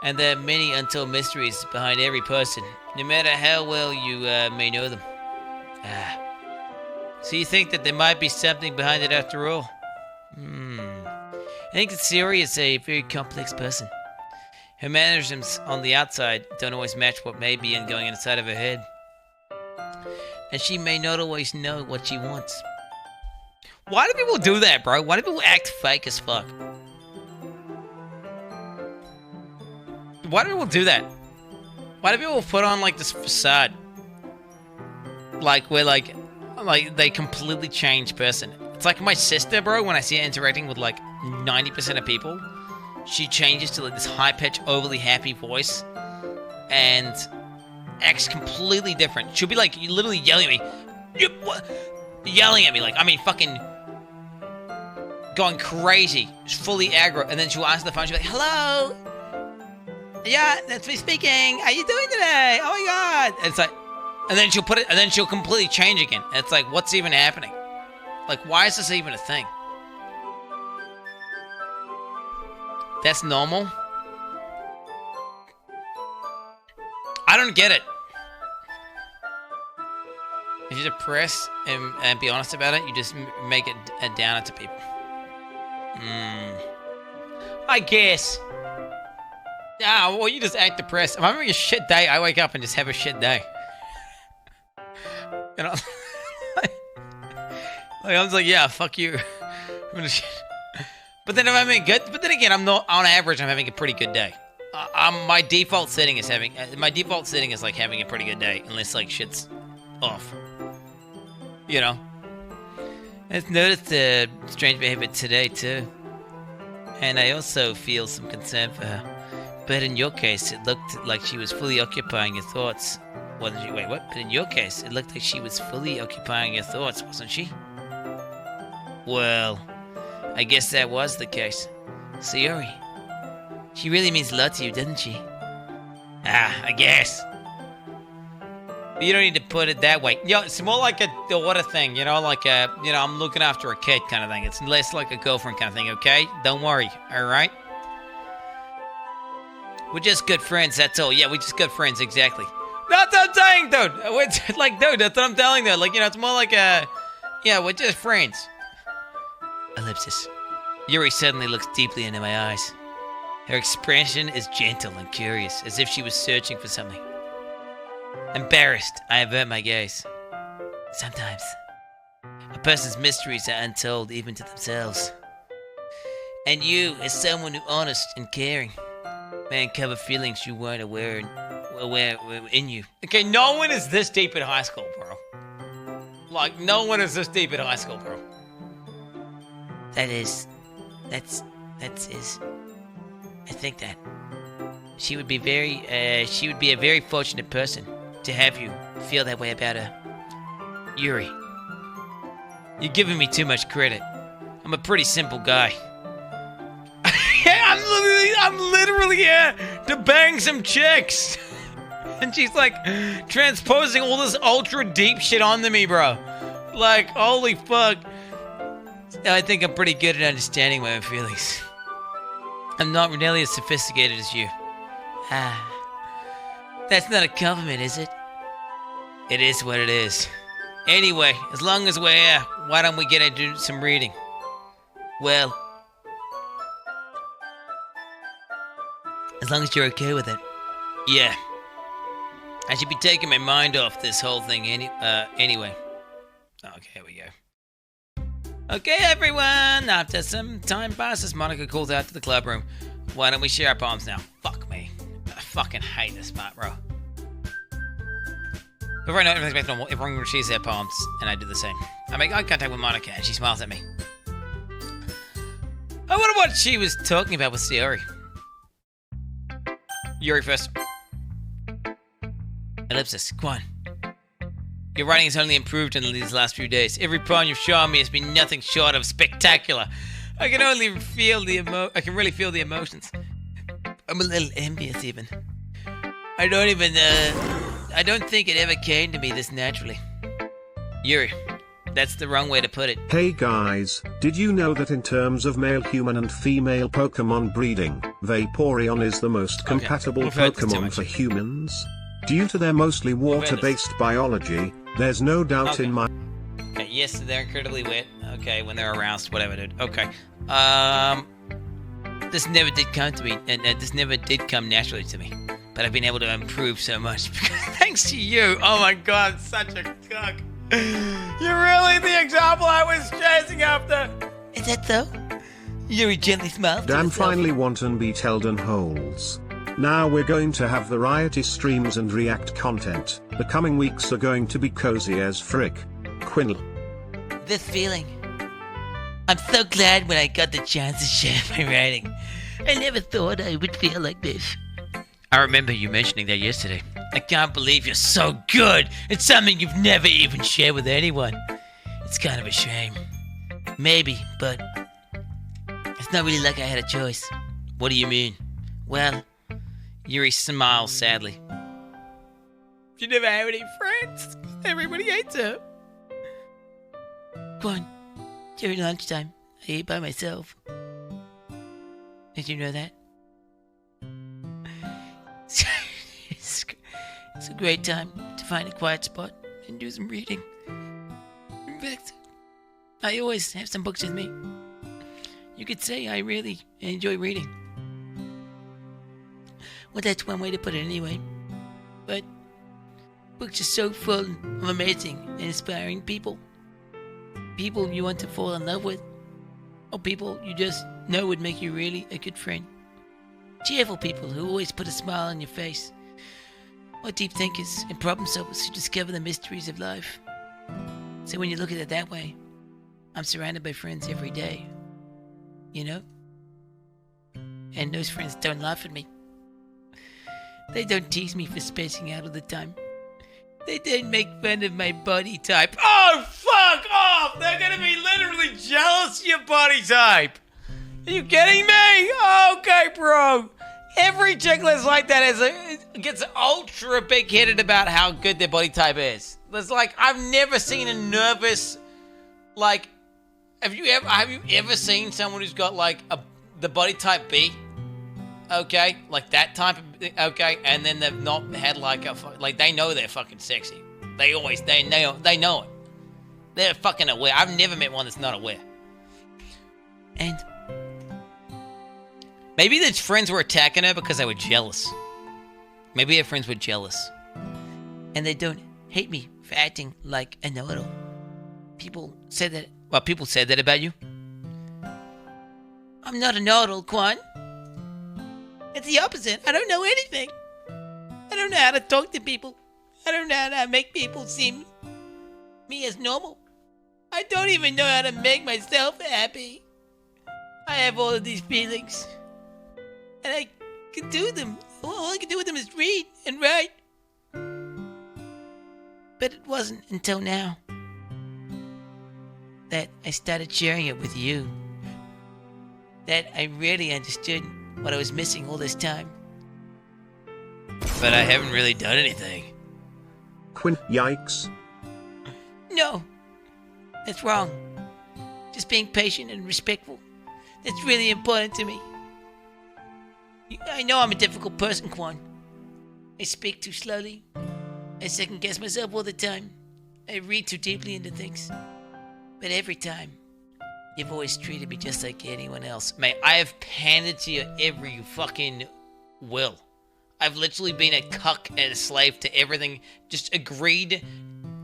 And there are many untold mysteries behind every person, no matter how well you may know them. So you think that there might be something behind it after all? I think that Sayori is a very complex person. Her mannerisms on the outside don't always match what may be going inside of her head. And she may not always know what she wants. Why do people do that, bro? Why do people act fake as fuck? Why do people do that? Why do people put on, this facade? Where, they completely change person. It's like my sister, bro, when I see her interacting with, 90% of people, she changes to, this high-pitched, overly happy voice, and acts completely different. She'll be, literally yelling at me. Yelling at me, fucking going crazy, fully aggro, and then she'll answer the phone, she'll be like, hello? Yeah, that's me speaking. How you doing today? Oh my god. And it's and then she'll completely change again. And it's what's even happening? Why is this even a thing? That's normal? I don't get it. If you're depressed and be honest about it, you just make it a downer to people. I guess. Ah, well, you just act depressed. If I'm having a shit day, I wake up and just have a shit day. You know? Like, I'm just like, yeah, fuck you. But then if I'm having good, but then again, I'm not, on average, I'm having a pretty good day. My default setting is like having a pretty good day, unless like shit's off. You know? I've noticed strange behavior today too. And I also feel some concern for her. But in your case, it looked like she was fully occupying your thoughts. Wasn't she? Wait, what? But in your case, it looked like she was fully occupying your thoughts, wasn't she? Well, I guess that was the case. Sayori, she really means a lot to you, doesn't she? Ah, I guess. But you don't need to put it that way. You know, it's more like a daughter thing, you know, like a, you know, I'm looking after a kid kind of thing. It's less like a girlfriend kind of thing, okay? Don't worry, alright? We're just good friends, that's all. Yeah, we're just good friends, exactly. That's what I'm saying, dude. Like, dude, that's what I'm telling you. Like, you know, it's more like a... Yeah, we're just friends. Ellipsis. Yuri suddenly looks deeply into my eyes. Her expression is gentle and curious, as if she was searching for something. Embarrassed, I avert my gaze. Sometimes, a person's mysteries are untold even to themselves. And you, as someone who's honest and caring, may uncover feelings you weren't aware were in you. Okay, no one is this deep in high school, bro. Like, no one is this deep in high school, bro. That's I think that she would be a very fortunate person to have you feel that way about her. Yuri, you're giving me too much credit. I'm a pretty simple guy. Yeah, I'm literally here to bang some chicks. And she's like transposing all this ultra deep shit onto me, bro. Like, holy fuck. I think I'm pretty good at understanding my own feelings. I'm not nearly as sophisticated as you. Ah, that's not a compliment, is it? It is what it is. Anyway, as long as we're here, why don't we get to do some reading? Well, as long as you're okay with it. Yeah. I should be taking my mind off this whole thing anyway. Okay, here we go. Okay, everyone. After some time passes, Monica calls out to the club room. Why don't we share our poems now? Fuck me. I fucking hate this part, bro. But right now, everything's back to normal. Everyone shares their poems, and I do the same. I make eye contact with Monica, and she smiles at me. I wonder what she was talking about with Sayori. Yuri first. Ellipsis, go on. Your writing has only improved in these last few days. Every poem you've shown me has been nothing short of spectacular. I can really feel the emotions. I'm a little envious even. I don't think it ever came to me this naturally. Yuri, that's the wrong way to put it. Hey guys, did you know that in terms of male human and female Pokemon breeding, Vaporeon is the most compatible Pokemon for humans? Due to their mostly water-based biology, there's no doubt in my... Okay, yes, they're incredibly wet. Okay, when they're aroused, whatever, dude. Okay. This never did come to me, and this never did come naturally to me. But I've been able to improve so much because thanks to you. Oh my god, such a cuck. You're really the example I was chasing after. Is that so? Yuri gently smiled. Damn, finally want and beat Elden holes. Now we're going to have variety streams and react content. The coming weeks are going to be cozy as frick. Quinn. This feeling. I'm so glad when I got the chance to share my writing. I never thought I would feel like this. I remember you mentioning that yesterday. I can't believe you're so good. It's something you've never even shared with anyone. It's kind of a shame. Maybe, but it's not really like I had a choice. What do you mean? Well, Yuri smiles sadly. You never have any friends. Everybody hates her. Go on. During lunchtime, I eat by myself. Did you know that? It's a great time to find a quiet spot and do some reading. In fact, I always have some books with me. You could say I really enjoy reading. Well, that's one way to put it anyway. But books are so full of amazing and inspiring people. People you want to fall in love with. Or people you just know would make you really a good friend. Cheerful people who always put a smile on your face. Or deep thinkers and problem solvers who discover the mysteries of life. So when you look at it that way, I'm surrounded by friends every day. You know? And those friends don't laugh at me. They don't tease me for spacing out all the time. They don't make fun of my body type. Oh, fuck off! They're gonna be literally jealous of your body type. Are you kidding me? Okay, bro. Every chick that's like that gets ultra big-headed about how good their body type is. There's like, I've never seen a nervous, like, have you ever seen someone who's got like the body type B? Okay, like that type of, okay, and then they've not had like they know they're fucking sexy. They know it. They're fucking aware. I've never met one that's not aware. And maybe their friends were attacking her because they were jealous. Maybe her friends were jealous. And they don't hate me for acting like a know-it-all. People said that about you. I'm not a know-it-all, Quan. It's the opposite. I don't know anything. I don't know how to talk to people. I don't know how to make people see me as normal. I don't even know how to make myself happy. I have all of these feelings. And I can do them. All I can do with them is read and write. But it wasn't until now that I started sharing it with you that I really understood what I was missing all this time. But I haven't really done anything. Quinn, yikes. No, that's wrong. Just being patient and respectful. That's really important to me. I know I'm a difficult person, Quan. I speak too slowly. I second guess myself all the time. I read too deeply into things. But every time, you've always treated me just like anyone else. Mate, I have pandered to you every fucking will. I've literally been a cuck and a slave to everything. Just agreed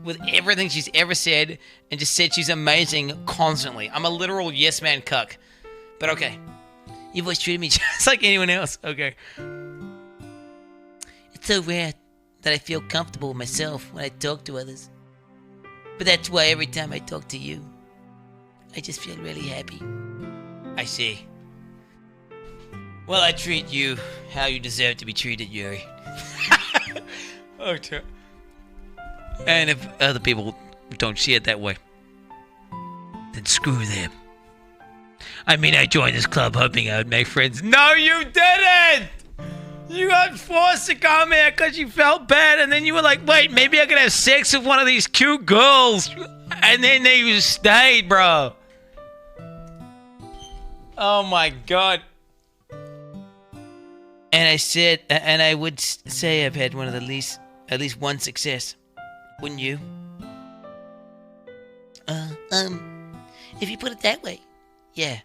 with everything she's ever said and just said she's amazing constantly. I'm a literal yes man cuck. But okay. You've always treated me just like anyone else. Okay. It's so rare that I feel comfortable with myself when I talk to others. But that's why every time I talk to you, I just feel really happy. I see. Well, I treat you how you deserve to be treated, Yuri. Okay. And if other people don't see it that way, then screw them. I mean, I joined this club hoping I would make friends. No, you didn't! You got forced to come here because you felt bad, and then you were like, wait, maybe I could have sex with one of these cute girls. And then you stayed, bro. Oh my god. And I said, and I would say I've had one of at least one success. Wouldn't you? If you put it that way, yeah.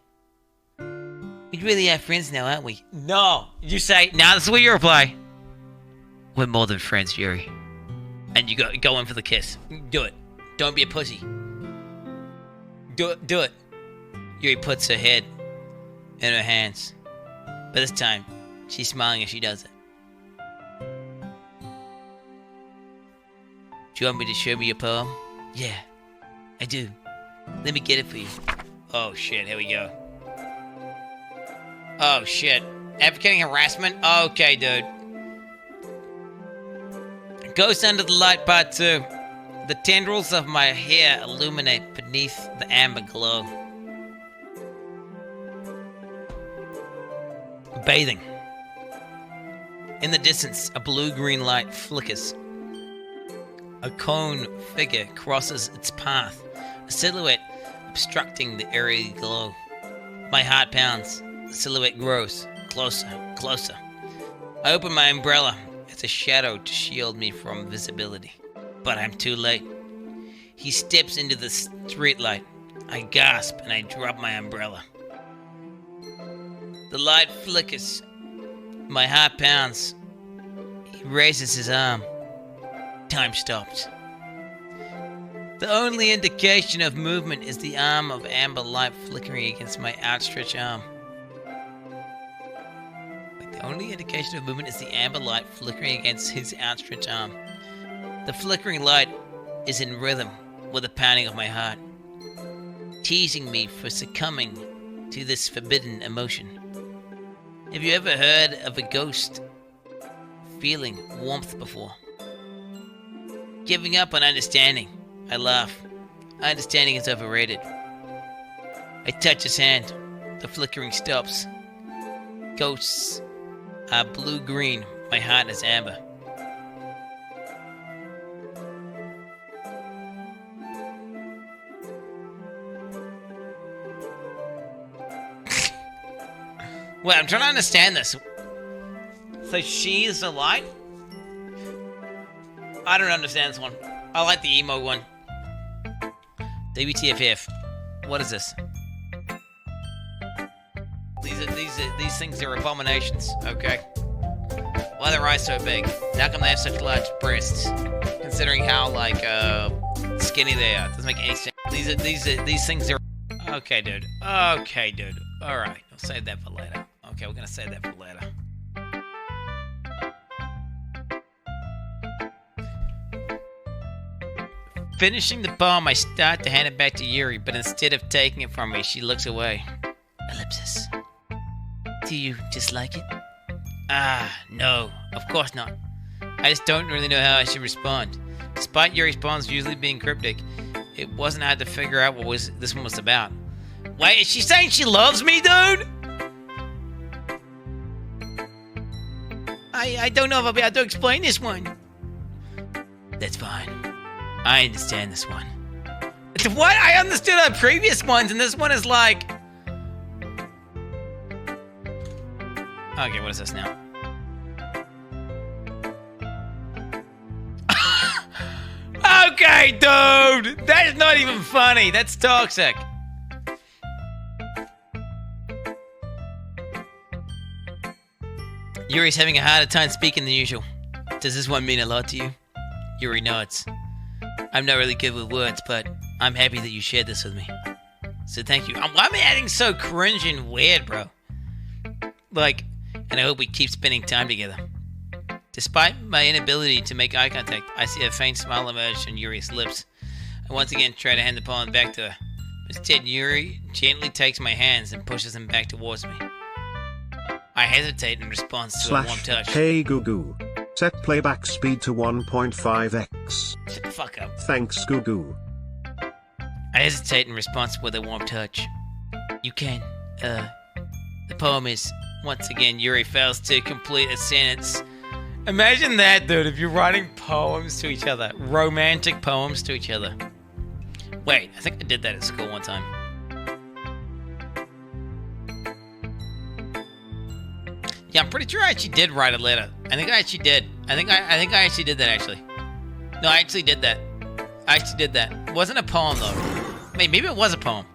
We really are friends now, aren't we? No. You say, now this is what you reply. We're more than friends, Yuri. And you go in for the kiss. Do it. Don't be a pussy. Do it. Yuri puts her head in her hands. But this time, she's smiling as she does it. Do you want me to show me your poem? Yeah, I do. Let me get it for you. Oh shit, here we go. Oh shit. Advocating harassment? Okay, dude. Ghost Under the Light Part 2. The tendrils of my hair illuminate beneath the amber glow. Bathing. In the distance, a blue-green light flickers. A cone figure crosses its path, a silhouette obstructing the airy glow. My heart pounds. The silhouette grows. Closer, closer. I open my umbrella as a shadow to shield me from visibility. But I'm too late. He steps into the streetlight. I gasp and I drop my umbrella. The light flickers. My heart pounds. He raises his arm. Time stops. The only indication of movement is the arm of amber light flickering against my outstretched arm. The only indication of movement is the amber light flickering against his outstretched arm. The flickering light is in rhythm with the pounding of my heart, teasing me for succumbing to this forbidden emotion. Have you ever heard of a ghost feeling warmth before? Giving up on understanding. I laugh. Understanding is overrated. I touch his hand. The flickering stops. Ghosts are blue-green. My heart is amber. Wait, I'm trying to understand this. So she is the light? I don't understand this one. I like the emo one. WTFF. What is this? These things are abominations, okay? Why are their eyes so big? How come they have such large breasts? Considering how, like, skinny they are. It doesn't make any sense. These things are... Okay, dude. Okay, dude. Alright, I'll save that for later. Okay, we're gonna save that for later. Finishing the poem, I start to hand it back to Yuri, but instead of taking it from me, she looks away. Ellipsis. Do you dislike it? No, of course not. I just don't really know how I should respond. Despite Yuri's poems usually being cryptic, it wasn't hard to figure out what this one was about. Wait, is she saying she loves me, dude? I don't know if I'll be able to explain this one. That's fine. I understand this one. What? I understood our previous ones, and this one is like... Okay, what is this now? Okay, dude! That is not even funny. That's toxic. Yuri's having a harder time speaking than usual. Does this one mean a lot to you? Yuri nods. I'm not really good with words, but I'm happy that you shared this with me. So thank you. Why am I acting so cringe and weird, bro? Like, and I hope we keep spending time together. Despite my inability to make eye contact, I see a faint smile emerge on Yuri's lips. I once again try to hand the poem back to her. Instead, Yuri gently takes my hands and pushes them back towards me. I hesitate in response to a warm touch. Hey Gugu. Set playback speed to 1.5x. Shut the fuck up. Thanks Gugu. I hesitate in response with a warm touch. You can, the poem is... Once again, Yuri fails to complete a sentence. Imagine that, dude, if you're writing poems to each other. Romantic poems to each other. Wait, I think I did that at school one time. Yeah, I'm pretty sure I actually did write a letter. I think I actually did. I think I actually did that, actually. No, I actually did that. I actually did that. It wasn't a poem, though. Maybe it was a poem.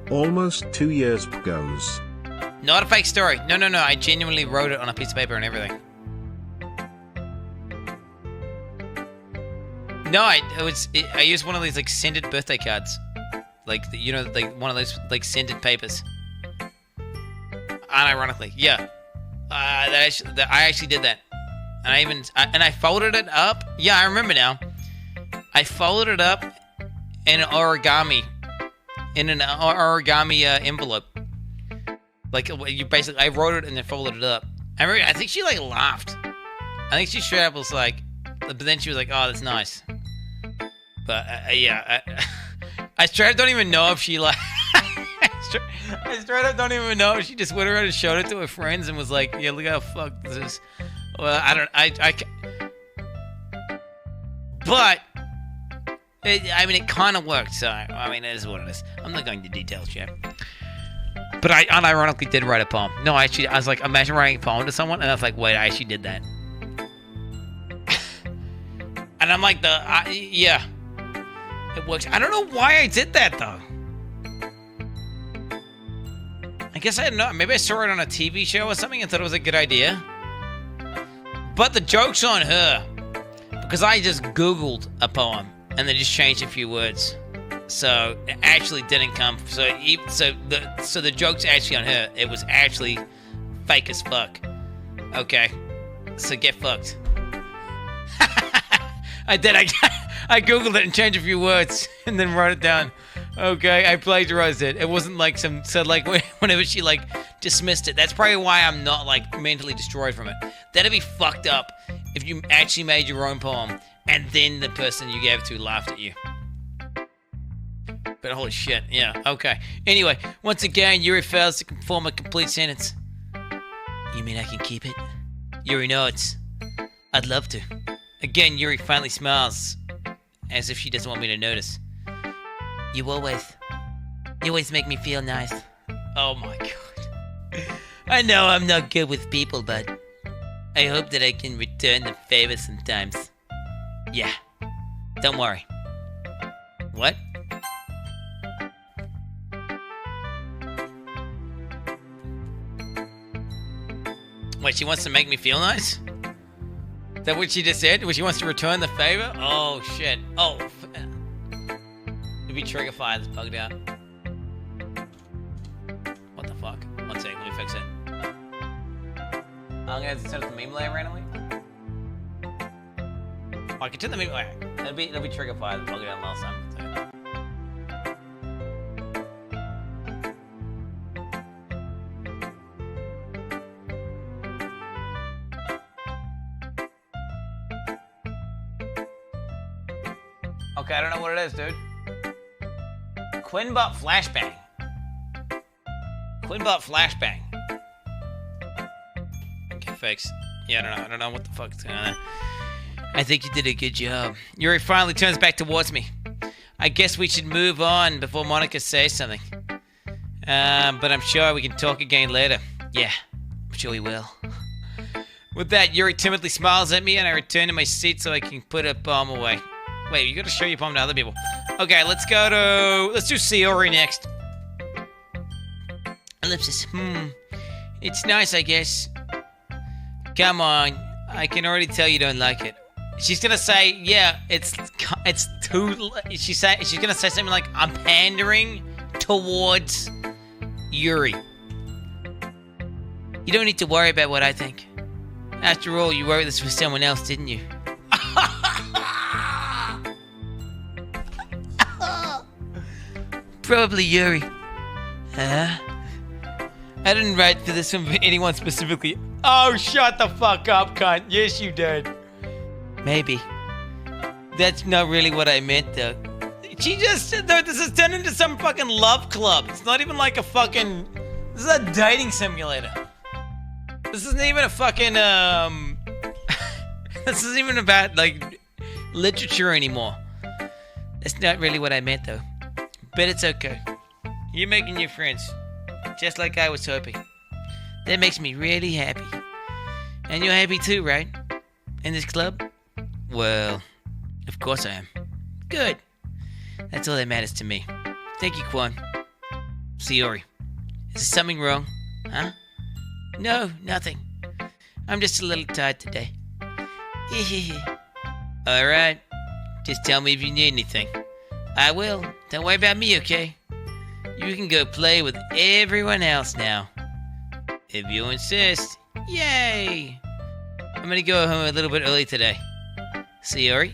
Almost 2 years goes. Not a fake story. No. I genuinely wrote it on a piece of paper and everything. No, I used one of these, like, scented birthday cards. Like, you know, like, one of those, like, scented papers. Unironically, yeah. I actually did that. And I folded it up. Yeah, I remember now. I folded it up in an origami envelope. Like, you basically, I wrote it and then folded it up. I think she, like, laughed. I think she straight up was like, but then she was like, oh, that's nice. But, yeah, I straight up don't even know if she, like, I straight up don't even know if she just went around and showed it to her friends and was like, yeah, look how fucked this is. Well, but, it kind of worked, so, I mean, it is what it is. I'm not going into details yet. But I unironically did write a poem. No, I was like, imagine writing a poem to someone, and I was like, wait, I actually did that. And I'm like, yeah. It works. I don't know why I did that, though. I guess I don't know. Maybe I saw it on a TV show or something and thought it was a good idea. But the joke's on her. Because I just Googled a poem and then just changed a few words. So it actually didn't come. So the joke's actually on her. It was actually fake as fuck. Okay. So get fucked. I did. I Googled it and changed a few words and then wrote it down. Okay, I plagiarized it. It wasn't like whenever she like dismissed it. That's probably why I'm not like mentally destroyed from it. That'd be fucked up if you actually made your own poem and then the person you gave it to laughed at you. But holy shit, yeah, okay. Anyway, once again, Yuri fails to form a complete sentence. You mean I can keep it? Yuri nods. I'd love to. Again, Yuri finally smiles, as if she doesn't want me to notice. You always make me feel nice. Oh my god. I know I'm not good with people, but I hope that I can return the favor sometimes. Yeah, don't worry. What? Wait, she wants to make me feel nice? Is that what she just said? She wants to return the favor? Oh, shit. Oh. Maybe trigger fire that's bugged out. What the fuck? One sec, let me fix it. I'm gonna send it to meme layer randomly. Oh, I can turn the meme layer. It'll be trigger fire that's bugged out last time. Okay, I don't know what it is, dude. Quinbot flashbang. Quinbot flashbang. Okay, fixed. Yeah, I don't know what the fuck is going on there. I think you did a good job. Yuri finally turns back towards me. I guess we should move on before Monica says something. But I'm sure we can talk again later. Yeah, I'm sure we will. With that, Yuri timidly smiles at me and I return to my seat so I can put a bomb away. Wait, you gotta show your palm to other people. Okay, let's do Sayori next. Ellipsis, It's nice, I guess. Come on, I can already tell you don't like it. She's gonna say, yeah, it's too, she's gonna say something like, I'm pandering towards Yuri. You don't need to worry about what I think. After all, you wrote this for someone else, didn't you? Probably Yuri. Huh? I didn't write for this one for anyone specifically. Oh, shut the fuck up, cunt. Yes, you did. Maybe. That's not really what I meant, though. She just said, though, this has turned into some fucking love club. It's not even like a fucking... This is a dating simulator. This isn't even a fucking, This isn't even about, like, literature anymore. That's not really what I meant, though. But it's okay. You're making new friends. Just like I was hoping. That makes me really happy. And you're happy too, right? In this club? Well, of course I am. Good. That's all that matters to me. Thank you, Quan. Sayori. Is there something wrong? Huh? No, nothing. I'm just a little tired today. Alright. Just tell me if you need anything. I will. Don't worry about me, okay? You can go play with everyone else now. If you insist. Yay! I'm gonna go home a little bit early today. Sayori?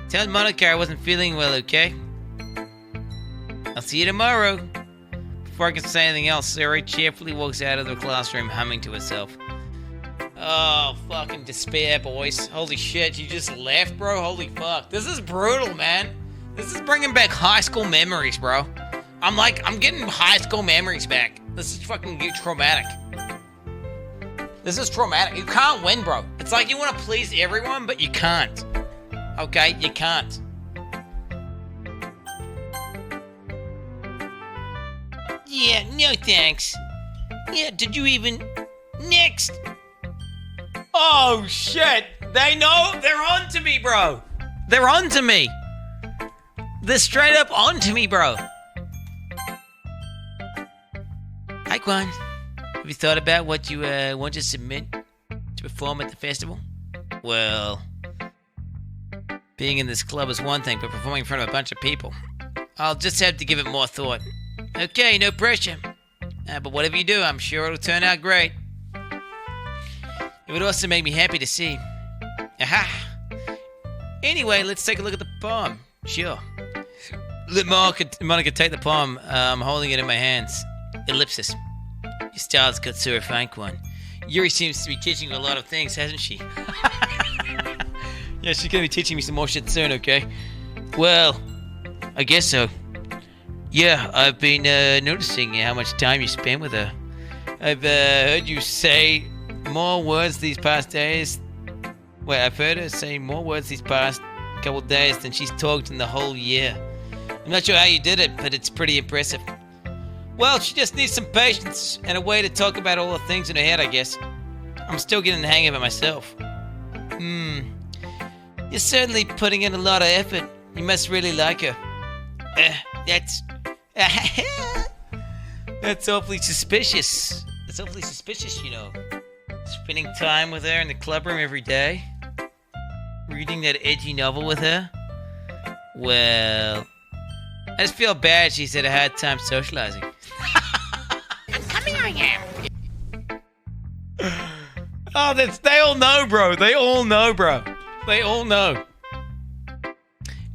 Tell Monica I wasn't feeling well, okay? I'll see you tomorrow. Before I can say anything else, Sayori cheerfully walks out of the classroom humming to herself. Oh, fucking despair, boys. Holy shit, you just left, bro? Holy fuck. This is brutal, man. This is bringing back high school memories, bro. I'm getting high school memories back. This is fucking traumatic. This is traumatic. You can't win, bro. It's like you want to please everyone, but you can't. Okay? You can't. Yeah, no thanks. Yeah, did you even... Next! Oh, shit! They know? They're on to me, bro! They're on to me! They're straight up on to me, bro! Hi, Quan. Have you thought about what you want to submit? to perform at the festival? Well, being in this club is one thing, but performing in front of a bunch of people, I'll just have to give it more thought. Okay, no pressure. But whatever you do, I'm sure it'll turn out great. It would also make me happy to see. Aha! Anyway, let's take a look at the poem. Sure. Let Monica take the poem. I'm holding it in my hands. Ellipsis. Your style's got so refined, Quan. Yuri seems to be teaching you a lot of things, hasn't she? Yeah, she's gonna be teaching me some more shit soon, okay? Well, I guess so. Yeah, I've been noticing how much time you spend with her. I've heard you say more words these past days. Wait, I've heard her say more words these past couple days than she's talked in the whole year. I'm not sure how you did it, but it's pretty impressive. Well, she just needs some patience and a way to talk about all the things in her head, I guess. I'm still getting the hang of it myself. You're certainly putting in a lot of effort. You must really like her. That's awfully suspicious. That's awfully suspicious, you know. Spending time with her in the clubroom every day. Reading that edgy novel with her. Well, I just feel bad she's had a hard time socializing. I'm coming, I am. Oh, they all know, bro. They all know, bro. They all know.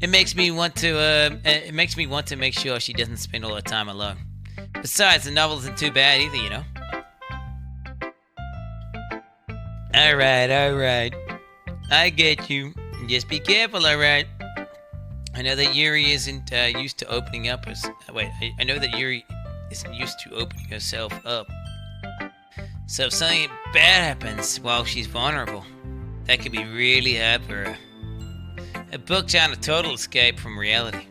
It makes me want to make sure she doesn't spend all her time alone. Besides, the novel isn't too bad either, you know. Alright. I get you. Just be careful, alright? I know that Yuri isn't used to opening up I know that Yuri isn't used to opening herself up. So if something bad happens while she's vulnerable, that could be really hard for her. A book's on a total escape from reality.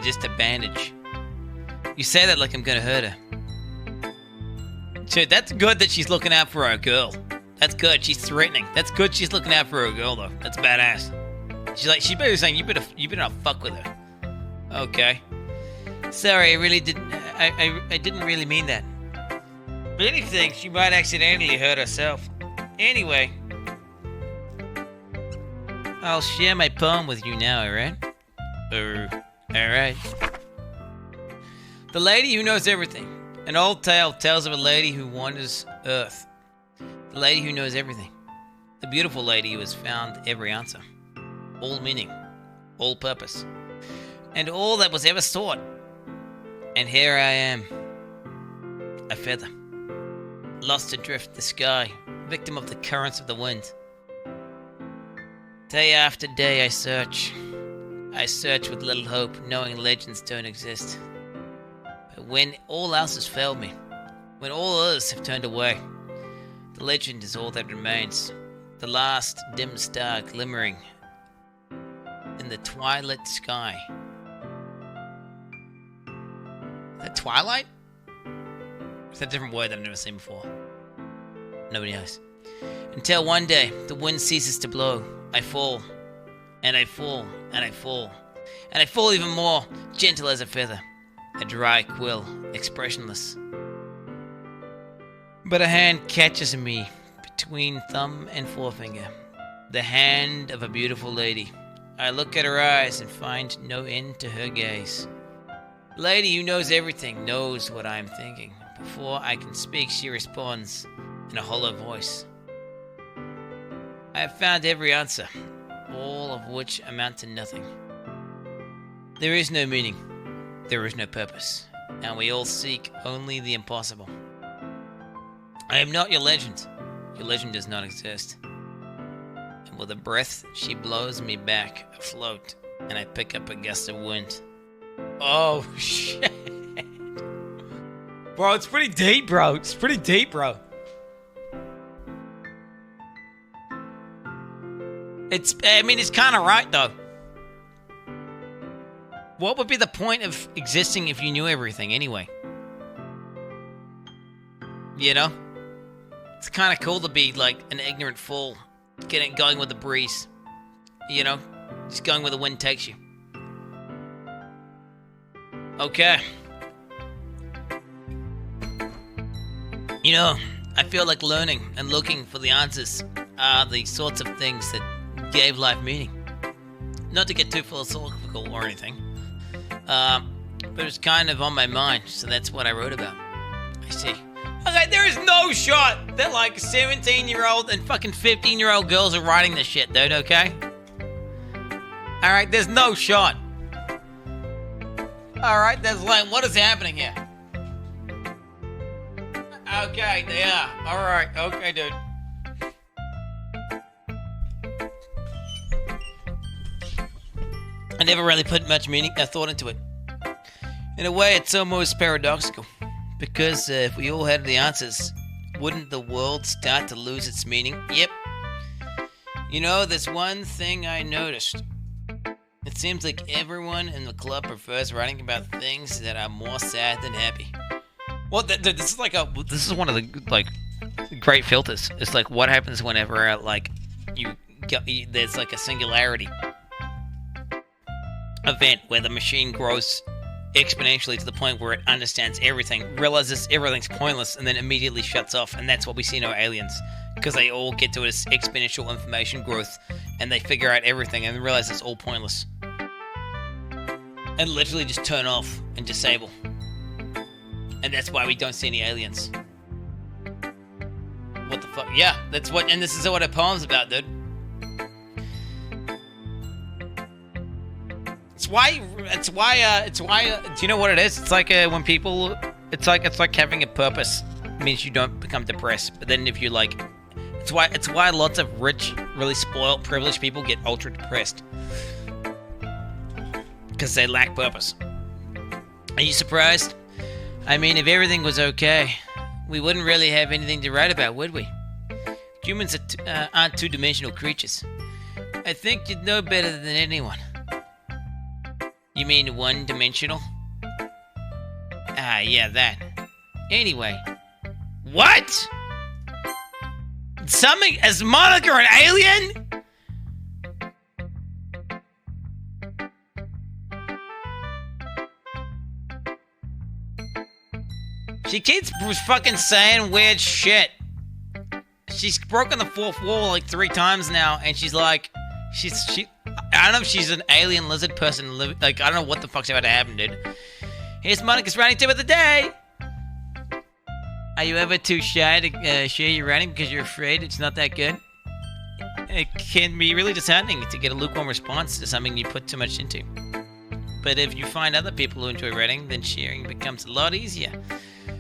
Just a bandage. You say that like I'm gonna hurt her. Dude, that's good that she's looking out for her girl. That's good. She's threatening. That's good she's looking out for her girl, though. That's badass. She's better saying, you better not fuck with her. Okay. Sorry, I really didn't. I didn't really mean that. If anything, she might accidentally hurt herself. Anyway, I'll share my poem with you now, alright? Alright. The lady who knows everything. An old tale tells of a lady who wanders Earth. The lady who knows everything. The beautiful lady who has found every answer. All meaning. All purpose. And all that was ever sought. And here I am. A feather. Lost adrift the sky. Victim of the currents of the wind. Day after day I search. I search with little hope, knowing legends don't exist. But when all else has failed me, when all others have turned away, the legend is all that remains. The last dim star glimmering in the twilight sky. Is that twilight? Is that a different word that I've never seen before? Nobody knows. Until one day, the wind ceases to blow. I fall, and I fall, and I fall, and I fall even more, gentle as a feather, a dry quill, expressionless. But a hand catches me between thumb and forefinger, the hand of a beautiful lady. I look at her eyes and find no end to her gaze. Lady who knows everything knows what I am thinking. Before I can speak, she responds in a hollow voice. I have found every answer, all of which amount to nothing. There is no meaning, there is no purpose, and we all seek only the impossible. I am not your legend does not exist. And with a breath, she blows me back afloat, and I pick up a gust of wind. Oh, shit. Bro, it's pretty deep, bro. It's pretty deep, bro. It's kind of right, though. What would be the point of existing if you knew everything, anyway? You know? It's kind of cool to be, like, an ignorant fool. Going with the breeze. You know? Just going where the wind takes you. Okay. You know, I feel like learning and looking for the answers are the sorts of things that gave life meaning. Not to get too philosophical or anything, but it's kind of on my mind, so that's what I wrote about. I see. Okay, there is no shot that like 17-year-old and fucking 15-year-old girls are writing this shit, dude, okay? Alright, there's no shot. Alright, there's like, what is happening here? Okay, yeah, alright, okay, dude. I never really put much thought into it. In a way, it's almost paradoxical. Because if we all had the answers, wouldn't the world start to lose its meaning? Yep. You know, there's one thing I noticed. It seems like everyone in the club prefers writing about things that are more sad than happy. Well, this is one of the like great filters. It's like what happens whenever like there's like a singularity event where the machine grows exponentially to the point where it understands everything, realizes everything's pointless, and then immediately shuts off. And that's what we see in our aliens, because they all get to this exponential information growth, and they figure out everything and realize it's all pointless, and literally just turn off and disable. And that's why we don't see any aliens. What the fuck? Yeah, that's what. And this is what a poem's about, dude. It's why. Do you know what it is? It's like when people. It's like having a purpose. It means you don't become depressed. But then if you like, it's why lots of rich, really spoiled, privileged people get ultra depressed. Because they lack purpose. Are you surprised? I mean, if everything was okay, we wouldn't really have anything to write about, would we? Humans aren't two-dimensional creatures. I think you'd know better than anyone. You mean one-dimensional? Ah, yeah, that. Anyway. What? Is Monica an alien? She keeps fucking saying weird shit. She's broken the fourth wall like 3 times now, and she's like, I don't know if she's an alien lizard person. Like, I don't know what the fuck's about to happen, dude. Here's Monica's writing tip of the day. Are you ever too shy to share your writing because you're afraid it's not that good? It can be really disheartening to get a lukewarm response to something you put too much into. But if you find other people who enjoy writing, then sharing becomes a lot easier.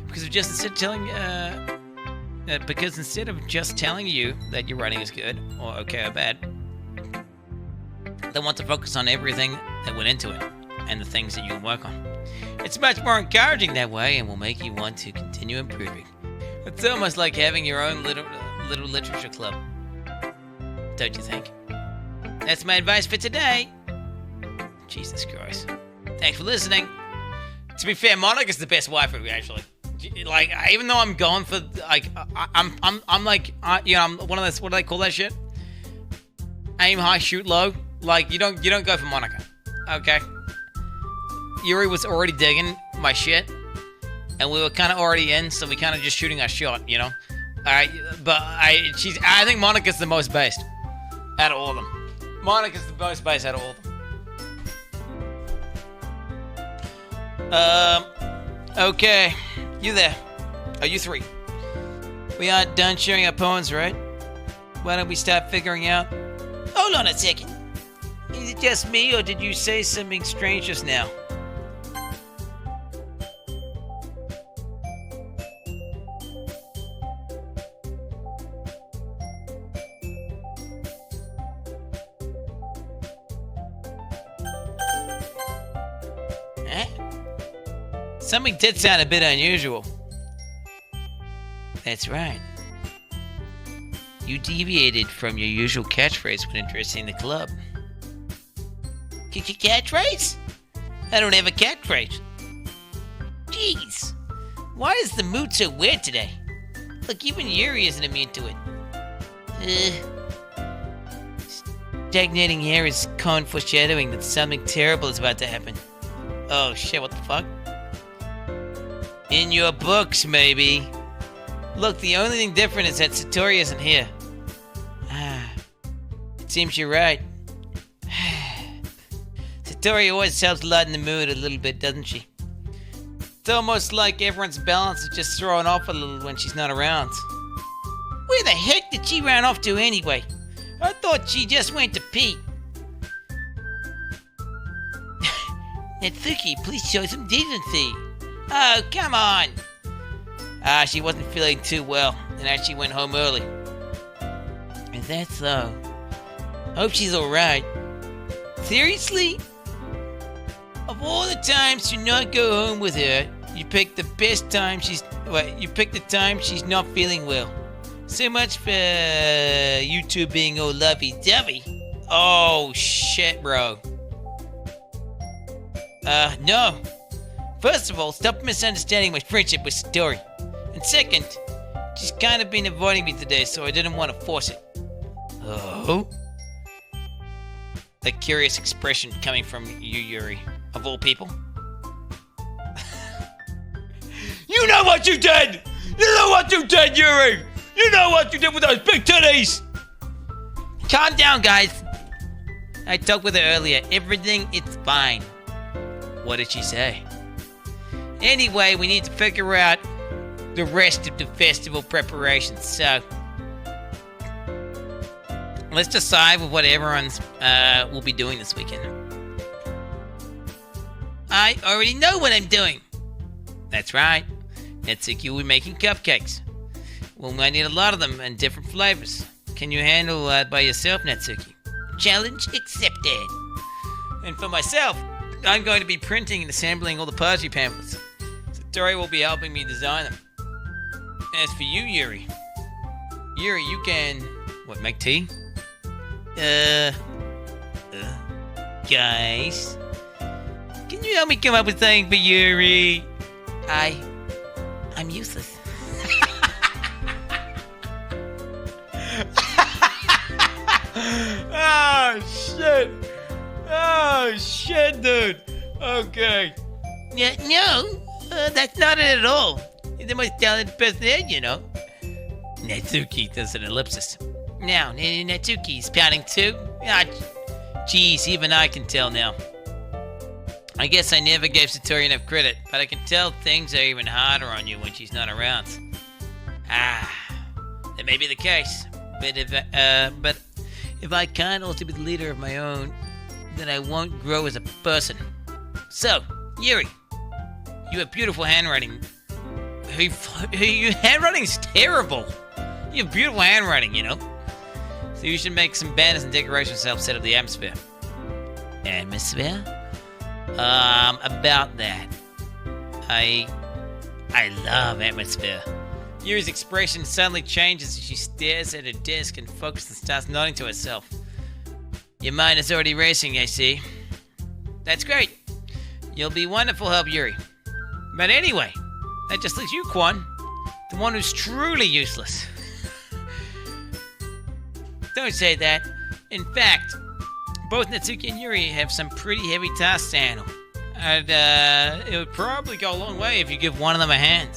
Because instead of just telling you that your writing is good, or okay or bad, they want to focus on everything that went into it, and the things that you can work on. It's much more encouraging that way, and will make you want to continue improving. It's almost like having your own little literature club. Don't you think? That's my advice for today. Jesus Christ. Thanks for listening. To be fair, Monica's the best waifu, actually. Like, even though I'm going for, like, I'm like, you know, I'm one of those, what do they call that shit? Aim high, shoot low. Like, you don't go for Monica, okay? Yuri was already digging my shit, and we were kind of already in, so we kind of just shooting our shot, you know? Alright, but I think Monica's the most based out of all of them. Monica's the most based out of all of them. Okay. You there? Are you 3? We aren't done sharing our poems, right? Why don't we start figuring out... Hold on a second. Is it just me, or did you say something strange just now? Something did sound a bit unusual. That's right. You deviated from your usual catchphrase when addressing the club. Catchphrase? I don't have a catchphrase. Jeez. Why is the mood so weird today? Look, even Yuri isn't immune to it. Stagnating hair is common foreshadowing that something terrible is about to happen. Oh shit, what the fuck? In your books, maybe. Look, the only thing different is that Satori isn't here. It seems you're right. Satori always helps lighten the mood a little bit, doesn't she? It's almost like everyone's balance is just thrown off a little when she's not around. Where the heck did she run off to anyway? I thought she just went to pee. Natsuki, please show some decency. Oh, come on. She wasn't feeling too well, and actually went home early. Is that so? Hope she's alright. Seriously? Of all the times to not go home with her, you picked the best time you picked the time she's not feeling well. So much for you two being all lovey-dovey. Oh, shit, bro. No. First of all, stop misunderstanding my friendship with Satori. And second, she's kind of been avoiding me today, so I didn't want to force it. Oh? A curious expression coming from you, Yuri. Of all people. You know what you did! You know what you did, Yuri! You know what you did with those big titties! Calm down, guys. I talked with her earlier. Everything is fine. What did she say? Anyway, we need to figure out the rest of the festival preparations, so let's decide with what everyone's will be doing this weekend. I already know what I'm doing. That's right. Natsuki will be making cupcakes. We might need a lot of them and different flavors. Can you handle that by yourself, Natsuki? Challenge accepted. And for myself, I'm going to be printing and assembling all the party pamphlets. Satori will be helping me design them. As for you, Yuri, you can, make tea? Guys, can you help me come up with something for Yuri? I'm useless. Oh shit, dude. Okay. Yeah, no, that's not it at all. You're the most talented person there, you know. Natsuki does an ellipsis. Now, Natsuki's pouting too? Geez, even I can tell now. I guess I never gave Satori enough credit, but I can tell things are even harder on you when she's not around. That may be the case. But if I can't also be the leader of my own, then I won't grow as a person. So, Yuri, you have beautiful handwriting. Your handwriting's terrible. You have beautiful handwriting, you know. So you should make some banners and decorations to help set up the atmosphere. Atmosphere? About that. I love atmosphere. Yuri's expression suddenly changes as she stares at her desk and focuses and starts nodding to herself. Your mind is already racing, I see. That's great. You'll be wonderful help, Yuri. But anyway, that just leaves you, Quan, the one who's truly useless. Don't say that. In fact, both Natsuki and Yuri have some pretty heavy tasks to handle. And it would probably go a long way if you give one of them a hand.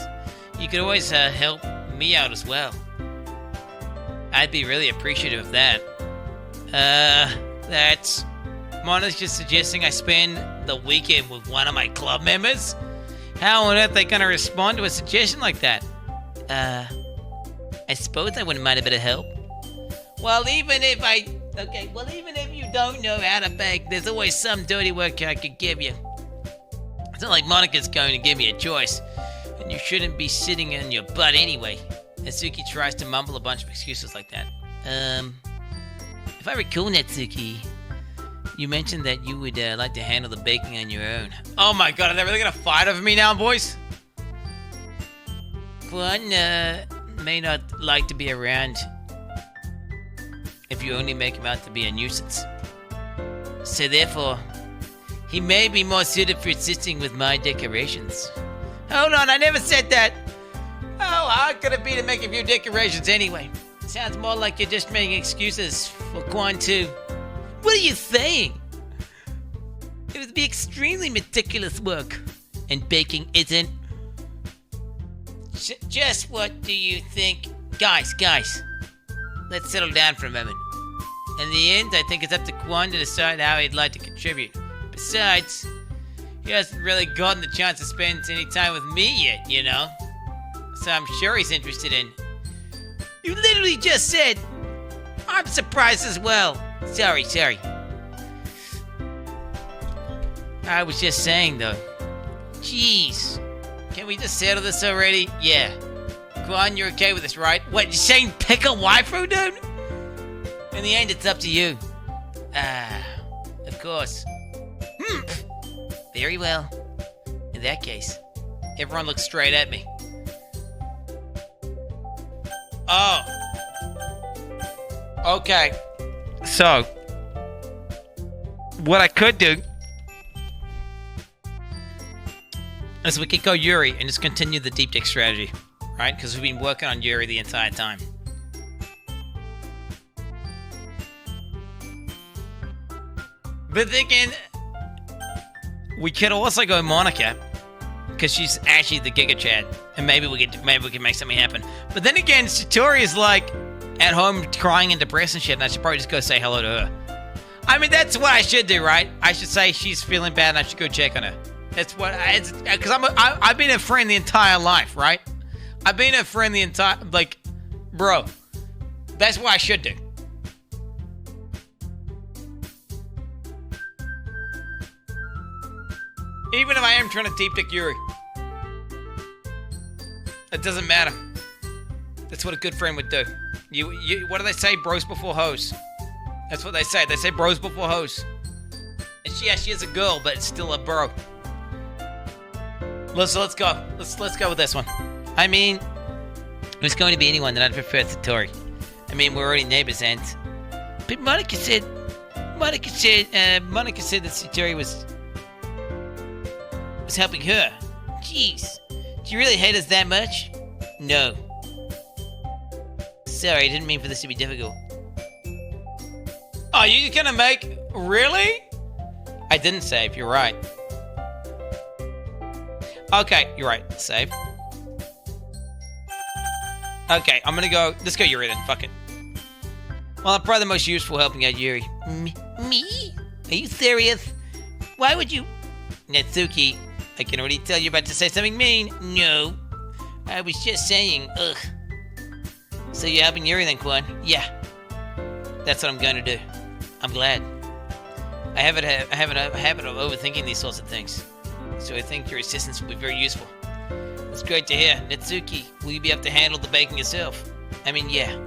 You could always help me out as well. I'd be really appreciative of that. That's... Mona's just suggesting I spend the weekend with one of my club members? How on earth are they gonna respond to a suggestion like that? I suppose I wouldn't mind a bit of help. Well, even if you don't know how to bake, there's always some dirty work I could give you. It's not like Monica's going to give me a choice, and you shouldn't be sitting on your butt anyway. Natsuki tries to mumble a bunch of excuses like that. If I recall, Natsuki, you mentioned that you would like to handle the baking on your own. Oh my god, are they really gonna fight over me now, boys? Quan may not like to be around if you only make him out to be a nuisance. So therefore, he may be more suited for assisting with my decorations. Hold on, I never said that! How hard could it be to make a few decorations anyway? Sounds more like you're just making excuses for Quan too. What are you saying? It would be extremely meticulous work, and baking isn't. Just what do you think? Guys, let's settle down for a moment. In the end, I think it's up to Quan to decide how he'd like to contribute. Besides, he hasn't really gotten the chance to spend any time with me yet, you know? So I'm sure he's interested in... You literally just said... I'm surprised as well. Sorry. I was just saying, though. Jeez. Can we just settle this already? Yeah. Quan, you're okay with this, right? What, you're saying pick a waifu, dude? In the end, it's up to you. Of course. Very well. In that case, everyone looks straight at me. Oh. Okay. So, what I could do is we could go Yuri and just continue the deep dick strategy, right? Because we've been working on Yuri the entire time. But thinking we could also go Monica, because she's actually the Giga Chad, and maybe we can make something happen. But then again, Satori is like at home crying and depressed and shit, and I should probably just go say hello to her. I mean, that's what I should do, right? I should say she's feeling bad, and I should go check on her. That's what because I've been a friend the entire life, right? I've been a friend the entire bro. That's what I should do. Even if I am trying to deep dick Yuri. It doesn't matter. That's what a good friend would do. You what do they say? Bros before hoes. That's what they say. They say bros before hoes. And she is a girl, but it's still a bro. Let's go. Let's go with this one. I mean, if it's going to be anyone, then I'd prefer Satori. I mean, we're already neighbors, and... But Monica said that Satori was helping her. Jeez. Do you really hate us that much? No. Sorry, I didn't mean for this to be difficult. Oh, you're gonna make... Really? I didn't save, you're right. Okay, you're right. Save. Okay, I'm gonna go... Let's go Yuri then, fuck it. Well, I'm probably the most useful helping out Yuri. Me? Are you serious? Why would you... Natsuki, I can already tell you're about to say something mean. No. I was just saying, ugh. So you're helping Yuri then, Quan? Yeah. That's what I'm gonna do. I'm glad. I have a habit of overthinking these sorts of things. So I think your assistance will be very useful. It's great to hear. Natsuki, will you be able to handle the baking yourself? I mean, yeah.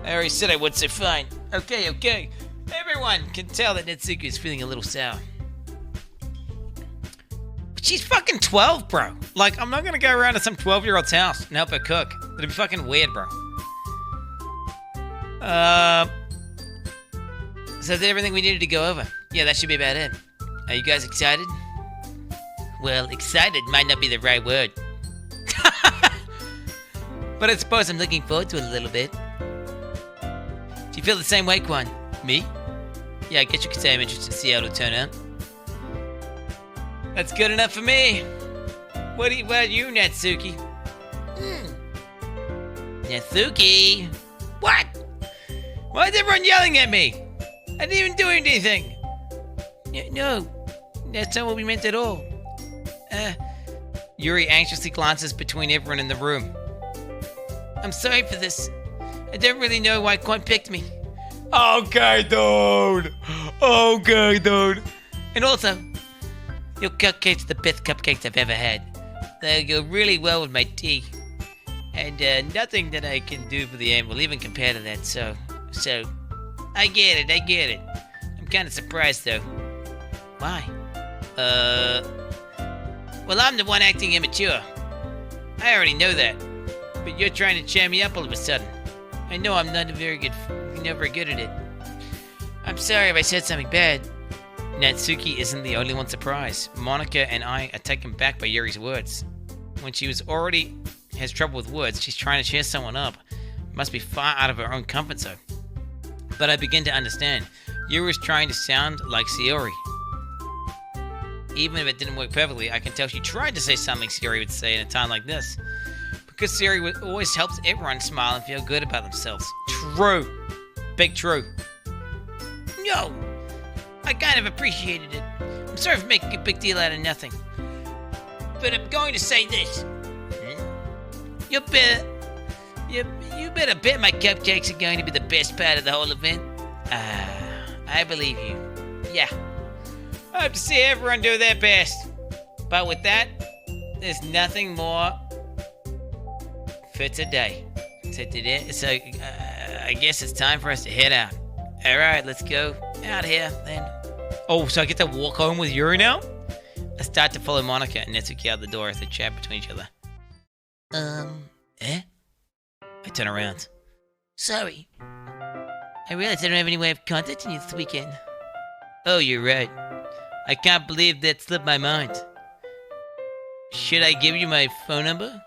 I already said I would, so fine. Okay. Everyone can tell that Natsuki is feeling a little sour. But she's fucking 12, bro. Like, I'm not gonna go around to some 12-year-old's house and help her cook. That'd be fucking weird, bro. So is that everything we needed to go over? Yeah, that should be about it. Are you guys excited? Well, excited might not be the right word. But I suppose I'm looking forward to it a little bit. Do you feel the same way, Quan? Me? Yeah, I guess you could say I'm interested to see how it'll turn out. That's good enough for me. What about you, Natsuki? Natsuki? What? Why is everyone yelling at me? I didn't even do anything. No, that's not what we meant at all. Yuri anxiously glances between everyone in the room. I'm sorry for this. I don't really know why Quan picked me. Okay, dude. And also, your cupcakes are the best cupcakes I've ever had. They go really well with my tea. And nothing that I can do for the end will even compare to that, so... I get it. I'm kind of surprised, though. Why? Well, I'm the one acting immature. I already know that. But you're trying to cheer me up all of a sudden. I know I'm not very good at it. I'm sorry if I said something bad. Natsuki isn't the only one surprised. Monica and I are taken back by Yuri's words. When she has trouble with words, she's trying to cheer someone up. Must be far out of her own comfort zone. But I begin to understand. Yuri's trying to sound like Sayori. Even if it didn't work perfectly, I can tell she tried to say something Sayori would say in a time like this. Because Sayori always helps everyone smile and feel good about themselves. True. Big true. No, I kind of appreciated it. I'm sorry for making a big deal out of nothing. But I'm going to say this. You better bet my cupcakes are going to be the best part of the whole event. I believe you. Yeah. I hope to see everyone do their best. But with that, there's nothing more for today. So I guess it's time for us to head out. Alright, let's go out here then. Oh, so I get to walk home with Yuri now? I start to follow Monica and Netsuki out the door as they chat between each other. Eh? I turn around. Sorry. I realized I don't have any way of contacting you this weekend. Oh, you're right. I can't believe that slipped my mind. Should I give you my phone number?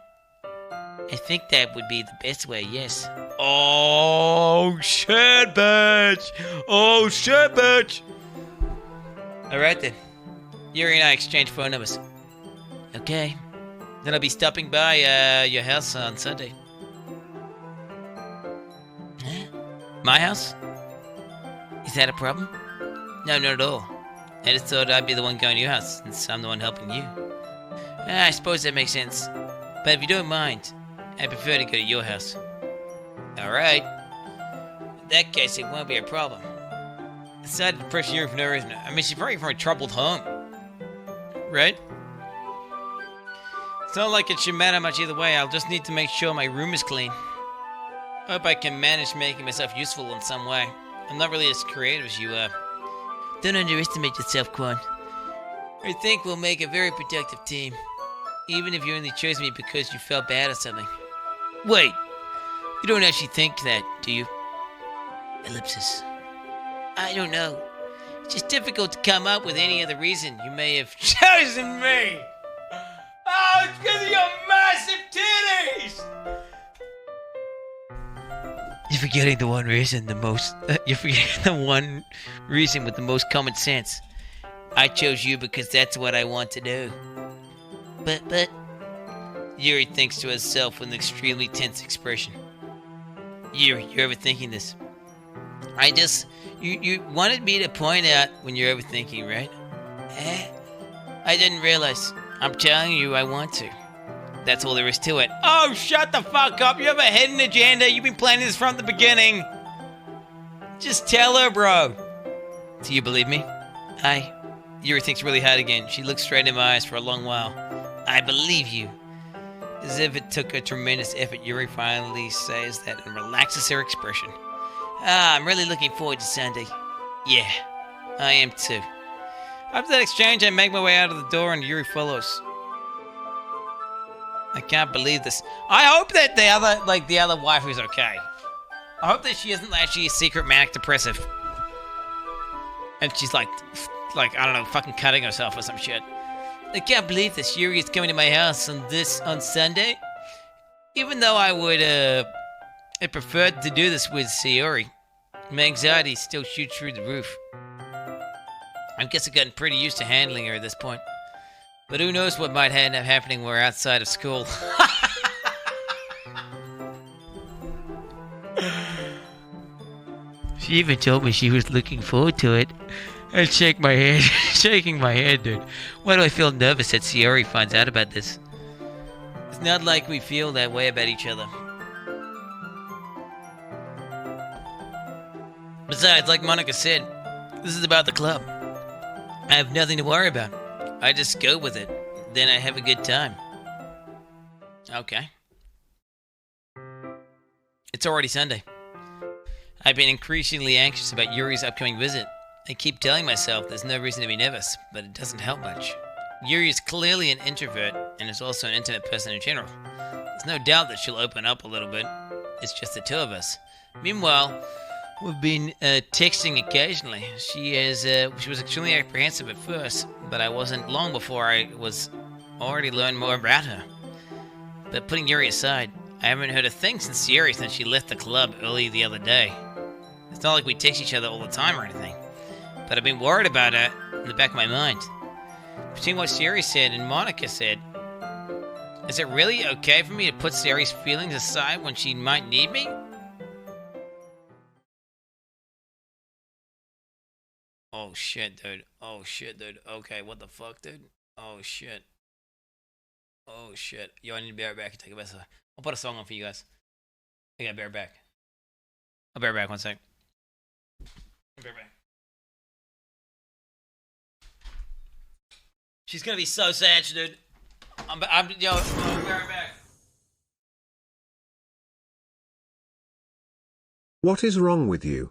I think that would be the best way, yes. Oh, shit, bitch! Oh, shit, bitch! Alright then. Yuri and I exchange phone numbers. Okay. Then I'll be stopping by your house on Sunday. Huh? My house? Is that a problem? No, not at all. I just thought I'd be the one going to your house, since I'm the one helping you. I suppose that makes sense. But if you don't mind, I prefer to go to your house. Alright. In that case, it won't be a problem. I decided to pressure Yuri for no reason. I mean, she's probably from a troubled home. Right? It's not like it should matter much either way. I'll just need to make sure my room is clean. Hope I can manage making myself useful in some way. I'm not really as creative as you are. Don't underestimate yourself, Quan. I think we'll make a very productive team. Even if you only chose me because you felt bad or something. Wait! You don't actually think that, do you? Ellipsis. I don't know. It's just difficult to come up with any other reason you may have chosen me. Oh, it's because of your massive titties! You're forgetting the one reason you're forgetting the one reason with the most common sense. I chose you because that's what I want to do. But... Yuri thinks to herself with an extremely tense expression. Yuri, you're overthinking this. You wanted me to point out when you're overthinking, right? I didn't realize. I'm telling you I want to. That's all there is to it. Oh, shut the fuck up. You have a hidden agenda. You've been planning this from the beginning. Just tell her, bro. Do you believe me? Yuri thinks really hard again. She looks straight in my eyes for a long while. I believe you. As if it took a tremendous effort, Yuri finally says that and relaxes her expression. I'm really looking forward to Sunday. Yeah, I am too. After that exchange, I make my way out of the door and Yuri follows. I can't believe this. I hope that the other wife is okay. I hope that she isn't actually a secret manic depressive. And she's like, I don't know, fucking cutting herself or some shit. I can't believe this. Yuri is coming to my house on Sunday. Even though I preferred to do this with Sayori, my anxiety still shoots through the roof. I guess I've gotten pretty used to handling her at this point. But who knows what might end up happening when we're outside of school. She even told me she was looking forward to it. I shake my head, shaking my head, dude. Why do I feel nervous that Sayori finds out about this? It's not like we feel that way about each other. Besides, like Monica said, this is about the club. I have nothing to worry about. I just go with it. Then I have a good time. Okay. It's already Sunday. I've been increasingly anxious about Yuri's upcoming visit. I keep telling myself there's no reason to be nervous, but it doesn't help much. Yuri is clearly an introvert and is also an intimate person in general. There's no doubt that she'll open up a little bit. It's just the two of us. Meanwhile, we've been texting occasionally. She was extremely apprehensive at first, but I wasn't long before I was already learned more about her. But putting Yuri aside, I haven't heard a thing since she left the club early the other day. It's not like we text each other all the time or anything. But I've been worried about her in the back of my mind. Between what Sayori said and Monica said, Is it really okay for me to put Sayori's feelings aside when she might need me? Oh shit, dude. Oh shit, dude. Okay, what the fuck, dude? Oh shit. Oh shit. Yo, I need to be right back. Take a best. I'll put a song on for you guys. I gotta be right back. I'll be right back. 1 sec. I'll be right back. She's gonna be so sad, dude. I'll be right back. What is wrong with you?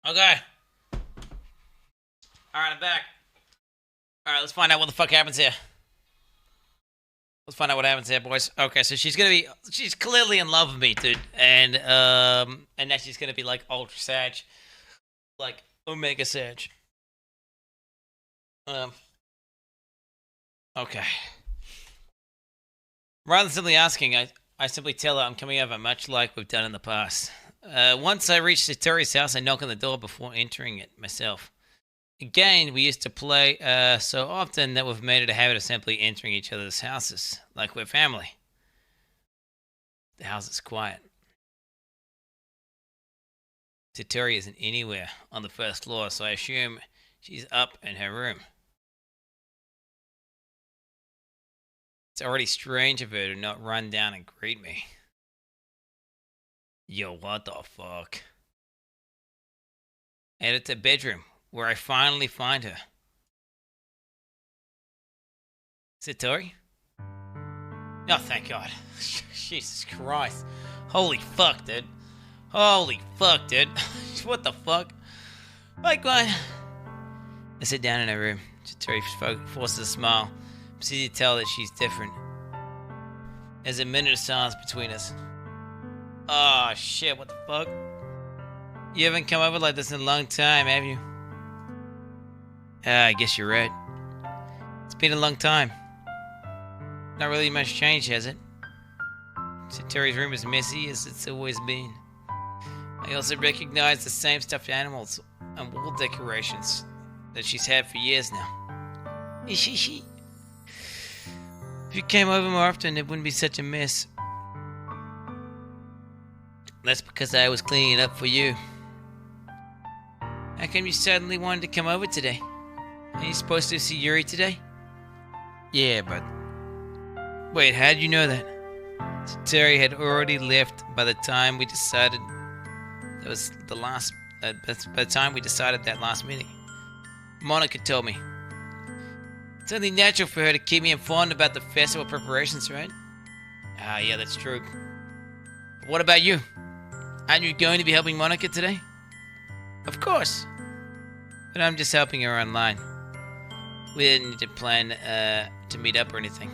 Okay. Alright, I'm back. Alright, let's find out what the fuck happens here. Let's find out what happens here, boys. Okay, so she's clearly in love with me, dude. And now she's gonna be like Ultra Sag. Like Omega Sag. Okay. Rather than simply asking, I simply tell her I'm coming over, much like we've done in the past. Once I reach Satori's house, I knock on the door before entering it myself. Again, we used to play so often that we've made it a habit of simply entering each other's houses, like we're family. The house is quiet. Satori isn't anywhere on the first floor, so I assume she's up in her room. It's already strange of her to not run down and greet me. Yo, what the fuck? And it's a bedroom, where I finally find her. Satori? Oh, thank God. Jesus Christ. Holy fuck, dude. Holy fuck, dude. What the fuck? Hi, Gwen. I sit down in her room. Satori forces a smile. It's easy to tell that she's different. There's a minute of silence between us. Oh, shit, what the fuck? You haven't come over like this in a long time, have you? I guess you're right. It's been a long time. Not really much change, has it? Satori's room is messy as it's always been. I also recognize the same stuffed animals and wall decorations that she's had for years now. If you came over more often, it wouldn't be such a mess. That's because I was cleaning it up for you. How come you suddenly wanted to come over today? Are you supposed to see Yuri today? Yeah, but... Wait, how did you know that? Satori had already left by the time we decided That was the last, that's by the time we decided that last meeting. Monica told me. It's only natural for her to keep me informed about the festival preparations, right? Ah, yeah, that's true. But what about you? Aren't you going to be helping Monica today? Of course. But I'm just helping her online. We didn't need to plan to meet up or anything.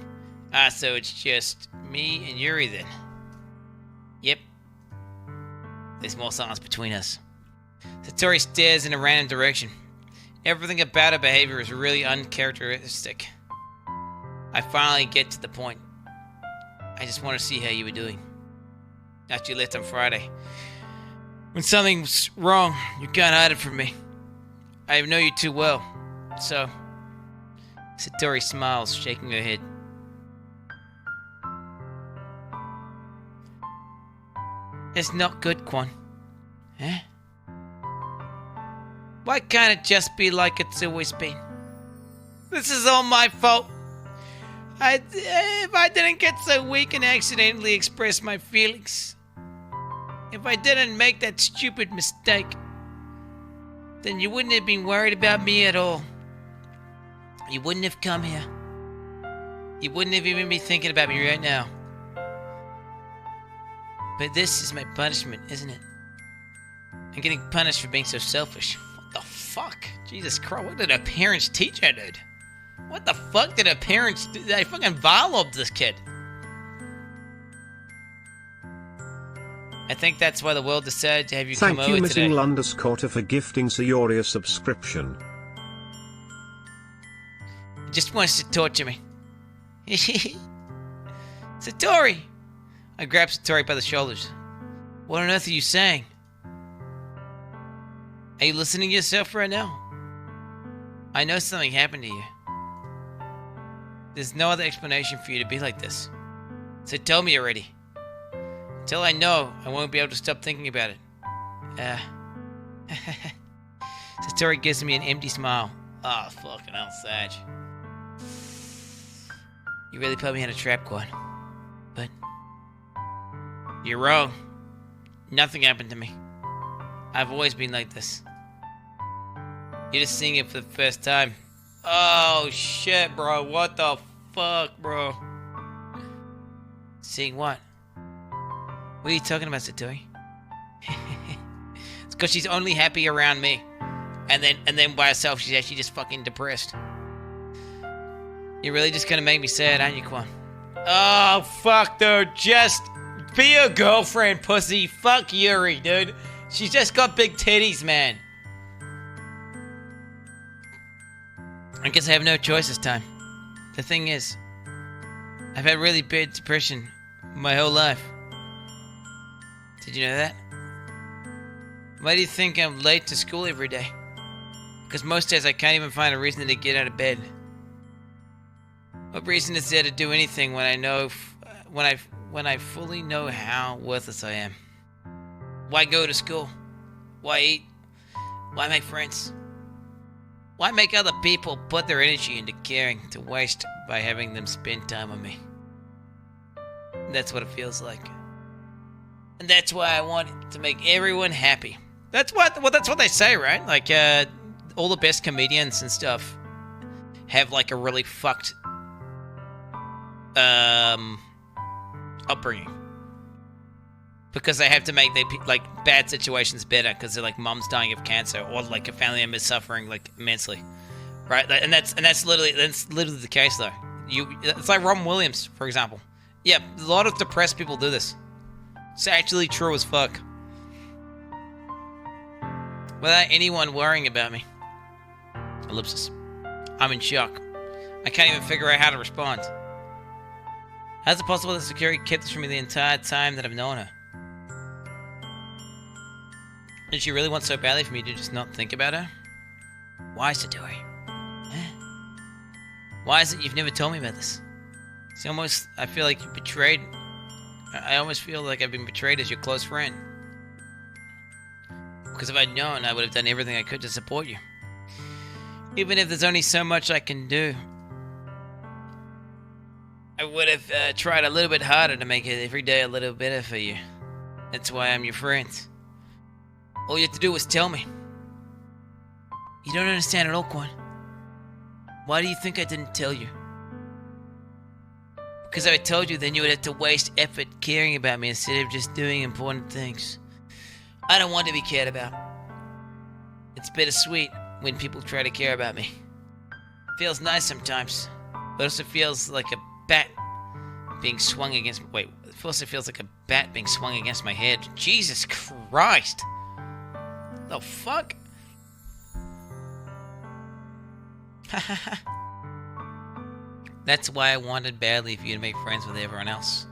Ah, so it's just me and Yuri then. Yep. There's more silence between us. Satori stares in a random direction. Everything about her behavior is really uncharacteristic. I finally get to the point. I just want to see how you were doing. After you left on Friday. When something's wrong, you can't hide it from me. I know you too well. So... Satori smiles, shaking her head. It's not good, Quan. Huh? Why can't it just be like it's always been? This is all my fault. If I didn't get so weak and accidentally express my feelings, if I didn't make that stupid mistake, then you wouldn't have been worried about me at all. You wouldn't have come here. You wouldn't have even been thinking about me right now. But this is my punishment, isn't it? I'm getting punished for being so selfish. What the fuck? Jesus Christ, what did her parents teach her, dude? What the fuck did her parents do? They fucking violoped this kid. I think that's why the world decided to have you come over today. Thank you, Missing Lunderscotter, for gifting Sayori a subscription. Just wants to torture me. Satori! I grabbed Satori by the shoulders. What on earth are you saying? Are you listening to yourself right now? I know something happened to you. There's no other explanation for you to be like this. So tell me already. Until I know, I won't be able to stop thinking about it. Satori gives me an empty smile. Oh, fucking hell, Sag. You really put me in a trap, Quad. But you're wrong. Nothing happened to me. I've always been like this. You're just seeing it for the first time. Oh shit, bro. What the fuck, bro? Seeing what? What are you talking about, Satori? It's because she's only happy around me. And then by herself, she's actually just fucking depressed. You're really just gonna make me sad, aren't you, Quan? Oh, fuck, dude. Just be a girlfriend, pussy. Fuck Yuri, dude. She's just got big titties, man. I guess I have no choice this time. The thing is, I've had really bad depression my whole life. Did you know that? Why do you think I'm late to school every day? Because most days I can't even find a reason to get out of bed. What reason is there to do anything when I know, when I fully know how worthless I am? Why go to school? Why eat? Why make friends? Why make other people put their energy into caring to waste by having them spend time on me? That's what it feels like. And that's why I want to make everyone happy. That's what they say, right? Like, all the best comedians and stuff have like a really fucked upbringing, because they have to make their like bad situations better because they're like mom's dying of cancer or like a family member suffering like immensely, right? And that's literally the case though. It's like Robin Williams, for example. Yeah, a lot of depressed people do this. It's actually true as fuck. Without anyone worrying about me. Ellipsis. I'm in shock. I can't even figure out how to respond. How's it possible that security kept this from me the entire time that I've known her? Did she really want so badly for me to just not think about her? Why, Satori? Huh? Why is it you've never told me about this? It's almost, I feel like you betrayed. I almost feel like I've been betrayed as your close friend. Because if I'd known, I would have done everything I could to support you. Even if there's only so much I can do. I would have tried a little bit harder to make it every day a little better for you. That's why I'm your friend. All you have to do is tell me. You don't understand at all, Quan. Why do you think I didn't tell you? Because if I told you, then you would have to waste effort caring about me instead of just doing important things. I don't want to be cared about. It's bittersweet when people try to care about me. It feels nice sometimes, but also feels like a bat being swung against... Wait, it also feels like a bat being swung against my head. Jesus Christ! The fuck? That's why I wanted badly for you to make friends with everyone else.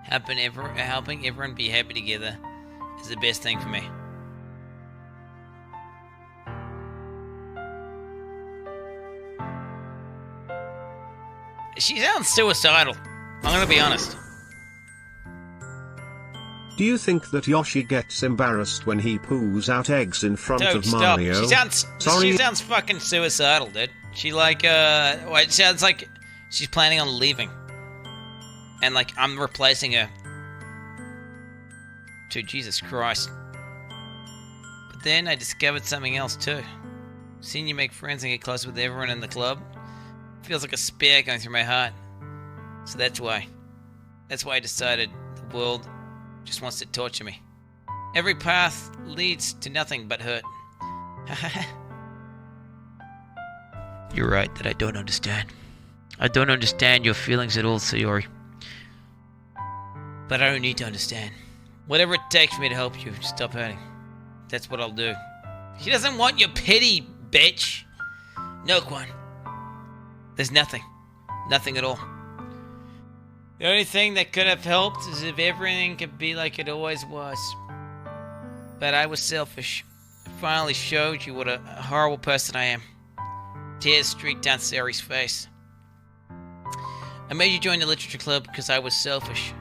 Helping everyone be happy together is the best thing for me. She sounds suicidal. I'm gonna be honest. Do you think that Yoshi gets embarrassed when he poos out eggs in front Dude, of stop. Mario? She sounds fucking suicidal, dude. She it sounds like she's planning on leaving. And like, I'm replacing her. Dude, Jesus Christ. But then I discovered something else too. Seeing you make friends and get close with everyone in the club feels like a spear going through my heart. So that's why. That's why I decided the world just wants to torture me. Every path leads to nothing but hurt. You're right that I don't understand. I don't understand your feelings at all, Sayori. But I don't need to understand. Whatever it takes for me to help you stop hurting, that's what I'll do. She doesn't want your pity, bitch. No, Quan. There's nothing. Nothing at all. The only thing that could have helped is if everything could be like it always was. But I was selfish. I finally showed you what a horrible person I am. Tears streaked down Sayori's face. I made you join the literature club because I was selfish.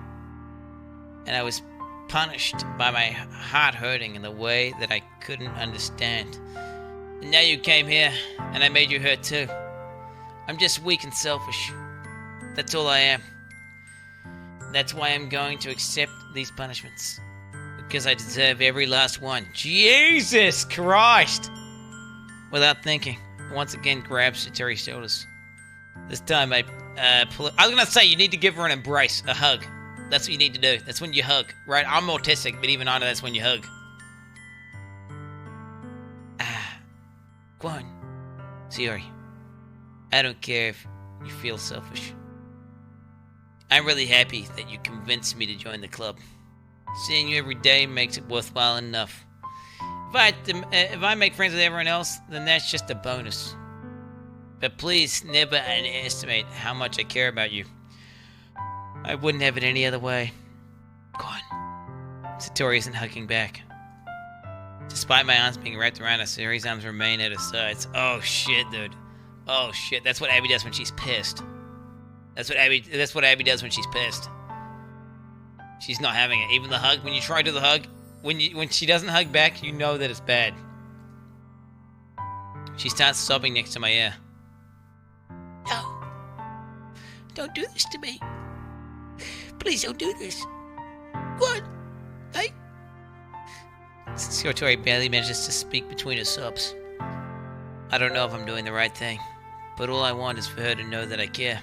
And I was punished by my heart hurting in a way that I couldn't understand. And now you came here, and I made you hurt too. I'm just weak and selfish. That's all I am. That's why I'm going to accept these punishments. Because I deserve every last one. Jesus Christ! Without thinking, I once again grabs Satori's shoulders. This time I pull it. I was gonna say, you need to give her an embrace, a hug. That's what you need to do. That's when you hug, right? I'm autistic, but even I know that's when you hug. Quan. Sayori. I don't care if you feel selfish. I'm really happy that you convinced me to join the club. Seeing you every day makes it worthwhile enough. If I make friends with everyone else, then that's just a bonus. But please never underestimate how much I care about you. I wouldn't have it any other way. Quan. Satori isn't hugging back. Despite my arms being wrapped around her, Satori's arms remain at her sides. Oh shit, dude. Oh shit, that's what Abby does when she's pissed. That's what Abby does when she's pissed. She's not having it. Even the hug, when you try to do the hug, when she doesn't hug back, you know that it's bad. She starts sobbing next to my ear. No. Don't do this to me. Please don't do this. What? Satori barely manages to speak between her sobs. I don't know if I'm doing the right thing, but all I want is for her to know that I care.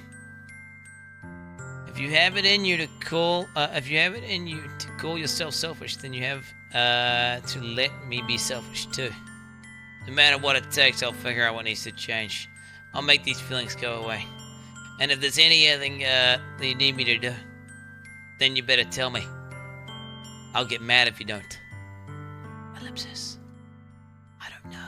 If you have it in you to call yourself selfish, then you have to let me be selfish too. No matter what it takes, I'll figure out what needs to change. I'll make these feelings go away. And if there's anything that you need me to do, then you better tell me. I'll get mad if you don't. Ellipsis. I don't know.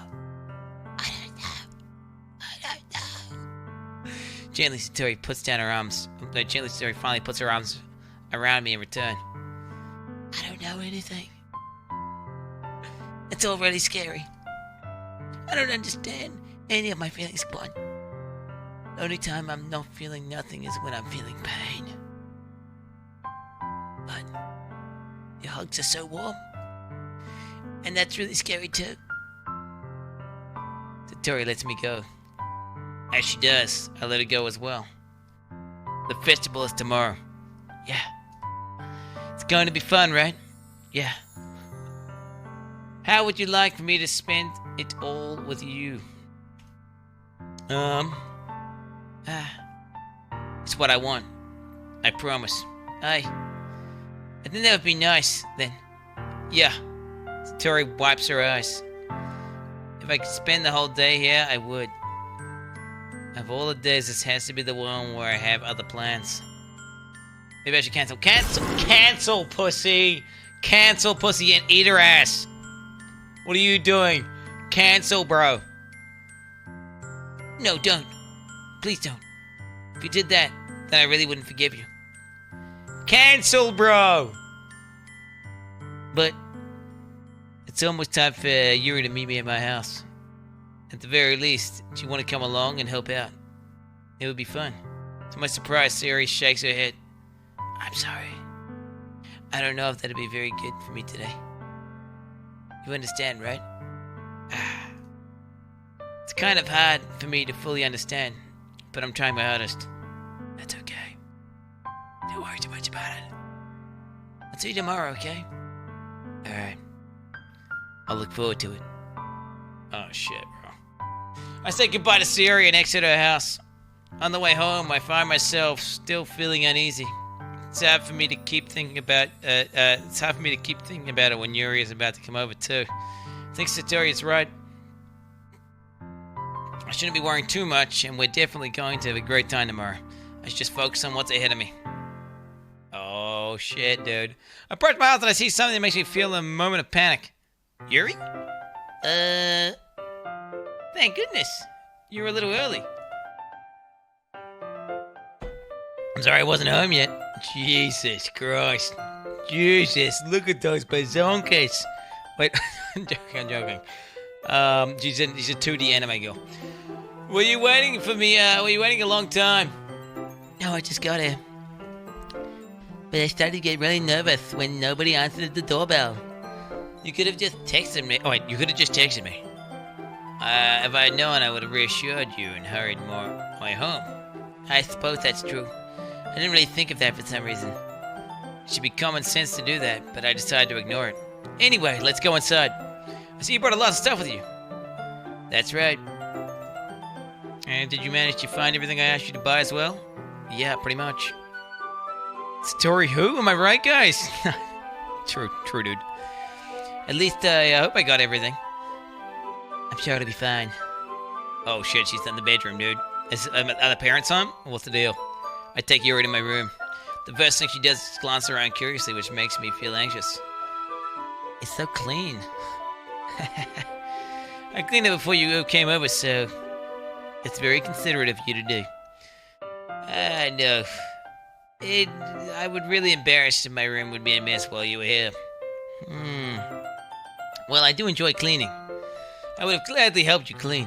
Gently, Satori puts down her arms. Gently, Satori finally puts her arms around me in return. I don't know anything. It's already scary. I don't understand any of my feelings, Quan. The only time I'm not feeling nothing is when I'm feeling pain. But your hugs are so warm. And that's really scary too. Satori lets me go. As she does, I let her go as well. The festival is tomorrow. Yeah. It's going to be fun, right? Yeah. How would you like for me to spend it all with you? It's what I want. I promise. I think that would be nice, then. Yeah. Satori wipes her eyes. If I could spend the whole day here, I would. Of all the days, this has to be the one where I have other plans. Maybe I should cancel. Cancel, pussy! Cancel, pussy, and eat her ass! What are you doing? Cancel, bro. No, don't. Please don't. If you did that, then I really wouldn't forgive you. Cancel, bro! But it's almost time for Yuri to meet me at my house. At the very least, do you want to come along and help out? It would be fun. To my surprise, Sayori shakes her head. I'm sorry. I don't know if that'd be very good for me today. You understand, right? It's kind of hard for me to fully understand, but I'm trying my hardest. That's okay. Don't worry too much about it. I'll see you tomorrow, okay? Alright. I'll look forward to it. Oh shit, bro. I say goodbye to Sayori and exit her house. On the way home, I find myself still feeling uneasy. It's hard for me to keep thinking about it when Yuri is about to come over too. I think Satori is right. I shouldn't be worrying too much, and we're definitely going to have a great time tomorrow. I should just focus on what's ahead of me. Oh shit, dude. I approach my house and I see something that makes me feel a moment of panic. Yuri? Thank goodness. You were a little early. I'm sorry I wasn't home yet. Jesus Christ. Jesus, look at those bazonkas. Wait, I'm joking. She's a 2D anime girl. Were you waiting for me? Were you waiting a long time? No, I just got here. But I started to get really nervous when nobody answered the doorbell. You could have just texted me. Oh wait, you could have just texted me. If I had known, I would have reassured you and hurried more way home. I suppose that's true. I didn't really think of that for some reason. It should be common sense to do that, but I decided to ignore it. Anyway, let's go inside. I see you brought a lot of stuff with you. That's right. And did you manage to find everything I asked you to buy as well? Yeah, pretty much. Satori who? Am I right, guys? True, dude. At least, I hope I got everything. I'm sure it'll be fine. Oh shit, she's in the bedroom, dude. Are the parents home? What's the deal? I take Yuri to my room. The first thing she does is glance around curiously, which makes me feel anxious. It's so clean. I cleaned it before you came over, so it's very considerate of you to do. No. I would really embarrass if my room would be a mess while you were here. Well, I do enjoy cleaning. I would have gladly helped you clean.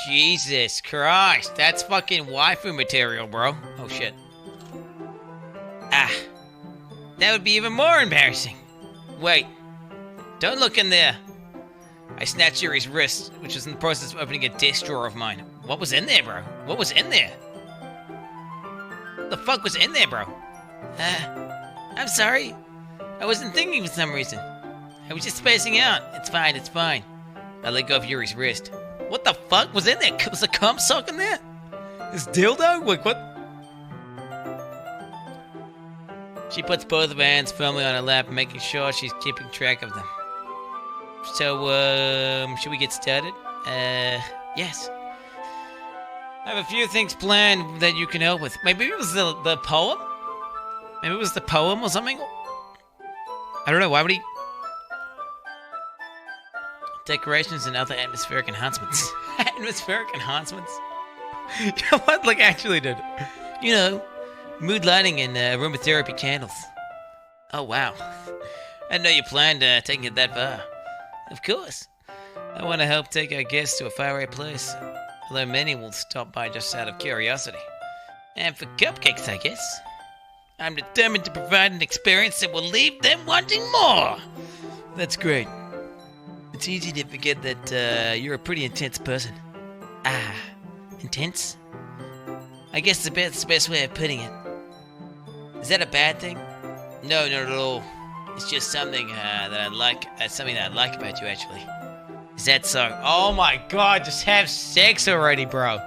Jesus Christ, that's fucking waifu material, bro. Oh shit. That would be even more embarrassing. Wait, don't look in there. I snatched Yuri's wrist, which was in the process of opening a desk drawer of mine. What was in there, bro? What was in there? What the fuck was in there, bro? I'm sorry. I wasn't thinking for some reason. I was just spacing out. It's fine. I let go of Yuri's wrist. What the fuck was in there? Was a cum sock in there? This dildo? Like, what? She puts both of her hands firmly on her lap, making sure she's keeping track of them. So, should we get started? Yes. I have a few things planned that you can help with. Maybe it was the poem? Maybe it was the poem or something? I don't know, why would he... Decorations and other atmospheric enhancements. Atmospheric enhancements? What? Like, actually, dude. You know, mood lighting and aromatherapy candles. Oh, wow. I didn't know you planned taking it that far. Of course. I want to help take our guests to a faraway place. Although many will stop by just out of curiosity. And for cupcakes, I guess. I'm determined to provide an experience that will leave them wanting more. That's great. It's easy to forget that you're a pretty intense person. Intense? I guess that's the best way of putting it. Is that a bad thing? No, not at all. It's just something that I like. Something that I like about you, actually. Is that so? Oh my god, just have sex already, bro.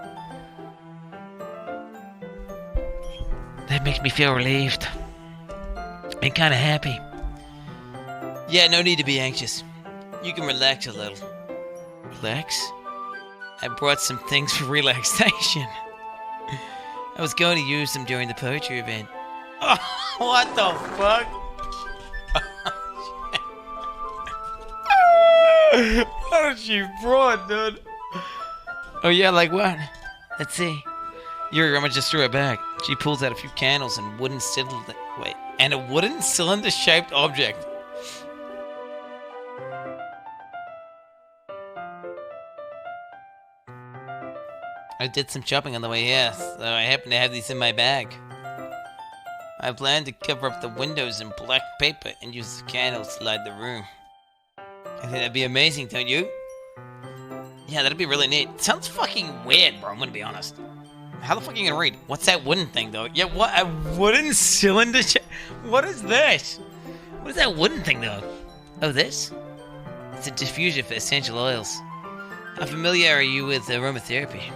That makes me feel relieved. And kind of happy. Yeah, no need to be anxious. You can relax a little. Relax? I brought some things for relaxation. I was going to use them during the poetry event. Oh, what the fuck? What did she brought, dude? Oh yeah, like what? Let's see. Your grandma just threw it back. She pulls out a few candles and a wooden cylinder-shaped object. I did some shopping on the way here, so I happen to have these in my bag. I plan to cover up the windows in black paper and use the candles to light the room. I think that'd be amazing, don't you? Yeah, that'd be really neat. Sounds fucking weird, bro, I'm gonna be honest. How the fuck are you gonna read? What's that wooden thing, though? Yeah, what? A wooden cylinder? What is this? What is that wooden thing, though? Oh, this? It's a diffuser for essential oils. How familiar are you with aromatherapy?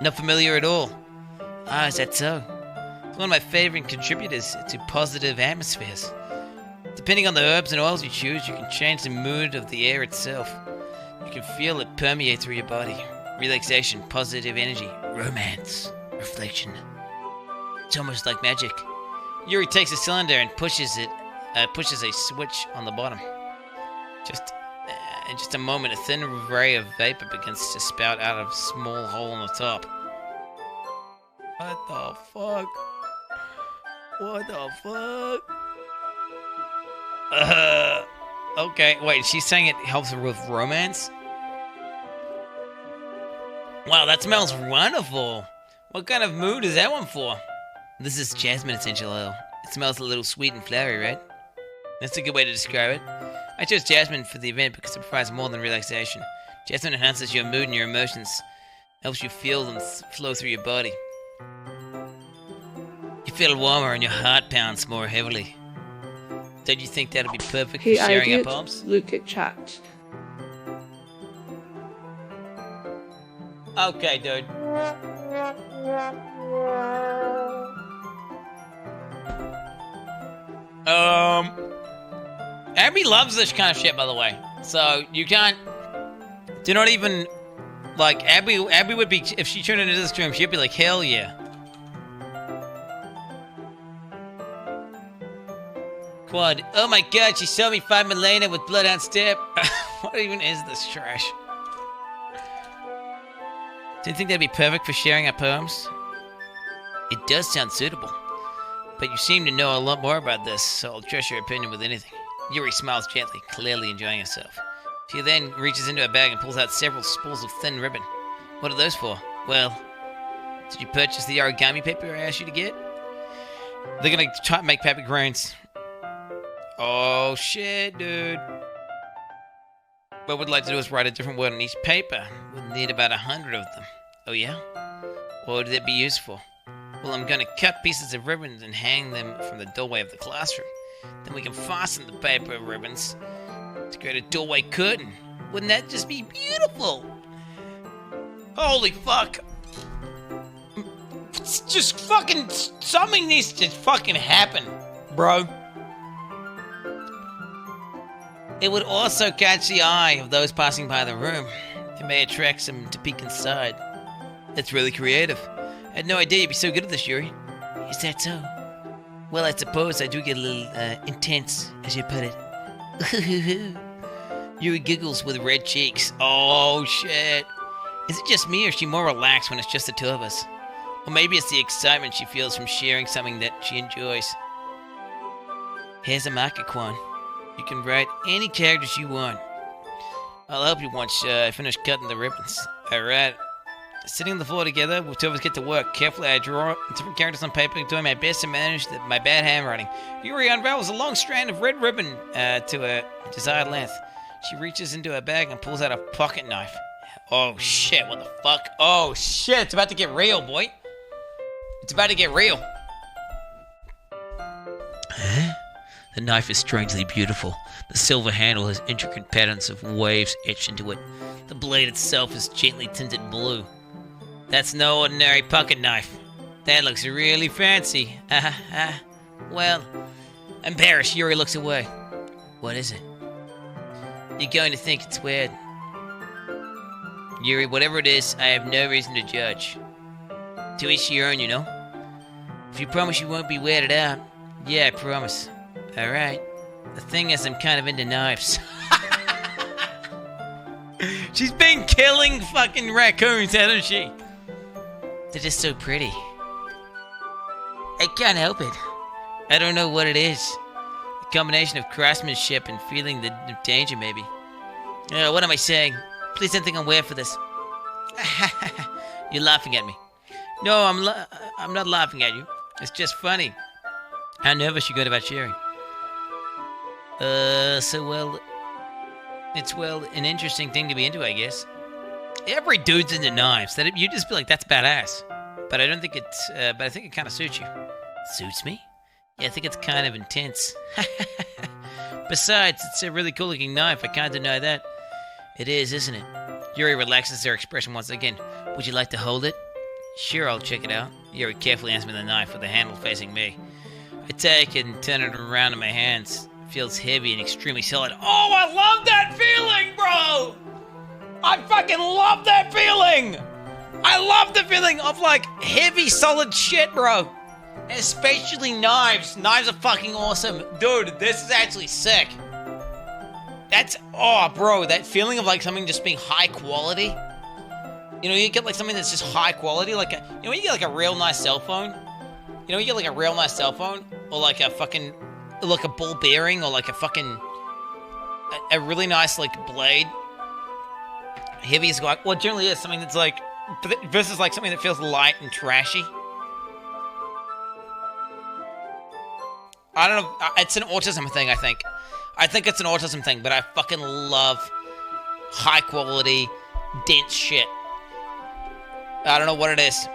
Not familiar at all. Ah, is that so? It's one of my favorite contributors to positive atmospheres. Depending on the herbs and oils you choose, you can change the mood of the air itself. You can feel it permeate through your body. Relaxation, positive energy, romance, reflection. It's almost like magic. Yuri takes a cylinder and pushes a switch on the bottom. In just a moment, a thin ray of vapor begins to spout out of a small hole on the top. What the fuck? What the fuck? Okay, wait, she's saying it helps her with romance? Wow, that smells wonderful. What kind of mood is that one for? This is jasmine essential oil. It smells a little sweet and flowery, right? That's a good way to describe it. I chose jasmine for the event because it provides more than relaxation. Jasmine enhances your mood and your emotions. Helps you feel them flow through your body. You feel warmer and your heart pounds more heavily. Don't you think that'll be perfect for sharing our poems? Look at chat. Okay, dude. Abby loves this kind of shit, by the way. So you can't. Do not even like Abby. Abby would be if she tuned into this stream. She'd be like, hell yeah. Quad. Oh my god, she saw me fight Milena with Bloodhound Step. What even is this trash? Do you think that'd be perfect for sharing our poems? It does sound suitable. But you seem to know a lot more about this, so I'll trust your opinion with anything. Yuri smiles gently, clearly enjoying herself. She then reaches into her bag and pulls out several spools of thin ribbon. What are those for? Well, did you purchase the origami paper I asked you to get? They're gonna try to make paper grains. Oh shit, dude. What we'd like to do is write a different word on each paper. We'll need about 100 of them. Oh yeah? What would that be used for? Well, I'm gonna cut pieces of ribbons and hang them from the doorway of the classroom. Then we can fasten the paper ribbons to create a doorway curtain. Wouldn't that just be beautiful? Holy fuck. It's just fucking, something needs to fucking happen, bro. It would also catch the eye of those passing by the room. It may attract them to peek inside. That's really creative. I had no idea you'd be so good at this, Yuri. Is that so? Well, I suppose I do get a little intense, as you put it. Yuri giggles with red cheeks. Oh, shit. Is it just me, or is she more relaxed when it's just the two of us? Or maybe it's the excitement she feels from sharing something that she enjoys. Here's a marker, Quan. You can write any characters you want. I'll help you once I finish cutting the ribbons. Alright. Sitting on the floor together, we'll two of us get to work. Carefully, I draw different characters on paper, doing my best to manage my bad handwriting. Yuri unravels a long strand of red ribbon to a desired length. She reaches into her bag and pulls out a pocket knife. Oh shit, what the fuck? Oh shit, it's about to get real, boy. It's about to get real. Huh? The knife is strangely beautiful. The silver handle has intricate patterns of waves etched into it. The blade itself is gently tinted blue. That's no ordinary pocket knife. That looks really fancy. Well, embarrassed, Yuri looks away. What is it? You're going to think it's weird. Yuri, whatever it is, I have no reason to judge. To each your own, you know? If you promise you won't be weirded out, yeah, I promise. Alright. The thing is, I'm kind of into knives. She's been killing fucking raccoons, hasn't she? They're just so pretty. I can't help it. I don't know what it is. A combination of craftsmanship and feeling the danger, maybe. What am I saying? Please don't think I'm weird for this. You're laughing at me. No, I'm not laughing at you. It's just funny. How nervous you got about sharing. It's an interesting thing to be into, I guess. Every dude's into knives. That you just be like, that's badass. But I don't think it's. But I think it kind of suits you. Suits me? Yeah, I think it's kind of intense. Besides, it's a really cool-looking knife. I can't deny that. It is, isn't it? Yuri relaxes her expression once again. Would you like to hold it? Sure, I'll check it out. Yuri carefully hands me the knife with the handle facing me. I take it and turn it around in my hands. It feels heavy and extremely solid. Oh, I love that feeling, bro! I fucking love that feeling! I love the feeling of, like, heavy, solid shit, bro. Especially knives. Knives are fucking awesome. Dude, this is actually sick. That's, oh, bro, that feeling of, like, something just being high quality. You know, you get, like, something that's just high quality, like a, you know, you get, like, a real nice cell phone. You know, you get, like, a real nice cell phone, or, like, a fucking, like, a ball bearing, or, like, a fucking, a really nice, like, blade. Heavy as, well, it generally is something that's, like, versus, like, something that feels light and trashy. I don't know, it's an autism thing, I think. I think it's an autism thing, but I fucking love high quality, dense shit. I don't know what it is.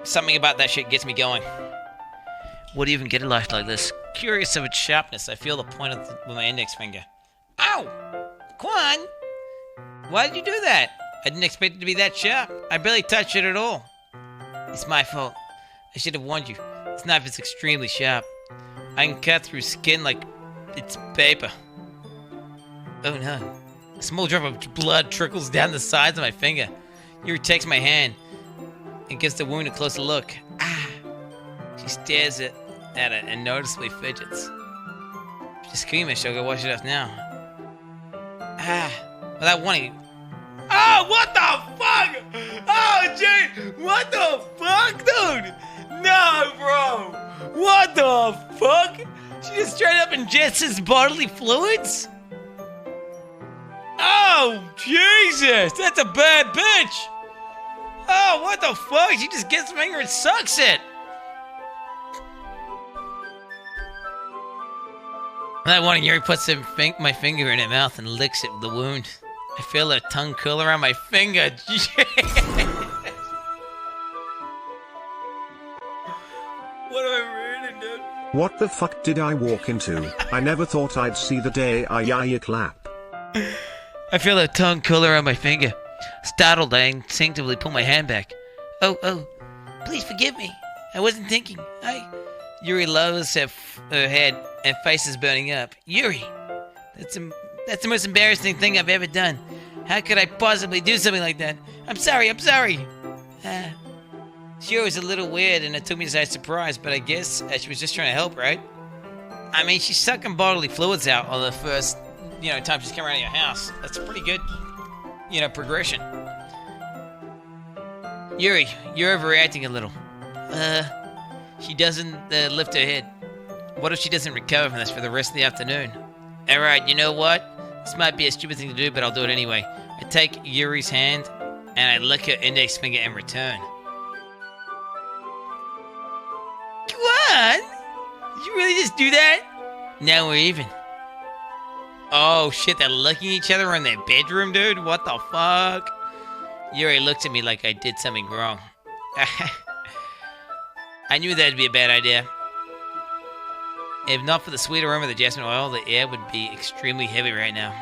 Something about that shit gets me going. What do you even get a knife like this? Curious of its sharpness, I feel the point with my index finger. Ow! Quan! Why did you do that? I didn't expect it to be that sharp. I barely touched it at all. It's my fault. I should have warned you. This knife is extremely sharp. I can cut through skin like it's paper. Oh no. A small drop of blood trickles down the sides of my finger. Yuri takes my hand and gives the wound a closer look. Ah! She stares at it and noticeably fidgets. She's squeamish, I'll go wash it off now. Ah! Without wanting. Oh, what the fuck? Oh, Jay! What the fuck, dude? No, bro! What the fuck? She just straight up ingests bodily fluids? Oh, Jesus! That's a bad bitch! Oh, what the fuck? She just gets my finger and sucks it! That one, Yuri puts my finger in her mouth and licks it with the wound. I feel her tongue curl around my finger. What am I reading, dude? What the fuck did I walk into? I never thought I'd see the day I clap. I feel her tongue curl around my finger. Startled, I instinctively pull my hand back. Oh, please forgive me. I wasn't thinking. Yuri lowers her head and face is burning up. Yuri, that's the most embarrassing thing I've ever done. How could I possibly do something like that? I'm sorry. Sure, it was a little weird and it took me by surprise, but I guess she was just trying to help, right? I mean, she's sucking bodily fluids out on the first, time she's come around your house. That's a pretty good, progression. Yuri, you're overreacting a little. She doesn't lift her head. What if she doesn't recover from this for the rest of the afternoon? Alright, you know what? This might be a stupid thing to do, but I'll do it anyway. I take Yuri's hand, and I lick her index finger in return. What? Did you really just do that? Now we're even. Oh shit, they're licking each other in their bedroom, dude? What the fuck? Yuri looked at me like I did something wrong. I knew that'd be a bad idea. If not for the sweet aroma of the jasmine oil, the air would be extremely heavy right now.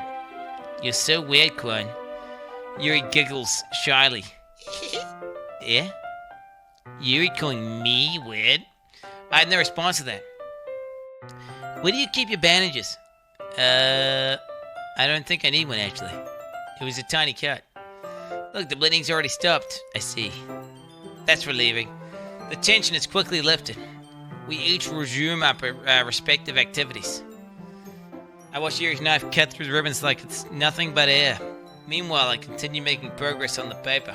You're so weird, Quinn. Yuri giggles shyly. Yeah? Yuri calling me weird? I had no response to that. Where do you keep your bandages? I don't think I need one, actually. It was a tiny cut. Look, the bleeding's already stopped. I see. That's relieving. The tension is quickly lifted. We each resume our respective activities. I watch Yuri's knife cut through the ribbons like it's nothing but air. Meanwhile, I continue making progress on the paper.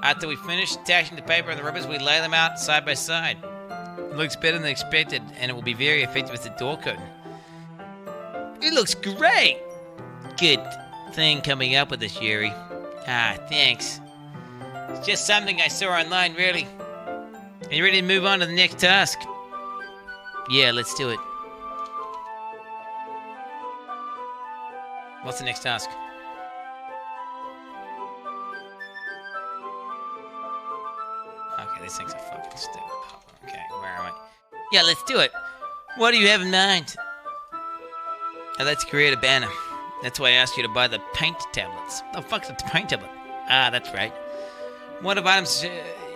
After we finish attaching the paper and the ribbons, we lay them out side by side. It looks better than expected, and it will be very effective as the door curtain. It looks great! Good thing coming up with this, Yuri. Ah, thanks. It's just something I saw online, really. Are you ready to move on to the next task? Yeah, let's do it. What's the next task? Okay, these things are fucking stupid. Okay, where am I? Yeah, let's do it. What do you have in mind? I'd like to create a banner. That's why I asked you to buy the paint tablets. Oh, fuck's the paint tablet? Ah, that's right. One of the items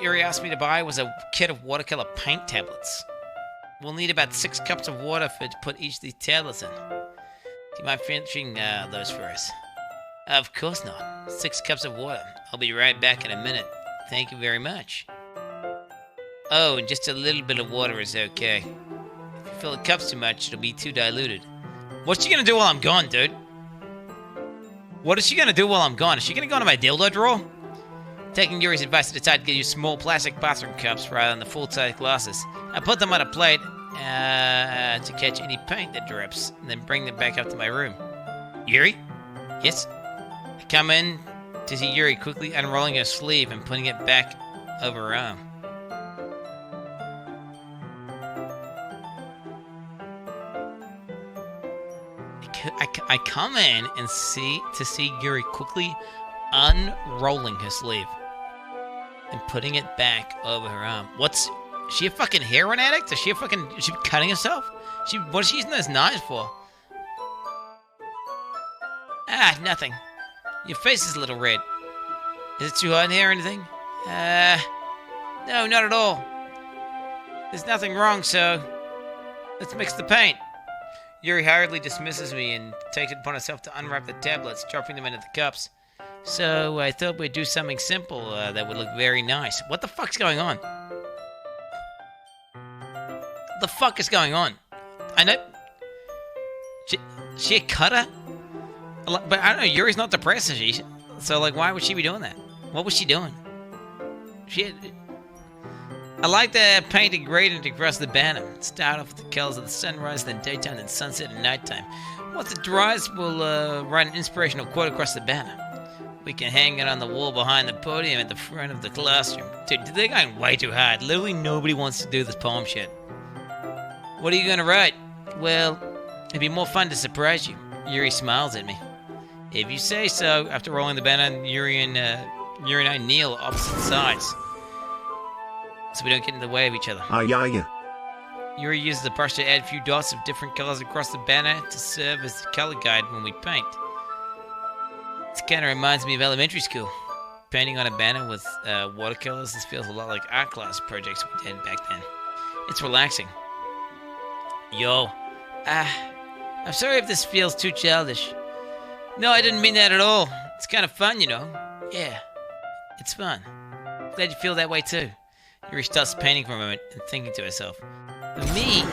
Yuri asked me to buy was a kit of watercolor paint tablets. We'll need about 6 cups of water to put each of these tablets in. Do you mind finishing those for us? Of course not. 6 cups of water. I'll be right back in a minute. Thank you very much. Oh, and just a little bit of water is okay. If you fill the cups too much, it'll be too diluted. What's she gonna do while I'm gone, dude? What is she gonna do while I'm gone? Is she gonna go into my dildo drawer? Taking Yuri's advice, I decided to get you small plastic bathroom cups rather than the full-size glasses. I put them on a plate to catch any paint that drips, and then bring them back up to my room. Yuri? Yes? I come in to see Yuri quickly unrolling her sleeve and putting it back over her arm. I come in and see Yuri quickly unrolling her sleeve and putting it back over her arm. Is she a fucking heroin addict? Is she cutting herself? What is she using those knives for? Ah, nothing. Your face is a little red. Is it too hot in here or anything? No, not at all. There's nothing wrong, so let's mix the paint. Yuri hurriedly dismisses me and takes it upon herself to unwrap the tablets, dropping them into the cups. So I thought we'd do something simple that would look very nice. What the fuck's going on? What the fuck is going on? I know... She a cutter? But I don't know, Yuri's not depressed, is she? So, like, why would she be doing that? What was she doing? I like the painted gradient across the banner. Start off with the colors of the sunrise, then daytime, then sunset, and nighttime. Once it dries, we'll write an inspirational quote across the banner. We can hang it on the wall behind the podium at the front of the classroom. Dude, they're going way too hard. Literally nobody wants to do this poem shit. What are you gonna write? Well, it'd be more fun to surprise you. Yuri smiles at me. If you say so. After rolling the banner, Yuri and I kneel opposite sides, so we don't get in the way of each other. Yuri uses the brush to add a few dots of different colors across the banner to serve as the color guide when we paint. This kind of reminds me of elementary school. Painting on a banner with watercolors, this feels a lot like art class projects we did back then. It's relaxing. Yo. I'm sorry if this feels too childish. No, I didn't mean that at all. It's kind of fun, you know. Yeah, it's fun. Glad you feel that way too. Yuri stops painting for a moment and thinking to herself. For me,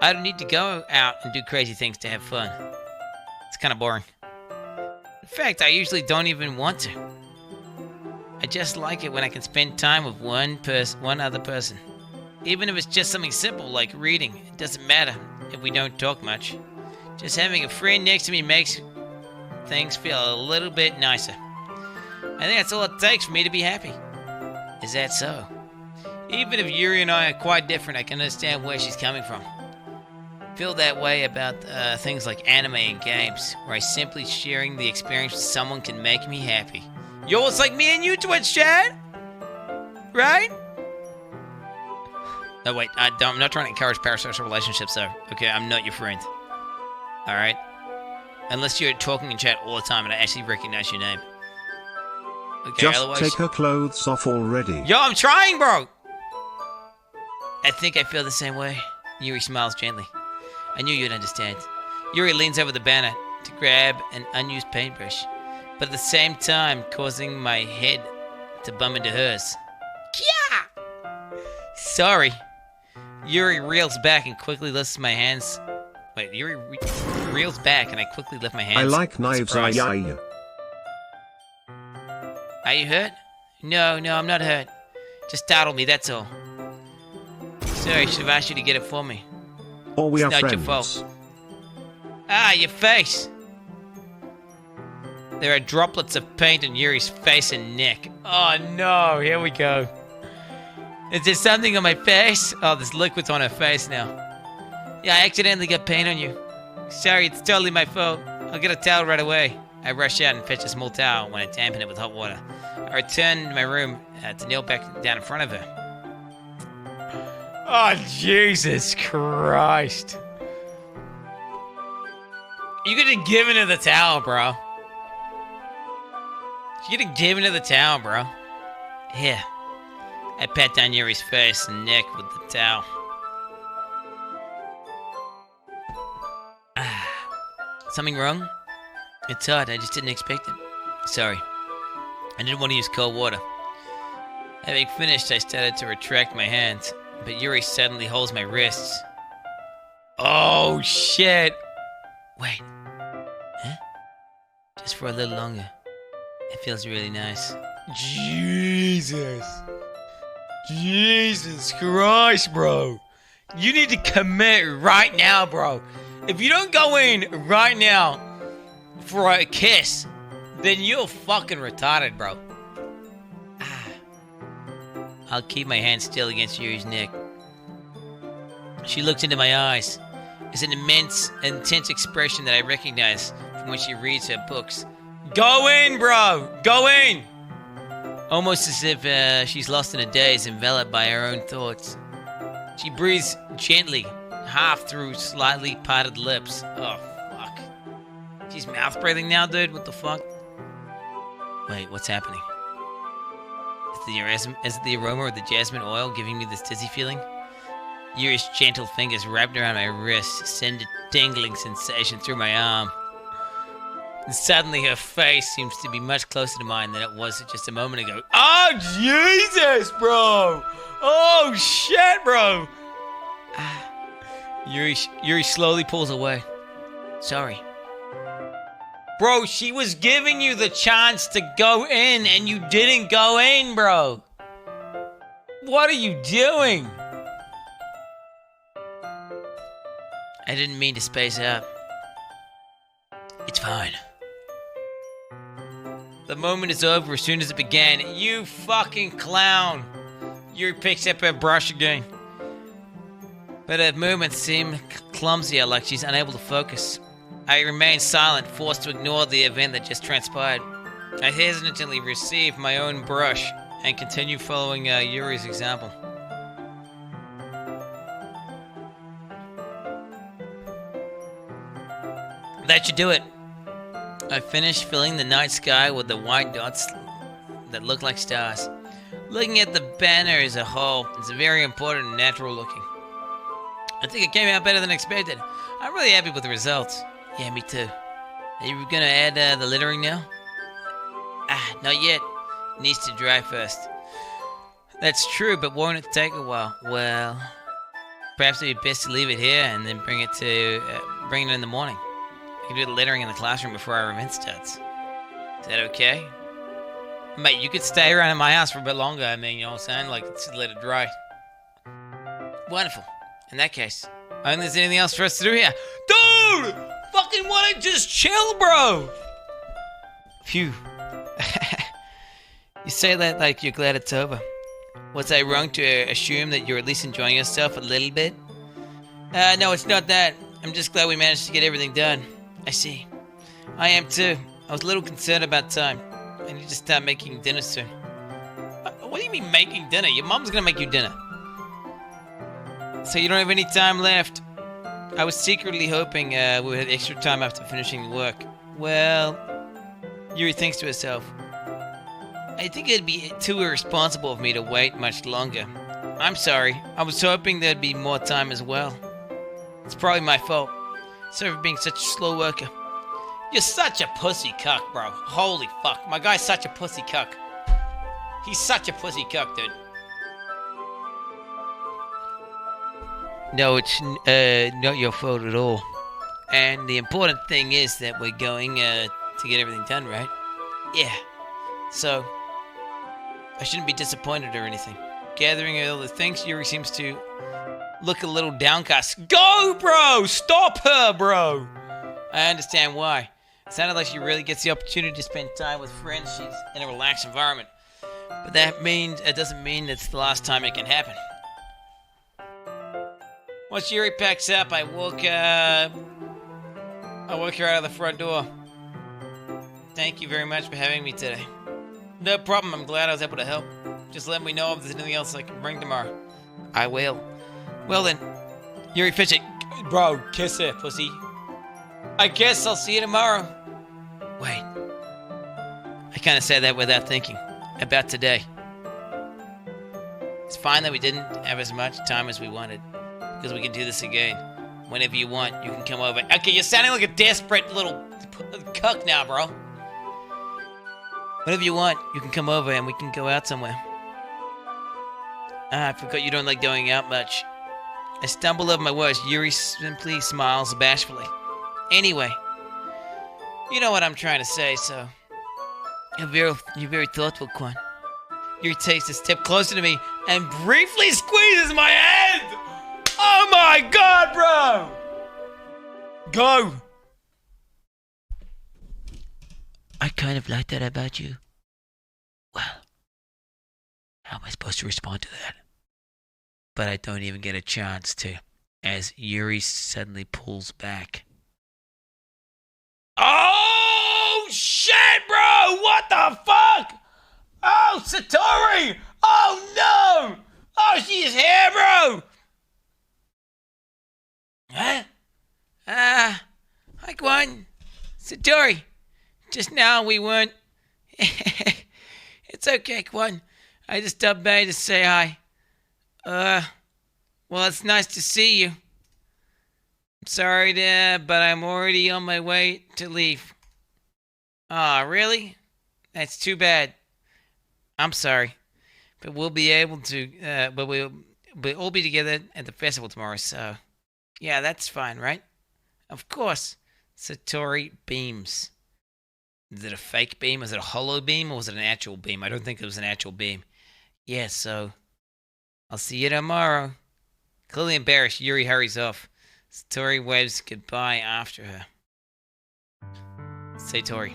I don't need to go out and do crazy things to have fun. It's kind of boring. In fact, I usually don't even want to. I just like it when I can spend time with one other person. Even if it's just something simple like reading, it doesn't matter if we don't talk much. Just having a friend next to me makes things feel a little bit nicer. I think that's all it takes for me to be happy. Is that so? Even if Yuri and I are quite different, I can understand where she's coming from. I feel that way about things like anime and games, where simply sharing the experience with someone can make me happy. Yo, it's like me and you, Twitch chat! Right? No, wait, I'm not trying to encourage parasocial relationships, though. Okay, I'm not your friend. Alright? Unless you're talking in chat all the time and I actually recognize your name. Okay, Just otherwise... take her clothes off already. Yo, I'm trying, bro! I think I feel the same way. Yuri smiles gently. I knew you'd understand. Yuri leans over the banner to grab an unused paintbrush, but at the same time causing my head to bump into hers. Kya! Sorry. Yuri reels back and quickly lifts my hands. Wait, Yuri reels back and I quickly lift my hands. I like knives, Surprise. aye. Are you hurt? No, I'm not hurt. Just startled me, that's all. Sorry, I should have asked you to get it for me. Or we It's are not your friends. fault. Ah, your face! There are droplets of paint on Yuri's face and neck. Oh no, here we go. Is there something on my face? Oh, there's liquids on her face now. Yeah, I accidentally got paint on you. Sorry, it's totally my fault. I'll get a towel right away. I rush out and fetch a small towel when I dampen it with hot water. I return to my room to kneel back down in front of her. Oh, Jesus Christ. You could have given her the towel, bro. You could have given her the towel, bro. Here. I pat down Yuri's face and neck with the towel. Something wrong? It's hot, I just didn't expect it. Sorry. I didn't want to use cold water. Having finished, I started to retract my hands, but Yuri suddenly holds my wrists. Oh, shit! Wait. Huh? Just for a little longer. It feels really nice. Jesus. Jesus Christ, bro. You need to commit right now, bro. If you don't go in right now for a kiss, then you're fucking retarded, bro. I'll keep my hand still against Yuri's neck. She looks into my eyes. It's an immense, intense expression that I recognize from when she reads her books. Go in, bro! Go in! Almost as if she's lost in a daze, enveloped by her own thoughts. She breathes gently, half through slightly parted lips. Oh, fuck. She's mouth breathing now, dude? What the fuck? Wait, what's happening? Is the aroma of the jasmine oil giving me this dizzy feeling? Yuri's gentle fingers wrapped around my wrist send a tingling sensation through my arm. And suddenly her face seems to be much closer to mine than it was just a moment ago. Oh, Jesus, bro! Oh, shit, bro! Yuri slowly pulls away. Sorry. Bro, she was giving you the chance to go in and you didn't go in, bro. What are you doing? I didn't mean to space out. It's fine. The moment is over as soon as it began. You fucking clown. Yuri picks up her brush again. But her movements seem clumsier, like she's unable to focus. I remain silent, forced to ignore the event that just transpired. I hesitantly receive my own brush and continue following Yuri's example. That should do it. I finished filling the night sky with the white dots that look like stars. Looking at the banner as a whole, it's very important and natural looking. I think it came out better than expected. I'm really happy with the results. Yeah, me too. Are you gonna add the littering now? Not yet. It needs to dry first. That's true, but won't it take a while? Well, perhaps it'd be best to leave it here and then bring it in the morning. I can do the littering in the classroom before our event starts. Is that okay? Mate, you could stay around in my house for a bit longer. I mean, you know what I'm saying? Like, just let it dry. Wonderful. In that case, I don't think there's anything else for us to do here. Dude! Fucking wanna just chill, bro! Phew. You say that like you're glad it's over. Was I wrong to assume that you're at least enjoying yourself a little bit? No, it's not that. I'm just glad we managed to get everything done. I see. I am too. I was a little concerned about time. I need to start making dinner soon. What do you mean making dinner? Your mom's gonna make you dinner. So you don't have any time left. I was secretly hoping we had extra time after finishing work. Well, Yuri thinks to herself, I think it'd be too irresponsible of me to wait much longer. I'm sorry. I was hoping there'd be more time as well. It's probably my fault. Sorry for being such a slow worker. You're such a pussy cuck, bro. Holy fuck. My guy's such a pussy cuck. He's such a pussy cuck, dude. No, it's not your fault at all. And the important thing is that we're going to get everything done, right? Yeah. So, I shouldn't be disappointed or anything. Gathering all the things, Yuri seems to look a little downcast. Go, bro! Stop her, bro! I understand why. It sounded like she really gets the opportunity to spend time with friends. She's in a relaxed environment. But it doesn't mean it's the last time it can happen. Once Yuri packs up, I walk her out of the front door. Thank you very much for having me today. No problem, I'm glad I was able to help. Just let me know if there's anything else I can bring tomorrow. I will. Well then, Yuri Fitchett. Bro, kiss her, pussy. I guess I'll see you tomorrow. Wait. I kind of said that without thinking. About today. It's fine that we didn't have as much time as we wanted. Because we can do this again. Whenever you want, you can come over. Okay, you're sounding like a desperate little cuck now, bro. Whenever you want, you can come over and we can go out somewhere. I forgot you don't like going out much. I stumble over my words. Yuri simply smiles bashfully. Anyway, you know what I'm trying to say, so... You're very thoughtful, Quan. Yuri takes a step closer to me and briefly squeezes my hand! Oh my god, bro! Go! I kind of like that about you. Well, how am I supposed to respond to that? But I don't even get a chance to, as Yuri suddenly pulls back. Oh, shit, bro! What the fuck? Oh, Satori! Oh, no! Oh, she's here, bro! Huh? Hi, Quan. Satori. Just now we weren't... It's okay, Quan. I just stopped by to say hi. Well, it's nice to see you. I'm sorry, but I'm already on my way to leave. Aw, really? That's too bad. I'm sorry. But we'll be able to, we'll all be together at the festival tomorrow, so... Yeah, that's fine, right? Of course. Satori beams. Is it a fake beam? Was it a hollow beam or was it an actual beam? I don't think it was an actual beam. Yeah, so... I'll see you tomorrow. Clearly embarrassed, Yuri hurries off. Satori waves goodbye after her. Satori.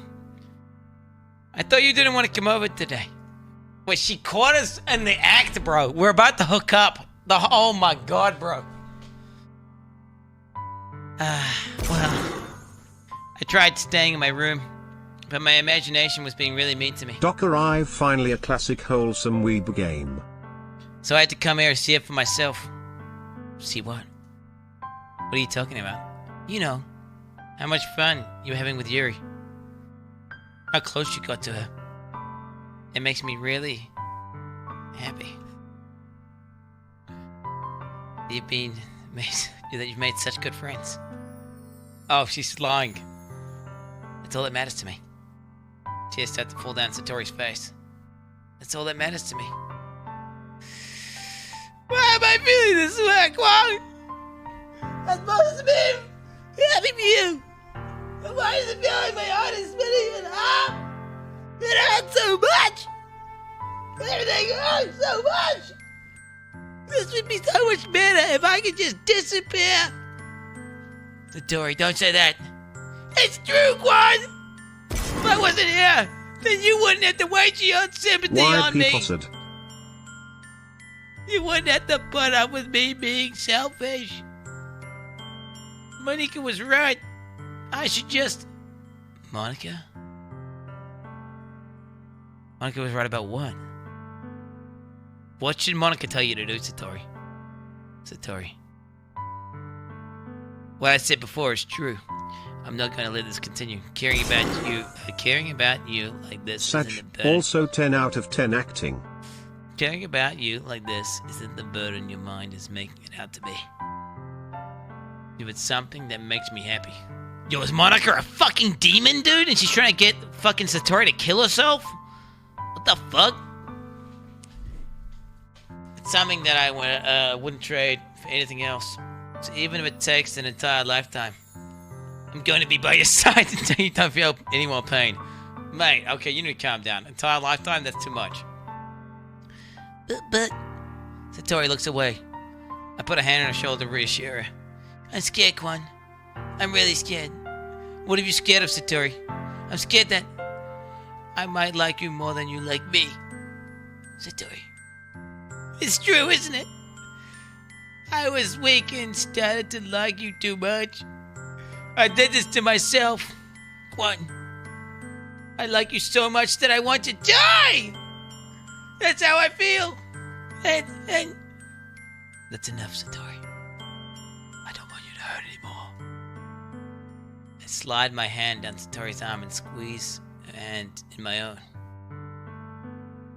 I thought you didn't want to come over today. Wait, she caught us in the act, bro. We're about to hook up. Oh my god, bro. Well, I tried staying in my room, but my imagination was being really mean to me. Doc arrive finally a classic wholesome weeb game. So I had to come here and see it for myself. See what? What are you talking about? You know, how much fun you were having with Yuri. How close you got to her. It makes me really happy. That you've made such good friends. Oh, she's lying. That's all that matters to me. Tears start to fall down Satori's face. That's all that matters to me. Why am I feeling this way, Quan? I'm supposed to be happy for you. But why does it feel like my heart is spinning in half? It hurts so much. Everything hurts so much. This would be so much better if I could just disappear. Satori, don't say that. It's true, Quan. If I wasn't here, then you wouldn't have to waste your sympathy on me. Posted. You wouldn't have to put up with me being selfish. Monica was right. I should just... Monica? Monica was right about what? What should Monica tell you to do, Satori? Satori. What I said before is true. I'm not gonna let this continue. Caring about you like this Such, isn't a burden. also 10 out of 10 acting. Caring about you like this isn't the burden your mind is making it out to be. It's something that makes me happy. Yo, is Monica a fucking demon, dude? And she's trying to get fucking Satori to kill herself? What the fuck? It's something that I wouldn't trade for anything else. So even if it takes an entire lifetime, I'm going to be by your side until you don't feel any more pain. Mate, okay, you need to calm down. Entire lifetime? That's too much. But... Satori looks away. I put a hand on her shoulder to reassure her. I'm scared, Quan. I'm really scared. What are you scared of, Satori? I'm scared that I might like you more than you like me. Satori. It's true, isn't it? I was weak and started to like you too much. I did this to myself. Quan. I like you so much that I want to die! That's how I feel! And... That's enough, Satori. I don't want you to hurt anymore. I slide my hand down Satori's arm and squeeze her hand in my own.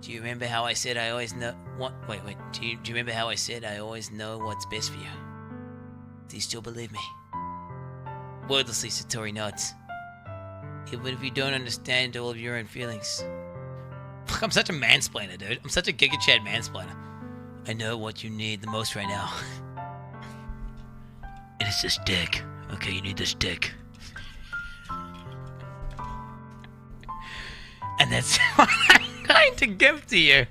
Do you remember how I said I always know what? Wait. Do you remember how I said I always know what's best for you? Do you still believe me? Wordlessly, Satori nods. Even if you don't understand all of your own feelings. Fuck, I'm such a mansplainer, dude. I'm such a Giga Chad mansplainer. I know what you need the most right now. And it's this dick. Okay, you need this dick. And that's what I'm going to give to you.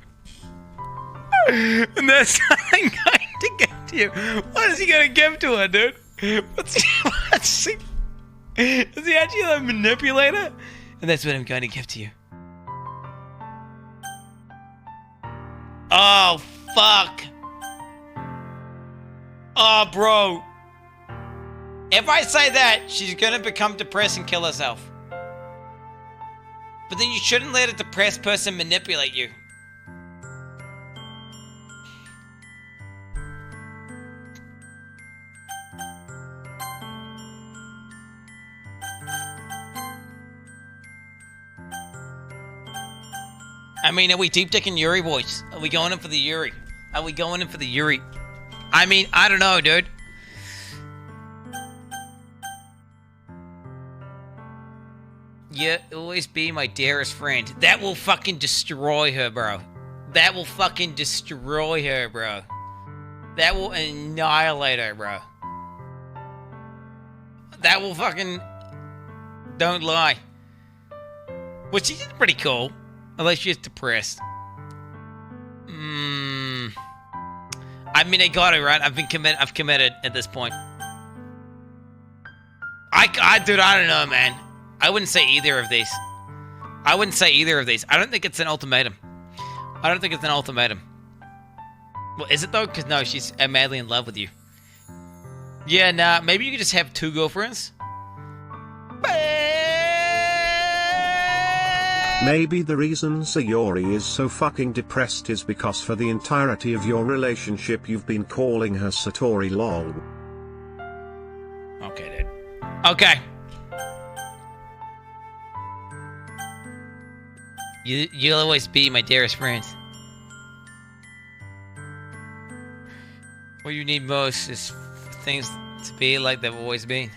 And that's what I'm going to give to you. What is he going to give to her, dude? Is he actually a manipulator? And that's what I'm going to give to you. Oh, fuck. Oh, bro. If I say that, she's gonna become depressed and kill herself. But then you shouldn't let a depressed person manipulate you. I mean, are we deep dicking Yuri, boys? Are we going in for the Yuri? Are we going in for the Yuri? I mean, I don't know, dude. You always be my dearest friend. That will fucking destroy her, bro. That will fucking destroy her, bro. That will annihilate her, bro. That will fucking... Don't lie. Well, she's pretty cool. Unless she's depressed. I mean, I got it, right? I've committed at this point. Dude, I don't know, man. I wouldn't say either of these. I don't think it's an ultimatum. Well, is it though? Because no, she's madly in love with you. Yeah, nah, maybe you could just have two girlfriends. Maybe the reason Sayori is so fucking depressed is because for the entirety of your relationship you've been calling her Satori lol. Okay, dude. Okay. You'll always be my dearest friend. What you need most is things to be like they've always been.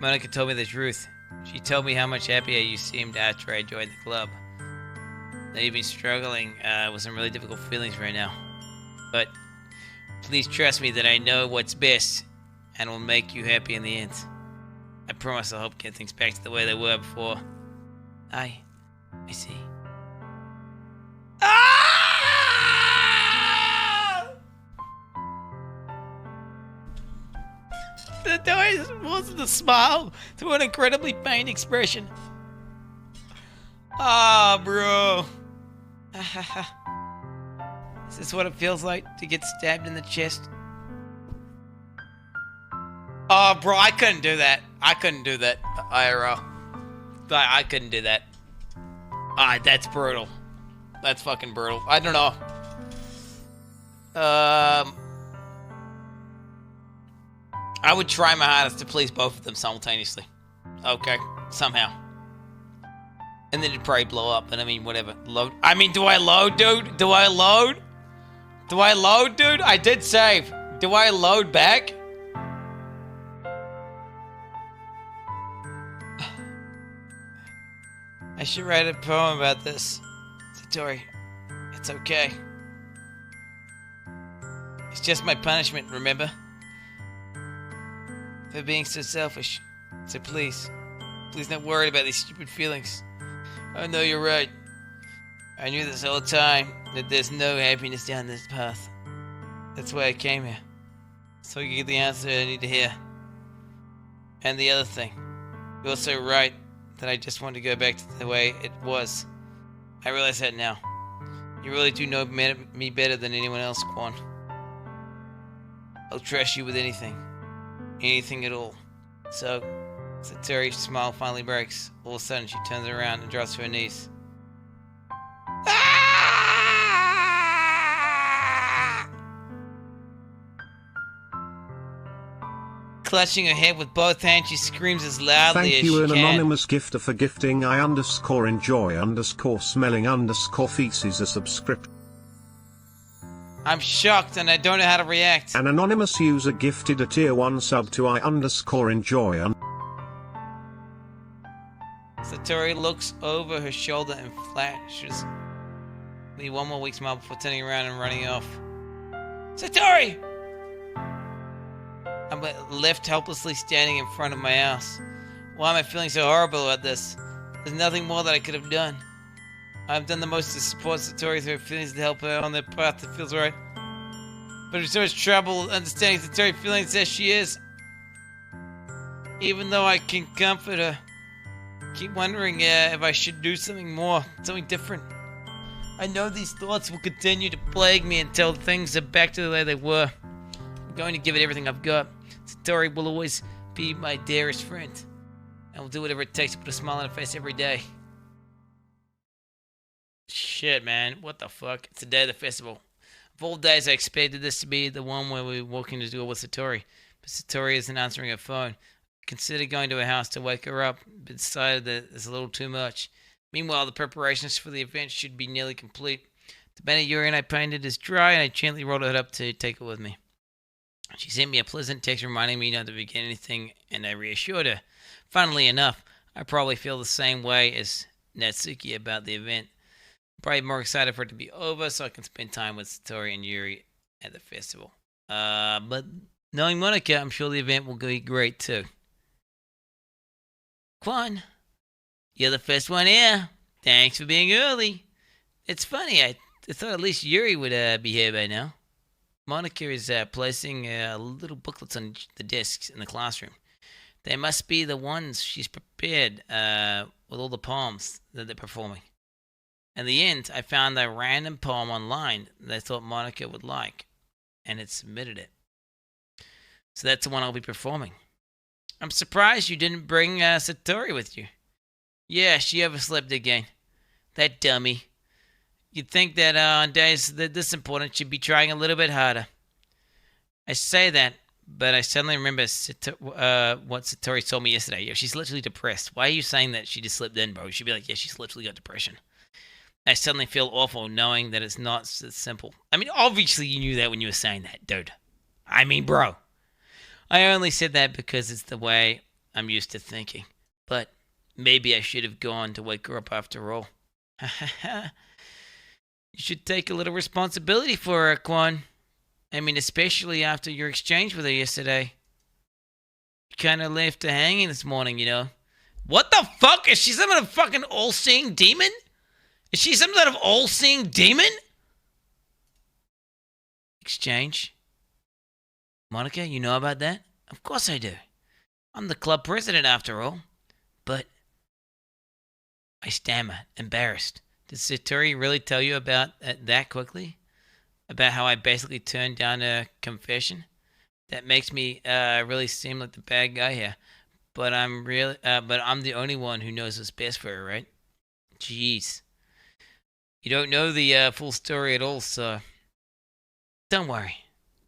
Monica told me the truth. She told me how much happier you seemed after I joined the club. That you've been struggling with some really difficult feelings right now. But please trust me that I know what's best and will make you happy in the end. I promise I'll help get things back to the way they were before. I see. The noise wasn't a smile to an incredibly pained expression. Ah, bro. Is this what it feels like to get stabbed in the chest? Oh, bro, I couldn't do that. IRL. I couldn't do that. That's brutal. That's fucking brutal. I don't know. I would try my hardest to please both of them simultaneously. Okay, somehow. And then it'd probably blow up, but I mean, whatever. Load. I mean, do I load, dude? Do I load? Do I load, dude? I did save. Do I load back? I should write a poem about this. Satori, it's okay. It's just my punishment, remember? For being so selfish. So please don't worry about these stupid feelings. I know you're right. I knew this whole time that there's no happiness down this path. That's why I came here. So I can get the answer I need to hear. And the other thing, you're so right that I just want to go back to the way it was. I realize that now. You really do know me better than anyone else, Quan. I'll trust you with anything. Anything at all. So, Satori's smile finally breaks. All of a sudden, she turns around and drops to her knees. Clutching her head with both hands, she screams as loudly Thank as you, she an can. anonymous gifter, for gifting I_enjoy_smelling_feces a subscription. I'm shocked and I don't know how to react. An anonymous user gifted a tier 1 sub to I_enjoy. Satori looks over her shoulder and flashes me one more weak smile before turning around and running off. Satori! I'm left helplessly standing in front of my house. Why am I feeling so horrible about this? There's nothing more that I could have done. I've done the most to support Satori through her feelings, to help her on the path that feels right. But there's so much trouble understanding Satori's feelings as she is. Even though I can comfort her, I keep wondering if I should do something more, something different. I know these thoughts will continue to plague me until things are back to the way they were. I'm going to give it everything I've got. Satori will always be my dearest friend. I will do whatever it takes to put a smile on her face every day. Shit, man. What the fuck? It's the day of the festival. Of all days, I expected this to be the one where we were walking to duel with Satori. But Satori isn't answering her phone. I considered going to her house to wake her up, but decided that it's a little too much. Meanwhile, the preparations for the event should be nearly complete. The banner Yuri and I painted is dry, and I gently rolled it up to take it with me. She sent me a pleasant text reminding me not to begin anything, and I reassured her. Funnily enough, I probably feel the same way as Natsuki about the event. I'm probably more excited for it to be over so I can spend time with Satori and Yuri at the festival. But knowing Monica, I'm sure the event will be great too. Quan, you're the first one here. Thanks for being early. It's funny, I thought at least Yuri would be here by now. Monica is placing little booklets on the desks in the classroom. They must be the ones she's prepared with all the poems that they're performing. In the end, I found a random poem online that I thought Monica would like, and had submitted it. So that's the one I'll be performing. I'm surprised you didn't bring Satori with you. Yeah, she overslept again. That dummy. You'd think that on days this important, she'd be trying a little bit harder. I say that, but I suddenly remember what Satori told me yesterday. Yeah, she's literally depressed. Why are you saying that she just slipped in, bro? She'd be like, yeah, she's literally got depression. I suddenly feel awful knowing that it's not so simple. I mean, obviously you knew that when you were saying that, dude. I mean, bro. I only said that because it's the way I'm used to thinking. But maybe I should have gone to wake her up after all. You should take a little responsibility for her, Quan. I mean, especially after your exchange with her yesterday. You kind of left her hanging this morning, you know. What the fuck? Is she some kind of fucking all-seeing demon? Is she some sort of all-seeing demon? Exchange? Monica, you know about that? Of course I do. I'm the club president after all. But I stammer, embarrassed. Did Satori really tell you about that quickly? About how I basically turned down a confession? That makes me really seem like the bad guy here. But I'm the only one who knows what's best for her, right? Jeez. You don't know the full story at all, so don't worry.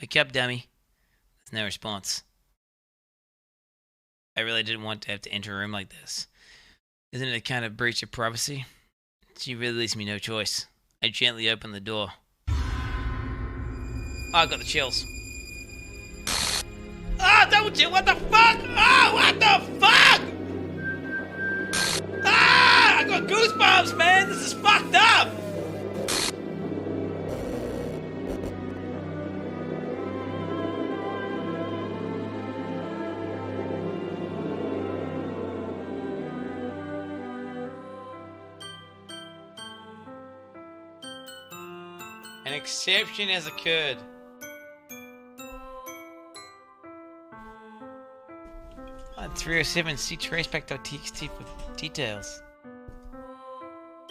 Wake up, dummy. There's no response. I really didn't want to have to enter a room like this. Isn't it a kind of breach of privacy? She really leaves me no choice. I gently open the door. Oh, I got the chills. Ah, oh, double chill, what the fuck? Oh, what the fuck? Ah, I got goosebumps, man. This is fucked up. An exception has occurred. On 307, see traceback.txt for details.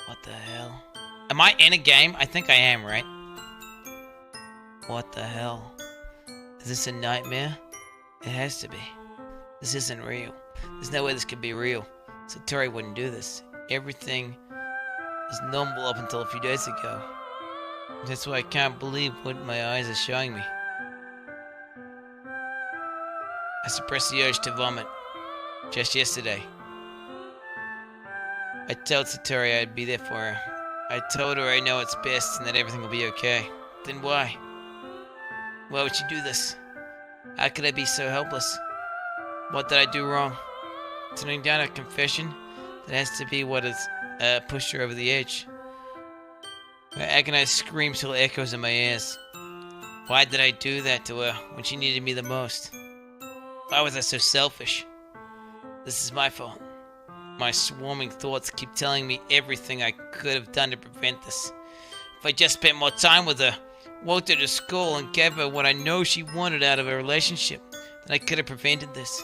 What the hell? Am I in a game? I think I am, right? What the hell? Is this a nightmare? It has to be. This isn't real. There's no way this could be real. Satori wouldn't do this. Everything was normal up until a few days ago. That's why I can't believe what my eyes are showing me. I suppressed the urge to vomit. Just yesterday. I told Satori I'd be there for her. I told her I know it's best and that everything will be okay. Then why? Why would she do this? How could I be so helpless? What did I do wrong? Turning down a confession? That has to be what has pushed her over the edge. Her agonized scream still echoes in my ears. Why did I do that to her when she needed me the most? Why was I so selfish? This is my fault. My swarming thoughts keep telling me everything I could have done to prevent this. If I just spent more time with her, walked her to school, and gave her what I know she wanted out of a relationship, then I could have prevented this.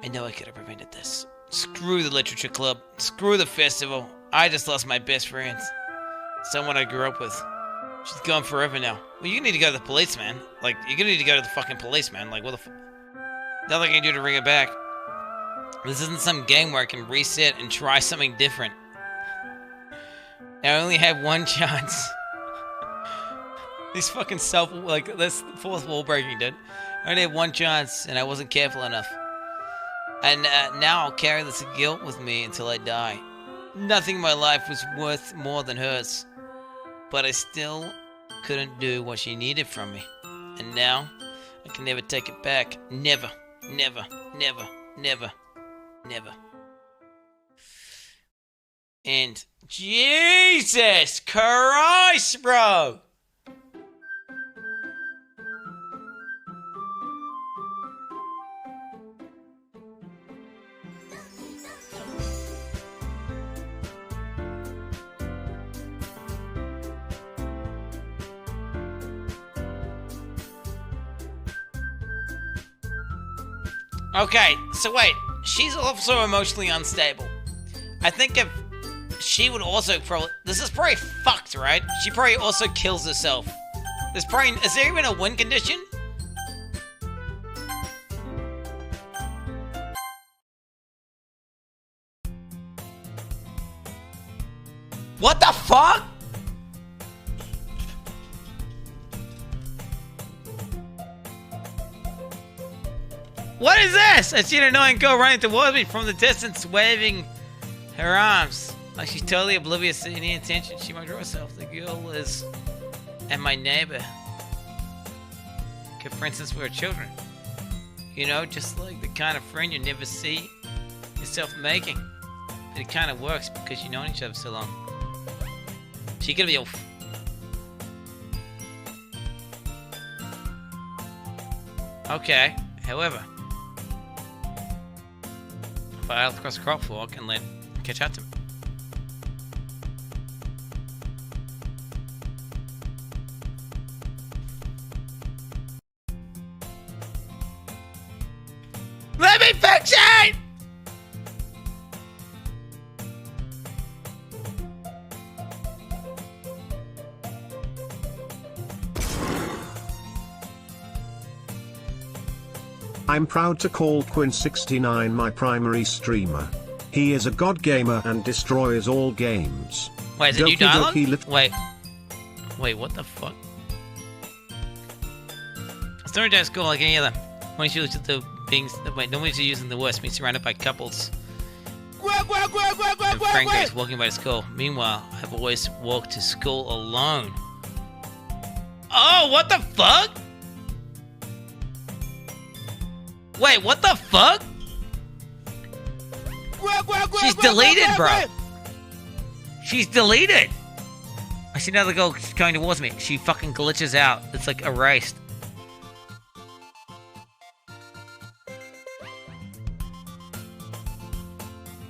I know I could have prevented this. Screw the literature club. Screw the festival. I just lost my best friend. Someone I grew up with. She's gone forever now. Well, you need to go to the police, man. Like, you're gonna need to go to the fucking police, man. Like, what the nothing I can do to bring it back. This isn't some game where I can reset and try something different. I only have one chance. These fucking this fourth wall breaking, dude. I only have one chance, and I wasn't careful enough. And now I'll carry this guilt with me until I die. Nothing in my life was worth more than hers. But I still couldn't do what she needed from me. And now, I can never take it back. Never, never, never, never, never. And Jesus Christ, bro! Okay, so wait, she's also emotionally unstable. I think if she would also probably, this is probably fucked, right? She probably also kills herself. Is there even a win condition? What the fuck? What is this? I see an annoying girl running towards me from the distance, waving her arms. Like she's totally oblivious to any attention she might draw herself. The girl is... and my neighbor. Okay, for instance, we're children. You know, just like the kind of friend you never see yourself making. But it kind of works because you've known each other so long. She could be a... Okay, however... if I out across the crop walk and let catch up to me. Let me fix it! I'm proud to call QUIN69 my primary streamer. He is a god gamer and destroys all games. Wait, is it new Doki dialogue? Doki Wait, what the fuck? Story day school like any other. When she looks at the beings, wait, normally she's using the worst, being surrounded by couples. And Franco is walking by to school. Meanwhile, I've always walked to school alone. Oh, what the fuck? Wait, what the fuck? She's deleted, bro. She's deleted. I see another girl going towards me. She fucking glitches out. It's like erased.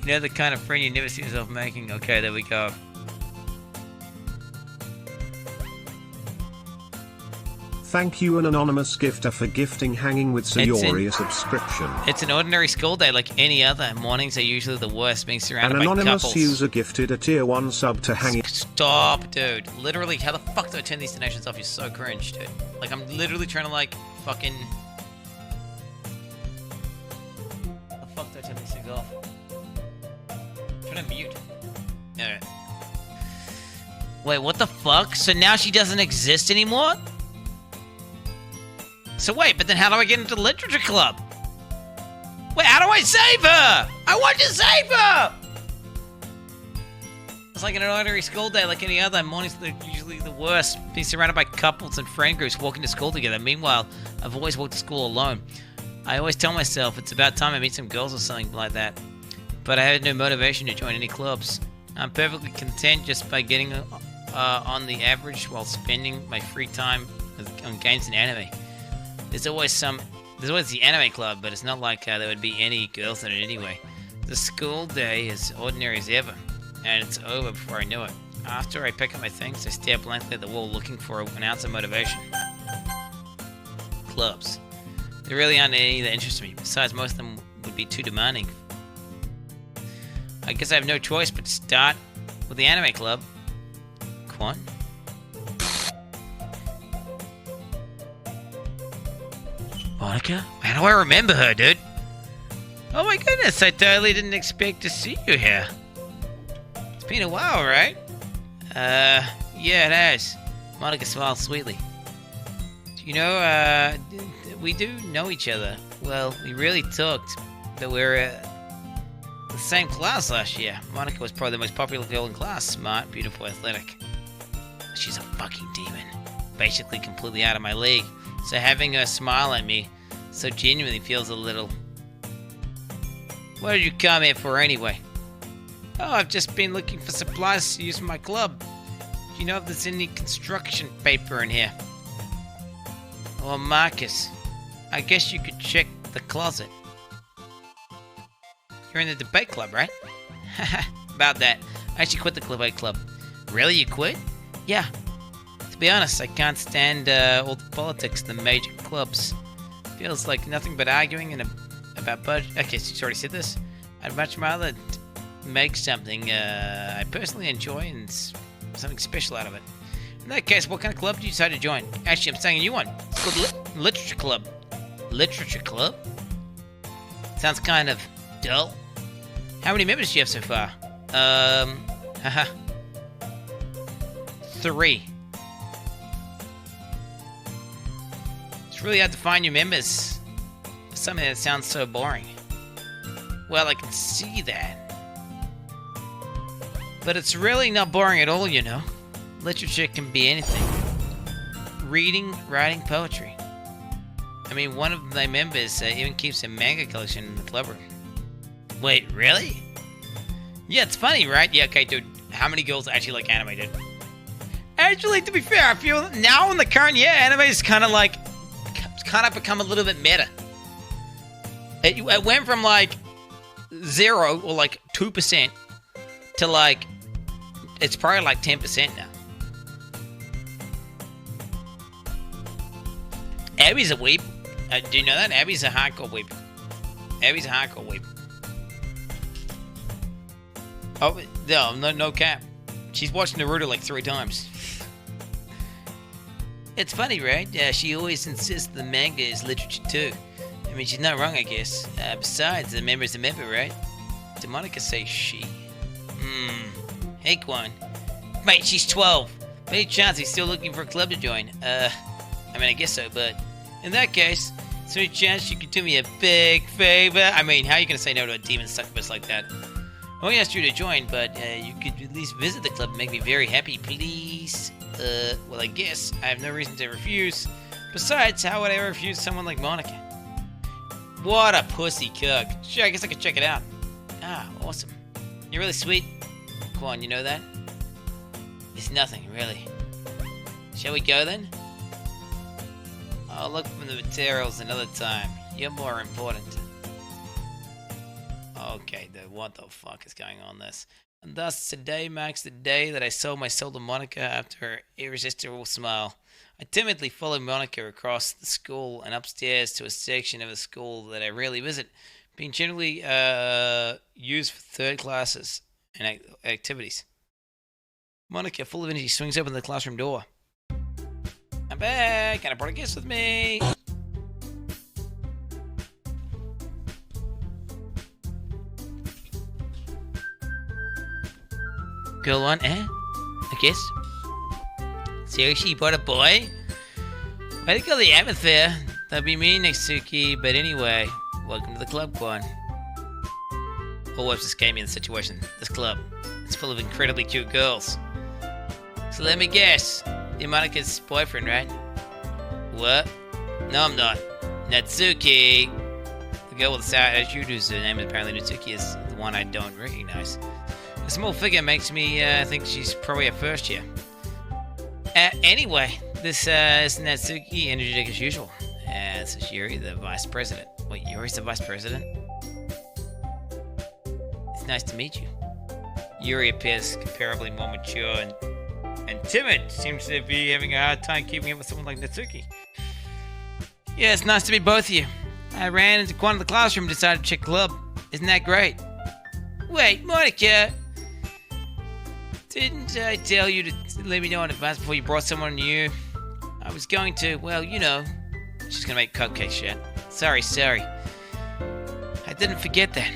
You know the kind of friend you never see yourself making? Okay, there we go. Thank you, an anonymous gifter, for gifting Hanging with Sayori a subscription. It's an ordinary school day like any other. Mornings are usually the worst, being surrounded An by anonymous couples. user gifted a tier 1 sub to Hanging. Stop, dude. Literally, how the fuck do I turn these donations off? You're so cringe, dude. Like, I'm literally trying to, like, fucking... How the fuck do I turn these things off? I'm trying to mute. Alright. Wait, what the fuck? So now she doesn't exist anymore? So wait, but then how do I get into the literature club? Wait, how do I save her? I want to save her! It's like an ordinary school day like any other. Mornings are usually the worst. Being surrounded by couples and friend groups walking to school together. Meanwhile, I've always walked to school alone. I always tell myself it's about time I meet some girls or something like that. But I had no motivation to join any clubs. I'm perfectly content just by getting on the average while spending my free time on games and anime. There's always the anime club, but it's not like there would be any girls in it anyway. The school day is ordinary as ever, and it's over before I know it. After I pick up my things, I stare blankly at the wall looking for an ounce of motivation. Clubs. There really aren't any that interest me. Besides, most of them would be too demanding. I guess I have no choice but to start with the anime club. Quan? Monica? How do I remember her, dude? Oh my goodness, I totally didn't expect to see you here. It's been a while, right? Yeah, it has. Monica smiled sweetly. You know, we do know each other. Well, we really talked, but we're the same class last year. Monica was probably the most popular girl in class. Smart, beautiful, athletic. She's a fucking demon. Basically completely out of my league. So having her smile at me so genuinely feels a little... What did you come here for anyway? Oh, I've just been looking for supplies to use for my club. Do you know if there's any construction paper in here? Or Marcus, I guess you could check the closet. You're in the debate club, right? About that. I actually quit the debate club. Really, you quit? Yeah. To be honest, I can't stand all the politics in the major clubs. Feels like nothing but arguing and about budget. Okay, so you already said this. I'd much rather make something I personally enjoy and something special out of it. In that case, what kind of club did you decide to join? Actually, I'm starting a new one. It's called Literature Club. Literature Club? Sounds kind of dull. How many members do you have so far? Haha. 3. It's really hard to find new members for something that sounds so boring. Well, I can see that. But it's really not boring at all, you know. Literature can be anything. Reading, writing, poetry. I mean, one of my members even keeps a manga collection in the club room. Wait, really? Yeah, it's funny, right? Yeah, okay, dude. How many girls actually like anime, dude? Actually, to be fair, I feel now in the current year, anime is kind of become a little bit meta. It went from like 0 or like 2% to like, it's probably like 10% now. Abby's a weeb. Do you know that? Abby's a hardcore weeb. Abby's a hardcore weeb. Oh, no cap. She's watched Naruto like 3 times. It's funny, right? She always insists the manga is literature too. I mean, she's not wrong, I guess. Besides, the member's a member, right? Did Monica say she? Hey, Quan. Mate, she's 12. Any chance he's still looking for a club to join? I mean, I guess so, but In that case, is there any chance you could do me a big favor? I mean, how are you going to say no to a demon succubus like that? I won't ask you to join, but you could at least visit the club and make me very happy, please. Well, I guess I have no reason to refuse. Besides, how would I ever refuse someone like Monica? What a pussy cook. Sure, I guess I could check it out. Ah, awesome. You're really sweet. Come on, you know that? It's nothing, really. Shall we go then? I'll look from the materials another time. You're more important. Okay, what the fuck is going on this? And thus today marks the day that I sold my soul to Monica after her irresistible smile. I timidly followed Monica across the school and upstairs to a section of the school that I rarely visit, being generally used for third classes and activities. Monica, full of energy, swings open the classroom door. I'm back, and I brought a guest with me. Girl one, I guess. Seriously, you brought a boy? Way to go, the amateur. That'd be me, Natsuki, but anyway, welcome to the club, Quan. All whoops just gave me in the situation. This club, it's full of incredibly cute girls. So let me guess, you're Monica's boyfriend, right? What? No, I'm not. Natsuki. The girl with the sour attitude, whose name is apparently Natsuki, is the one I don't recognize. The small figure makes me think she's probably a first year. Anyway, this is Natsuki, energetic as usual. This is Yuri, the vice president. Wait, Yuri's the vice president? It's nice to meet you. Yuri appears comparably more mature and timid. Seems to be having a hard time keeping up with someone like Natsuki. Yeah, it's nice to meet both of you. I ran into Quan in the classroom and decided to check the club. Isn't that great? Wait, Monica! Didn't I tell you to let me know in advance before you brought someone new? I was going to, well, you know. She's gonna make cupcakes, shit. Sorry. I didn't forget that.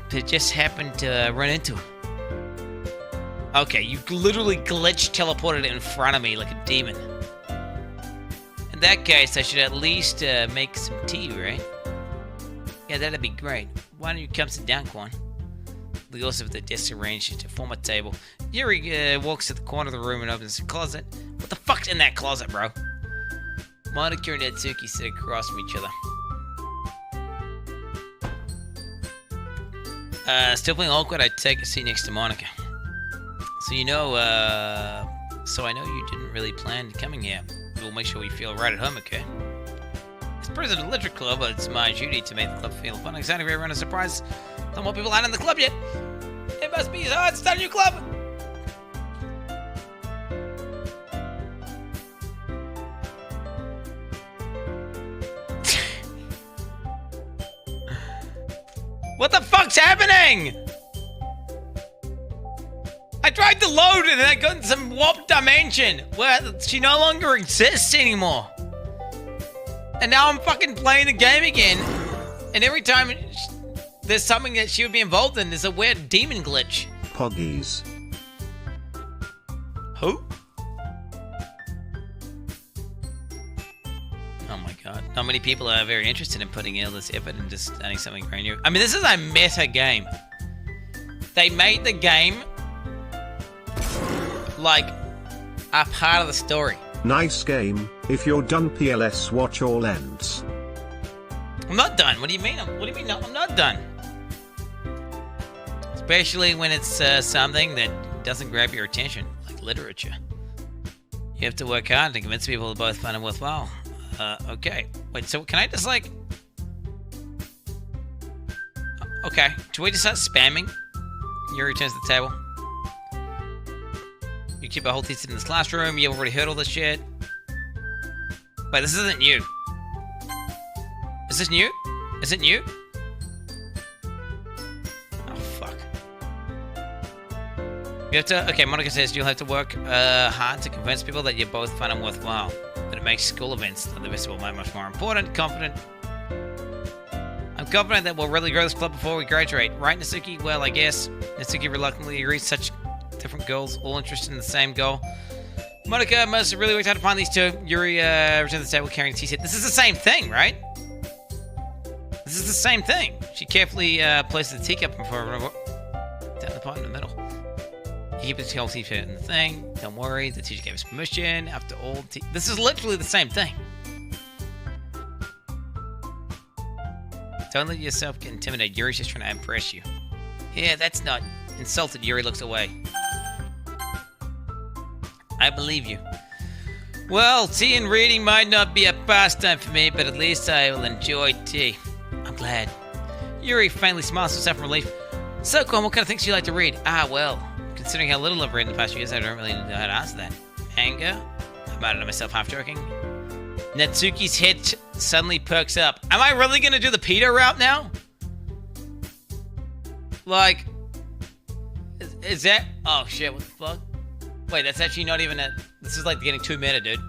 But it just happened to run into her. Okay, you literally glitch teleported it in front of me like a demon. In that case, I should at least make some tea, right? Yeah, that'd be great. Why don't you come sit down, Quan? We also have the desk arranged to form a table. Yuri walks to the corner of the room and opens the closet. What the fuck's in that closet, bro? Monica and Natsuki sit across from each other. Still feeling awkward, I take a seat next to Monica. So I know you didn't really plan coming here. We'll make sure we feel right at home, okay? As president of the Literature Club, it's my duty to make the club feel fun and exciting for everyone. A surprise. Don't want people out in the club yet. It must be hard to start a new club. What the fuck's happening? I tried to load it and I got in some warped dimension where she no longer exists anymore. And now I'm fucking playing the game again. And every time there's something that she would be involved in, there's a weird demon glitch. Poggies. Who? Oh my god. Not many people are very interested in putting in all this effort and just adding something brand new. I mean, this is a meta game. They made the game like a part of the story. Nice game. If you're done, PLS, watch all ends. I'm not done. What do you mean? What do you mean? No, I'm not done. Especially when it's something that doesn't grab your attention, like literature. You have to work hard to convince people they're both fun and worthwhile. Okay. Wait, so can I just like... Okay. Do we just start spamming? Yuri returns to the table. You keep a whole thesis in this classroom. You've already heard all this shit. Wait, this isn't new. Is this new? Is it new? Oh, fuck. You have to... Okay, Monica says you'll have to work hard to convince people that you're both fun and worthwhile. That it makes school events like the festival much more important. I'm confident that we'll really grow this club before we graduate. Right, Natsuki? Well, I guess. Natsuki reluctantly agrees. Such different goals, all interested in the same goal. Monica must have really worked hard to find these two. Yuri returned to the table carrying a tea set. This is the same thing, right? This is the same thing. She carefully places the teacup before down the pot in the middle. You keep the whole tea set in the thing. Don't worry, the teacher gave us permission. After all, this is literally the same thing. Don't let yourself get intimidated. Yuri's just trying to impress you. Yeah, that's not... Insulted, Yuri looks away. I believe you. Well, tea and reading might not be a pastime for me, but at least I will enjoy tea. I'm glad. Yuri faintly smiles to herself in relief. So, Quan, what kind of things do you like to read? Ah, well, considering how little I've read in the past few years, I don't really know how to answer that. Manga? I muttered to myself, half joking. Natsuki's head suddenly perks up. Am I really going to do the Peter route now? Like, is that... Oh, shit, what the fuck? Wait, that's actually not even a... This is like getting 2 meta, dude.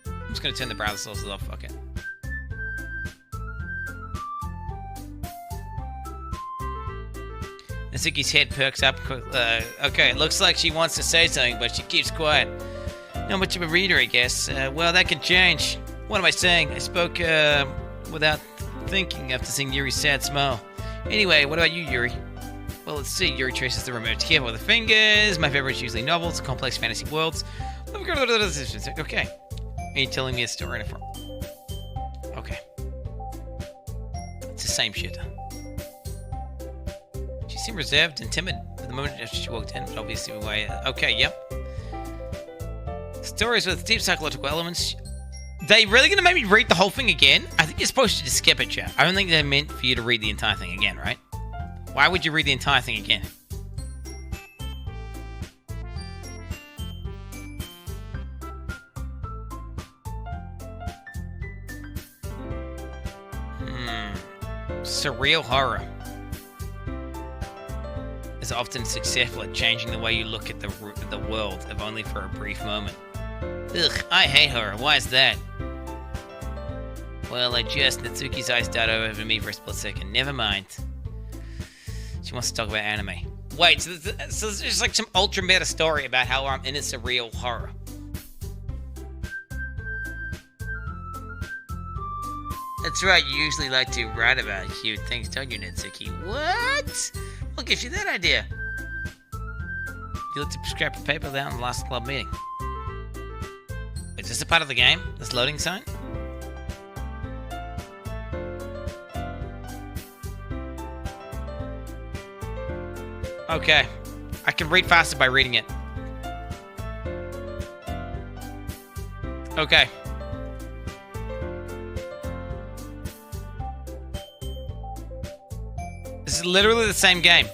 I'm just gonna turn the browser sources off, fuck it. Natsuki's head perks up. Okay, it looks like she wants to say something, but she keeps quiet. Not much of a reader, I guess. Well, that can change. What am I saying? I spoke without thinking after seeing Yuri's sad smile. Anyway, what about you, Yuri? Well, let's see. Yuri traces the remote keyboard with her fingers. My favorite is usually novels, complex fantasy worlds. Okay. Are you telling me a story in a form? Okay. It's the same shit. She seemed reserved and timid at the moment after she walked in, but obviously why. Okay, yep. Stories with deep psychological elements. They really gonna make me read the whole thing again? I think you're supposed to just skip it, chat. I don't think they're meant for you to read the entire thing again, right? Why would you read the entire thing again? Surreal horror is often successful at changing the way you look at the world, if only for a brief moment. Ugh, I hate horror. Why is that? Well, Natsuki's eyes darted over me for a split second. Never mind. She wants to talk about anime. Wait, so there's just like some ultra meta story about how I'm in a surreal horror. That's right, you usually like to write about cute things, don't you, Natsuki? What? What gives you that idea? You looked at scrap of paper down in the last club meeting. Is this a part of the game? This loading sign? Okay. I can read faster by reading it. Okay. This is literally the same game.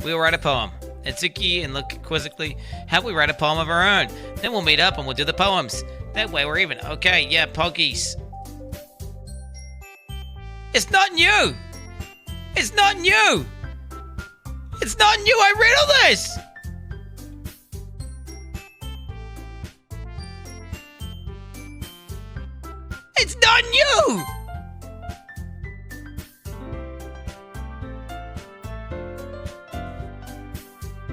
We'll write a poem. Natsuki and look quizzically. How about we write a poem of our own? Then we'll meet up and we'll do the poems. That way we're even. Okay, yeah, poggies. It's not new! It's not new! It's not new! I read all this! It's not new!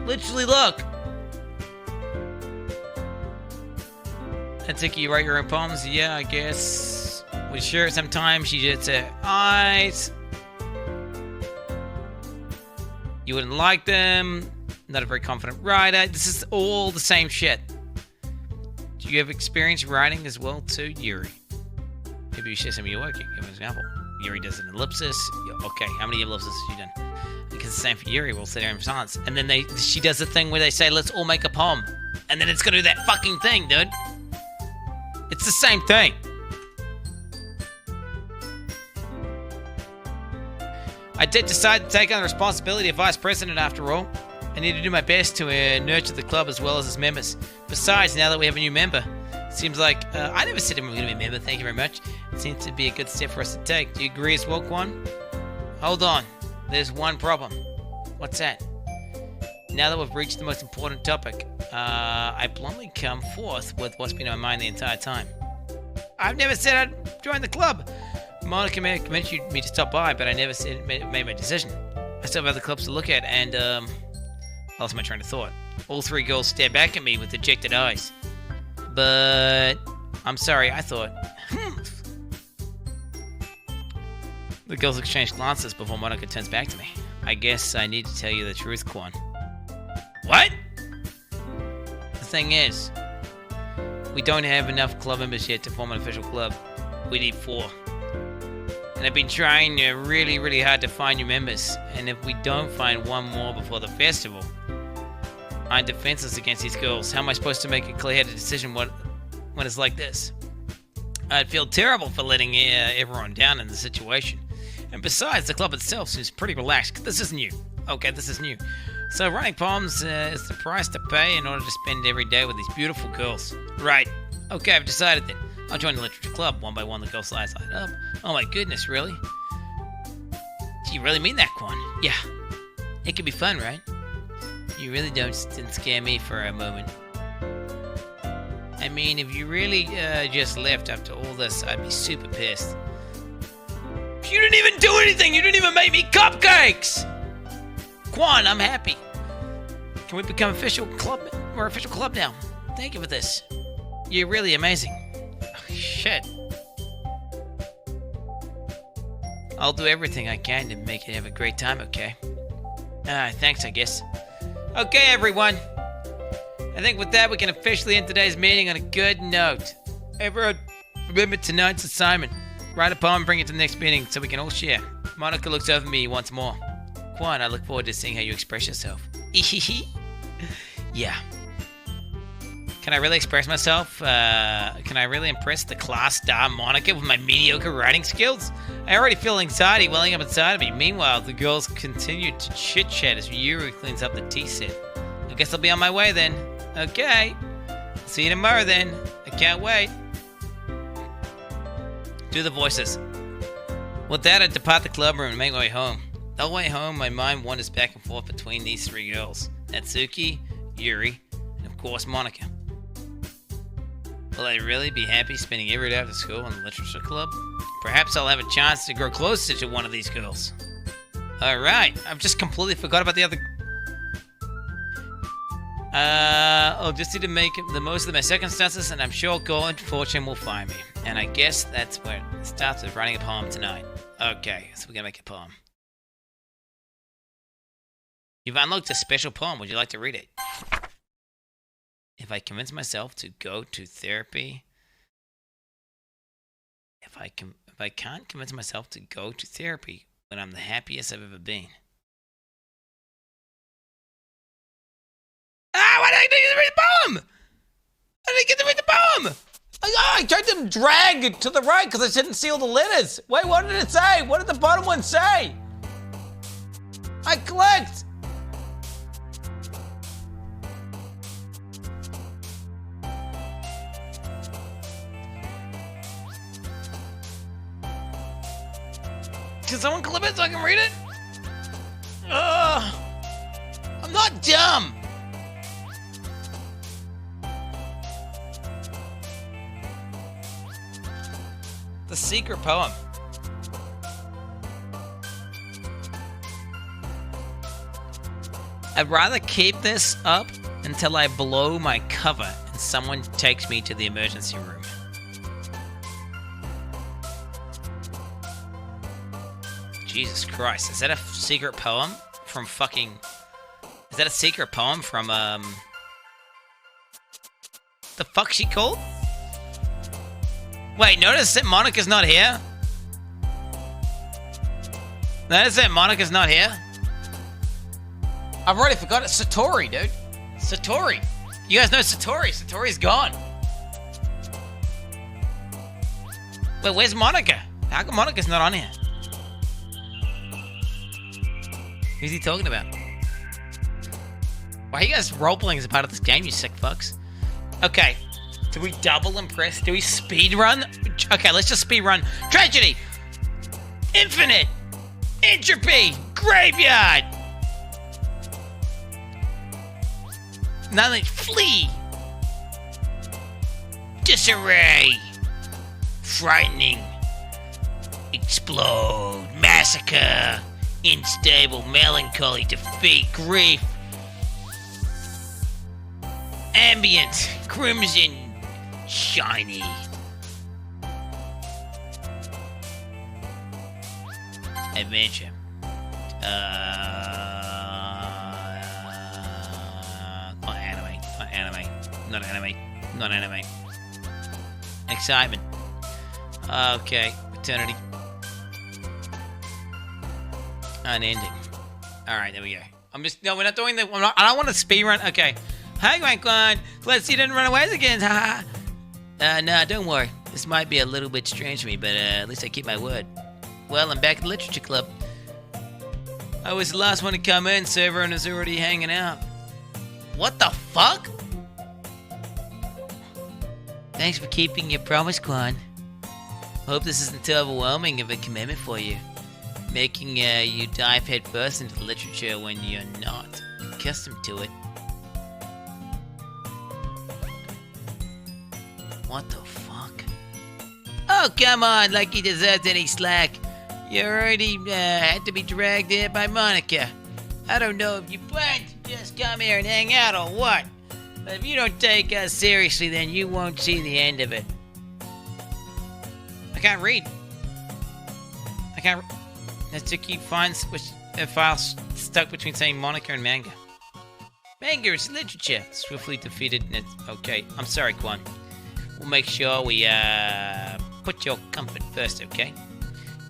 Literally, look. Natsuki, you write your own poems? Yeah, I guess. We sure sometimes you just say, eyes. You wouldn't like them. Not a very confident writer. This is all the same shit. Do you have experience writing as well too, Yuri? Maybe you share some of your work. Give an example. Yuri does an ellipsis. Okay, how many ellipses have you done? Because it's the same for Yuri. We'll sit there in silence. And then she does the thing where they say, let's all make a poem. And then it's going to do that fucking thing, dude. It's the same thing. I did decide to take on the responsibility of vice president after all. I need to do my best to nurture the club as well as its members. Besides, now that we have a new member, it seems like I never said we were going to be a member. Thank you very much. It seems to be a good step for us to take. Do you agree as well, Quan? Hold on. There's one problem. What's that? Now that we've reached the most important topic, I bluntly come forth with what's been on my mind the entire time. I've never said I'd join the club. Monica may have convinced me to stop by, but I never made my decision. I still have other clubs to look at, and, I lost my train of thought. All three girls stared back at me with dejected eyes. But... I'm sorry, I thought... The girls exchange glances before Monica turns back to me. I guess I need to tell you the truth, Quan. What? The thing is, we don't have enough club members yet to form an official club. We need 4. And I've been trying really, really hard to find new members. And if we don't find one more before the festival, I'm defenseless against these girls. How am I supposed to make a clear-headed decision when it's like this? I'd feel terrible for letting everyone down in the situation. And besides, the club itself seems pretty relaxed. This is new. Okay, this is new. So running palms is the price to pay in order to spend every day with these beautiful girls. Right. Okay, I've decided then. I'll join the literature club. One by one, the girls light up. Oh my goodness, really? Do you really mean that, Quan? Yeah. It could be fun, right? You really didn't scare me for a moment. I mean, if you really just left after all this, I'd be super pissed. You didn't even do anything! You didn't even make me cupcakes! Quan, I'm happy. Can we become official club? We're official club now. Thank you for this. You're really amazing. Oh, shit. I'll do everything I can to make it have a great time, okay? Thanks, I guess. Okay, everyone. I think with that, we can officially end today's meeting on a good note. Everyone, remember tonight's assignment. Write a poem and bring it to the next meeting so we can all share. Monica looks over me once more. Quan, I look forward to seeing how you express yourself. Yeah. Can I really express myself? Can I really impress the class star Monica with my mediocre writing skills? I already feel anxiety welling up inside of me. Meanwhile, the girls continue to chit-chat as Yuri cleans up the tea set. I guess I'll be on my way then. Okay. See you tomorrow then. I can't wait. Do the voices. With that, I depart the club room and make my way home. On the way home, my mind wanders back and forth between these 3 girls. Natsuki, Yuri, and of course Monica. Will I really be happy spending every day after school in the literature club? Perhaps I'll have a chance to grow closer to one of these girls. Alright, I've just completely forgot about the other... I'll just need to make the most of my circumstances, and I'm sure God fortune will find me. And I guess that's where it starts with writing a poem tonight. Okay, so we're gonna make a poem. You've unlocked a special poem. Would you like to read it? If I convince myself to go to therapy... If I can't convince myself to go to therapy when I'm the happiest I've ever been. Why did I get to read the poem? I didn't get to read the poem! I tried to drag it to the right because I didn't see all the letters. Wait, what did it say? What did the bottom one say? I clicked! Can someone clip it so I can read it? I'm not dumb! The secret poem. I'd rather keep this up until I blow my cover and someone takes me to the emergency room. Jesus Christ, is that a secret poem from fucking... Is that a secret poem from, the fuck's she called? Wait, notice that Monica's not here? Notice that Monica's not here? I've already forgot it. Satori, dude. Satori. You guys know Satori. Satori's gone. Wait, where's Monica? How come Monica's not on here? Who's he talking about? Why are you guys role-playing as a part of this game, you sick fucks? Okay. Do we double impress? Do we speed run? Okay, let's just speed run. Tragedy! Infinite! Entropy! Graveyard! Nothing. Flee! Disarray! Frightening! Explode, massacre, unstable, melancholy, defeat, grief. Ambient, crimson, shiny. Adventure. Not anime. Excitement. Okay, eternity. Unending. Alright, there we go. No, we're not doing the, I don't want to speed run. Okay. Hi, Grandquan. Let's see, you didn't run away again. Nah, don't worry. This might be a little bit strange for me, but at least I keep my word. Well, I'm back at the Literature Club. I was the last one to come in, so everyone was already hanging out. What the fuck? Thanks for keeping your promise, Quan. Hope this isn't too overwhelming of a commitment for you. Making you dive headfirst into literature when you're not accustomed to it. What the fuck? Oh, come on, like you deserved any slack. You already had to be dragged here by Monica. I don't know if you plan to just come here and hang out or what. But if you don't take us seriously, then you won't see the end of it. I can't read. Natsuki finds a file stuck between saying Monica and manga. Manga is literature. Swiftly defeated. Okay, I'm sorry, Quan. We'll make sure we put your comfort first, okay?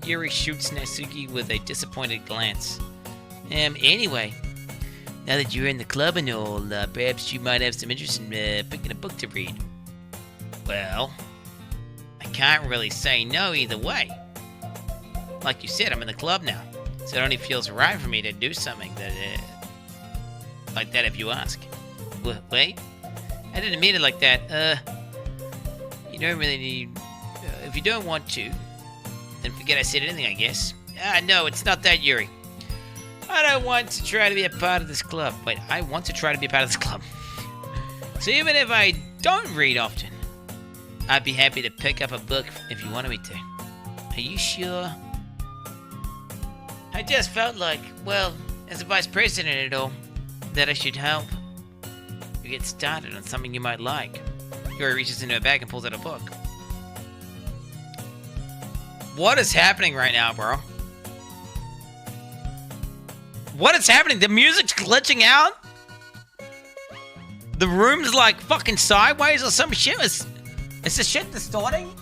Yuri shoots Natsuki with a disappointed glance. Anyway, now that you're in the club and all, perhaps you might have some interest in picking a book to read. Well, I can't really say no either way. Like you said, I'm in the club now, so it only feels right for me to do something that, like that if you ask. Wait? I didn't mean it like that. You don't really need... if you don't want to, then forget I said anything, I guess. No, it's not that, Yuri. I don't want to try to be a part of this club. Wait, I want to try to be a part of this club. So even if I don't read often, I'd be happy to pick up a book if you wanted me to. Are you sure? I just felt like, well, as a vice president and all, that I should help you get started on something you might like. Yuri reaches into her bag and pulls out a book. What is happening right now, bro? What is happening? The music's glitching out? The room's like fucking sideways or some shit? Is the shit distorting?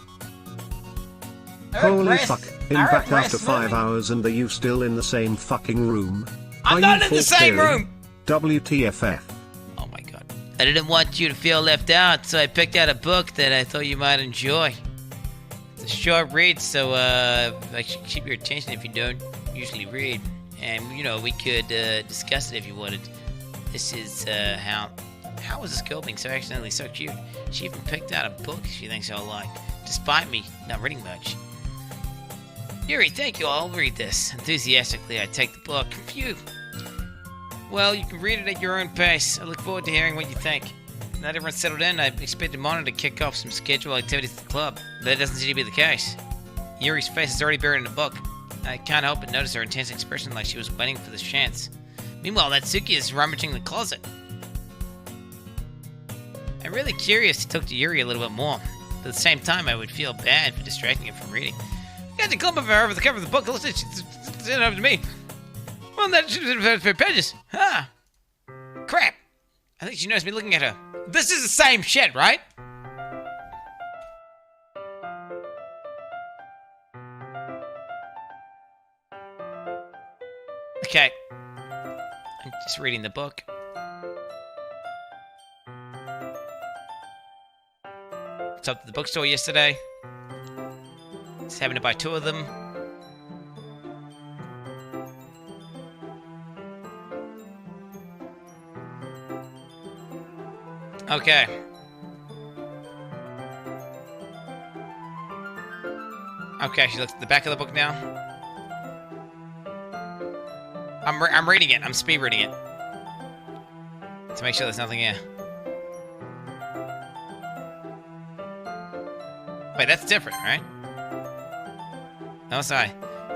Holy fuck. In fact, after 5 hours and are you still in the same fucking room? I'm not in the same room! WTFF. Oh my god. I didn't want you to feel left out, so I picked out a book that I thought you might enjoy. It's a short read, so I should keep your attention if you don't usually read. And, you know, we could discuss it if you wanted. This is how is this girl being so accidentally so cute? She even picked out a book she thinks I'll like, despite me not reading much. Yuri, thank you. I'll read this. Enthusiastically, I take the book. Phew. Well, you can read it at your own pace. I look forward to hearing what you think. Now that everyone's settled in, I expected Mona to kick off some scheduled activities at the club, but that doesn't seem to be the case. Yuri's face is already buried in the book. I can't help but notice her intense expression like she was waiting for this chance. Meanwhile, Natsuki is rummaging the closet. I'm really curious to talk to Yuri a little bit more, but at the same time I would feel bad for distracting her from reading. You got to clump of her over the cover of the book. Listen, she's it over to me. Well, that for pages. Ah. Crap. I think she knows me looking at her. This is the same shit, right? Okay. I'm just reading the book. I stopped at the bookstore yesterday. Just happened to buy 2 of them. Okay. Okay, she looks at the back of the book now. I'm reading it. I'm speed reading it. To make sure there's nothing here. Wait, that's different, right? Oh, sorry.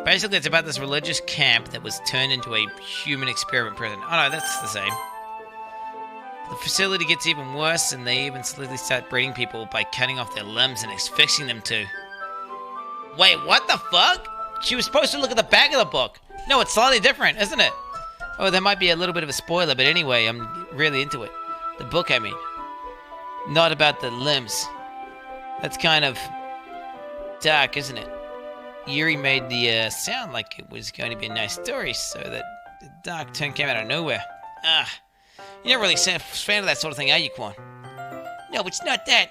Basically, it's about this religious camp that was turned into a human experiment prison. Oh no, that's the same. The facility gets even worse, and they even slowly start breeding people by cutting off their limbs and asphyxiating them too. Wait, what the fuck? She was supposed to look at the back of the book. No, it's slightly different, isn't it? Oh, there might be a little bit of a spoiler, but anyway, I'm really into it. The book, I mean. Not about the limbs. That's kind of dark, isn't it? Yuri made the sound like it was going to be a nice story, so that the dark turn came out of nowhere. You're not really a fan of that sort of thing, are you, Quan? No, it's not that.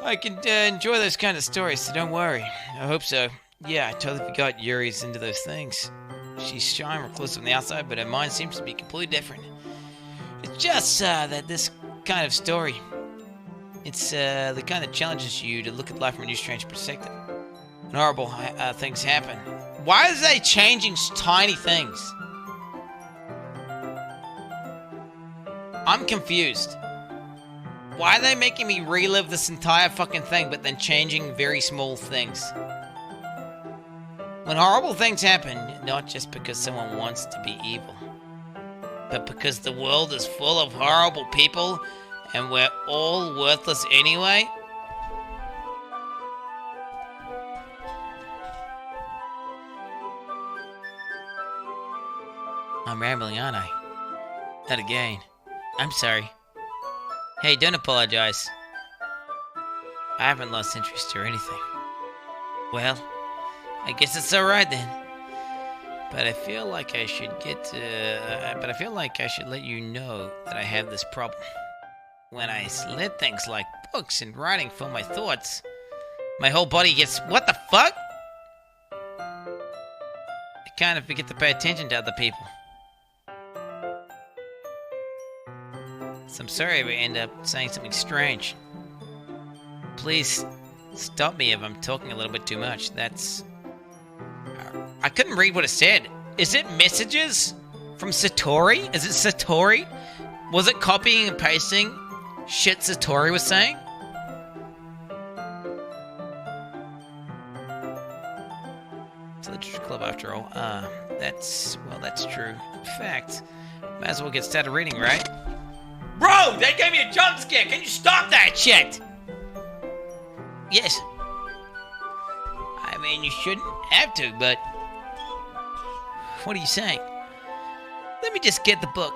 I can enjoy those kind of stories, so don't worry. I hope so. Yeah, I totally forgot Yuri's into those things. She's shy and reclusive on the outside, but her mind seems to be completely different. It's just that this kind of story, it's the kind that challenges you to look at life from a new, strange perspective. When horrible things happen. Why are they changing tiny things? I'm confused. Why are they making me relive this entire fucking thing, but then changing very small things? When horrible things happen, not just because someone wants to be evil, but because the world is full of horrible people and we're all worthless anyway? I'm rambling, aren't I? Not again. I'm sorry. Hey, don't apologize. I haven't lost interest or anything. Well, I guess it's alright then. But I feel like I should let you know that I have this problem. When I let things like books and writing fill my thoughts, my whole body gets, what the fuck? I kind of forget to pay attention to other people. So I'm sorry if I end up saying something strange. Please stop me if I'm talking a little bit too much. I couldn't read what it said. Is it messages from Satori? Is it Satori? Was it copying and pasting shit Satori was saying? It's a literature club after all. That's true. In fact, might as well get started reading, right? Bro, they gave me a jump scare. Can you stop that shit? Yes. I mean, you shouldn't have to, but... What are you saying? Let me just get the book.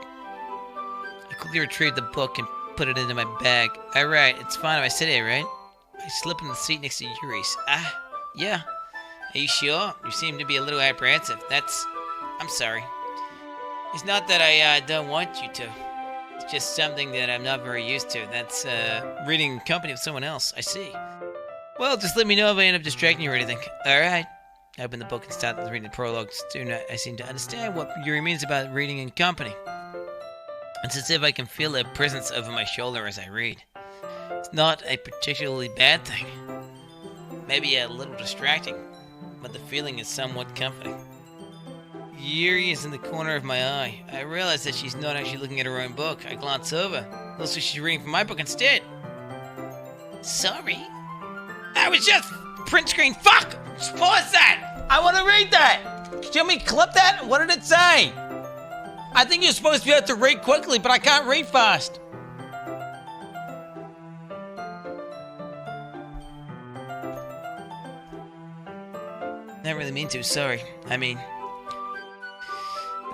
I quickly retrieved the book and put it into my bag. Alright, it's fine if I sit here, right? I slip in the seat next to Yuri's. Yeah. Are you sure? You seem to be a little apprehensive. I'm sorry. It's not that I don't want you to. It's just something that I'm not very used to. That's reading in company with someone else. I see. Well, just let me know if I end up distracting you or anything. Alright. I open the book and start reading the prologue. Soon I seem to understand what Yuri means about reading in company. It's as if I can feel her presence over my shoulder as I read. It's not a particularly bad thing. Maybe a little distracting, but the feeling is somewhat comforting. Yuri is in the corner of my eye. I realize that she's not actually looking at her own book. I glance over. Looks like she's reading from my book instead. Sorry. I was just print screen. Fuck! Just pause that! I want to read that! Did you want me to clip that? What did it say? I think you're supposed to be able to read quickly, but I can't read fast. Didn't really mean to, sorry. I mean...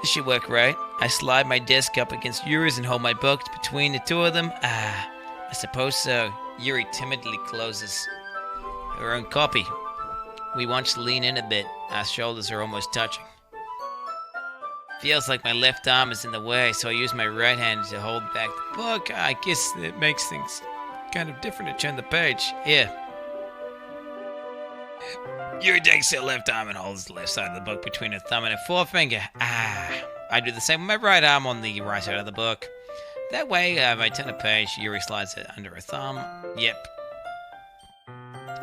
This should work, right? I slide my desk up against Yuri's and hold my book between the two of them. I suppose so. Yuri timidly closes her own copy. We once lean in a bit. Our shoulders are almost touching. Feels like my left arm is in the way, so I use my right hand to hold back the book. I guess it makes things kind of different to turn the page. Here. Yuri takes her left arm and holds the left side of the book between her thumb and her forefinger. I do the same with my right arm on the right side of the book. That way, if I turn a page, Yuri slides it under her thumb. Yep.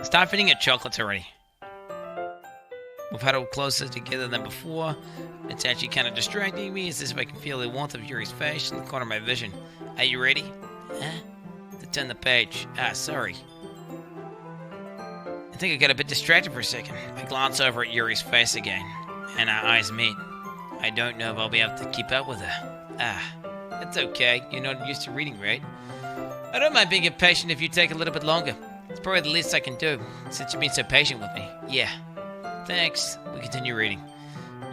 Start feeding her chocolates already. We've huddled closer together than before. It's actually kind of distracting me. It's as if I can feel the warmth of Yuri's face in the corner of my vision. Are you ready? Huh? To turn the page. Sorry. I think I got a bit distracted for a second. I glance over at Yuri's face again, and our eyes meet. I don't know if I'll be able to keep up with her. That's okay. You're not used to reading, right? I don't mind being impatient if you take a little bit longer. It's probably the least I can do, since you've been so patient with me. Yeah. Thanks. We continue reading.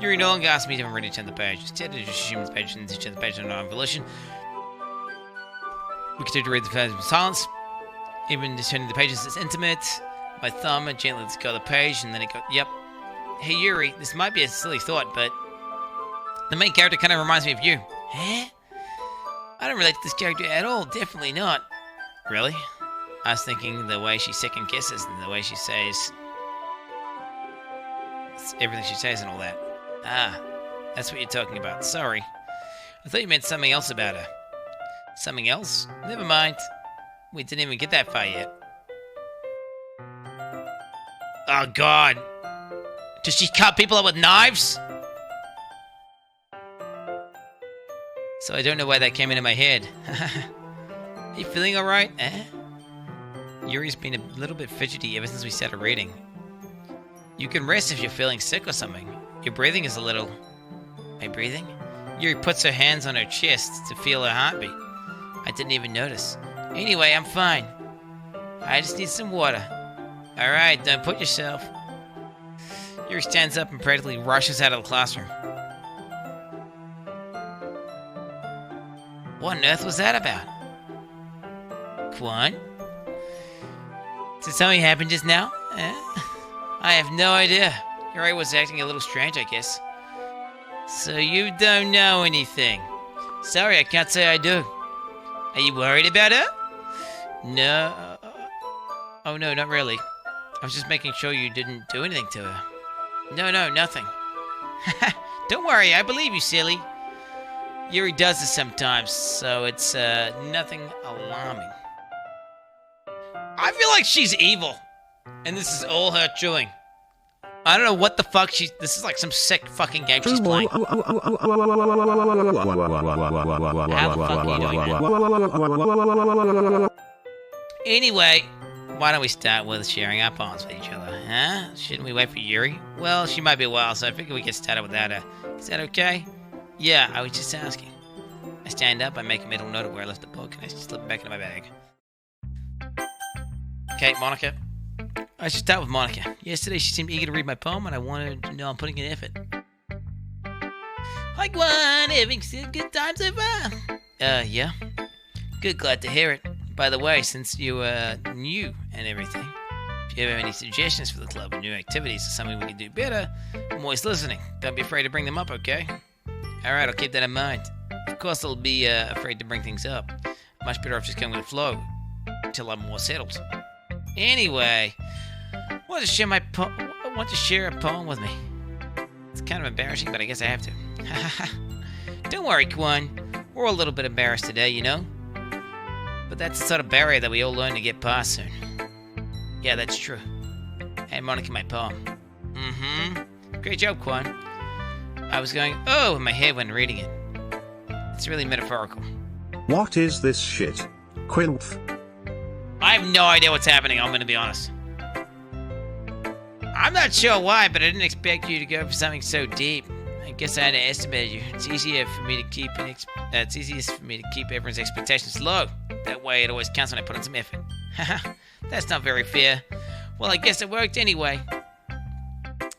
Yuri no longer asks me to ready to turn the page. Instead, I just assume the page and turn the page on our volition. We continue to read the page in silence. Even just turning the pages is intimate. My thumb gently lets go of the page, and then it goes, yep. Hey Yuri, this might be a silly thought, but the main character kind of reminds me of you. Huh? I don't relate to this character at all, definitely not. Really? I was thinking the way she second guesses and the way she says everything she says and all that. That's what you're talking about. Sorry. I thought you meant something else about her. Something else? Never mind. We didn't even get that far yet. Oh god. Does she cut people up with knives? So I don't know why that came into my head. Are you feeling alright? Yuri's been a little bit fidgety ever since we started reading. You can rest if you're feeling sick or something. Your breathing is a little... Am I breathing? Yuri puts her hands on her chest to feel her heartbeat. I didn't even notice. Anyway, I'm fine. I just need some water. Alright, don't put yourself. Yuri stands up and practically rushes out of the classroom. What on earth was that about? Quan? Did something happen just now? I have no idea. Yuri was acting a little strange, I guess. So you don't know anything. Sorry, I can't say I do. Are you worried about her? No. Oh no, not really. I was just making sure you didn't do anything to her. No, nothing. Don't worry, I believe you, silly. Yuri does this sometimes, so it's nothing alarming. I feel like she's evil, and this is all her doing. I don't know what the fuck this is like some sick fucking game she's playing. How the fuck are you doing that? Anyway, why don't we start with sharing our poems with each other, huh? Shouldn't we wait for Yuri? Well, she might be a while, so I figure we get started without her. Is that okay? Yeah, I was just asking. I stand up, I make a mental note of where I left the book, and I slip it back into my bag. Okay, Monica. I should start with Monica. Yesterday she seemed eager to read my poem, and I wanted to know I'm putting in effort. Hi, Gwen! Having a good time so far? Yeah. Good, glad to hear it. By the way, since you new and everything, if you have any suggestions for the club or new activities or something we can do better, I'm always listening. Don't be afraid to bring them up, okay? Alright, I'll keep that in mind. Of course, I'll be afraid to bring things up. Much better off just going with the flow until I'm more settled. Anyway, I want to share a poem with me. It's kind of embarrassing, but I guess I have to. Don't worry, Quan. We're all a little bit embarrassed today, you know? But that's the sort of barrier that we all learn to get past soon. Yeah, that's true. Hey, Monica, my poem. Great job, Quan. I was going, oh, in my head when reading it. It's really metaphorical. What is this shit? Quinth. I have no idea what's happening, I'm gonna be honest. I'm not sure why, but I didn't expect you to go for something so deep. I guess I underestimated you. It's easiest for me to keep everyone's expectations low. That way it always counts when I put in some effort. Haha, that's not very fair. Well, I guess it worked anyway.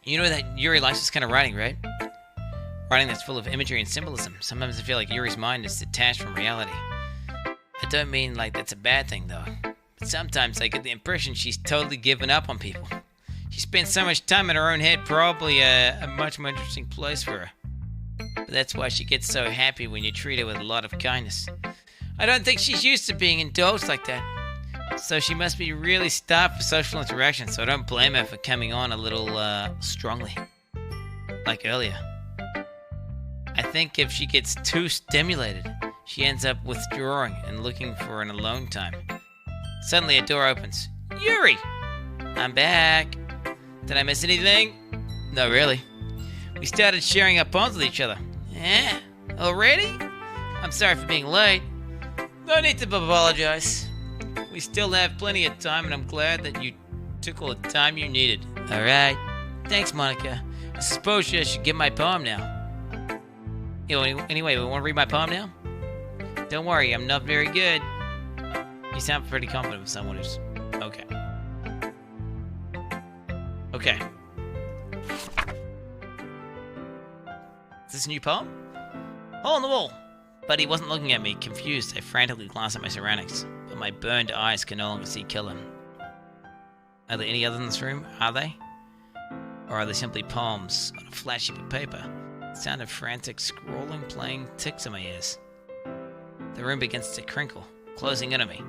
You know that Yuri likes this kind of writing, right? Writing that's full of imagery and symbolism. Sometimes I feel like Yuri's mind is detached from reality. I don't mean like that's a bad thing, though. But sometimes I get the impression she's totally given up on people. She spends so much time in her own head, probably a much more interesting place for her. But that's why she gets so happy when you treat her with a lot of kindness. I don't think she's used to being indulged like that. So she must be really starved for social interaction, so I don't blame her for coming on a little strongly. Like earlier. I think if she gets too stimulated, she ends up withdrawing and looking for an alone time. Suddenly a door opens. Yuri! I'm back. Did I miss anything? No, really. We started sharing our poems with each other. Yeah? Already? I'm sorry for being late. No need to apologize. We still have plenty of time, and I'm glad that you Took all the time you needed. Alright. Thanks, Monica. I suppose I should give my poem now. Anyway, we want to read my poem now? Don't worry, I'm not very good. You sound pretty confident with someone who's... Okay. Okay. Is this a new poem? Hole in the wall! But he wasn't looking at me. Confused, I frantically glanced at my surroundings, but my burned eyes could no longer see Killen. Are there any others in this room? Are they? Or are they simply poems on a flat sheet of paper? The sound of frantic scrawling playing ticks in my ears. The room begins to crinkle, closing in on me.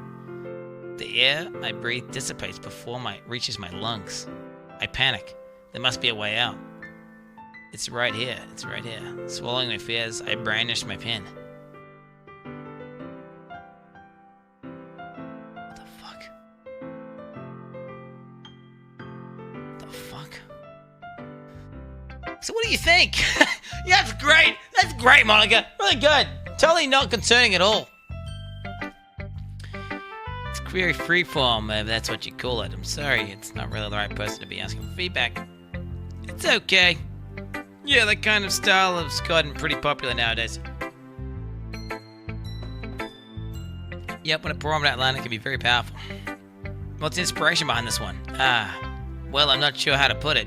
The air I breathe dissipates before it reaches my lungs. I panic. There must be a way out. It's right here. It's right here. Swallowing my fears, I brandish my pen. What the fuck? What the fuck? So what do you think? Yeah, that's great. That's great, Monica. Really good. Totally not concerning at all. It's query freeform, if that's what you call it. I'm sorry, it's not really the right person to be asking for feedback. It's okay. Yeah, that kind of style has gotten pretty popular nowadays. Yep, when a poem outline, it can be very powerful. What's the inspiration behind this one? Well, I'm not sure how to put it.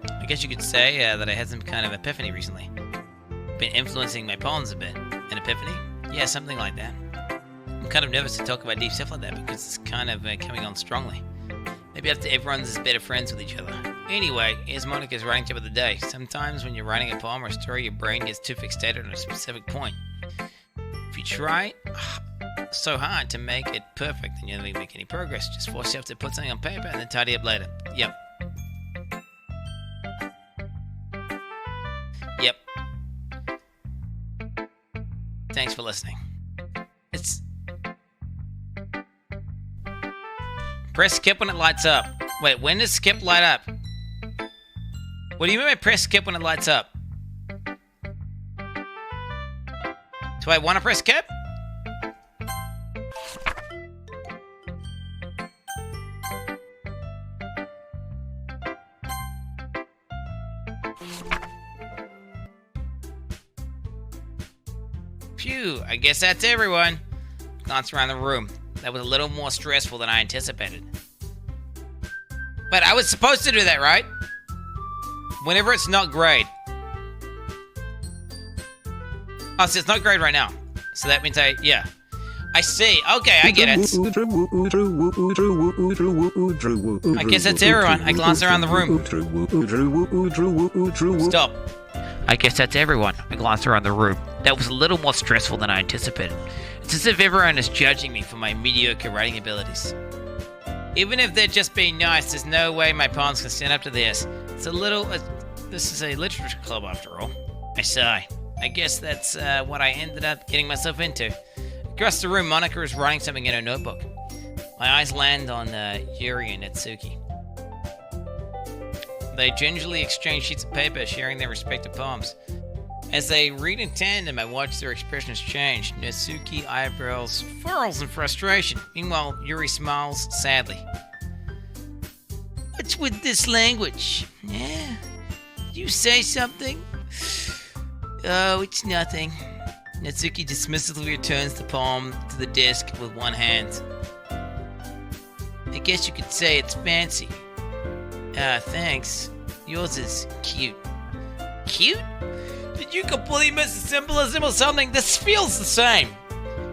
I guess you could say that I had some kind of epiphany recently. Been influencing my poems a bit. An epiphany? Yeah, something like that. I'm kind of nervous to talk about deep stuff like that because it's kind of coming on strongly. Maybe after everyone's better friends with each other. Anyway, here's Monica's writing tip of the day. Sometimes when you're writing a poem or a story, your brain gets too fixated on a specific point. If you try so hard to make it perfect, then you'll never make any progress. Just force yourself to put something on paper and then tidy up later. Yep. Yep. Thanks for listening. Press skip when it lights up. Wait, when does skip light up? What do you mean by press skip when it lights up? Do I want to press skip? Phew, I guess that's everyone. Glance around the room. That was a little more stressful than I anticipated. But I was supposed to do that, right? Whenever it's not grade. Oh, so it's not grade right now. So that means yeah. I see. Okay, I get it. I guess that's everyone. I glance around the room. Stop. I guess that's everyone. I glance around the room. That was a little more stressful than I anticipated. It's as if everyone is judging me for my mediocre writing abilities. Even if they're just being nice, there's no way my poems can stand up to this. This is a literature club after all. I sigh. I guess that's what I ended up getting myself into. Across the room, Monica is writing something in her notebook. My eyes land on Yuri and Natsuki. They gingerly exchange sheets of paper, sharing their respective poems. As they read in tandem, I watch their expressions change. Natsuki eyebrows furrows in frustration. Meanwhile, Yuri smiles sadly. What's with this language? Yeah? Did you say something? Oh, it's nothing. Natsuki dismissively returns the poem to the desk with one hand. I guess you could say it's fancy. Thanks. Yours is cute. Cute? Did you completely miss the symbolism or something? This feels the same.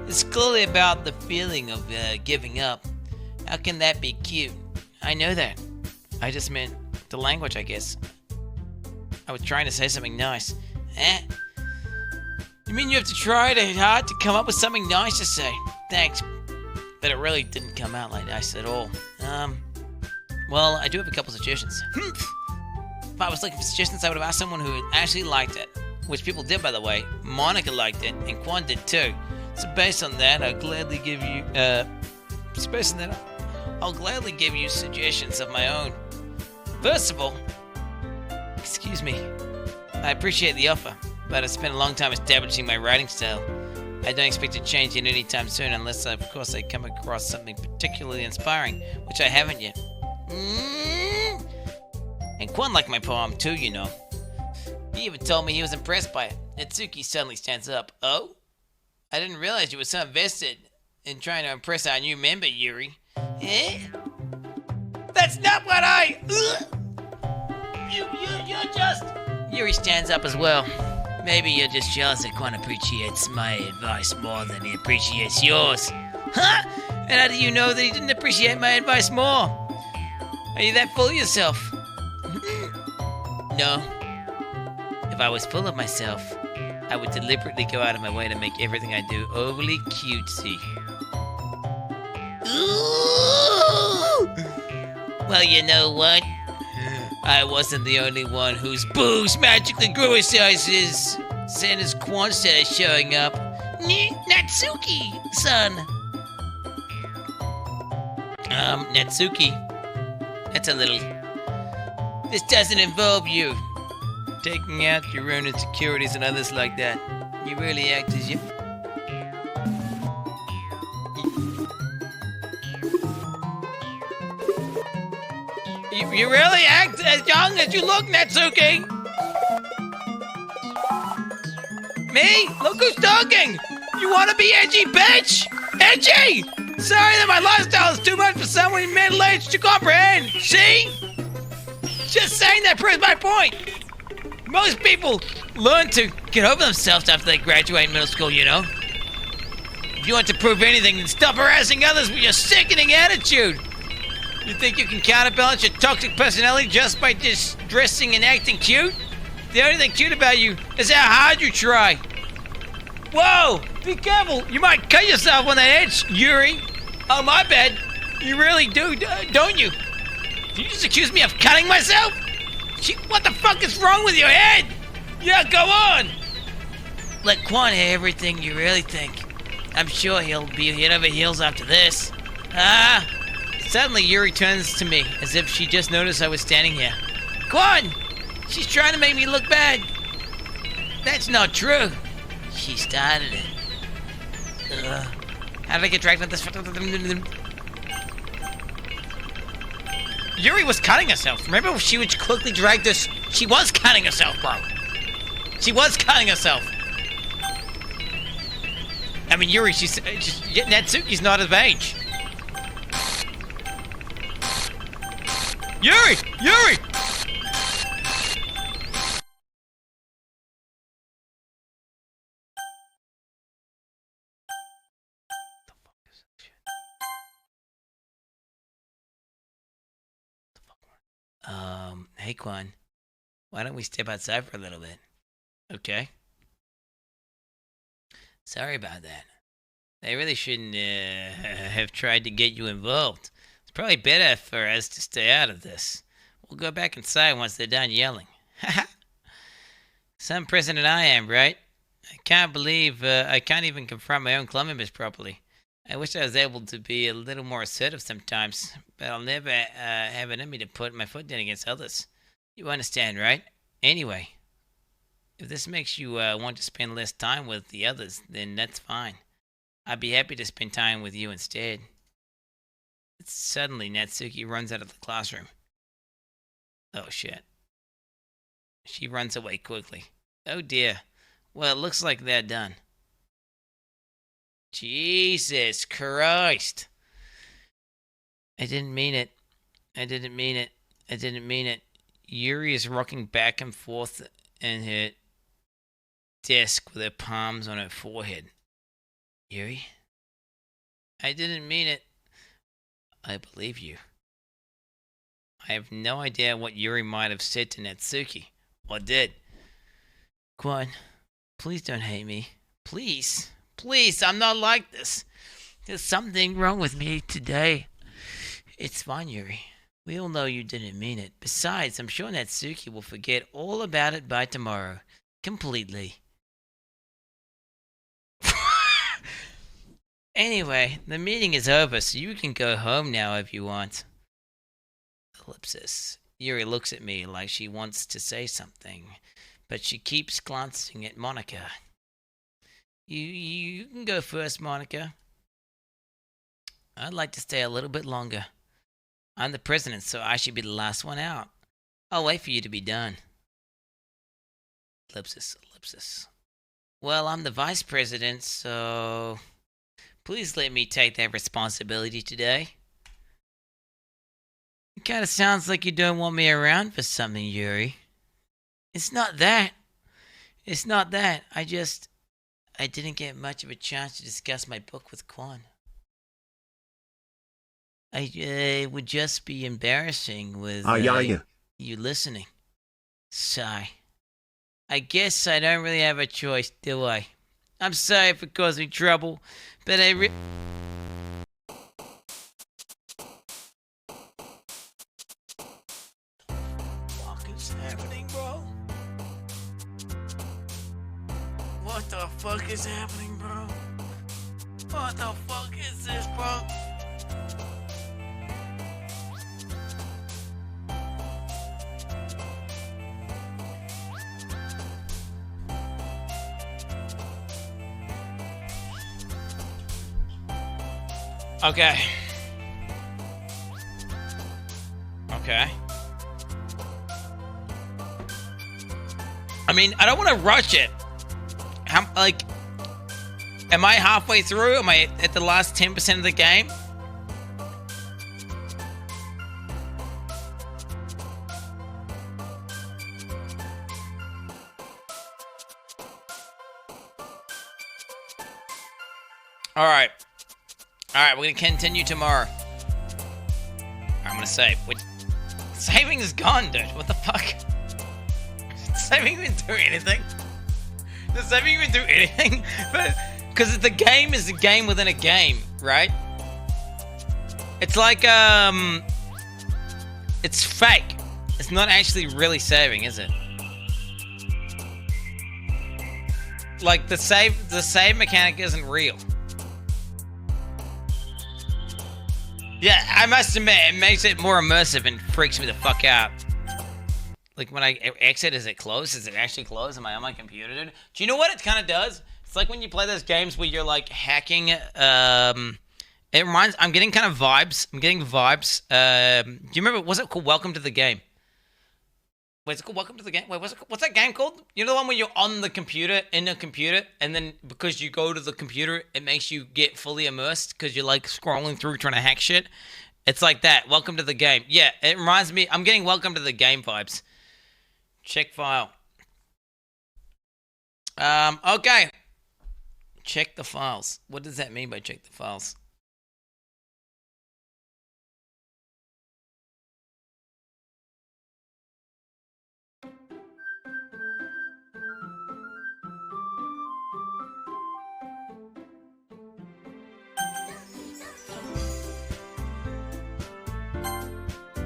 It's clearly about the feeling of giving up. How can that be cute? I know that. I just meant the language, I guess. I was trying to say something nice. You mean you have to try hard to come up with something nice to say? Thanks. But it really didn't come out like nice at all. Well, I do have a couple suggestions. If I was looking for suggestions, I would have asked someone who actually liked it. Which people did, by the way. Monica liked it, and Quan did too. So based on that, I'll gladly give you suggestions of my own. First of all, excuse me, I appreciate the offer, but I've spent a long time establishing my writing style. I don't expect to change it anytime soon unless, of course, I come across something particularly inspiring, which I haven't yet. Mm. And Quan liked my poem too, you know. He even told me he was impressed by it. Natsuki suddenly stands up. Oh? I didn't realize you were so invested in trying to impress our new member, Yuri. Eh? That's not what I... You're just... Yuri stands up as well. Maybe you're just jealous that Quan appreciates my advice more than he appreciates yours. Huh? And how do you know that he didn't appreciate my advice more? Are you that full of yourself? No. If I was full of myself, I would deliberately go out of my way to make everything I do overly cutesy. Ooh! Well, you know what? I wasn't the only one whose boobs magically grew in sizes. Santa's Quan started showing up. Natsuki-san! Natsuki. That's a little... This doesn't involve you. Taking out your own insecurities and others like that. You really act as you... You really act as young as you look, Natsuki! Me? Look who's talking! You wanna be edgy, bitch? Edgy! Sorry that my lifestyle is too much for someone middle-aged to comprehend. See? Just saying that proves my point. Most people learn to get over themselves after they graduate middle school, you know. If you want to prove anything, then stop harassing others with your sickening attitude. You think you can counterbalance your toxic personality just by just dressing and acting cute? The only thing cute about you is how hard you try. Whoa! Be careful! You might cut yourself on that edge, Yuri! Oh, my bad. You really do, don't you? Did you just accuse me of cutting myself? What the fuck is wrong with your head? Yeah, go on! Let Quan hear everything you really think. I'm sure he'll be head over heels after this. Ah! Suddenly, Yuri turns to me, as if she just noticed I was standing here. Quan! She's trying to make me look bad. That's not true. She started it. How did I get dragged into this? Yuri was cutting herself. Remember, she would quickly drag this. She was cutting herself, bro. She was cutting herself. I mean, Yuri, Natsuki's not of age. Yuri! Yuri! Hey, Quan. Why don't we step outside for a little bit? Okay. Sorry about that. They really shouldn't have tried to get you involved. It's probably better for us to stay out of this. We'll go back inside once they're done yelling. Some president I am, right? I can't believe I can't even confront my own club members properly. I wish I was able to be a little more assertive sometimes, but I'll never have it in me to put my foot down against others. You understand, right? Anyway, if this makes you want to spend less time with the others, then that's fine. I'd be happy to spend time with you instead. Suddenly, Natsuki runs out of the classroom. Oh, shit. She runs away quickly. Oh, dear. Well, it looks like they're done. Jesus Christ. I didn't mean it. I didn't mean it. I didn't mean it. Yuri is rocking back and forth in her desk with her palms on her forehead. Yuri? I didn't mean it. I believe you. I have no idea what Yuri might have said to Natsuki. Or did. Quan, please don't hate me. Please. Please, I'm not like this. There's something wrong with me today. It's fine, Yuri. We all know you didn't mean it. Besides, I'm sure Natsuki will forget all about it by tomorrow. Completely. Anyway, the meeting is over, so you can go home now if you want. Ellipsis. Yuri looks at me like she wants to say something, but she keeps glancing at Monika. You can go first, Monika. I'd like to stay a little bit longer. I'm the president, so I should be the last one out. I'll wait for you to be done. Ellipsis, ellipsis. Well, I'm the vice president, so please let me take that responsibility today. It kind of sounds like you don't want me around for something, Yuri. It's not that. It's not that. I didn't get much of a chance to discuss my book with Quan. It would just be embarrassing with you listening. Sigh. I guess I don't really have a choice, do I? I'm sorry for causing trouble, but What is happening, bro? What the fuck is happening, bro? What the fuck is this, bro? Okay. I mean, I don't want to rush it. Am I halfway through? Am I at the last 10% of the game? Alright, we're gonna continue tomorrow. I'm gonna save. Saving is gone, dude. What the fuck? Saving even do anything? Does saving even do anything? But because the game is a game within a game, right? It's like it's fake. It's not actually really saving, is it? Like the save mechanic isn't real. Yeah, I must admit, it makes it more immersive and freaks me the fuck out. Like when I exit, is it closed? Is it actually closed? Am I on my computer, dude? Do you know what it kind of does? It's like when you play those games where you're like hacking. It reminds. I'm getting kind of vibes. Do you remember? Was it called Welcome to the Game? Wait, is it called Welcome to the Game? Wait, what's that game called? You know the one where you're on the computer, in a computer, and then because you go to the computer, it makes you get fully immersed because you're like scrolling through trying to hack shit. It's like that. Welcome to the Game. Yeah, it reminds me. I'm getting Welcome to the Game vibes. Check file. Okay. Check the files. What does that mean by check the files?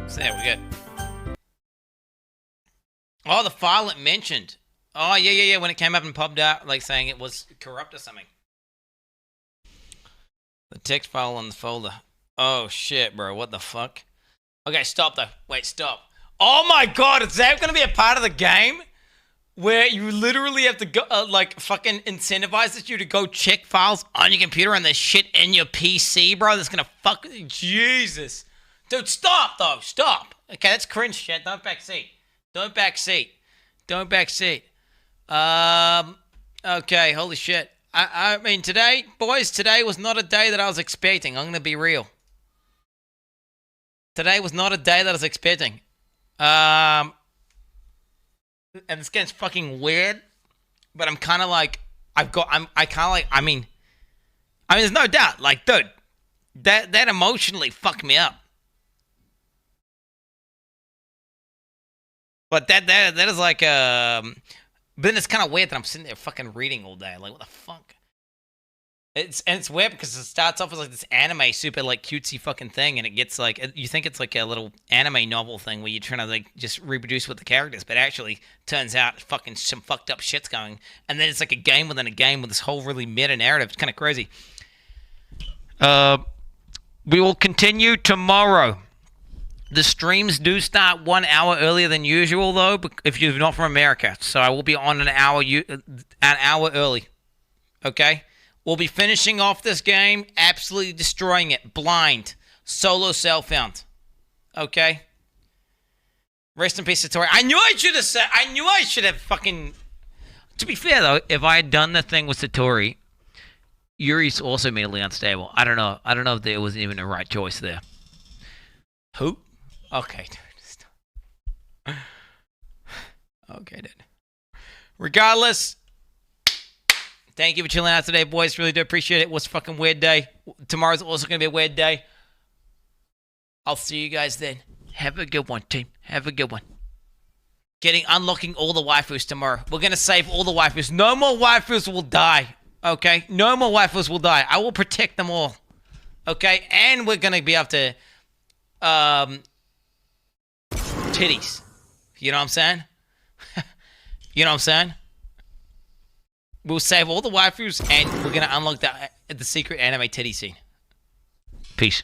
So there we go. Oh, the file it mentioned. Oh, yeah. When it came up and popped out, like saying it was corrupt or something. The text file on the folder. Oh, shit, bro. What the fuck? Okay, stop, though. Wait, stop. Oh, my God. Is that going to be a part of the game? Where you literally have to go, fucking incentivizes you to go check files on your computer and there's shit in your PC, bro? That's going to fuck... Jesus. Dude, stop, though. Stop. Okay, that's cringe shit. Don't backseat. Okay, holy shit. I mean, today was not a day that I was expecting. I'm going to be real. Today was not a day that I was expecting. And this game's fucking weird, but I'm kind of like, I mean, there's no doubt, like, dude, that emotionally fucked me up. But that is like, but then it's kind of weird that I'm sitting there fucking reading all day. Like, what the fuck? It's weird because it starts off as like this anime super like cutesy fucking thing, and it gets like, you think it's like a little anime novel thing where you're trying to like just reproduce with the characters, but actually turns out fucking some fucked up shit's going, and then it's like a game within a game with this whole really meta narrative. It's kind of crazy. We will continue tomorrow. The streams do start 1 hour earlier than usual, though, if you're not from America. So I will be on an hour early. Okay? We'll be finishing off this game, absolutely destroying it, blind, solo self-found. Okay? Rest in peace, Satori. I knew I should have fucking... To be fair, though, if I had done the thing with Satori, Yuri's also mentally unstable. I don't know. I don't know if there was even a right choice there. Who? Okay, dude. Okay, dude. Regardless, thank you for chilling out today, boys. Really do appreciate it. It was a fucking weird day. Tomorrow's also going to be a weird day. I'll see you guys then. Have a good one, team. Have a good one. Unlocking all the waifus tomorrow. We're going to save all the waifus. No more waifus will die. Okay? No more waifus will die. I will protect them all. Okay? And we're going to be able to... titties. You know what I'm saying? You know what I'm saying? We'll save all the waifus and we're going to unlock the secret anime titty scene. Peace.